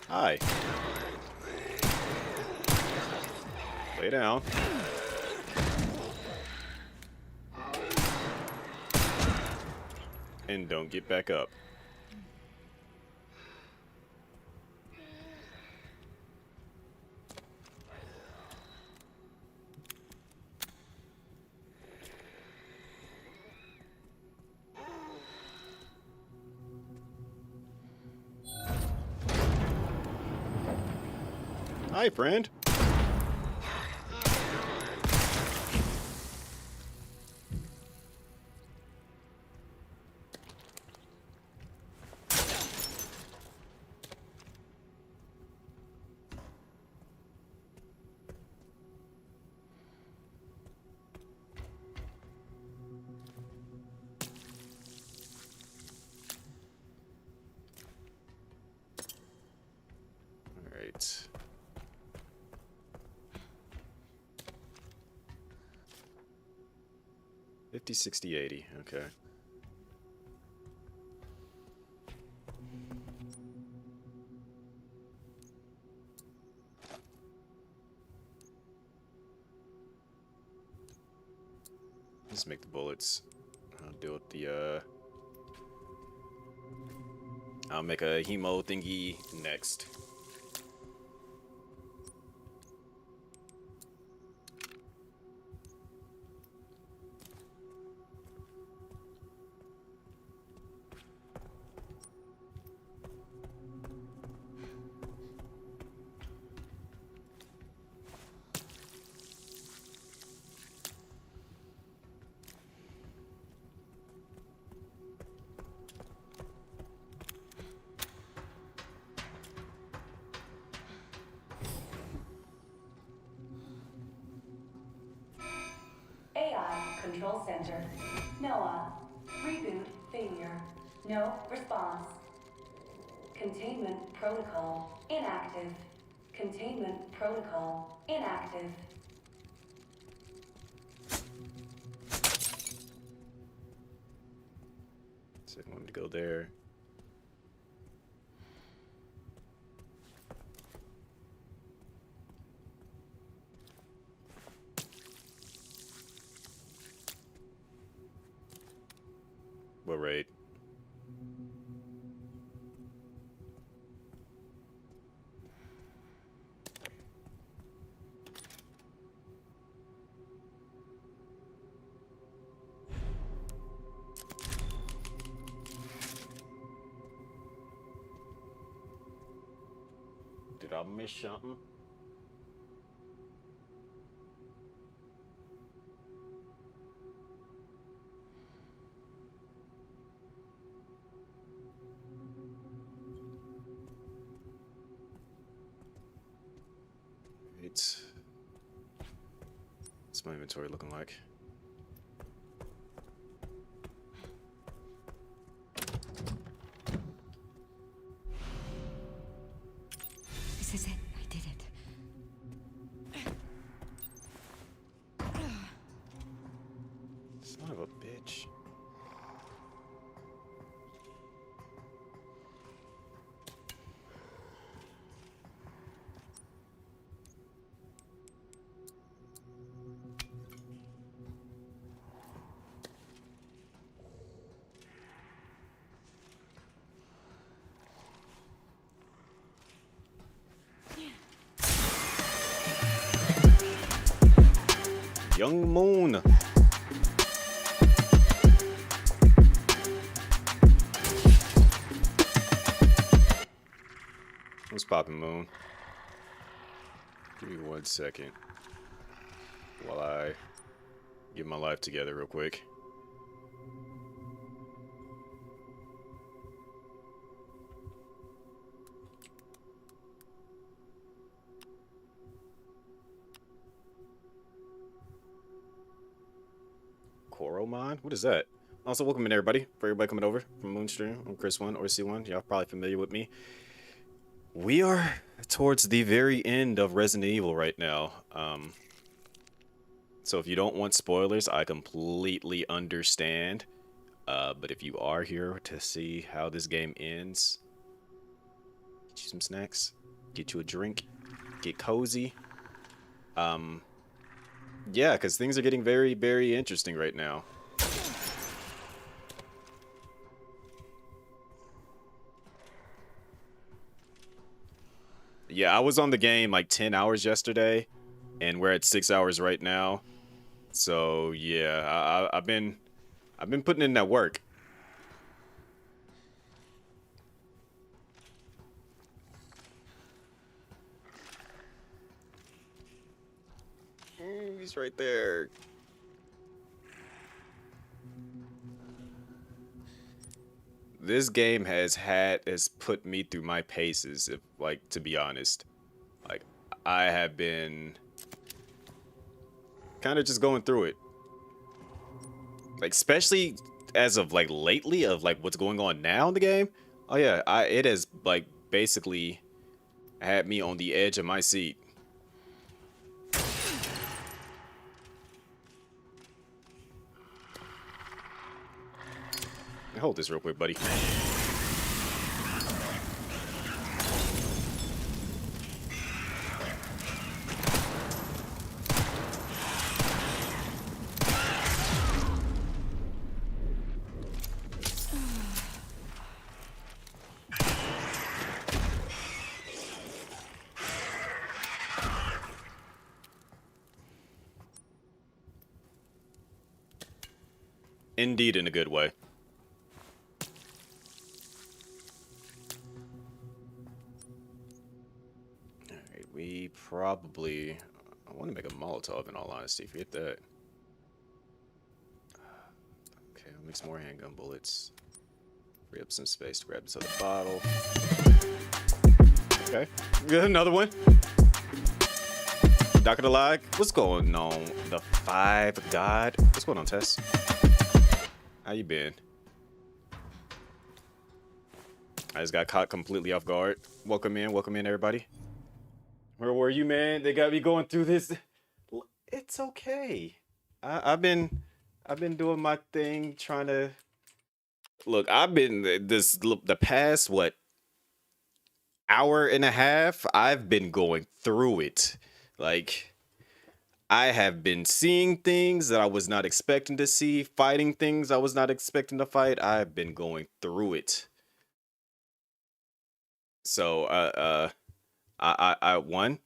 Hi. Lay down. And don't get back up. Hi, friend. All right. $50, $60, $80. Okay. Let's make the bullets. I'll deal with the I'll make a hemo thingy next. Control Center. Noah. Reboot failure. No response. Containment protocol inactive. Containment protocol inactive. So I want to go there. What rate? Did I miss something? What's my inventory looking like? Son of a bitch. Young Moon. What's poppin', Moon? Give me 1 second while I get my life together real quick. Coromon? What is that? Also, welcome in everybody. For everybody coming over from Moonstream, I'm Chris1 or C1. Y'all probably familiar with me. We are towards the very end of Resident Evil right now. So if you don't want spoilers, I completely understand. But if you are here to see how this game ends, get you some snacks, get you a drink, get cozy. Yeah, because things are getting very, very interesting right now. Yeah, I was on the game like 10 hours yesterday, and we're at 6 hours right now. So yeah, I've been putting in that work. He's right there. This game has put me through my paces, if, like, to be honest. Like, I have been kind of just going through it. Like, especially as of, like, lately, of, like, what's going on now in the game. Oh, yeah, it has, like, basically had me on the edge of my seat. Hold this real quick, buddy. Indeed, in a good way. Alright, we probably... I want to make a Molotov, in all honesty. Forget that. Okay, I'll make some more handgun bullets. Free up some space to grab this other bottle. Okay, good, another one. Dr. Lag, what's going on? The Five God. What's going on, Tess? How you been? I just got caught completely off guard. Welcome in, everybody. Where were you, man? They got me going through this. It's okay. I've been doing my thing, trying to look. I've been the past hour and a half. I've been going through it. Like, I have been seeing things that I was not expecting to see, fighting things I was not expecting to fight. I've been going through it. So, I won.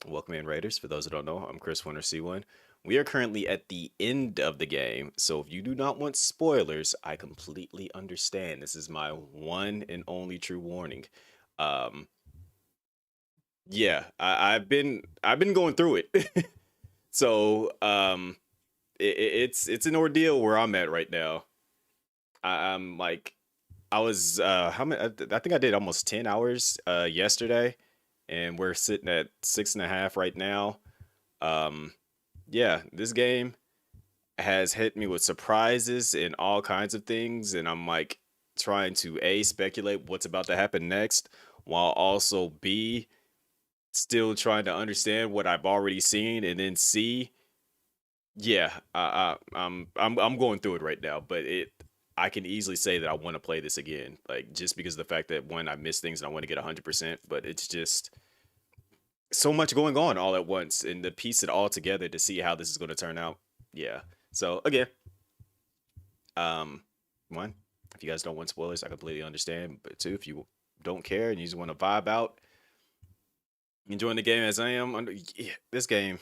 Welcome in, Raiders. For those who don't know, I'm Chris1 or C1. We are currently at the end of the game, so if you do not want spoilers, I completely understand. This is my one and only true warning. Yeah, I've been going through it. So, it's an ordeal where I'm at right now. I'm like, I was how many? I think I did almost 10 hours yesterday, and we're sitting at 6.5 right now. Yeah, this game has hit me with surprises and all kinds of things, and I'm like trying to speculate what's about to happen next, while also still trying to understand what I've already seen, and then C, Yeah, I'm going through it right now, but I can easily say that I want to play this again, like just because of the fact that when I miss things and I want to get 100%, but it's just so much going on all at once, and to piece it all together to see how this is going to turn out. Yeah. So again, um, one, if you guys don't want spoilers, I completely understand. But two, if you don't care and you just want to vibe out, enjoying the game as I am, yeah, this game.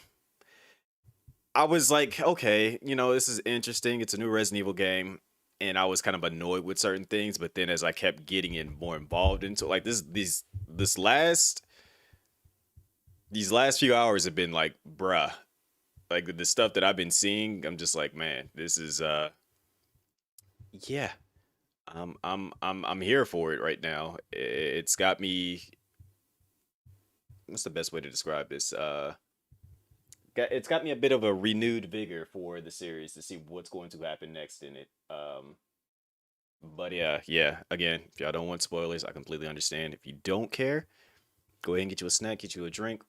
I was like, okay, this is interesting. It's a new Resident Evil game, and I was kind of annoyed with certain things. But then, as I kept getting in more involved into like this these last few hours have been like, bruh, like the stuff that I've been seeing. I'm just like, man, this is yeah. I'm here for it right now. It's got me. What's the best way to describe this? It's got me a bit of a renewed vigor for the series to see what's going to happen next in it. But yeah. Again, if y'all don't want spoilers, I completely understand. If you don't care, go ahead and get you a snack, get you a drink,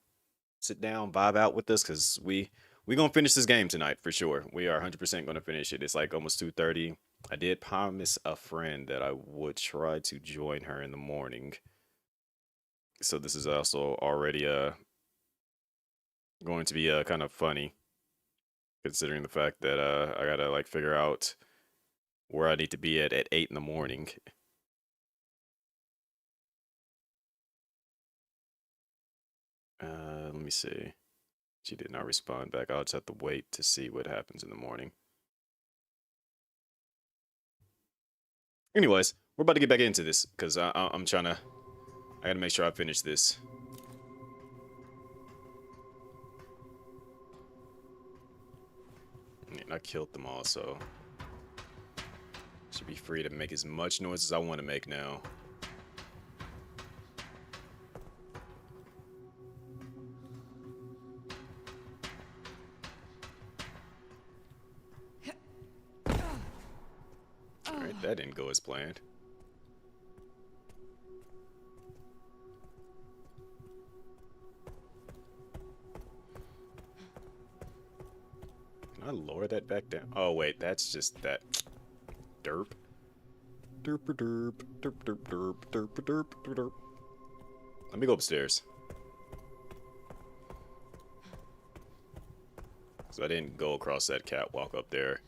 sit down, vibe out with us, because we gonna finish this game tonight for sure. We are 100% gonna finish it. It's like almost 2:30. I did promise a friend that I would try to join her in the morning. So this is also already going to be kind of funny, considering the fact that I gotta like figure out where I need to be at 8 in the morning. Let me see. She did not respond back. I'll just have to wait to see what happens in the morning. Anyways, we're about to get back into this because I'm trying to. I gotta make sure I finish this. And I killed them all, so should be free to make as much noise as I want to make now. Alright, that didn't go as planned. Can I lower that back down? Oh wait, that's just that derp. Derp derp derp derp derp derp derp derp. Let me go upstairs. So I didn't go across that catwalk up there.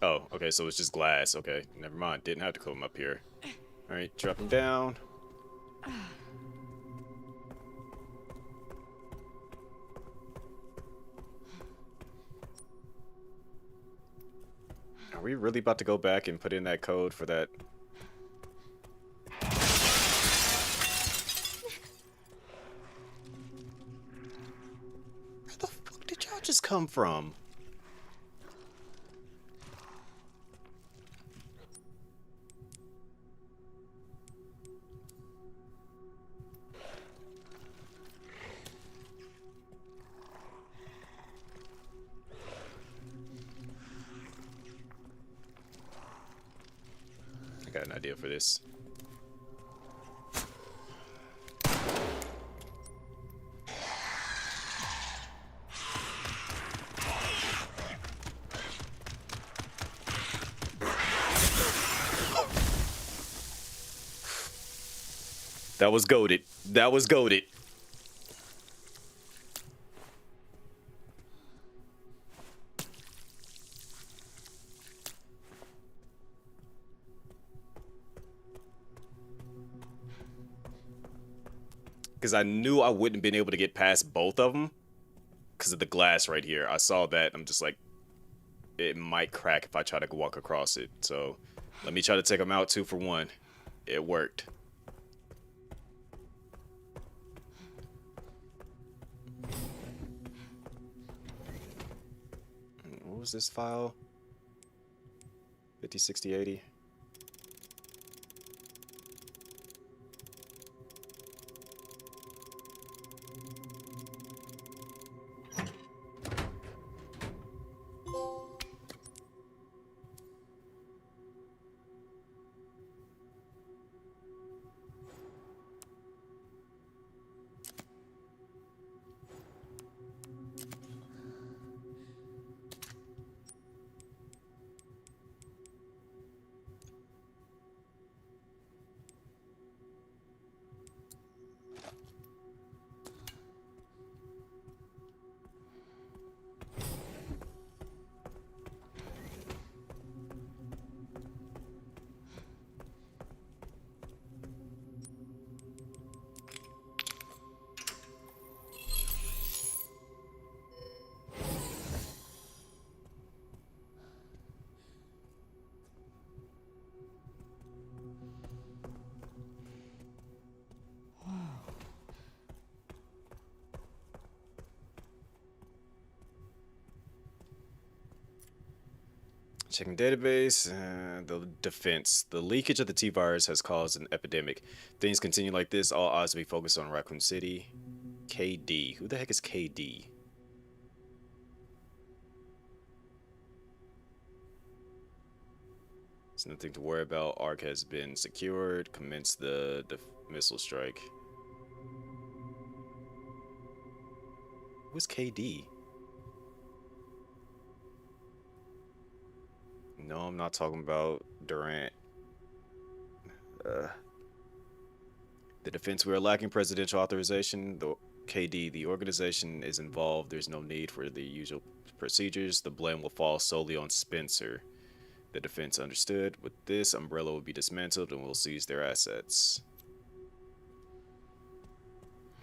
Oh, okay, so it's just glass. Okay, never mind. Didn't have to come up here. Alright, drop him down. Are we really about to go back and put in that code for that? Where the fuck did y'all just come from? I got an idea for this. That was goated. That was goated. Because I knew I wouldn't have been able to get past both of them because of the glass right here. I saw that. I'm just like, it might crack if I try to walk across it. So let me try to take them out 2 for 1. It worked. What was this file? 50, 60, 80. Checking database, the defense. The leakage of the T-virus has caused an epidemic. Things continue like this, all odds will be focused on Raccoon City. KD. Who the heck is KD? There's nothing to worry about. Arc has been secured. Commence the missile strike. Who's KD? No, I'm not talking about Durant. The defense, we are lacking presidential authorization. The KD, the organization is involved. There's no need for the usual procedures. The blame will fall solely on Spencer. The defense understood. With this, Umbrella will be dismantled and we'll seize their assets.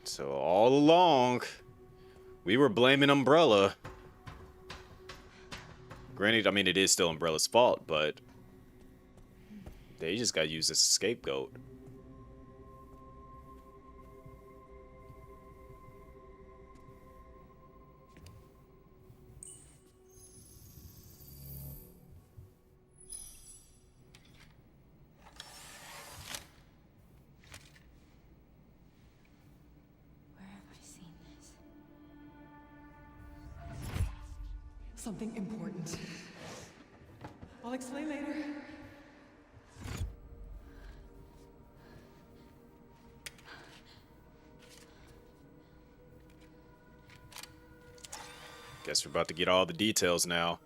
So all along, we were blaming Umbrella. Granted, I mean, it is still Umbrella's fault, but they just got used as a scapegoat. Where have I seen this? Something important. I'll explain later. Guess we're about to get all the details now.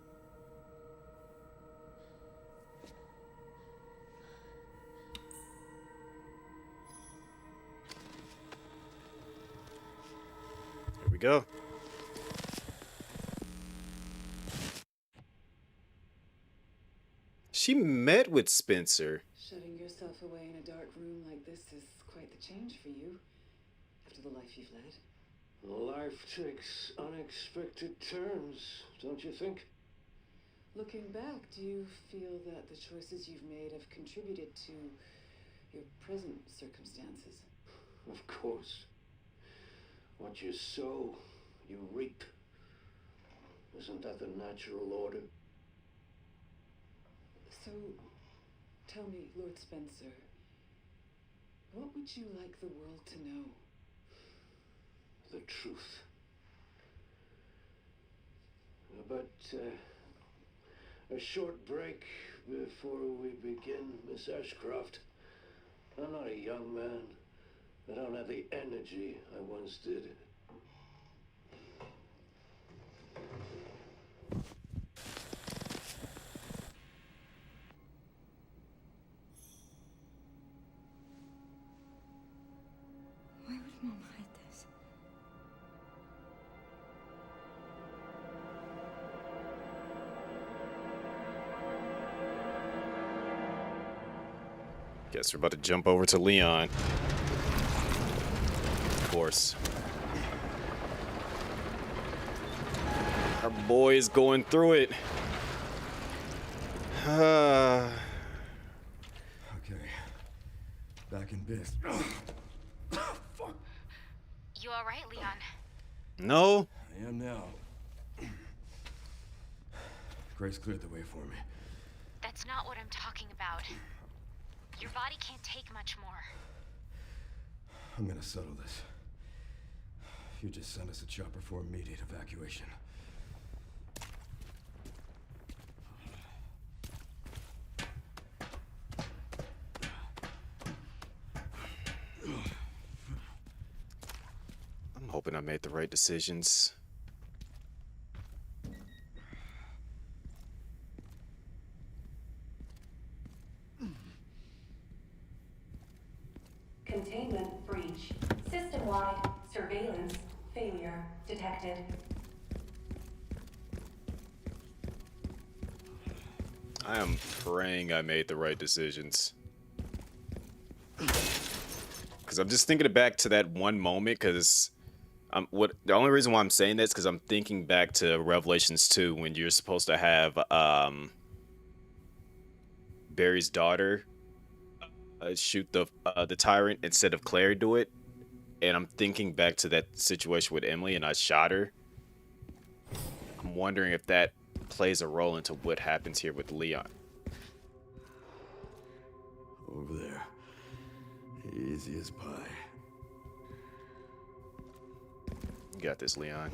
Here we go. She met with Spencer. Shutting yourself away in a dark room like this is quite the change for you, after the life you've led. Life takes unexpected turns, don't you think? Looking back, do you feel that the choices you've made have contributed to your present circumstances? Of course. What you sow, you reap. Isn't that the natural order? So, tell me, Lord Spencer, what would you like the world to know? The truth. But a short break before we begin, Miss Ashcroft. I'm not a young man. I don't have the energy I once did. Why would Mom hide this? Guess we're about to jump over to Leon. Of course. Our boy is going through it. Okay. Back in biz. Fuck. You all right, Leon? No. I am now. Grace cleared the way for me. That's not what I'm talking about. Your body can't take much more. I'm gonna settle this. You just send us a chopper for immediate evacuation. I'm hoping I made the right decisions. Containment breach. System-wide surveillance failure detected. I am praying I made the right decisions. Because I'm just thinking back to that one moment, because the only reason why I'm saying this, because I'm thinking back to Revelations 2 when you're supposed to have Barry's daughter shoot the tyrant instead of Claire do it, and I'm thinking back to that situation with Emily and I shot her. I'm wondering if that plays a role into what happens here with Leon. Over there. Easy as pie. You got this, Leon.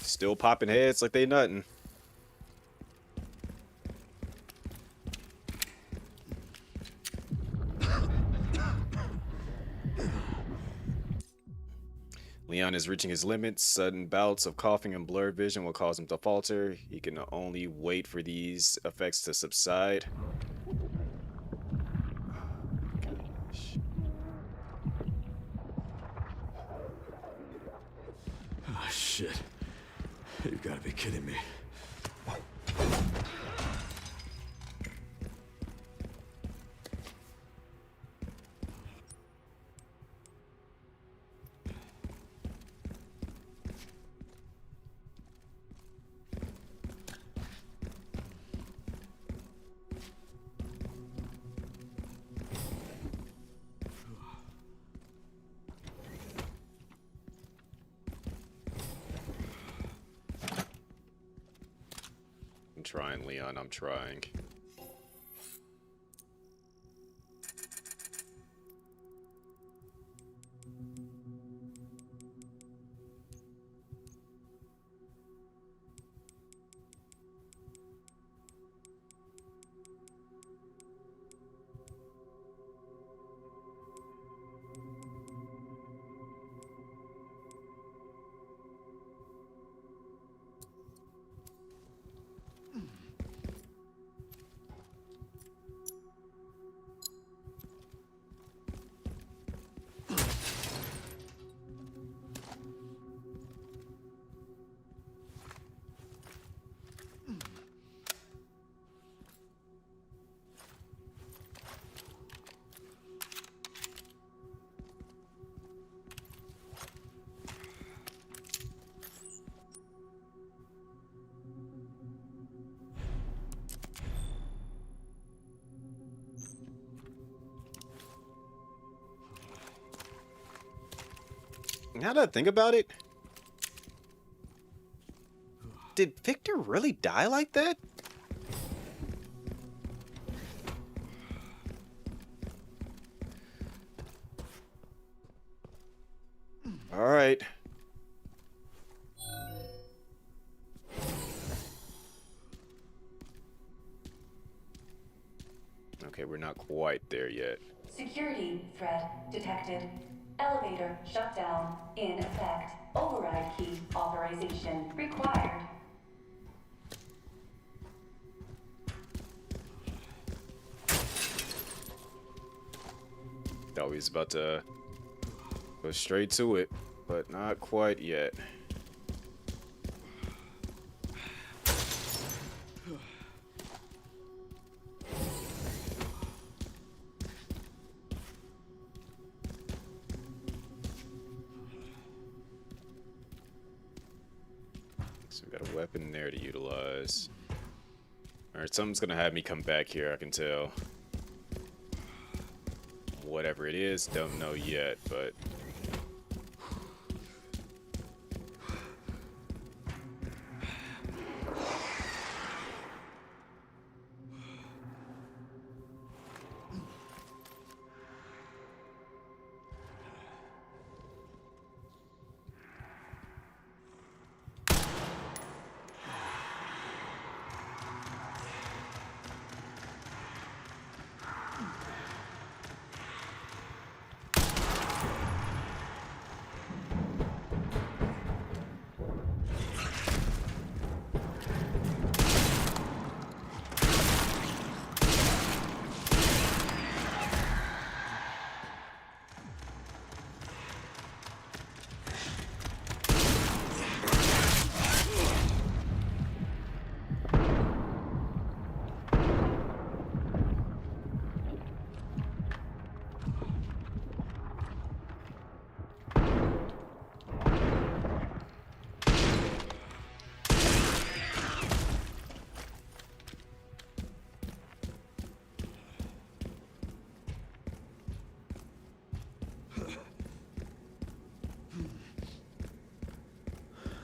Still popping heads like they nothing. Leon is reaching his limits. Sudden bouts of coughing and blurred vision will cause him to falter. He can only wait for these effects to subside. Gosh. Oh, shit. You've got to be kidding me. I'm trying, Leon. I'm trying. Now that I think about it, did Victor really die like that? All right. Okay, we're not quite there yet. Security threat detected. Elevator shutdown in effect. Override key authorization required. Thought we was about to go straight to it, but not quite yet. So we got a weapon there to utilize. Alright, something's gonna have me come back here, I can tell. whatever it is. Don't know yet, but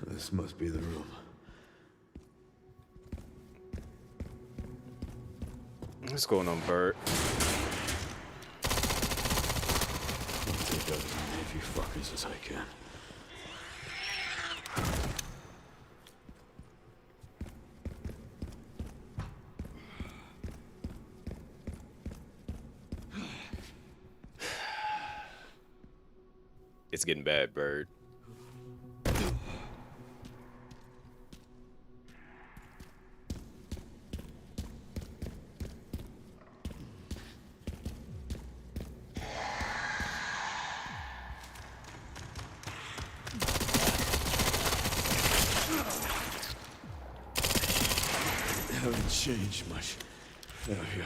This must be the room. what's going on, Bert? I'll take out as many of you fuckers as I can. It's getting bad, Bert. Haven't changed much out here.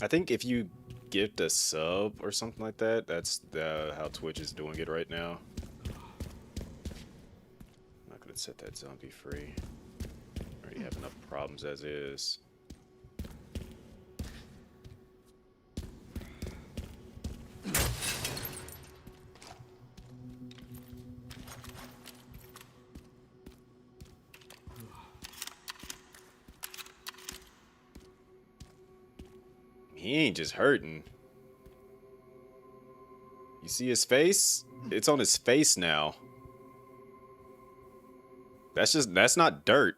I think if you gift a sub or something like that, that's how Twitch is doing it right now. I'm not gonna set that zombie free. I already have enough problems as is. He ain't just hurting. You see his face? It's on his face now. That's not dirt.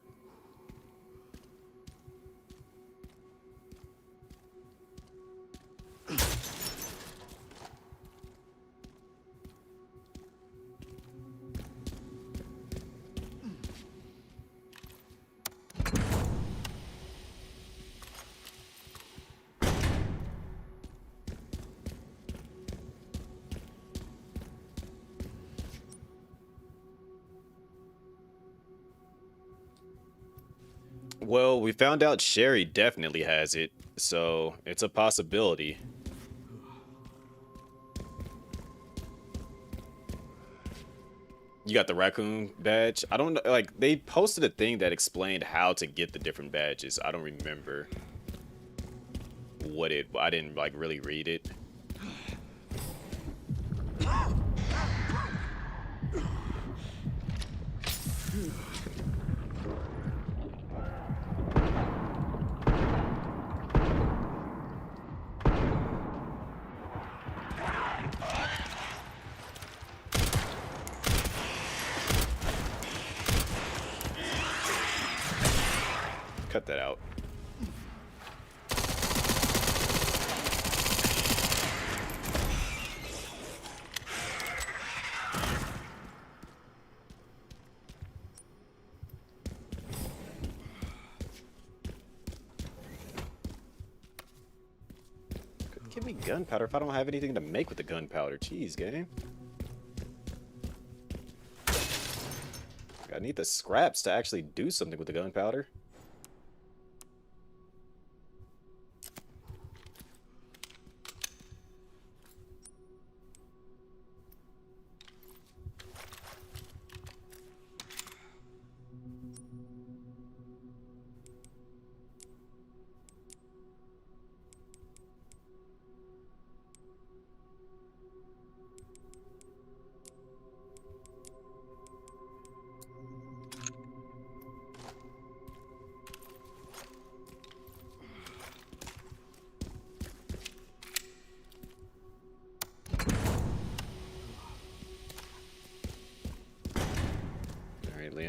Well, we found out Sherry definitely has it, so it's a possibility. You got the raccoon badge? I don't know, like, they posted a thing that explained how to get the different badges. I don't remember I didn't, like, really read it. Cut that out. Give me gunpowder if I don't have anything to make with the gunpowder. Jeez, game. I need the scraps to actually do something with the gunpowder.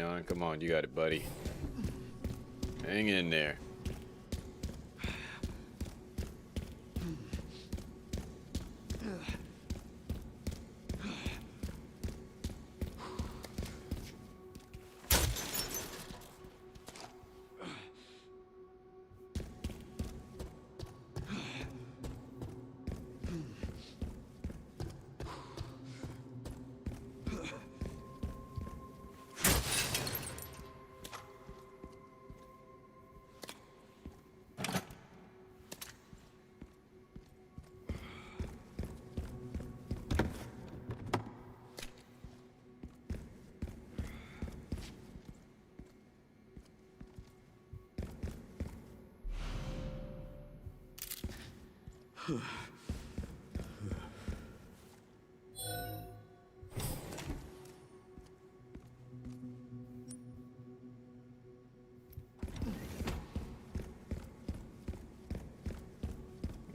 Leon. Come on, you got it, buddy. Hang in there.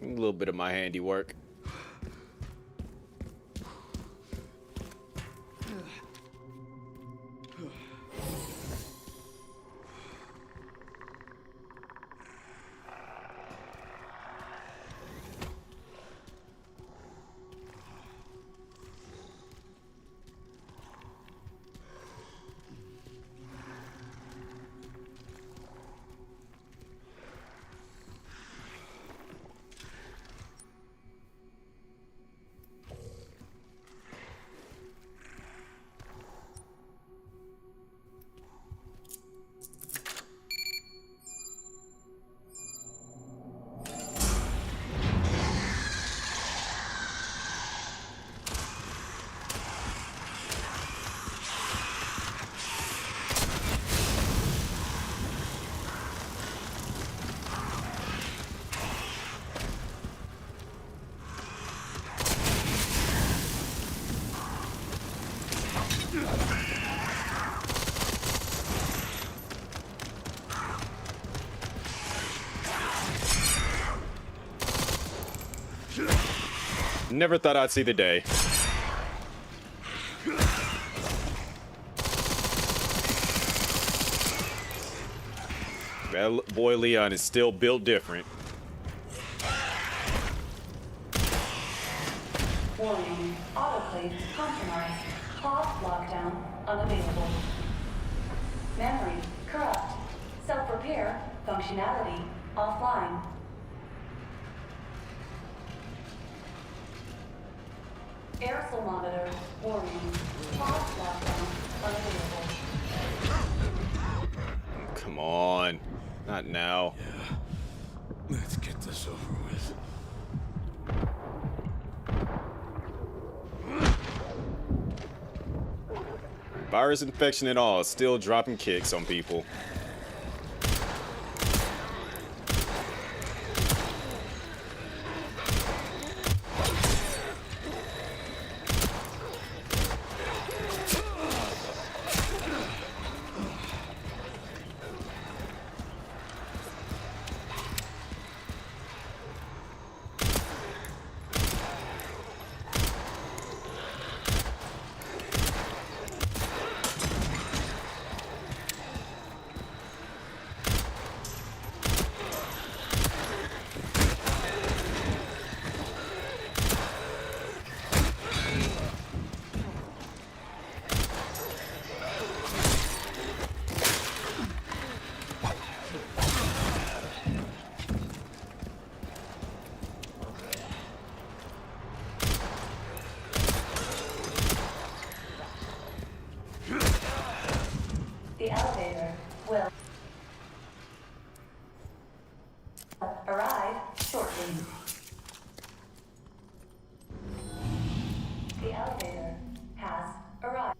A little bit of my handiwork. Never thought I'd see the day. That boy Leon is still built different. Warning, autoclave compromised. Pod lockdown unavailable. Memory corrupt. Self-repair functionality offline. Aerosol monitor warning. Pod lockdown unavailable. Come on. Not now. Yeah. Let's get this over with. Virus infection and all, still dropping kicks on people. The elevator will arrive shortly. The elevator has arrived.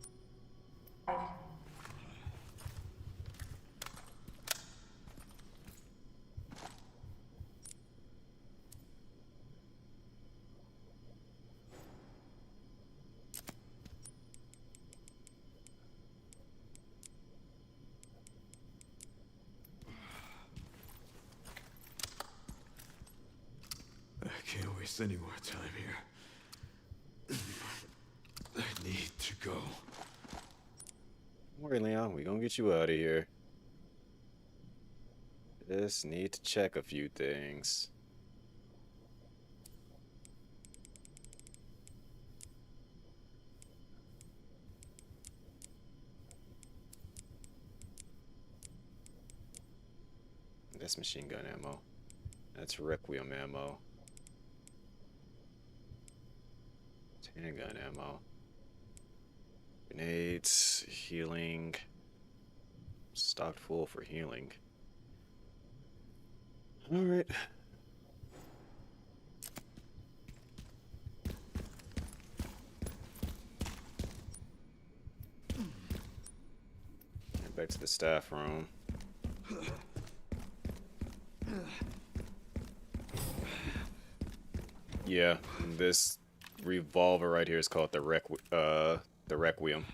I can't waste any more time here. I need to go. worry, Leon. We gonna get you out of here. Just need to check a few things. That's machine gun ammo. That's Requiem ammo. Handgun ammo. Grenades, healing. Stocked full for healing. Alright. Back to the staff room. Yeah, this revolver right here is called the Requiem.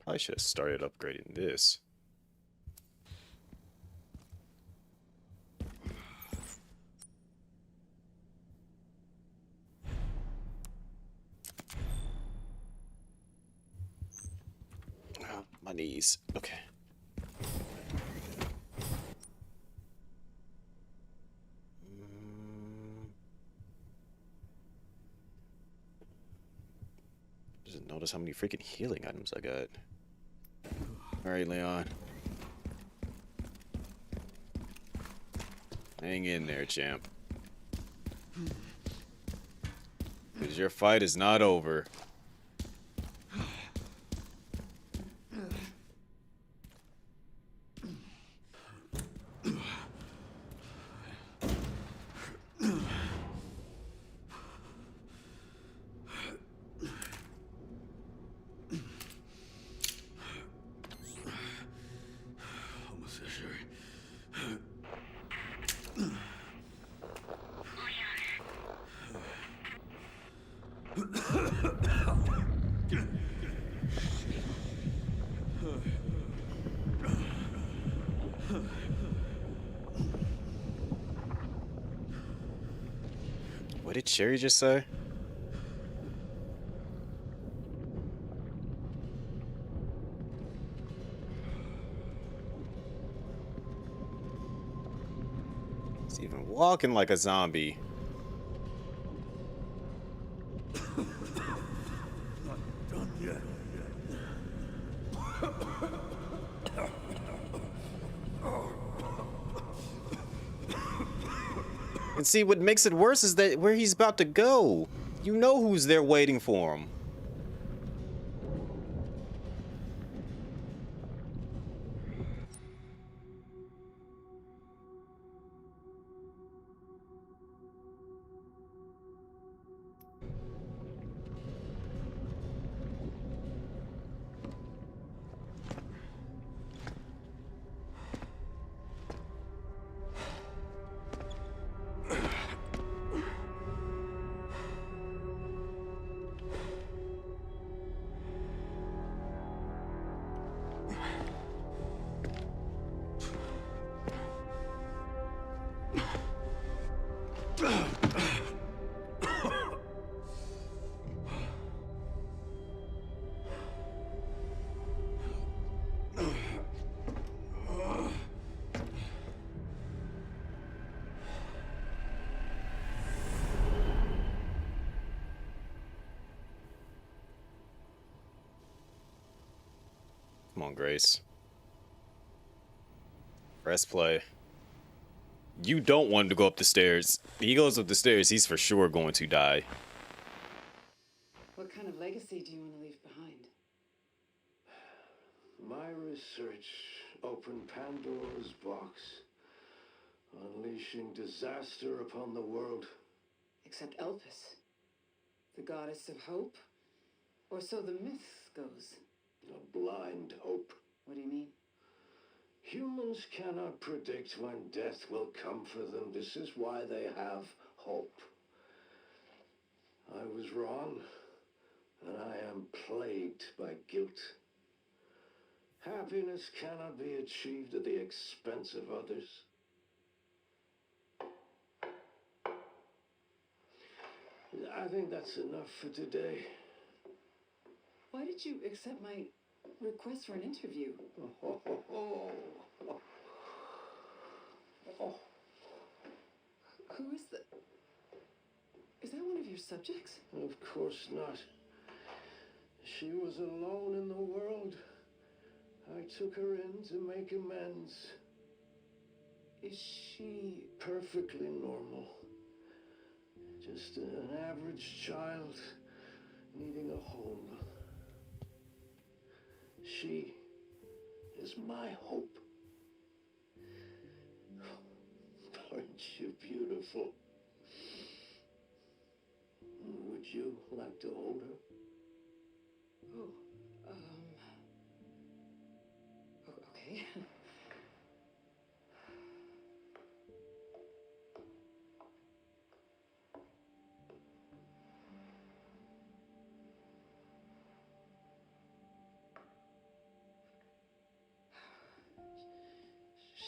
Probably should have started upgrading this. Oh, my knees. Okay. Just notice how many freaking healing items I got. Alright, Leon. Hang in there, champ. Because your fight is not over. What did Cherry just say? He's even walking like a zombie. Not done yet. And see, what makes it worse is that where he's about to go. You know who's there waiting for him. on, Grace. Press play. You don't want him to go up the stairs. He goes up the stairs, he's for sure going to die. What kind of legacy do you want to leave behind? My research opened Pandora's box, unleashing disaster upon the world. Except Elpis, the goddess of hope? Or so the myth goes. A blind hope. What do you mean? Humans cannot predict when death will come for them. This is why they have hope. I was wrong, and I am plagued by guilt. Happiness cannot be achieved at the expense of others. I think that's enough for today. Why did you accept my request for an interview? Who is the... Is that one of your subjects? Of course not. She was alone in the world. I took her in to make amends. Is she... Perfectly normal. Just an average child needing a home. She is my hope. Aren't you beautiful? Would you like to hold her? Oh, okay.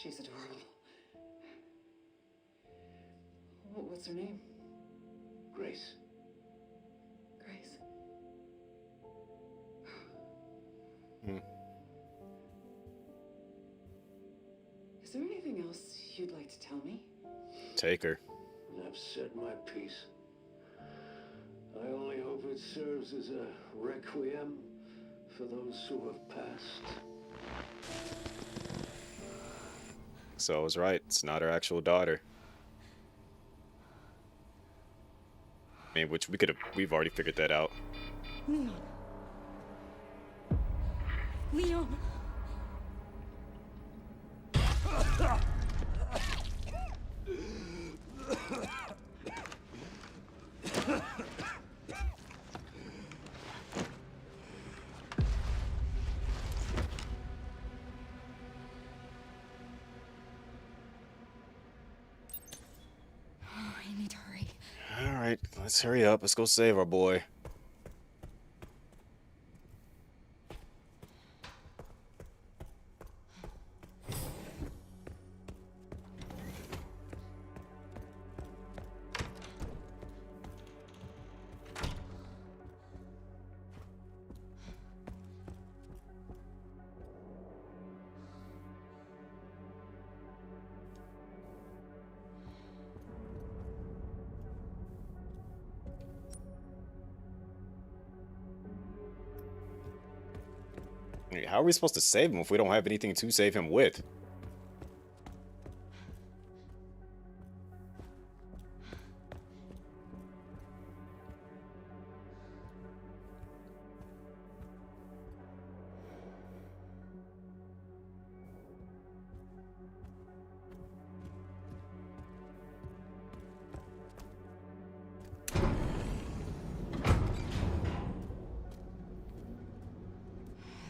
She's adorable. What's her name? Grace. Grace. Is there anything else you'd like to tell me? Take her. I've said my piece. I only hope it serves as a requiem for those who have passed. So I was right. It's not her actual daughter. I mean, which we've already figured that out. Leon. Leon. I need to hurry. All right, let's hurry up. Let's go save our boy. How are we supposed to save him if we don't have anything to save him with?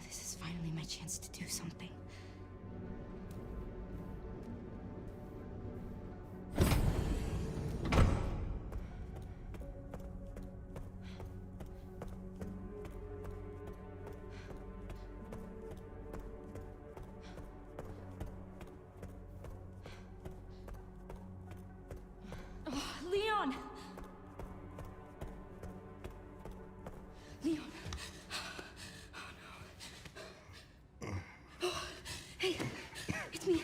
This is finally my chance to do something. Oh, Leon! Leon. Oh, hey, it's me.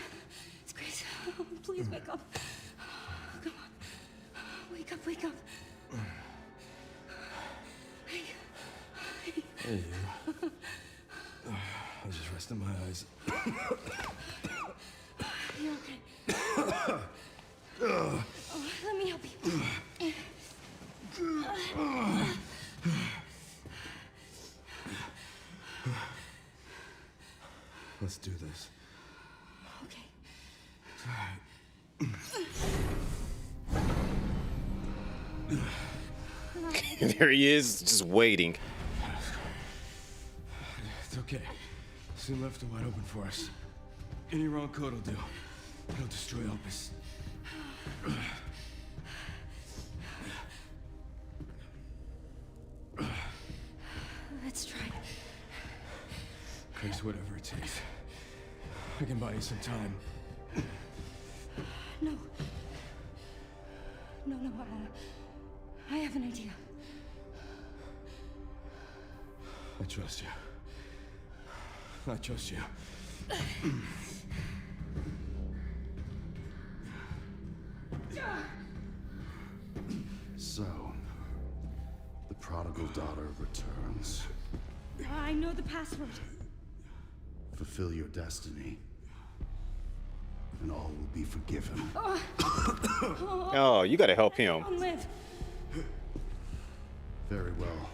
It's Grace. Oh, please wake up. Come on. Wake up, wake up. Hey. Hey, you. I was just rest in my eyes. You're okay. Oh, let me help you. Let's do this. Okay. There he is, just waiting. It's okay. Soon left are wide open for us. Any wrong code will do. It'll destroy Opus. Let's try. Grace, whatever it takes. I can buy you some time. No. No, I have an idea. I trust you. I trust you. So, the prodigal daughter returns. I know the password. Fulfill your destiny, and all will be forgiven. Oh, you gotta help him. Don't live. Very well.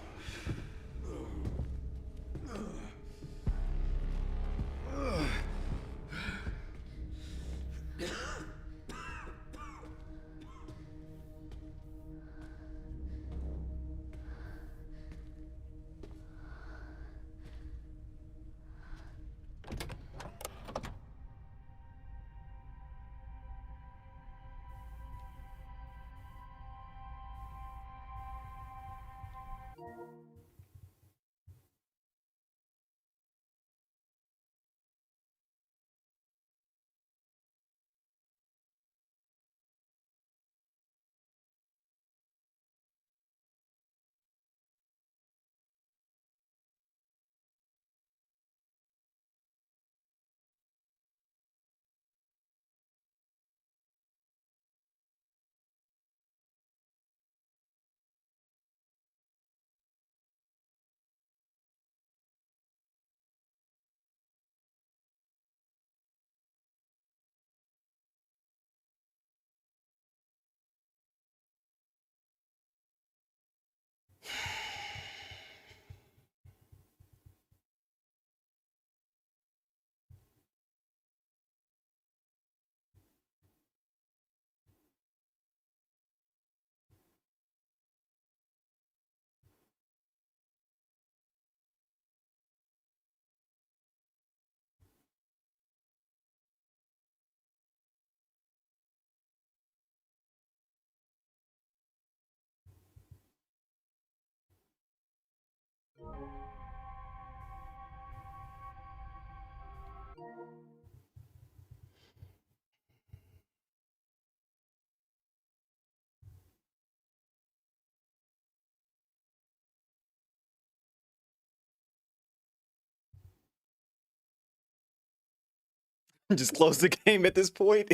Just close the game at this point.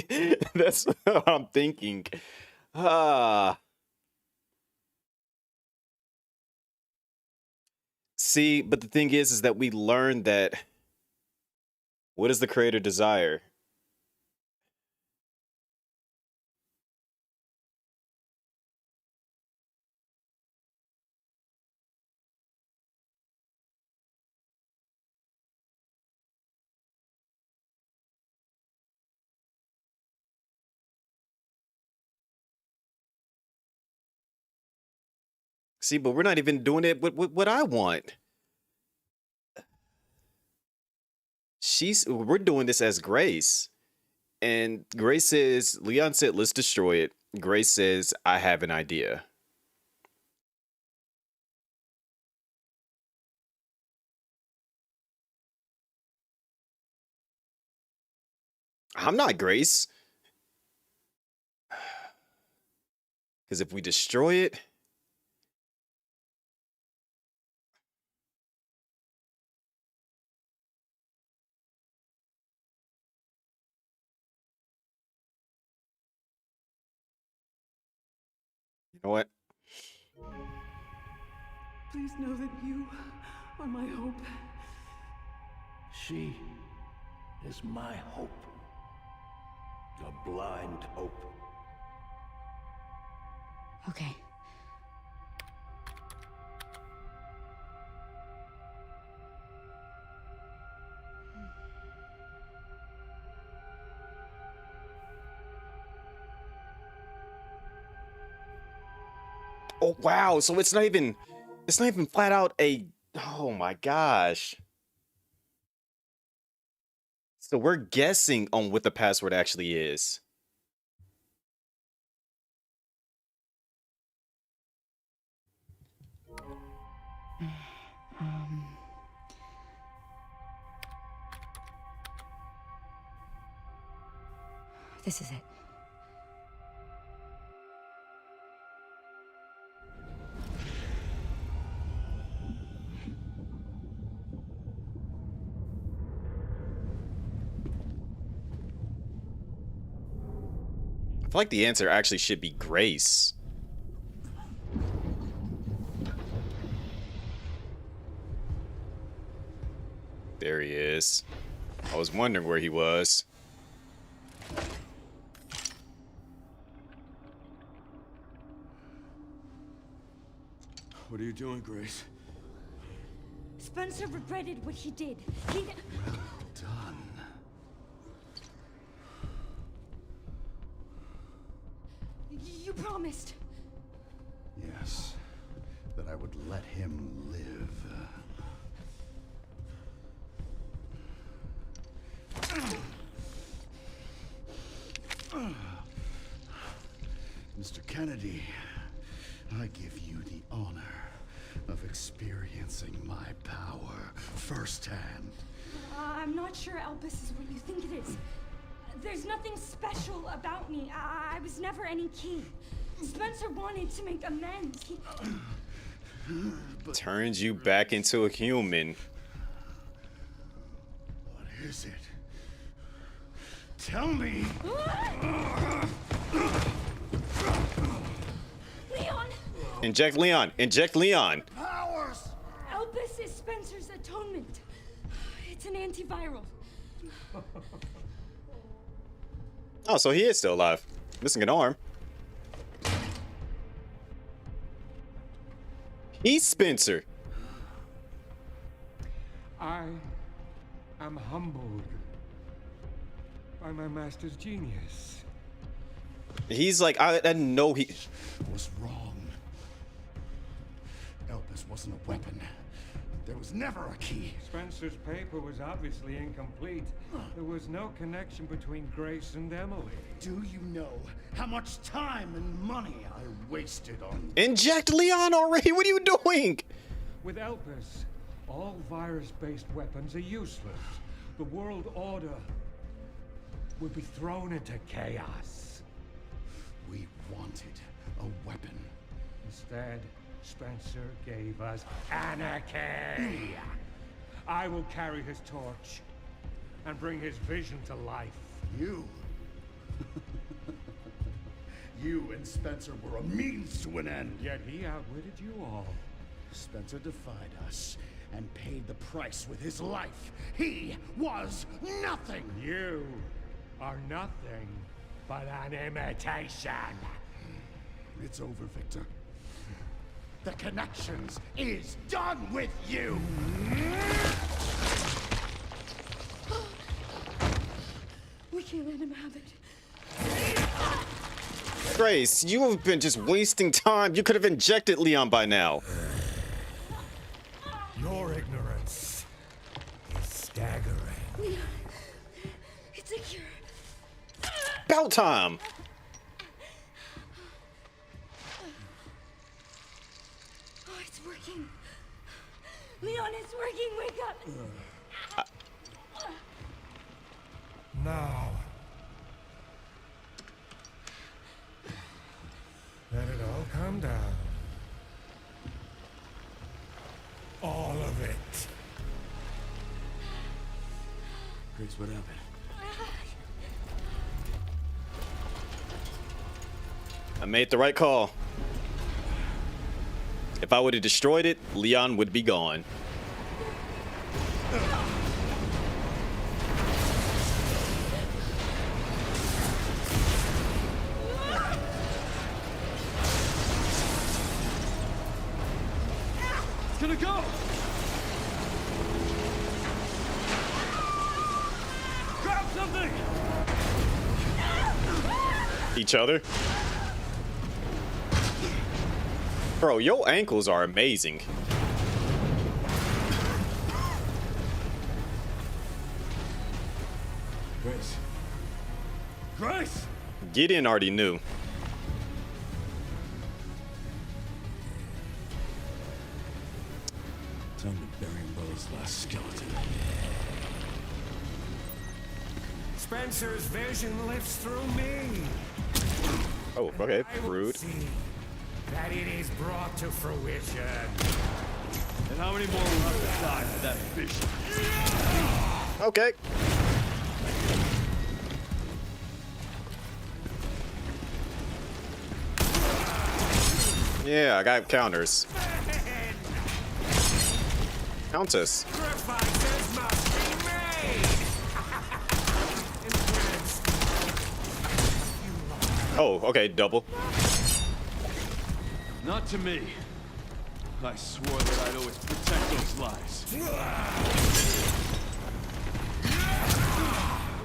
That's what I'm thinking. Ah. See, but the thing is that we learned that what does the creator desire? See, but we're not even doing it with what I want. We're doing this as Grace. And Grace says, Leon said, let's destroy it. Grace says, I have an idea. I'm not Grace. Because if we destroy it, you know what? Please know that you are my hope. She is my hope. A blind hope. Okay. Oh wow, so it's not even flat out a, oh my gosh. So we're guessing on what the password actually is. This is it. I feel like the answer actually should be Grace. There he is. I was wondering where he was. What are you doing, Grace? Spencer regretted what he did. He... Well done. You promised. Yes, that I would let him live. Mr. Kennedy, I give you the honor of experiencing my power firsthand. I'm not sure Elpis is what you think it is. There's nothing special about me. I was never any key. Spencer wanted to make amends. He... Turns you back into a human. What is it? Tell me! Leon! Inject Leon! Inject Leon! Powers! Elpis is Spencer's atonement. It's an antiviral. Oh, so he is still alive. Missing an arm. He's Spencer. I am humbled by my master's genius. He's like, I didn't know he was wrong. Elpis wasn't a weapon. There was never a key. Spencer's paper was obviously incomplete. There was no connection between Grace and Emily. Do you know how much time and money I wasted on... Inject Leon already! What are you doing? With Elpis, all virus-based weapons are useless. The world order will be thrown into chaos. We wanted a weapon. Instead, Spencer gave us anarchy. I will carry his torch and bring his vision to life. You? You and Spencer were a means to an end. Yet he outwitted you all. Spencer defied us and paid the price with his life. He was nothing. You are nothing but an imitation. It's over, Victor. The Connections is done with you! We can't let him have it. Grace, you have been just wasting time. You could have injected Leon by now. Your ignorance is staggering. Leon, it's a cure. About time. Oh, it's working. Leon, it's working. Wake up. Now, let it all come down. All of it. Grace, what happened? I made the right call. If I would have destroyed it, Leon would be gone. gonna go! Grab something! Each other? Bro, your ankles are amazing. Grace. Grace! Gideon already knew. Time to bury Umbrella's last skeleton. Spencer's vision lives through me. Oh, okay, I will rude. see that it is brought to fruition. And how many more will have to die for that vision? Okay. Yeah, I got counters. Countess. Sacrifices must be made. Oh, okay, double. Not to me. I swore that I'd always protect those lives.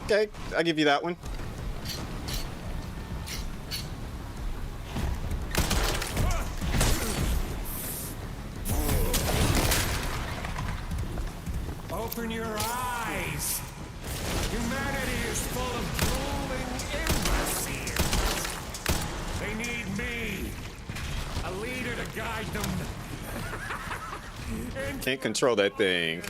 Okay, I'll give you that one. Open your eyes. Humanity is full of drooling imbeciles. They need me, a leader to guide them. Can't control that thing.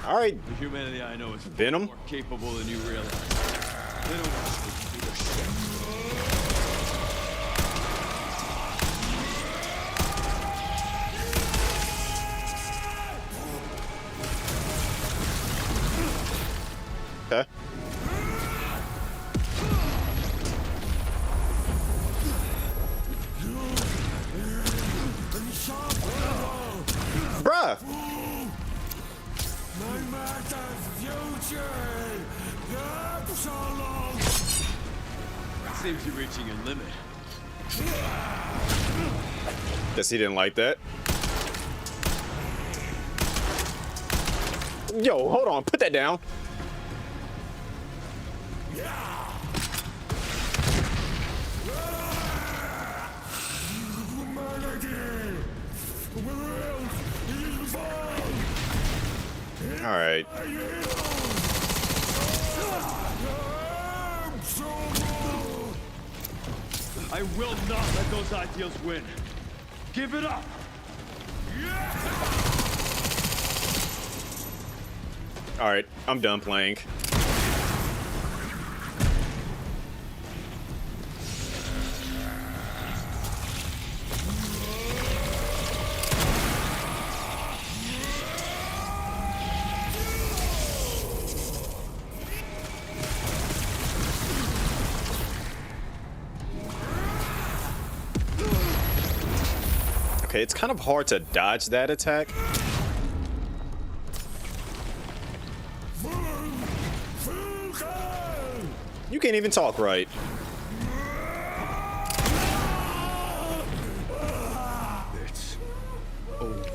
All right. The humanity I know is Venom. more capable than you realize. They don't want to do their shit. Okay. Bruh! My master's future! Not so long! Seems you're reaching your limit. Guess he didn't like that. Yo, hold on, put that down. All right. I will not let those ideals win. Give it up. All right, I'm done playing. Okay, it's kind of hard to dodge that attack. You can't even talk right. It's over.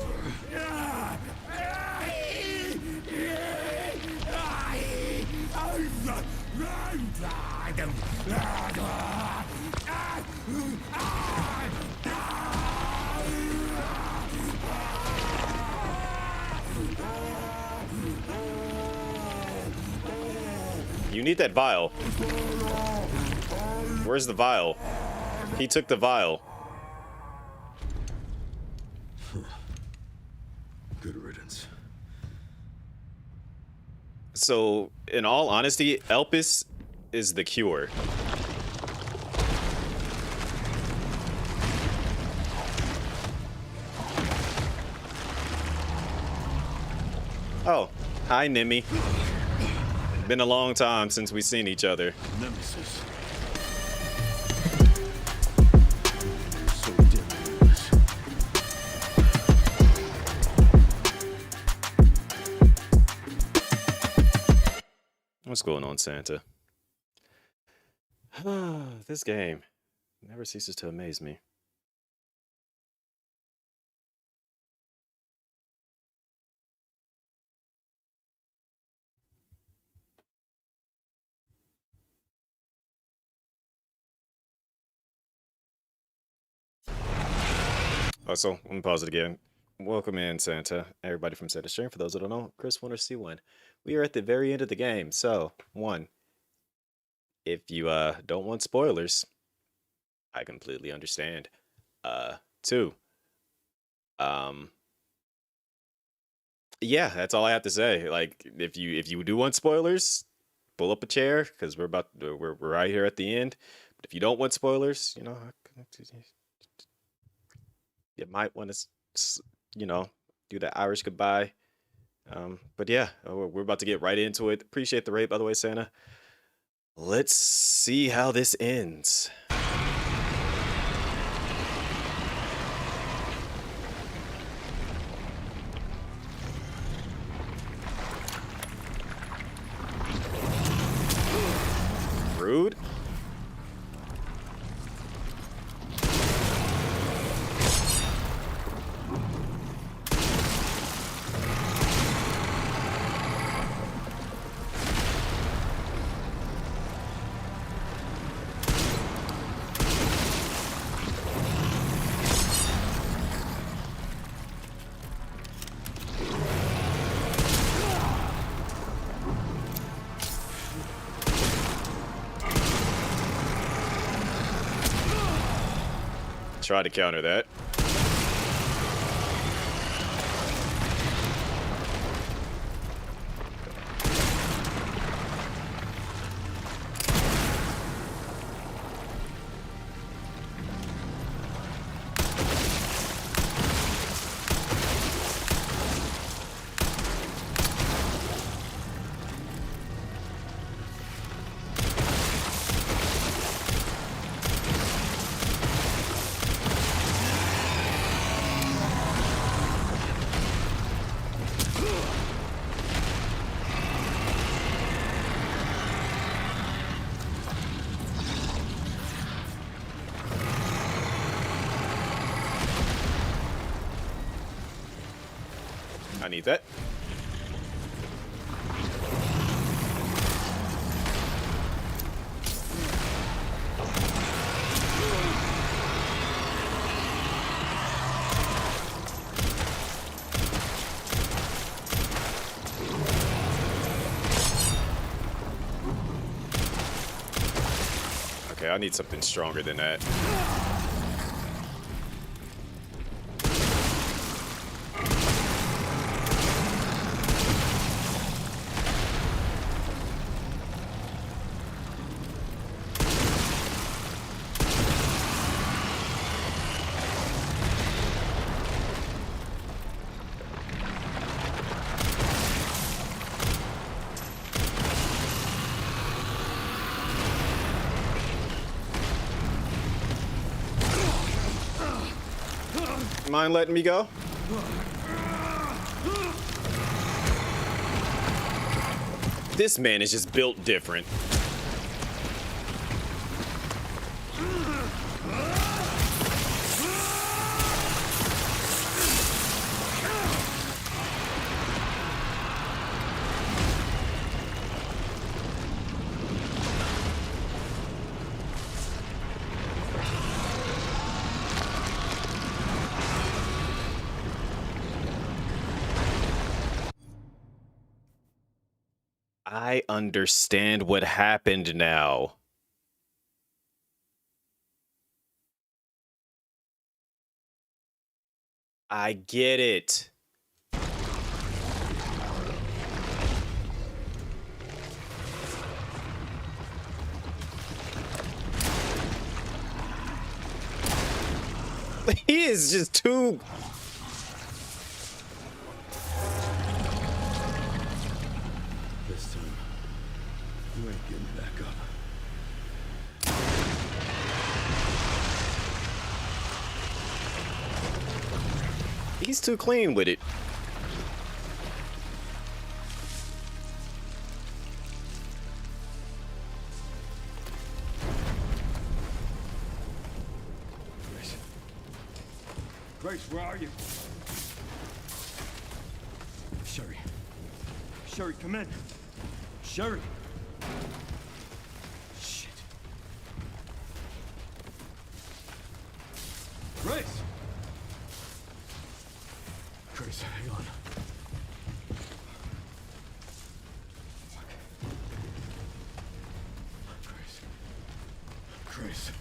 You need that vial. Where's the vial? He took the vial. Good riddance. So, in all honesty, Elpis is the cure. Oh, hi, Nimmy. Been a long time since we've seen each other. Nemesis. So deadly. What's going on, Santa? This game never ceases to amaze me. Also, let me pause it again. Welcome in, Santa. Everybody from Santa Stream. For those that don't know, Chris Winter C1. We are at the very end of the game. So, one, if you don't want spoilers, I completely understand. Two, yeah, that's all I have to say. Like, if you do want spoilers, pull up a chair because we're right here at the end. But if you don't want spoilers, you know, you might want to, you know, do that Irish goodbye. But yeah, we're about to get right into it. Appreciate the raid, by the way, Santa. Let's see how this ends. Rude. Try to counter that. I need that. Okay, I need something stronger than that. Mind letting me go? This man is just built different. I understand what happened now. I get it. He is just too... This time, you ain't getting back up. He's too clean with it. Grace, where are you? Sherry. Sherry, come in. Sherry. Shit. Grace. Chris.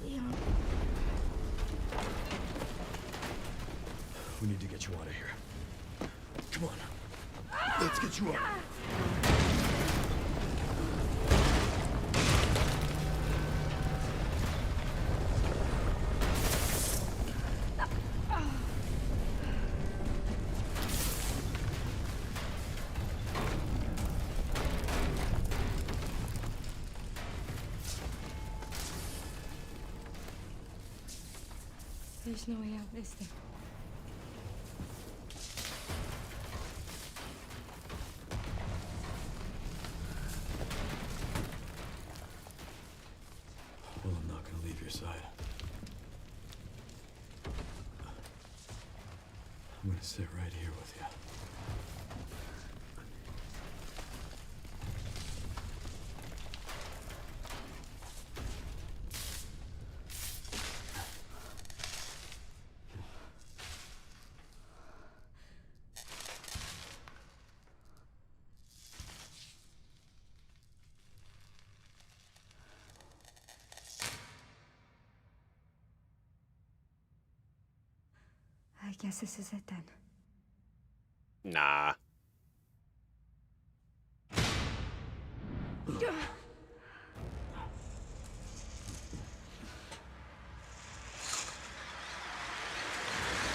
Leon. We need to get you out of here. Come on. Let's get you out. There's no way out, is there? Well, I'm not gonna leave your side. I'm gonna sit right here with you. I guess this is it then. Nah.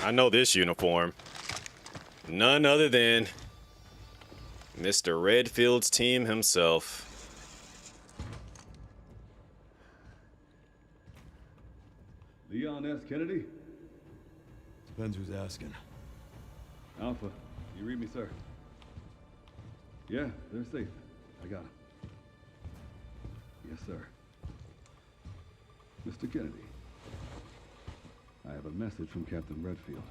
I know this uniform. None other than Mr. Redfield's team himself. Leon S. Kennedy? Depends who's asking. Alpha, you read me, sir? Yeah, they're safe. I got them. Yes, sir. Mr. Kennedy, I have a message from Captain Redfield.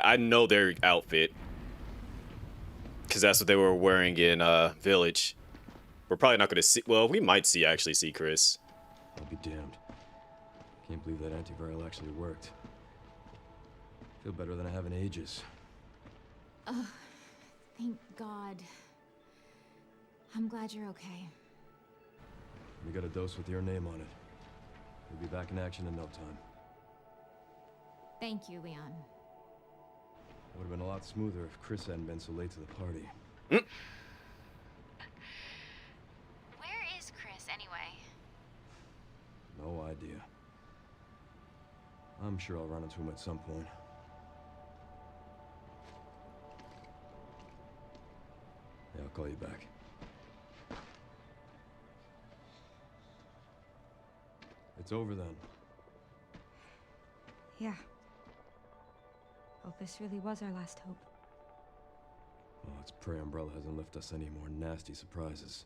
I know their outfit because that's what they were wearing in Village. We're probably not going to see. Well, we might actually see Chris. I'll be damned. Can't believe that antiviral actually worked. Feel better than I have in ages. Oh, thank God. I'm glad you're okay. We got a dose with your name on it. We'll be back in action in no time. Thank you, Leon. It would have been a lot smoother if Chris hadn't been so late to the party. Where is Chris, anyway? No idea. I'm sure I'll run into him at some point. Yeah, I'll call you back. It's over then. Yeah. Hope this really was our last hope. Oh, let's pray Umbrella hasn't left us any more nasty surprises.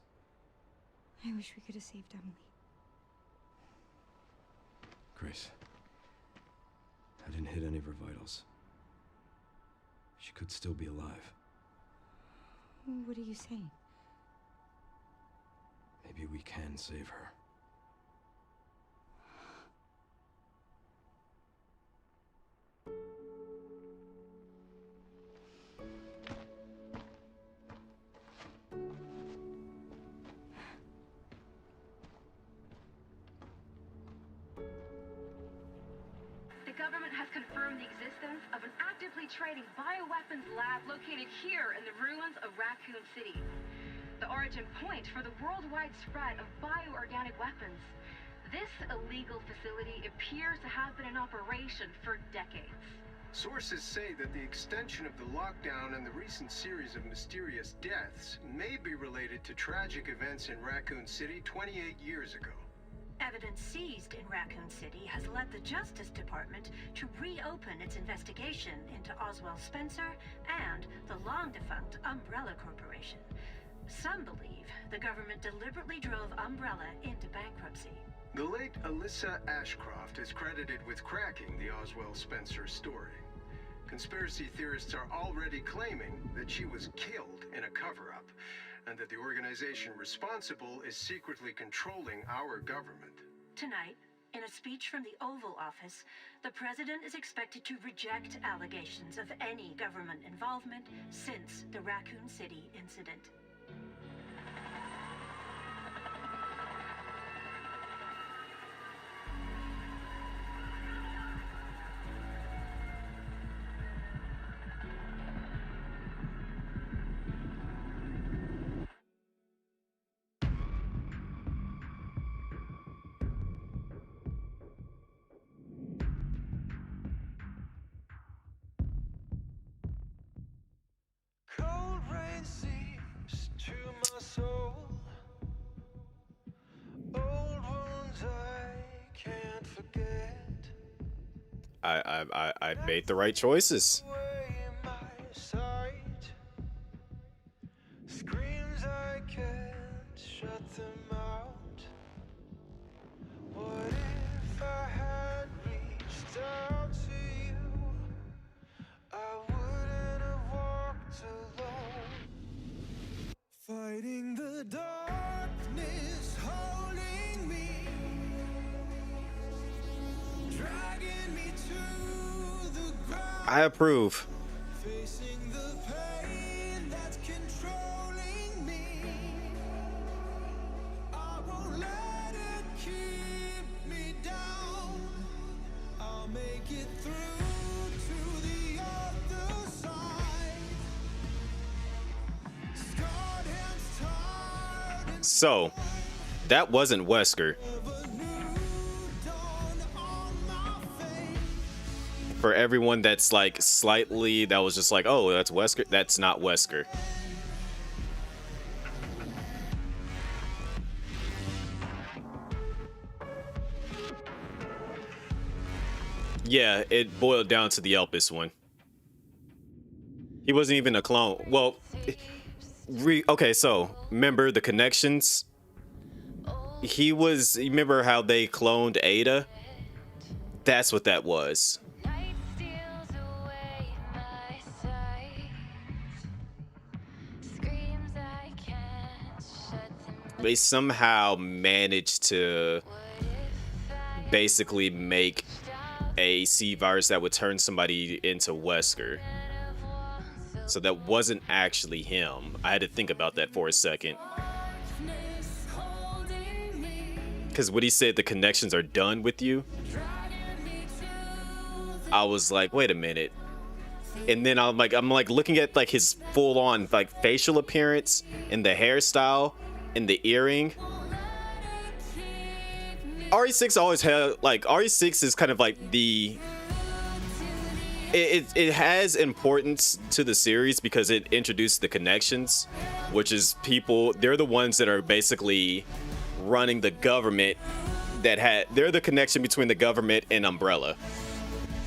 I wish we could have saved Emily. Grace, I didn't hit any of her vitals. She could still be alive. What are you saying? Maybe we can save her. The government has confirmed the existence of an actively trading bioweapons lab located here in the ruins of Raccoon City. The origin point for the worldwide spread of bioorganic weapons. This illegal facility appears to have been in operation for decades. Sources say that the extension of the lockdown and the recent series of mysterious deaths may be related to tragic events in Raccoon City 28 years ago. Evidence seized in Raccoon City has led the Justice Department to reopen its investigation into Oswald Spencer and the long-defunct Umbrella Corporation. Some believe the government deliberately drove Umbrella into bankruptcy. The late Alyssa Ashcroft is credited with cracking the Oswald Spencer story. Conspiracy theorists are already claiming that she was killed in a cover-up, and that the organization responsible is secretly controlling our government. Tonight, in a speech from the Oval Office, the president is expected to reject allegations of any government involvement since the Raccoon City incident. Cold rain seeps to my soul. Old wounds I can't forget. I made the right choices. My sight. Screams I can't shut them out. What if I had reached out to you? I wouldn't have walked alone. Fighting the darkness, holding me, dragging me to the ground. I approve. Facing the pain that's controlling me. I won't let it keep me down. I'll make it through to the other side. Scarred hands tired and So, that wasn't Wesker. For everyone that's like slightly, that was just like, oh, that's Wesker. That's not Wesker. Yeah, it boiled down to the Elpis one. He wasn't even a clone. Well, okay, so remember the connections? He was, you remember how they cloned Ada? That's what that was. They somehow managed to basically make a C virus that would turn somebody into Wesker. So that wasn't actually him. I had to think about that for a second. Because when he said the connections are done with you, I was like, wait a minute. And then I'm like looking at like his full on like facial appearance and the hairstyle and the earring. RE6 always had like, RE6 is kind of like the, it has importance to the series because it introduced the connections, which is people, they're the ones that are basically running the government they're the connection between the government and Umbrella.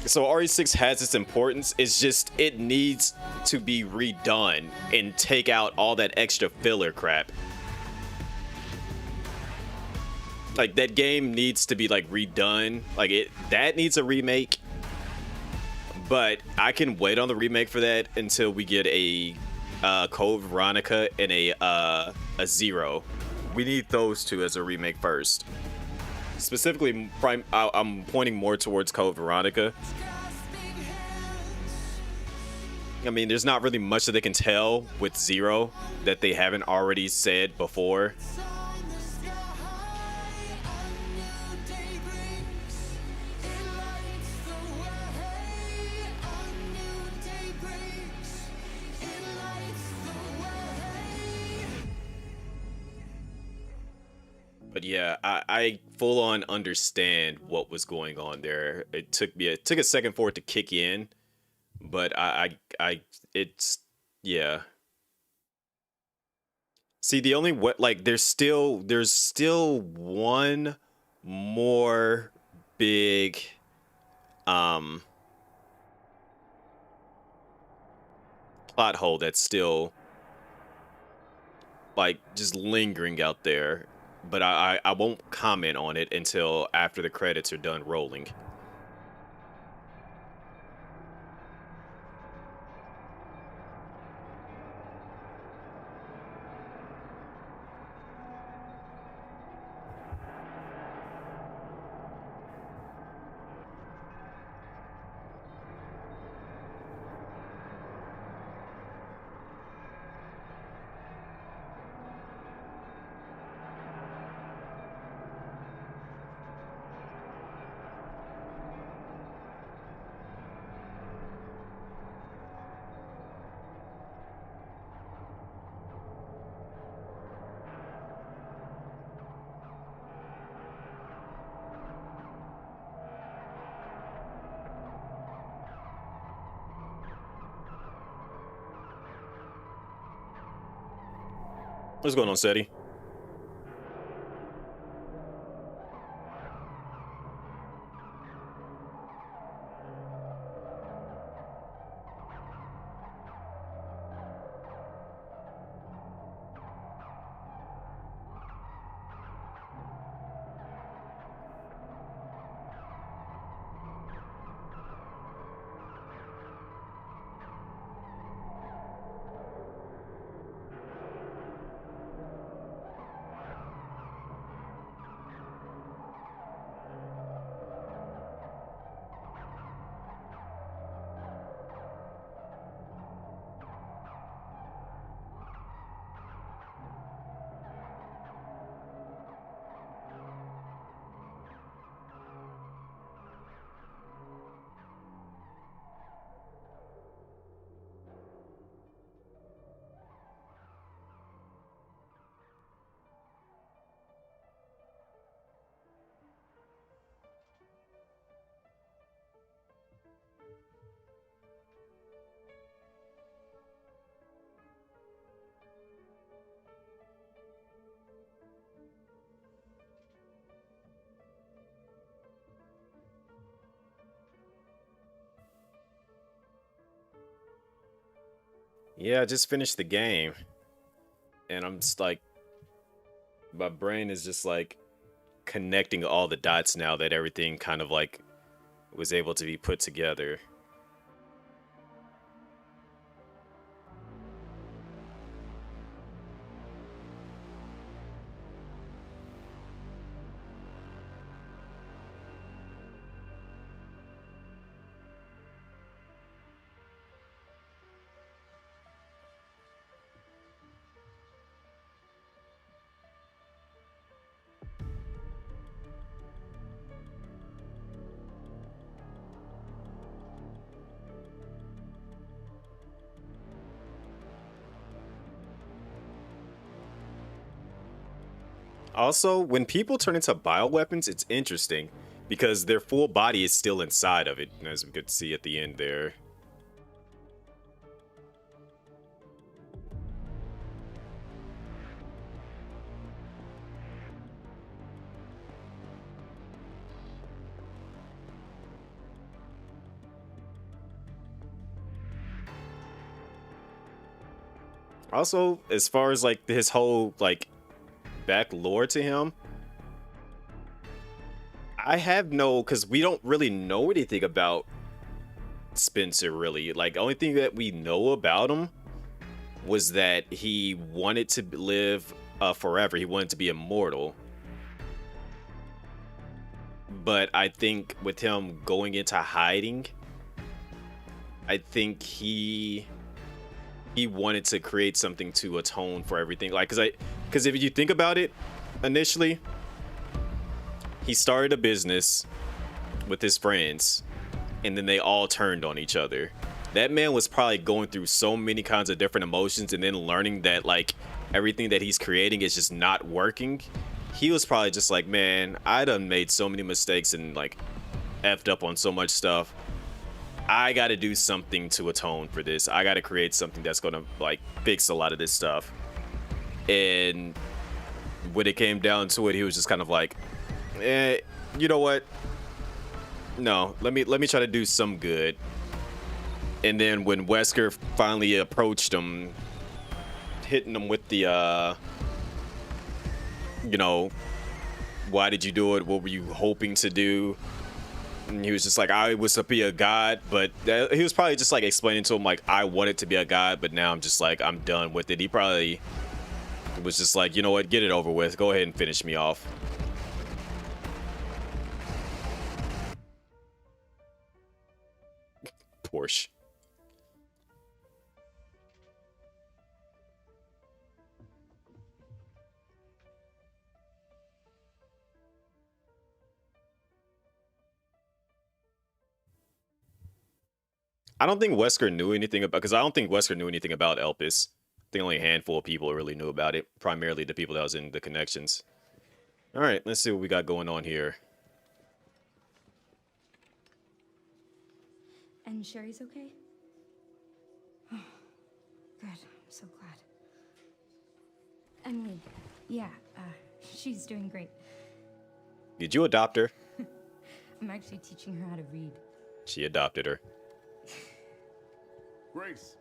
So RE6 has its importance. It's just, it needs to be redone and take out all that extra filler crap. Like, that game needs to be like redone. Like, that needs a remake. But I can wait on the remake for that until we get a Code Veronica and a Zero. We need those two as a remake first. Specifically, I'm pointing more towards Code Veronica. I mean, there's not really much that they can tell with Zero that they haven't already said before. But yeah, I full on understand what was going on there. It took a second for it to kick in, but it's, yeah. See, the only like there's still one more big plot hole that's still like just lingering out there. But I won't comment on it until after the credits are done rolling. What's going on, Seti? Yeah, I just finished the game, and I'm just like, my brain is just like connecting all the dots now that everything kind of like was able to be put together. Also, when people turn into bioweapons, it's interesting because their full body is still inside of it, as we could see at the end there. Also, as far as like his whole like back lore to him, I have no, because we don't really know anything about Spencer really. Like, the only thing that we know about him was that he wanted to live forever. He wanted to be immortal. But I think with him going into hiding, I think he wanted to create something to atone for everything. Like, because if you think about it, initially, he started a business with his friends, and then they all turned on each other. That man was probably going through so many kinds of different emotions, and then learning that like everything that he's creating is just not working. He was probably just like, man, I done made so many mistakes and like effed up on so much stuff. I got to do something to atone for this. I got to create something that's going to like fix a lot of this stuff. And when it came down to it, he was just kind of like, you know what? No, let me try to do some good. And then when Wesker finally approached him, hitting him with the you know, why did you do it? What were you hoping to do? And he was just like, I was to be a god, but he was probably just like explaining to him like, I wanted to be a god, but now I'm just like, I'm done with it. He probably was just like, you know what, get it over with. Go ahead and finish me off. Porsche. I don't think Wesker knew anything about, because I don't think Wesker knew anything about Elpis. I think only a handful of people really knew about it, primarily the people that was in the connections. All right, let's see what we got going on here. And Sherry's okay? Good, I'm so glad. Emily. Yeah, she's doing great. Did you adopt her? I'm actually teaching her how to read. She adopted her. Grace.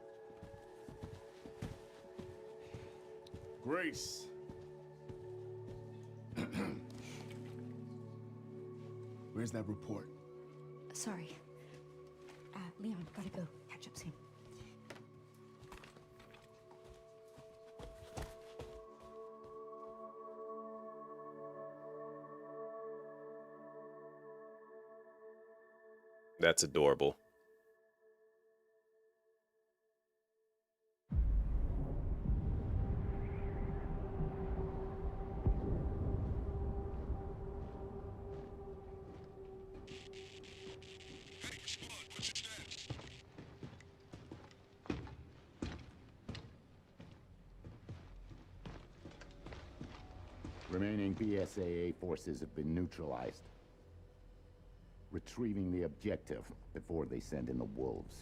Grace. Where's that report? Sorry. Leon, gotta go. Catch up soon. That's adorable. Remaining BSAA forces have been neutralized. Retrieving the objective before they send in the wolves.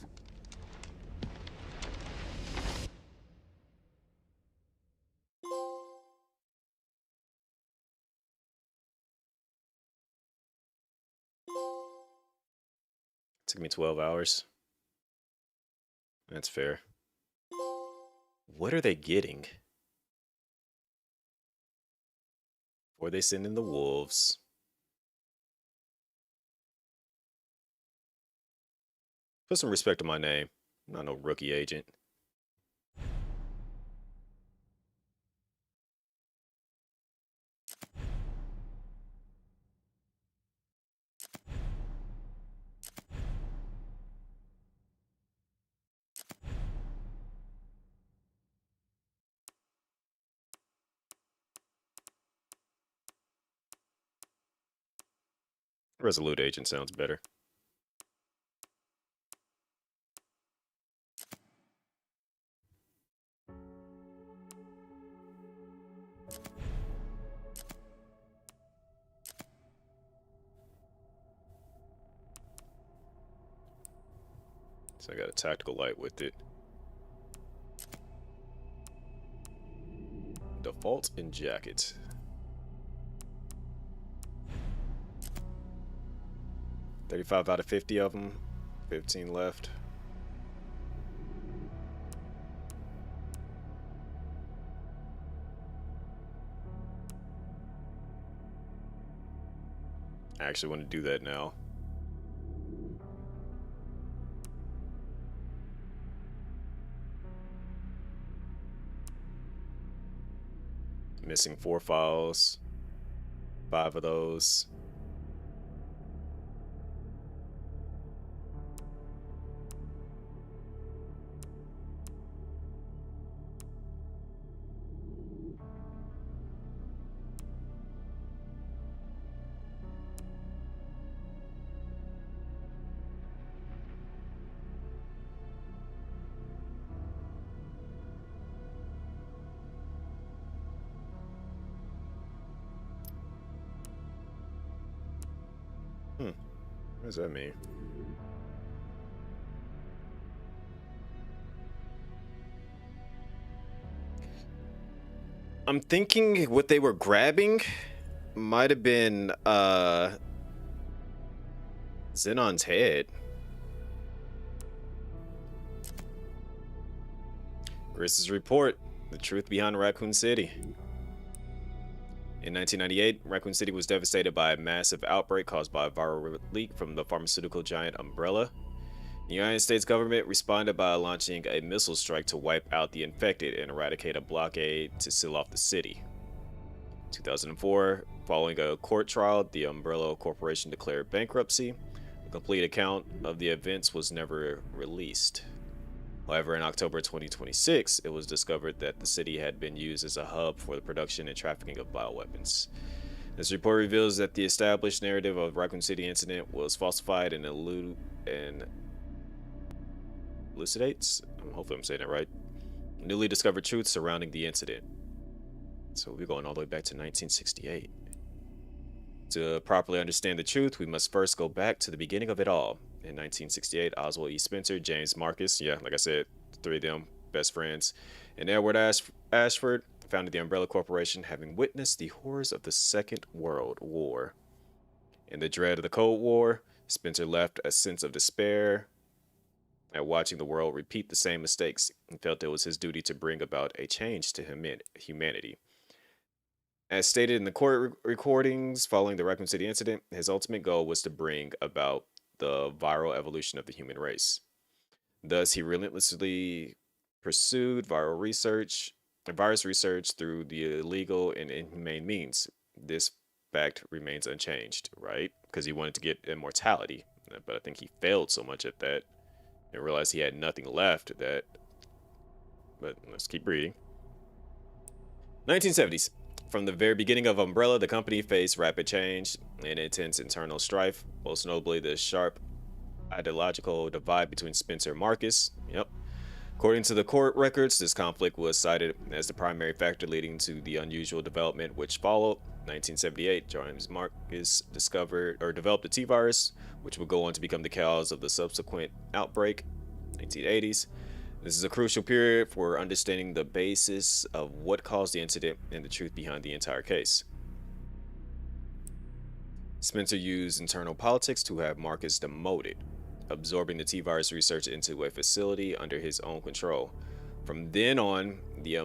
Took me 12 hours. That's fair. What are they getting? Before they send in the wolves. Put some respect on my name. I'm not no rookie agent. Resolute agent sounds better. So I got a tactical light with it. Default and jacket. $35 out of 50 of them. 15 left. I actually want to do that now. Missing 4 files. 5 of those. What does that mean? I'm thinking what they were grabbing might have been Xenon's head. Chris's report, the truth behind Raccoon City. In 1998, Raccoon City was devastated by a massive outbreak caused by a viral leak from the pharmaceutical giant Umbrella. The United States government responded by launching a missile strike to wipe out the infected and eradicate a blockade to seal off the city. In 2004, following a court trial, the Umbrella Corporation declared bankruptcy. A complete account of the events was never released. However, in October 2026, it was discovered that the city had been used as a hub for the production and trafficking of bioweapons. This report reveals that the established narrative of Raccoon City incident was falsified and elucidates, hopefully I'm saying it right, newly discovered truths surrounding the incident. So we're going all the way back to 1968. To properly understand the truth, we must first go back to the beginning of it all. In 1968, Oswald E. Spencer, James Marcus, yeah, like I said, 3 of them, best friends, and Edward Ashford founded the Umbrella Corporation, having witnessed the horrors of the Second World War. In the dread of the Cold War, Spencer left a sense of despair at watching the world repeat the same mistakes and felt it was his duty to bring about a change to humanity. As stated in the court recordings following the Raccoon City incident, his ultimate goal was to bring about the viral evolution of the human race. Thus, he relentlessly pursued virus research through the illegal and inhumane means. This fact remains unchanged, right? Because he wanted to get immortality, but I think he failed so much at that and realized he had nothing left that. But let's keep reading. 1970s. From the very beginning of Umbrella, the company faced rapid change and intense internal strife, most notably the sharp ideological divide between Spencer and Marcus. Yep. According to the court records, this conflict was cited as the primary factor leading to the unusual development which followed. 1978, James Marcus developed the T-virus, which would go on to become the cause of the subsequent outbreak. 1980s. This is a crucial period for understanding the basis of what caused the incident and the truth behind the entire case. Spencer used internal politics to have Marcus demoted, absorbing the T-virus research into a facility under his own control. From then on, the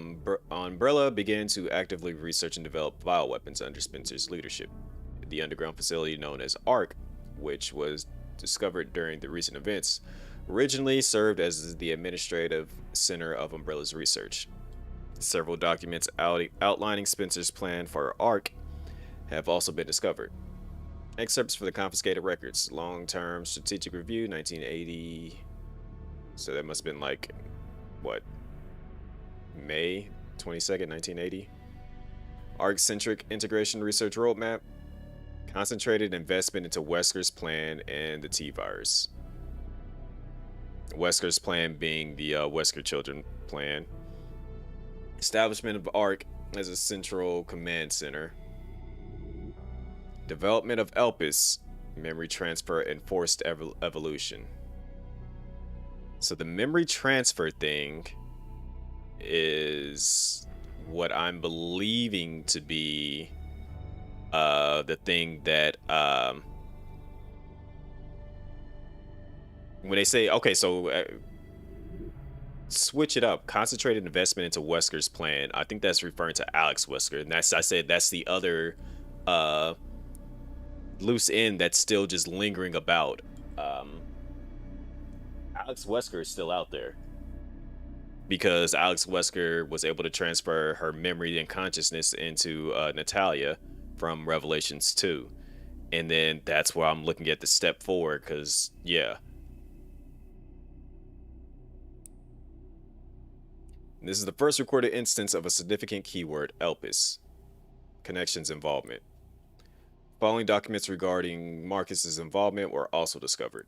Umbrella began to actively research and develop bioweapons under Spencer's leadership. The underground facility known as ARC, which was discovered during the recent events, originally served as the administrative center of Umbrella's research. Several documents outlining Spencer's plan for ARC have also been discovered. Excerpts for the confiscated records. Long-term strategic review, 1980. So that must have been like, what? May 22nd, 1980. ARC-centric integration research roadmap. Concentrated investment into Wesker's plan and the T-virus. Wesker's plan being the Wesker Children plan. Establishment of ARC as a central command center. Development of Elpis, memory transfer and forced evolution. So the memory transfer thing is what I'm believing to be the thing that when they say, okay, so switch it up, concentrated investment into Wesker's plan. I think that's referring to Alex Wesker, and I said that's the other loose end that's still just lingering about. Alex Wesker is still out there because Alex Wesker was able to transfer her memory and consciousness into Natalia from Revelations 2, and then that's where I'm looking at the step forward, because yeah, this is the first recorded instance of a significant keyword, Elpis. Connections involvement. Following documents regarding Marcus's involvement were also discovered.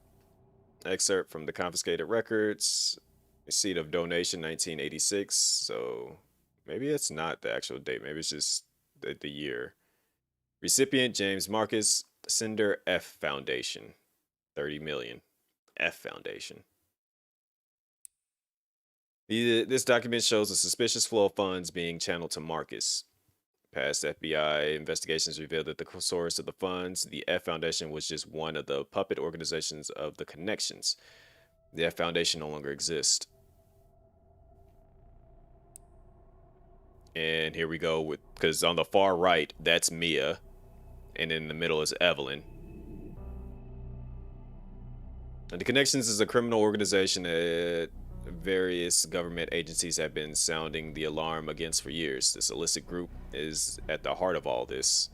Excerpt from the confiscated records. Receipt of donation 1986. So maybe it's not the actual date. Maybe it's just the year. Recipient James Marcus. Sender F Foundation. 30 million. F Foundation. This document shows a suspicious flow of funds being channeled to Marcus. Past FBI investigations revealed that the source of the funds, the F Foundation, was just one of the puppet organizations of the Connections. The F Foundation no longer exists. And here we go with, because on the far right, that's Mia, and in the middle is Evelyn. And the Connections is a criminal organization that various government agencies have been sounding the alarm against for years. This illicit group is at the heart of all this.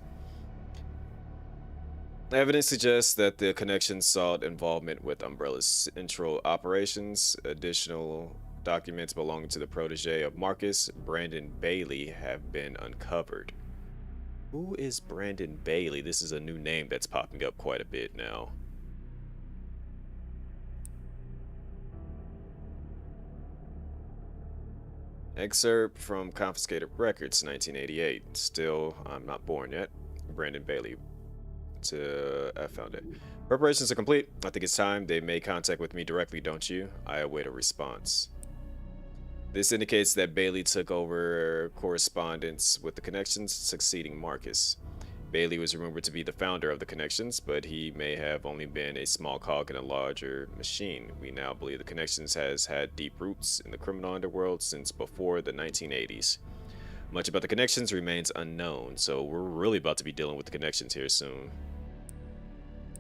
Evidence suggests that the Connections sought involvement with Umbrella's central operations. Additional documents belonging to the protege of Marcus, Brandon Bailey, have been uncovered. Who is Brandon Bailey? This is a new name that's popping up quite a bit now. Excerpt from confiscated records, 1988. Still, I'm not born yet. Brandon Bailey. I found it. Preparations are complete. I think it's time they made contact with me directly, don't you? I await a response. This indicates that Bailey took over correspondence with the Connections, succeeding Marcus. Bailey was rumored to be the founder of the Connections, but he may have only been a small cog in a larger machine. We now believe the Connections has had deep roots in the criminal underworld since before the 1980s. Much about the Connections remains unknown, so we're really about to be dealing with the Connections here soon.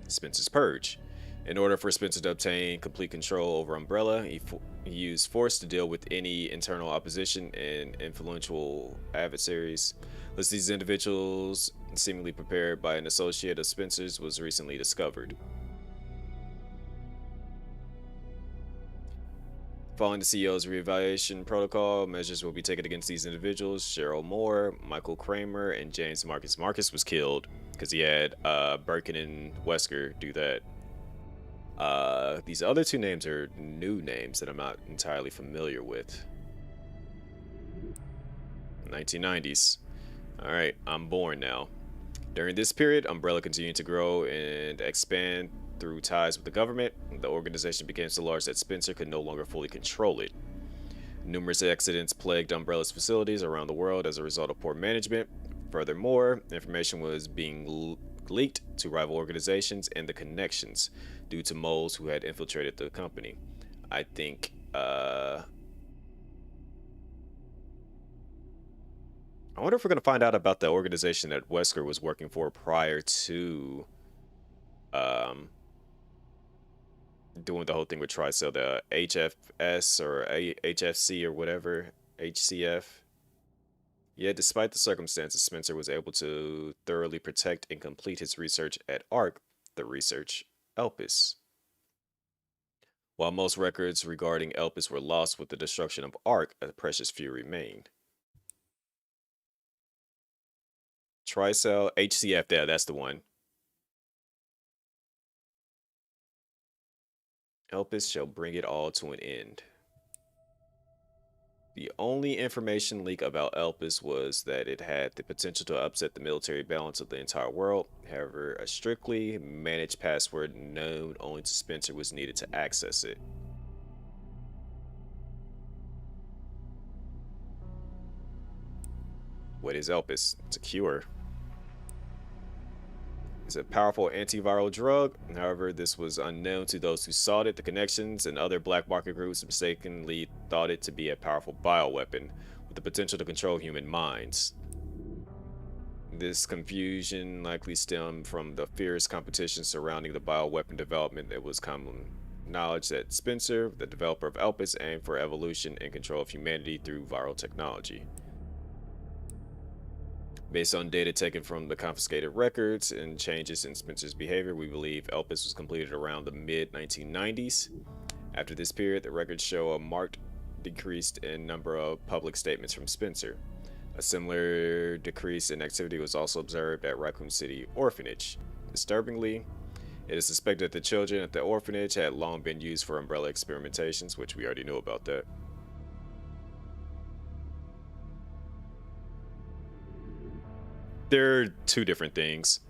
Spencer's Purge. In order for Spencer to obtain complete control over Umbrella, he used force to deal with any internal opposition and influential adversaries. List these individuals, seemingly prepared by an associate of Spencer's, was recently discovered. Following the CEO's reevaluation protocol, measures will be taken against these individuals: Cheryl Moore, Michael Kramer, and James Marcus. Marcus was killed because he had Birkin and Wesker do that. These other two names are new names that I'm not entirely familiar with. 1990s. Alright, I'm born now. During this period, Umbrella continued to grow and expand through ties with the government. The organization became so large that Spencer could no longer fully control it. Numerous accidents plagued Umbrella's facilities around the world as a result of poor management. Furthermore, information was being leaked to rival organizations and the Connections due to moles who had infiltrated the company. I think I wonder if we're going to find out about the organization that Wesker was working for prior to doing the whole thing with Tricell, the HFS or HFC or whatever, HCF. Yet, despite the circumstances, Spencer was able to thoroughly protect and complete his research at ARC, the research Elpis. While most records regarding Elpis were lost with the destruction of ARC, a precious few remained. Tricell, HCF, there, that's the one. Elpis shall bring it all to an end. The only information leak about Elpis was that it had the potential to upset the military balance of the entire world. However, a strictly managed password known only to Spencer was needed to access it. What is Elpis? It's a cure. It's a powerful antiviral drug. However, this was unknown to those who sought it. The Connections and other black market groups mistakenly thought it to be a powerful bioweapon with the potential to control human minds. This confusion likely stemmed from the fierce competition surrounding the bioweapon development. It was common knowledge that Spencer, the developer of Elpis, aimed for evolution and control of humanity through viral technology. Based on data taken from the confiscated records and changes in Spencer's behavior, we believe Elpis was completed around the mid-1990s. After this period, the records show a marked decrease in number of public statements from Spencer. A similar decrease in activity was also observed at Raccoon City Orphanage. Disturbingly, it is suspected that the children at the orphanage had long been used for Umbrella experimentations, which we already knew about that. They're two different things.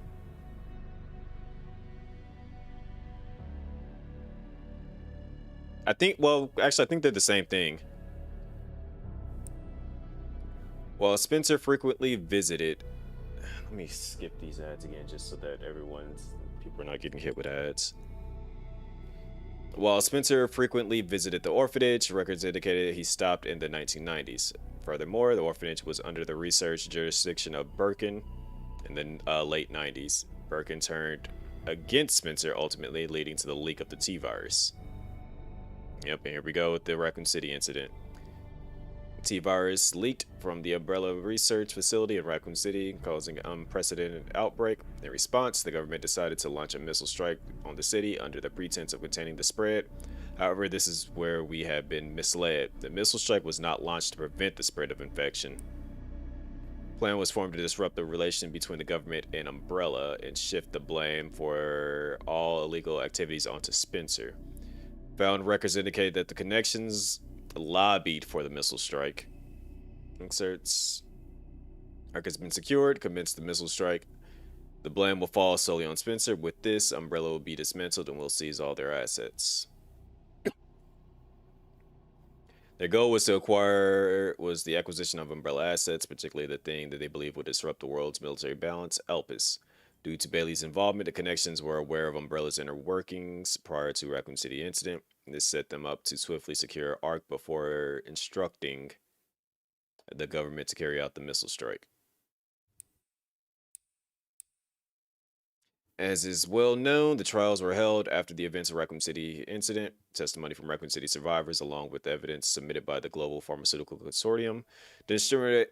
I think, well, actually, I think they're the same thing. While Spencer frequently visited, let me skip these ads again just so that people are not getting hit with ads. While Spencer frequently visited the orphanage, records indicated he stopped in the 1990s. Furthermore, the orphanage was under the research jurisdiction of Birkin in the late 90s. Birkin turned against Spencer, ultimately leading to the leak of the T-virus. Yep, and here we go with the Raccoon City incident. T-virus leaked from the Umbrella research facility in Raccoon City, causing an unprecedented outbreak. In response, the government decided to launch a missile strike on the city under the pretense of containing the spread. However, this is where we have been misled. The missile strike was not launched to prevent the spread of infection. The plan was formed to disrupt the relation between the government and Umbrella and shift the blame for all illegal activities onto Spencer. Found records indicate that the Connections lobbied for the missile strike. Inserts. ARC has been secured, commenced the missile strike. The blame will fall solely on Spencer. With this, Umbrella will be dismantled and will seize all their assets. Their goal was the acquisition of Umbrella assets, particularly the thing that they believed would disrupt the world's military balance, Elpis. Due to Bailey's involvement, the connections were aware of Umbrella's inner workings prior to Raccoon City incident. This set them up to swiftly secure Ark before instructing the government to carry out the missile strike. As is well known, the trials were held after the events of Raccoon City incident. Testimony from Raccoon City survivors, along with evidence submitted by the Global Pharmaceutical Consortium, demonstrated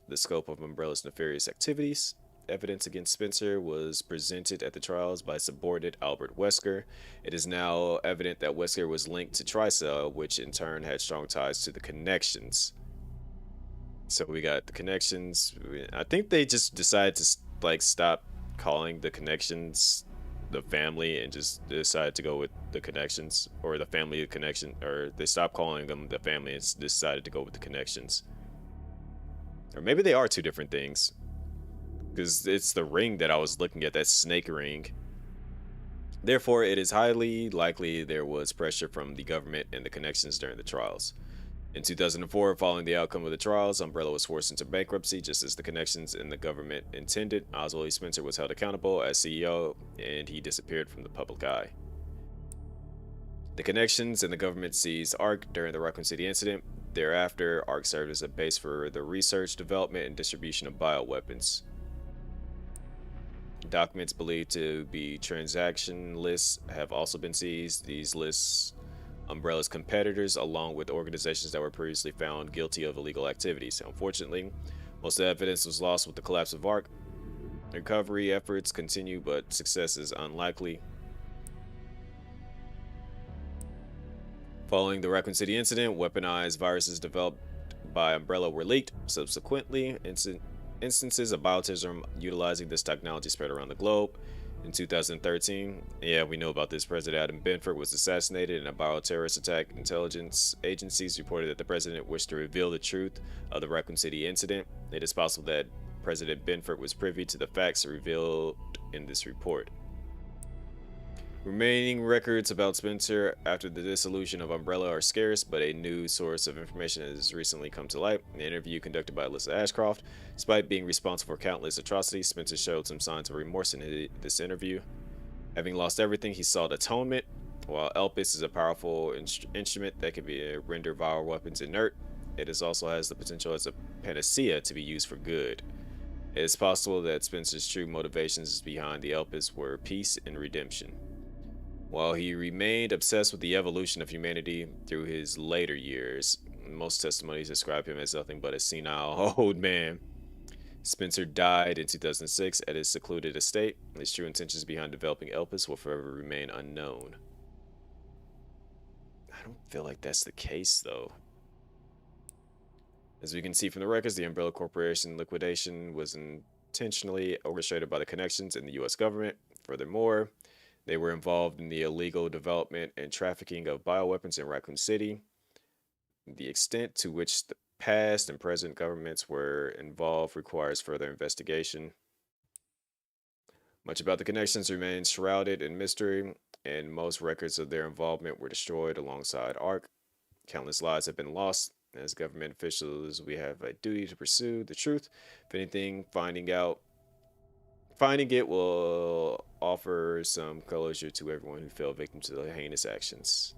the scope of Umbrella's nefarious activities. Evidence against Spencer was presented at the trials by subordinate Albert Wesker. It is now evident that Wesker was linked to Tricell, which in turn had strong ties to the connections. So we got the connections. I think they just decided to stop calling the connections the family and just decided to go with the connections, or the family connection, or they stopped calling them the family and decided to go with the connections. Or maybe they are two different things, because it's the ring that I was looking at, that snake ring. Therefore, it is highly likely there was pressure from the government and the connections during the trials. In 2004, following the outcome of the trials, Umbrella was forced into bankruptcy, just as the connections and the government intended. Oswald E. Spencer was held accountable as CEO, and he disappeared from the public eye. The connections and the government seized Ark during the Raccoon City incident. Thereafter, Ark served as a base for the research, development, and distribution of bioweapons. Documents believed to be transaction lists have also been seized. These lists Umbrella's competitors, along with organizations that were previously found guilty of illegal activities. Unfortunately, most of the evidence was lost with the collapse of Ark. Recovery efforts continue, but success is unlikely. Following the Raccoon City incident, weaponized viruses developed by Umbrella were leaked. Subsequently, instances of bioterrorism utilizing this technology spread around the globe. In 2013, we know about this. President Adam Benford was assassinated in a bioterrorist attack. Intelligence agencies reported that the president wished to reveal the truth of the Raccoon City incident. It is possible that President Benford was privy to the facts revealed in this report. Remaining records about Spencer after the dissolution of Umbrella are scarce, but a new source of information has recently come to light. In an interview conducted by Alyssa Ashcroft, despite being responsible for countless atrocities, Spencer showed some signs of remorse in this interview. Having lost everything, he sought atonement. While Elpis is a powerful instrument that can render viral weapons inert, it also has the potential as a panacea to be used for good. It is possible that Spencer's true motivations behind the Elpis were peace and redemption. While he remained obsessed with the evolution of humanity through his later years, most testimonies describe him as nothing but a senile old man. Spencer died in 2006 at his secluded estate. His true intentions behind developing Elpis will forever remain unknown. I don't feel like that's the case, though. As we can see from the records, the Umbrella Corporation liquidation was intentionally orchestrated by the connections in the U.S. government. Furthermore, they were involved in the illegal development and trafficking of bioweapons in Raccoon City. The extent to which the past and present governments were involved requires further investigation. Much about the connections remains shrouded in mystery, and most records of their involvement were destroyed alongside Ark. Countless lives have been lost. As government officials, we have a duty to pursue the truth. If anything, finding it will offer some closure to everyone who fell victim to the heinous actions.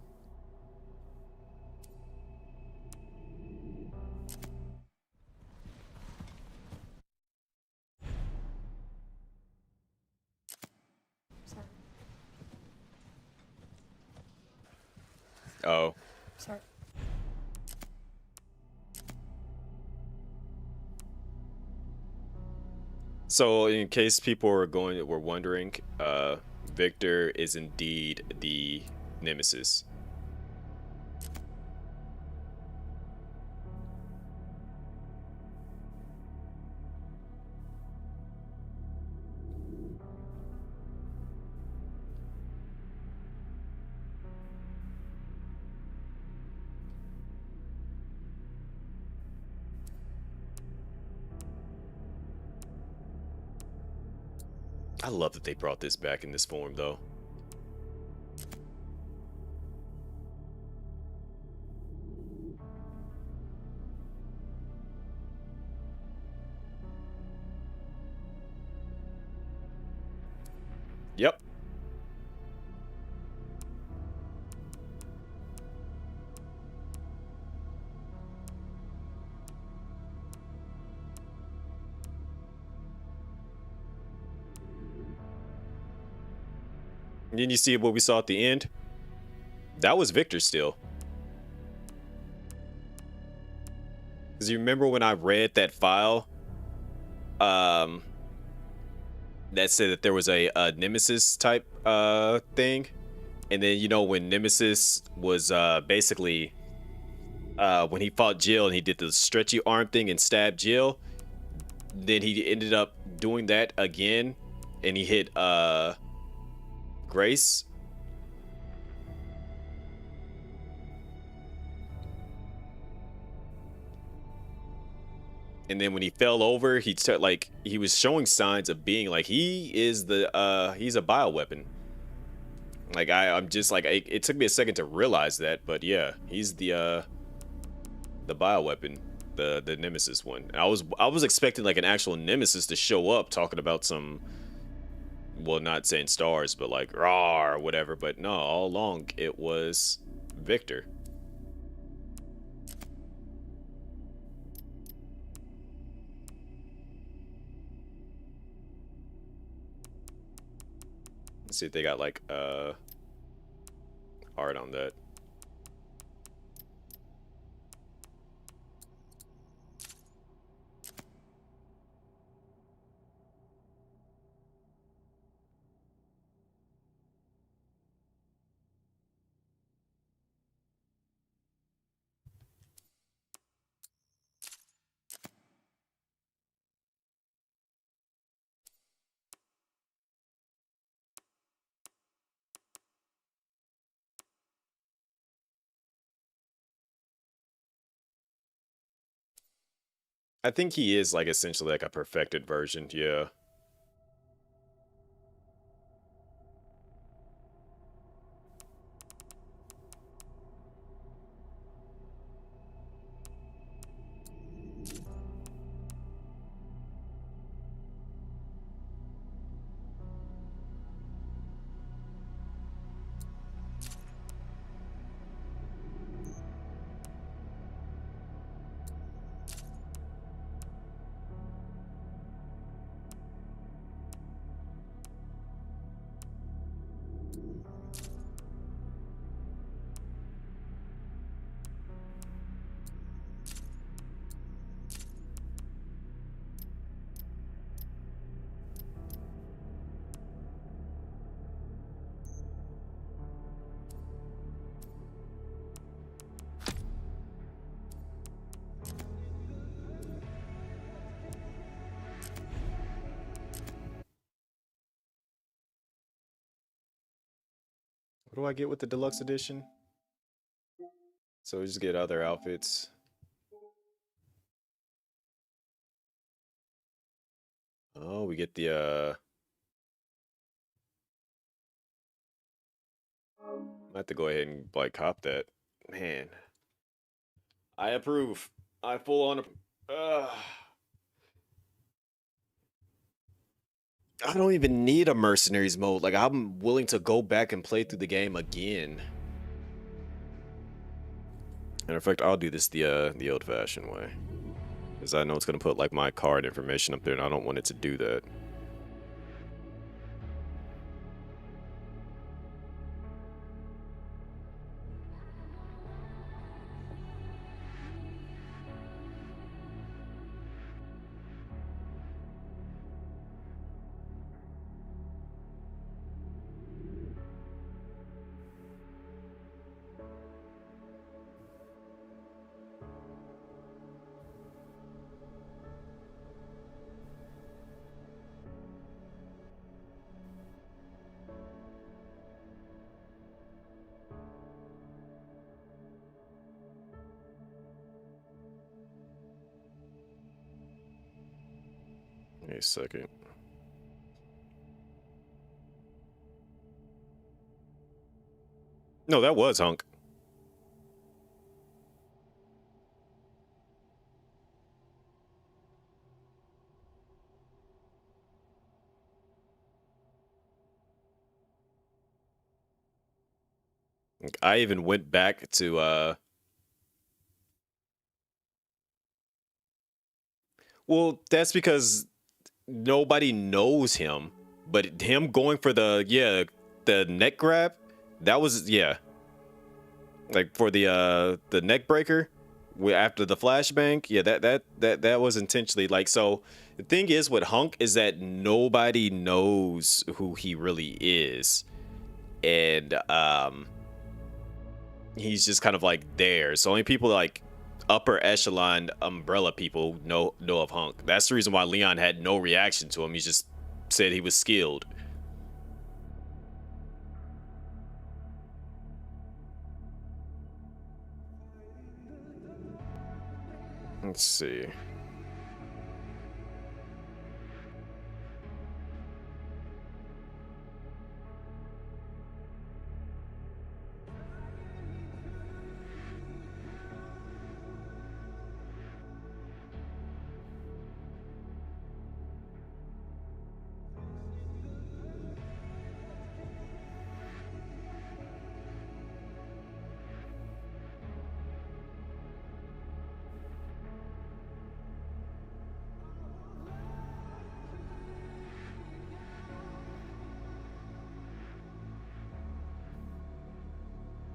Oh. Sorry. So, in case people were wondering, Victor is indeed the nemesis. I love that they brought this back in this form, though. Yep. And then you see what we saw at the end. That was Victor still. Because you remember when I read that file, that said that there was a Nemesis type thing, and then you know when Nemesis was basically when he fought Jill and he did the stretchy arm thing and stabbed Jill, then he ended up doing that again, and he hit Grace. And then when he fell over, he was showing signs of being like he is he's a bioweapon. Like I'm just like it took me a second to realize that, but yeah, he's the bioweapon, the Nemesis one. And I was expecting like an actual Nemesis to show up talking about some, well, not saying stars, but like raw or whatever. But no, all along it was Victor. Let's see if they got like art on that. I think he is like essentially like a perfected version, yeah. What do I get with the deluxe edition? So we just get other outfits. Oh, we get the I have to go ahead and like cop that. Man. I approve. I full on I don't even need a mercenaries mode. Like I'm willing to go back and play through the game again. Matter of fact, I'll do this the old-fashioned way. Because I know it's gonna put like my card information up there and I don't want it to do that. Wait a second. No, that was Hunk. I even went back to well, that's because nobody knows him, but him going for the neck grab, that was like for the neck breaker after the flashbang, that was intentionally like. So the thing is with Hunk is that nobody knows who he really is, and he's just kind of like there. So only people like upper echelon umbrella people know of Hunk. That's the reason why Leon had no reaction to him. He just said he was skilled. Let's see.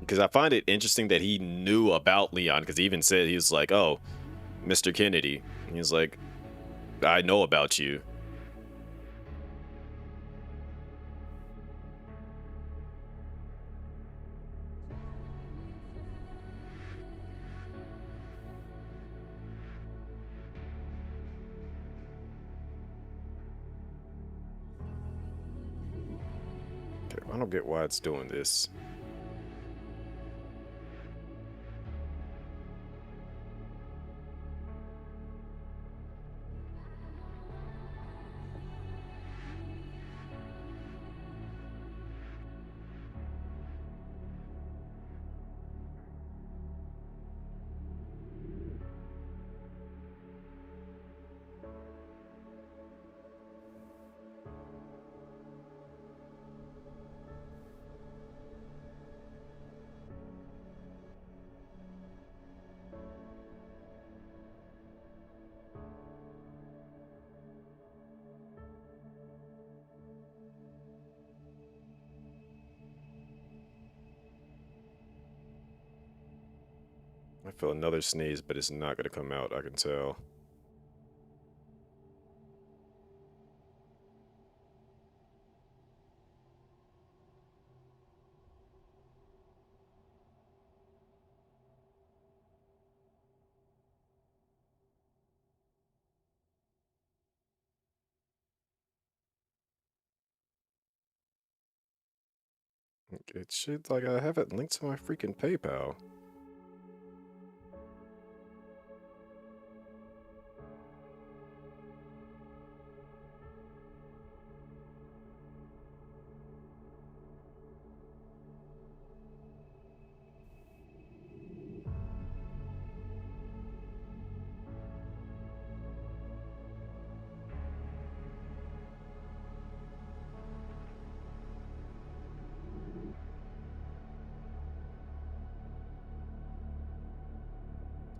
Because I find it interesting that he knew about Leon, because he even said, he was like, "Oh, Mr. Kennedy." He was like, "I know about you." Okay, I don't get why it's doing this. I feel another sneeze, but it's not going to come out, I can tell. It should, like, I have it linked to my freaking PayPal.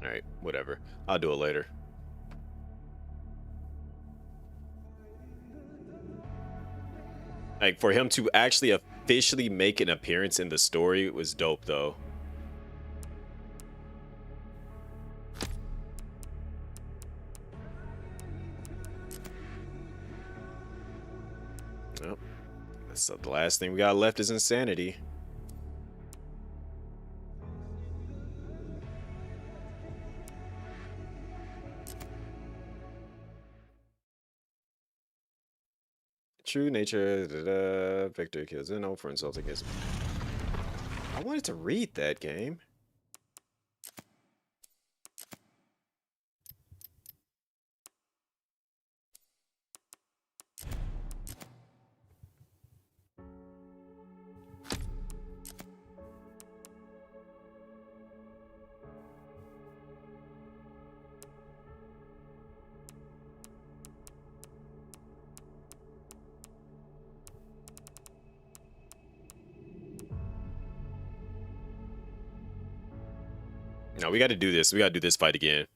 Alright, whatever. I'll do it later. Like, for him to actually officially make an appearance in the story was dope, though. Well, so the last thing we got left is insanity. True nature, Victor kills Zeno for insulting his. I wanted to read that game. No, we got to do this. We got to do this fight again.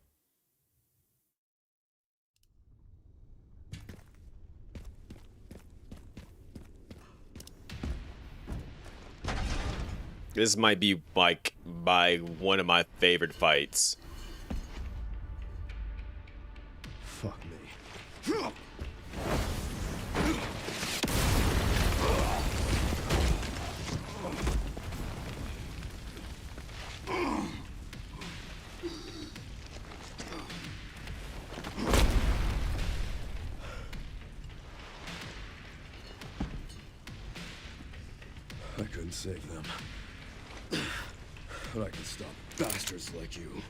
This might be like one of my favorite fights. Fuck me. I couldn't save them. But I can stop bastards like you.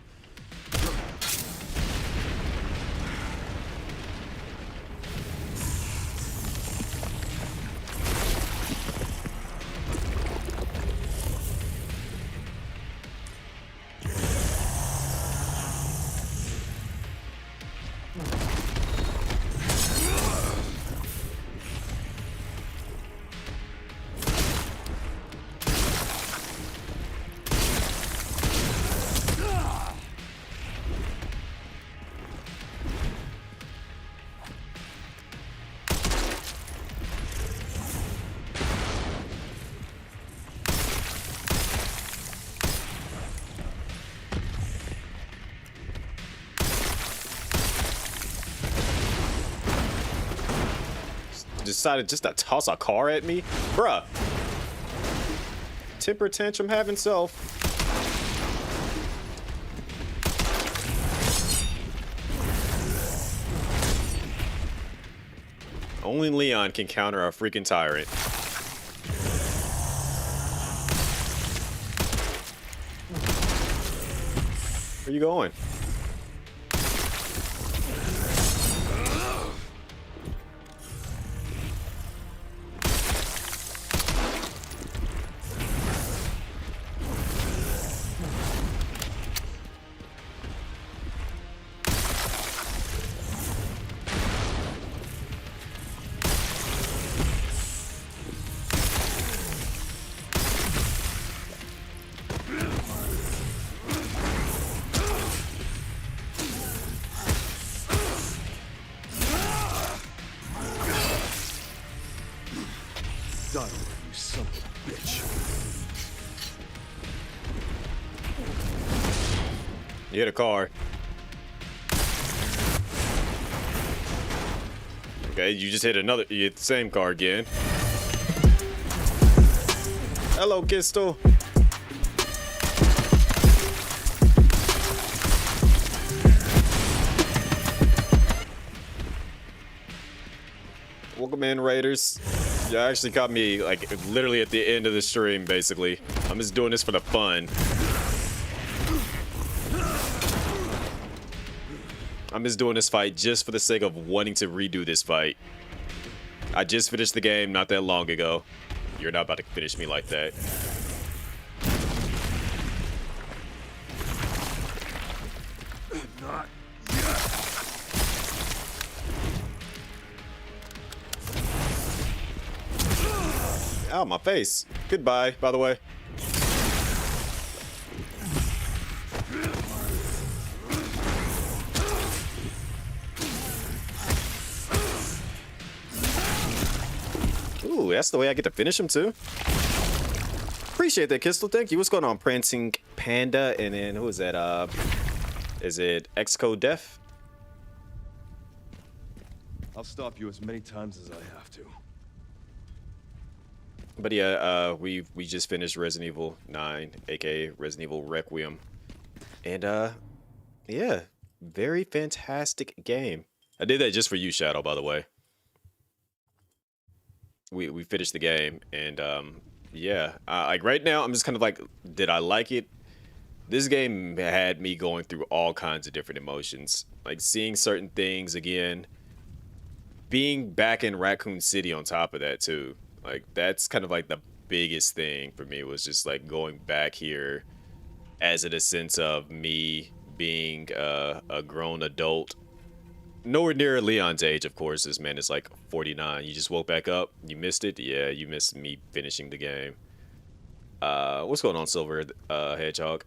Decided just to toss a car at me, bruh. Temper tantrum having self. Only Leon can counter a freaking tyrant. Where you going? Done with you, son of a bitch. You hit a car. Okay, you just hit another. You hit the same car again. Hello, Kistel. Welcome in, Raiders. You actually caught me like literally at the end of the stream, basically. I'm just doing this for the fun. I'm just doing this fight just for the sake of wanting to redo this fight. I just finished the game not that long ago. You're not about to finish me like that. Not Ow, my face. Goodbye, by the way. Ooh, that's the way I get to finish him too. Appreciate that, Kistel. Thank you. What's going on, Prancing Panda? And then who is that? Is it Xcode Def? I'll stop you as many times as I have to. But yeah, we just finished Resident Evil 9, aka Resident Evil Requiem, and yeah, very fantastic game. I did that just for you, Shadow, by the way. We finished the game, and yeah, like right now, I'm just kind of like, did I like it? This game had me going through all kinds of different emotions, like seeing certain things again, being back in Raccoon City on top of that too. Like, that's kind of like the biggest thing for me, was just like going back here as in a sense of me being a grown adult. Nowhere near Leon's age, of course. This man is like 49. You just woke back up? You missed it? Yeah, you missed me finishing the game. What's going on, Silver Hedgehog?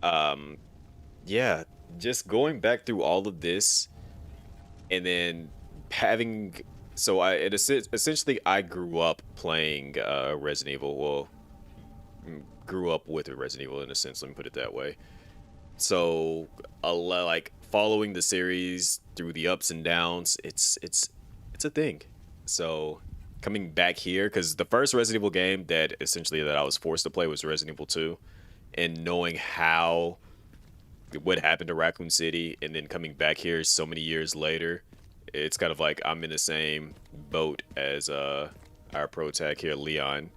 Yeah, just going back through all of this and then having so essentially I grew up playing Resident Evil. Well, grew up with Resident Evil in a sense. Let me put it that way. So like following the series through the ups and downs, it's a thing. So coming back here, because the first Resident Evil game that essentially that I was forced to play was Resident Evil 2, and knowing how what happened to Raccoon City, and then coming back here so many years later, it's kind of like I'm in the same boat as our pro tag here, Leon.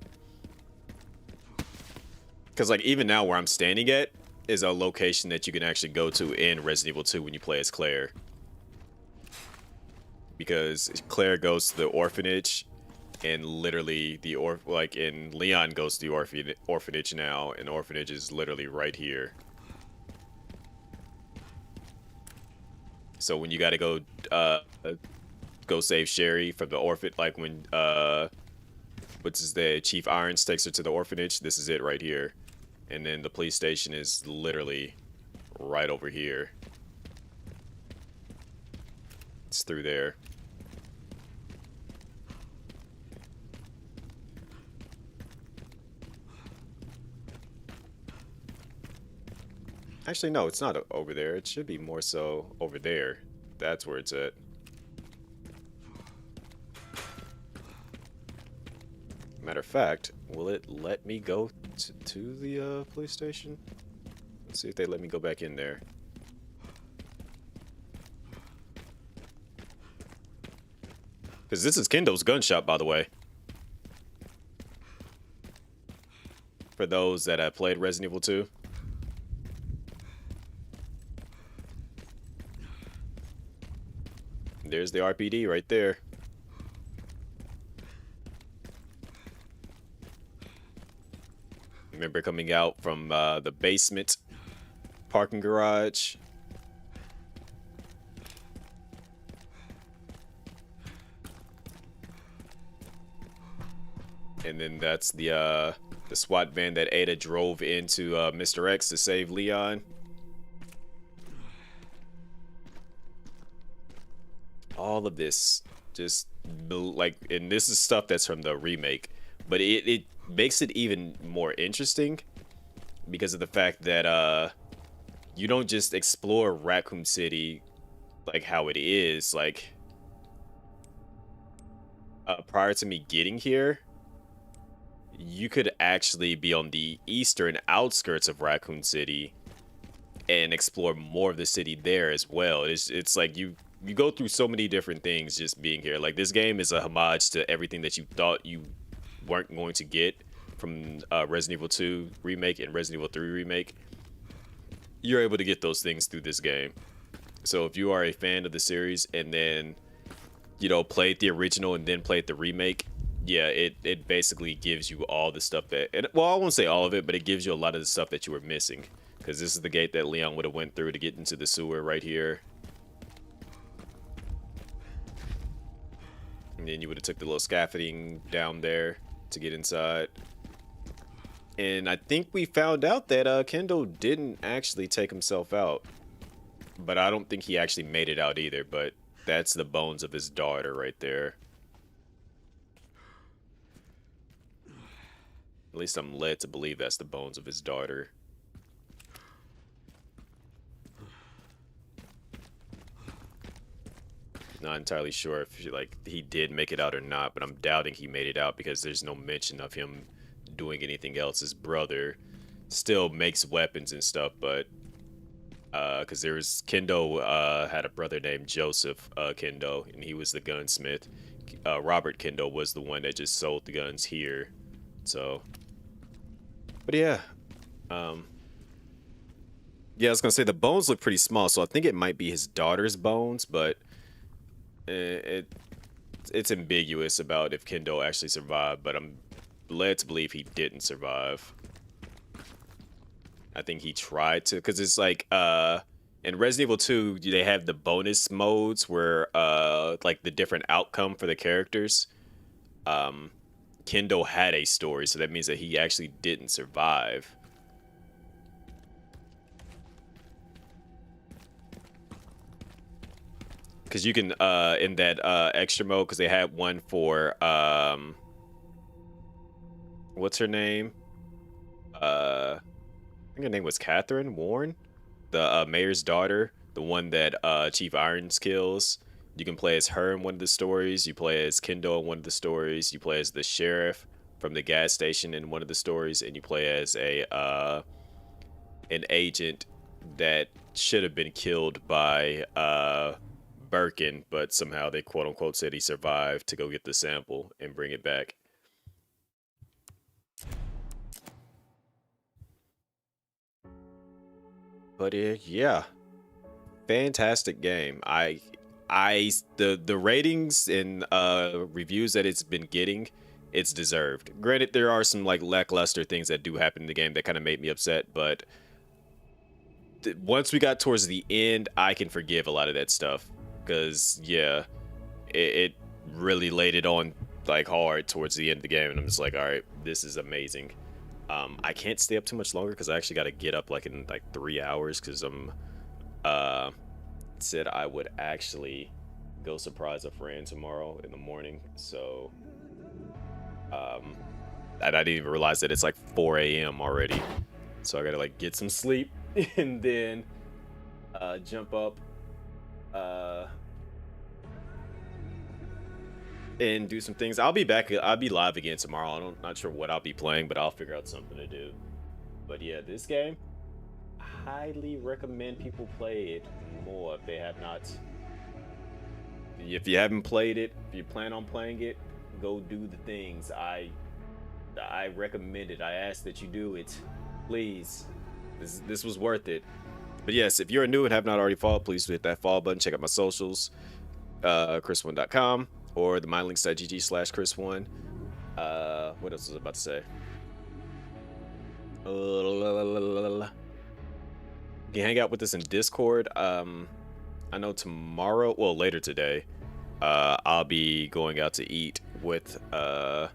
Because like even now where I'm standing at is a location that you can actually go to in Resident Evil 2 when you play as Claire. Because Claire goes to the orphanage, and literally like in Leon goes to the orphanage now, and the orphanage is literally right here. So when you gotta go save Sherry from the orphan, like when what's his name, Chief Irons takes her to the orphanage, this is it right here. And then the police station is literally right over here. It's through there. Actually, no, it's not over there. It should be more so over there. That's where it's at. Matter of fact, will it let me go to the police station? Let's see if they let me go back in there. Because this is Kendo's gun shop, by the way. For those that have played Resident Evil 2. There's the RPD right there. Remember coming out from the basement parking garage. And then that's the SWAT van that Ada drove into Mr. X to save Leon. All of this just like, and this is stuff that's from the remake, but it makes it even more interesting because of the fact that you don't just explore Raccoon City like how it is. Like prior to me getting here, you could actually be on the eastern outskirts of Raccoon City and explore more of the city there as well. It's like you go through so many different things just being here. Like this game is a homage to everything that you thought you weren't going to get from Resident Evil 2 remake and Resident Evil 3 remake. You're able to get those things through this game. So if you are a fan of the series and then, you know, played the original and then played the remake, yeah, it basically gives you all the stuff that, and well, I won't say all of it, but it gives you a lot of the stuff that you were missing. Because this is the gate that Leon would have went through to get into the sewer right here. And then you would have took the little scaffolding down there to get inside. And I think we found out that Kendo didn't actually take himself out. But I don't think he actually made it out either. But that's the bones of his daughter right there. At least I'm led to believe that's the bones of his daughter. Not entirely sure if he did make it out or not, but I'm doubting he made it out because there's no mention of him doing anything else. His brother still makes weapons and stuff, but because there's Kendo had a brother named Joseph Kendo, and he was the gunsmith. Robert Kendo was the one that just sold the guns here. So, but yeah, yeah, I was gonna say the bones look pretty small, so I think it might be his daughter's bones, but it's ambiguous about if Kendo actually survived, but I'm led to believe he didn't survive. I think he tried to, because it's like in Resident Evil 2 they have the bonus modes where like the different outcome for the characters. Kendo had a story, so that means that he actually didn't survive. because you can in that extra mode, because they had one for what's her name? I think her name was Catherine Warren, the mayor's daughter, the one that Chief Irons kills. You can play as her in one of the stories. You play as Kendall in one of the stories. You play as the sheriff from the gas station in one of the stories, and you play as a an agent that should have been killed by Birkin, but somehow they quote unquote said he survived to go get the sample and bring it back. But yeah, fantastic game. The ratings and reviews that it's been getting, it's deserved. Granted, there are some like lackluster things that do happen in the game that kind of made me upset, but once we got towards the end, I can forgive a lot of that stuff, because yeah, it really laid it on like hard towards the end of the game, and I'm just like, all right, this is amazing. I can't stay up too much longer because I actually got to get up like in like 3 hours, because I'm said I would actually go surprise a friend tomorrow in the morning. So I didn't even realize that it's like 4 a.m. already. So I gotta like get some sleep and then jump up and do some things. I'll be back. I'll be live again tomorrow. Not sure what I'll be playing, but I'll figure out something to do. But yeah, this game, highly recommend people play it more if they have not. If you haven't played it, if you plan on playing it, go do the things. I recommend it. I ask that you do it, please. This was worth it. But yes, if you're new and have not already followed, please hit that follow button. Check out my socials, chris1.com or the mindlinks.gg/chris1. What else was I about to say? You can hang out with us in Discord. I know tomorrow, well, later today, I'll be going out to eat with a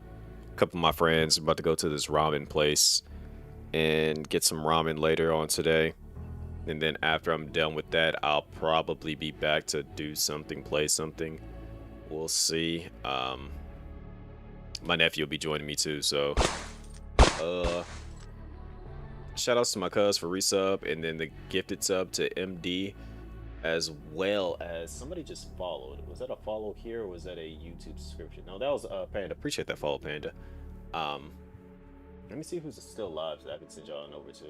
couple of my friends. I'm about to go to this ramen place and get some ramen later on today. And then after I'm done with that, I'll probably be back to do something, play something. We'll see. My nephew will be joining me too, so shout outs to my cuz for resub, and then the gifted sub to MD, as well as somebody just followed. Was that a follow here, or was that a YouTube subscription? No, that was Panda. Appreciate that follow, Panda. Let me see who's still alive so I can send y'all an over to.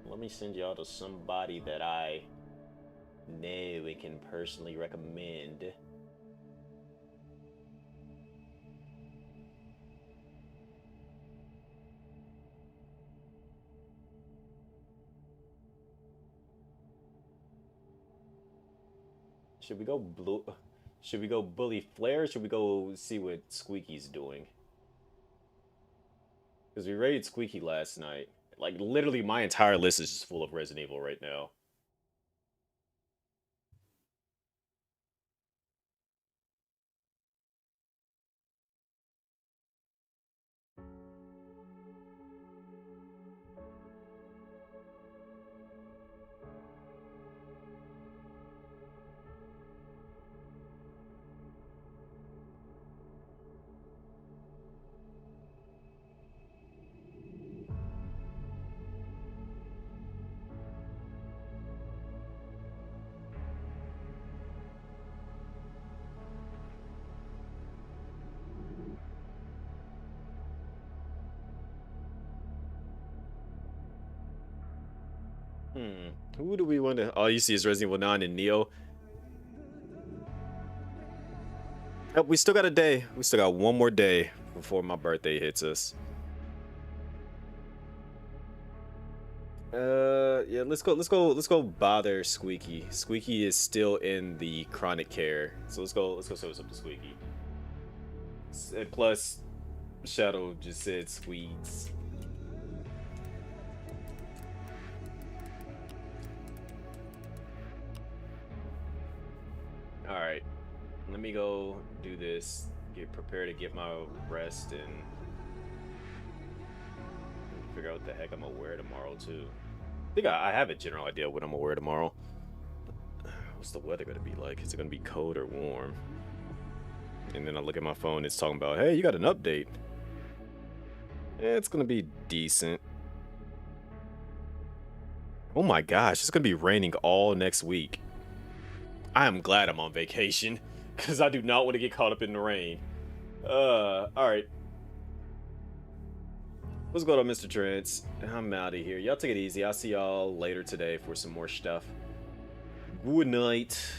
Let me send y'all to somebody that I know and can personally recommend. Should we go blue? Should we go bully Flair? Or should we go see what Squeaky's doing? Because we raided Squeaky last night. Like, literally, my entire list is just full of Resident Evil right now. Who do we want to... All you see is Resident Evil 9 and Neo. Oh, we still got a day. We still got one more day before my birthday hits us. Yeah, let's go bother Squeaky. Squeaky is still in the chronic care. So let's go service up to Squeaky. And plus, Shadow just said Squeaks. Alright, let me go do this, prepare to get my rest and figure out what the heck I'm gonna wear tomorrow too. I think I have a general idea what I'm gonna wear tomorrow. What's the weather gonna be like? Is it gonna be cold or warm? And then I look at my phone, it's talking about, hey, you got an update. Yeah, it's gonna be decent. Oh my gosh, it's gonna be raining all next week. I am glad I'm on vacation, because I do not want to get caught up in the rain. Alright. What's going on, Mr. Trance? I'm out of here. Y'all take it easy. I'll see y'all later today for some more stuff. Good night.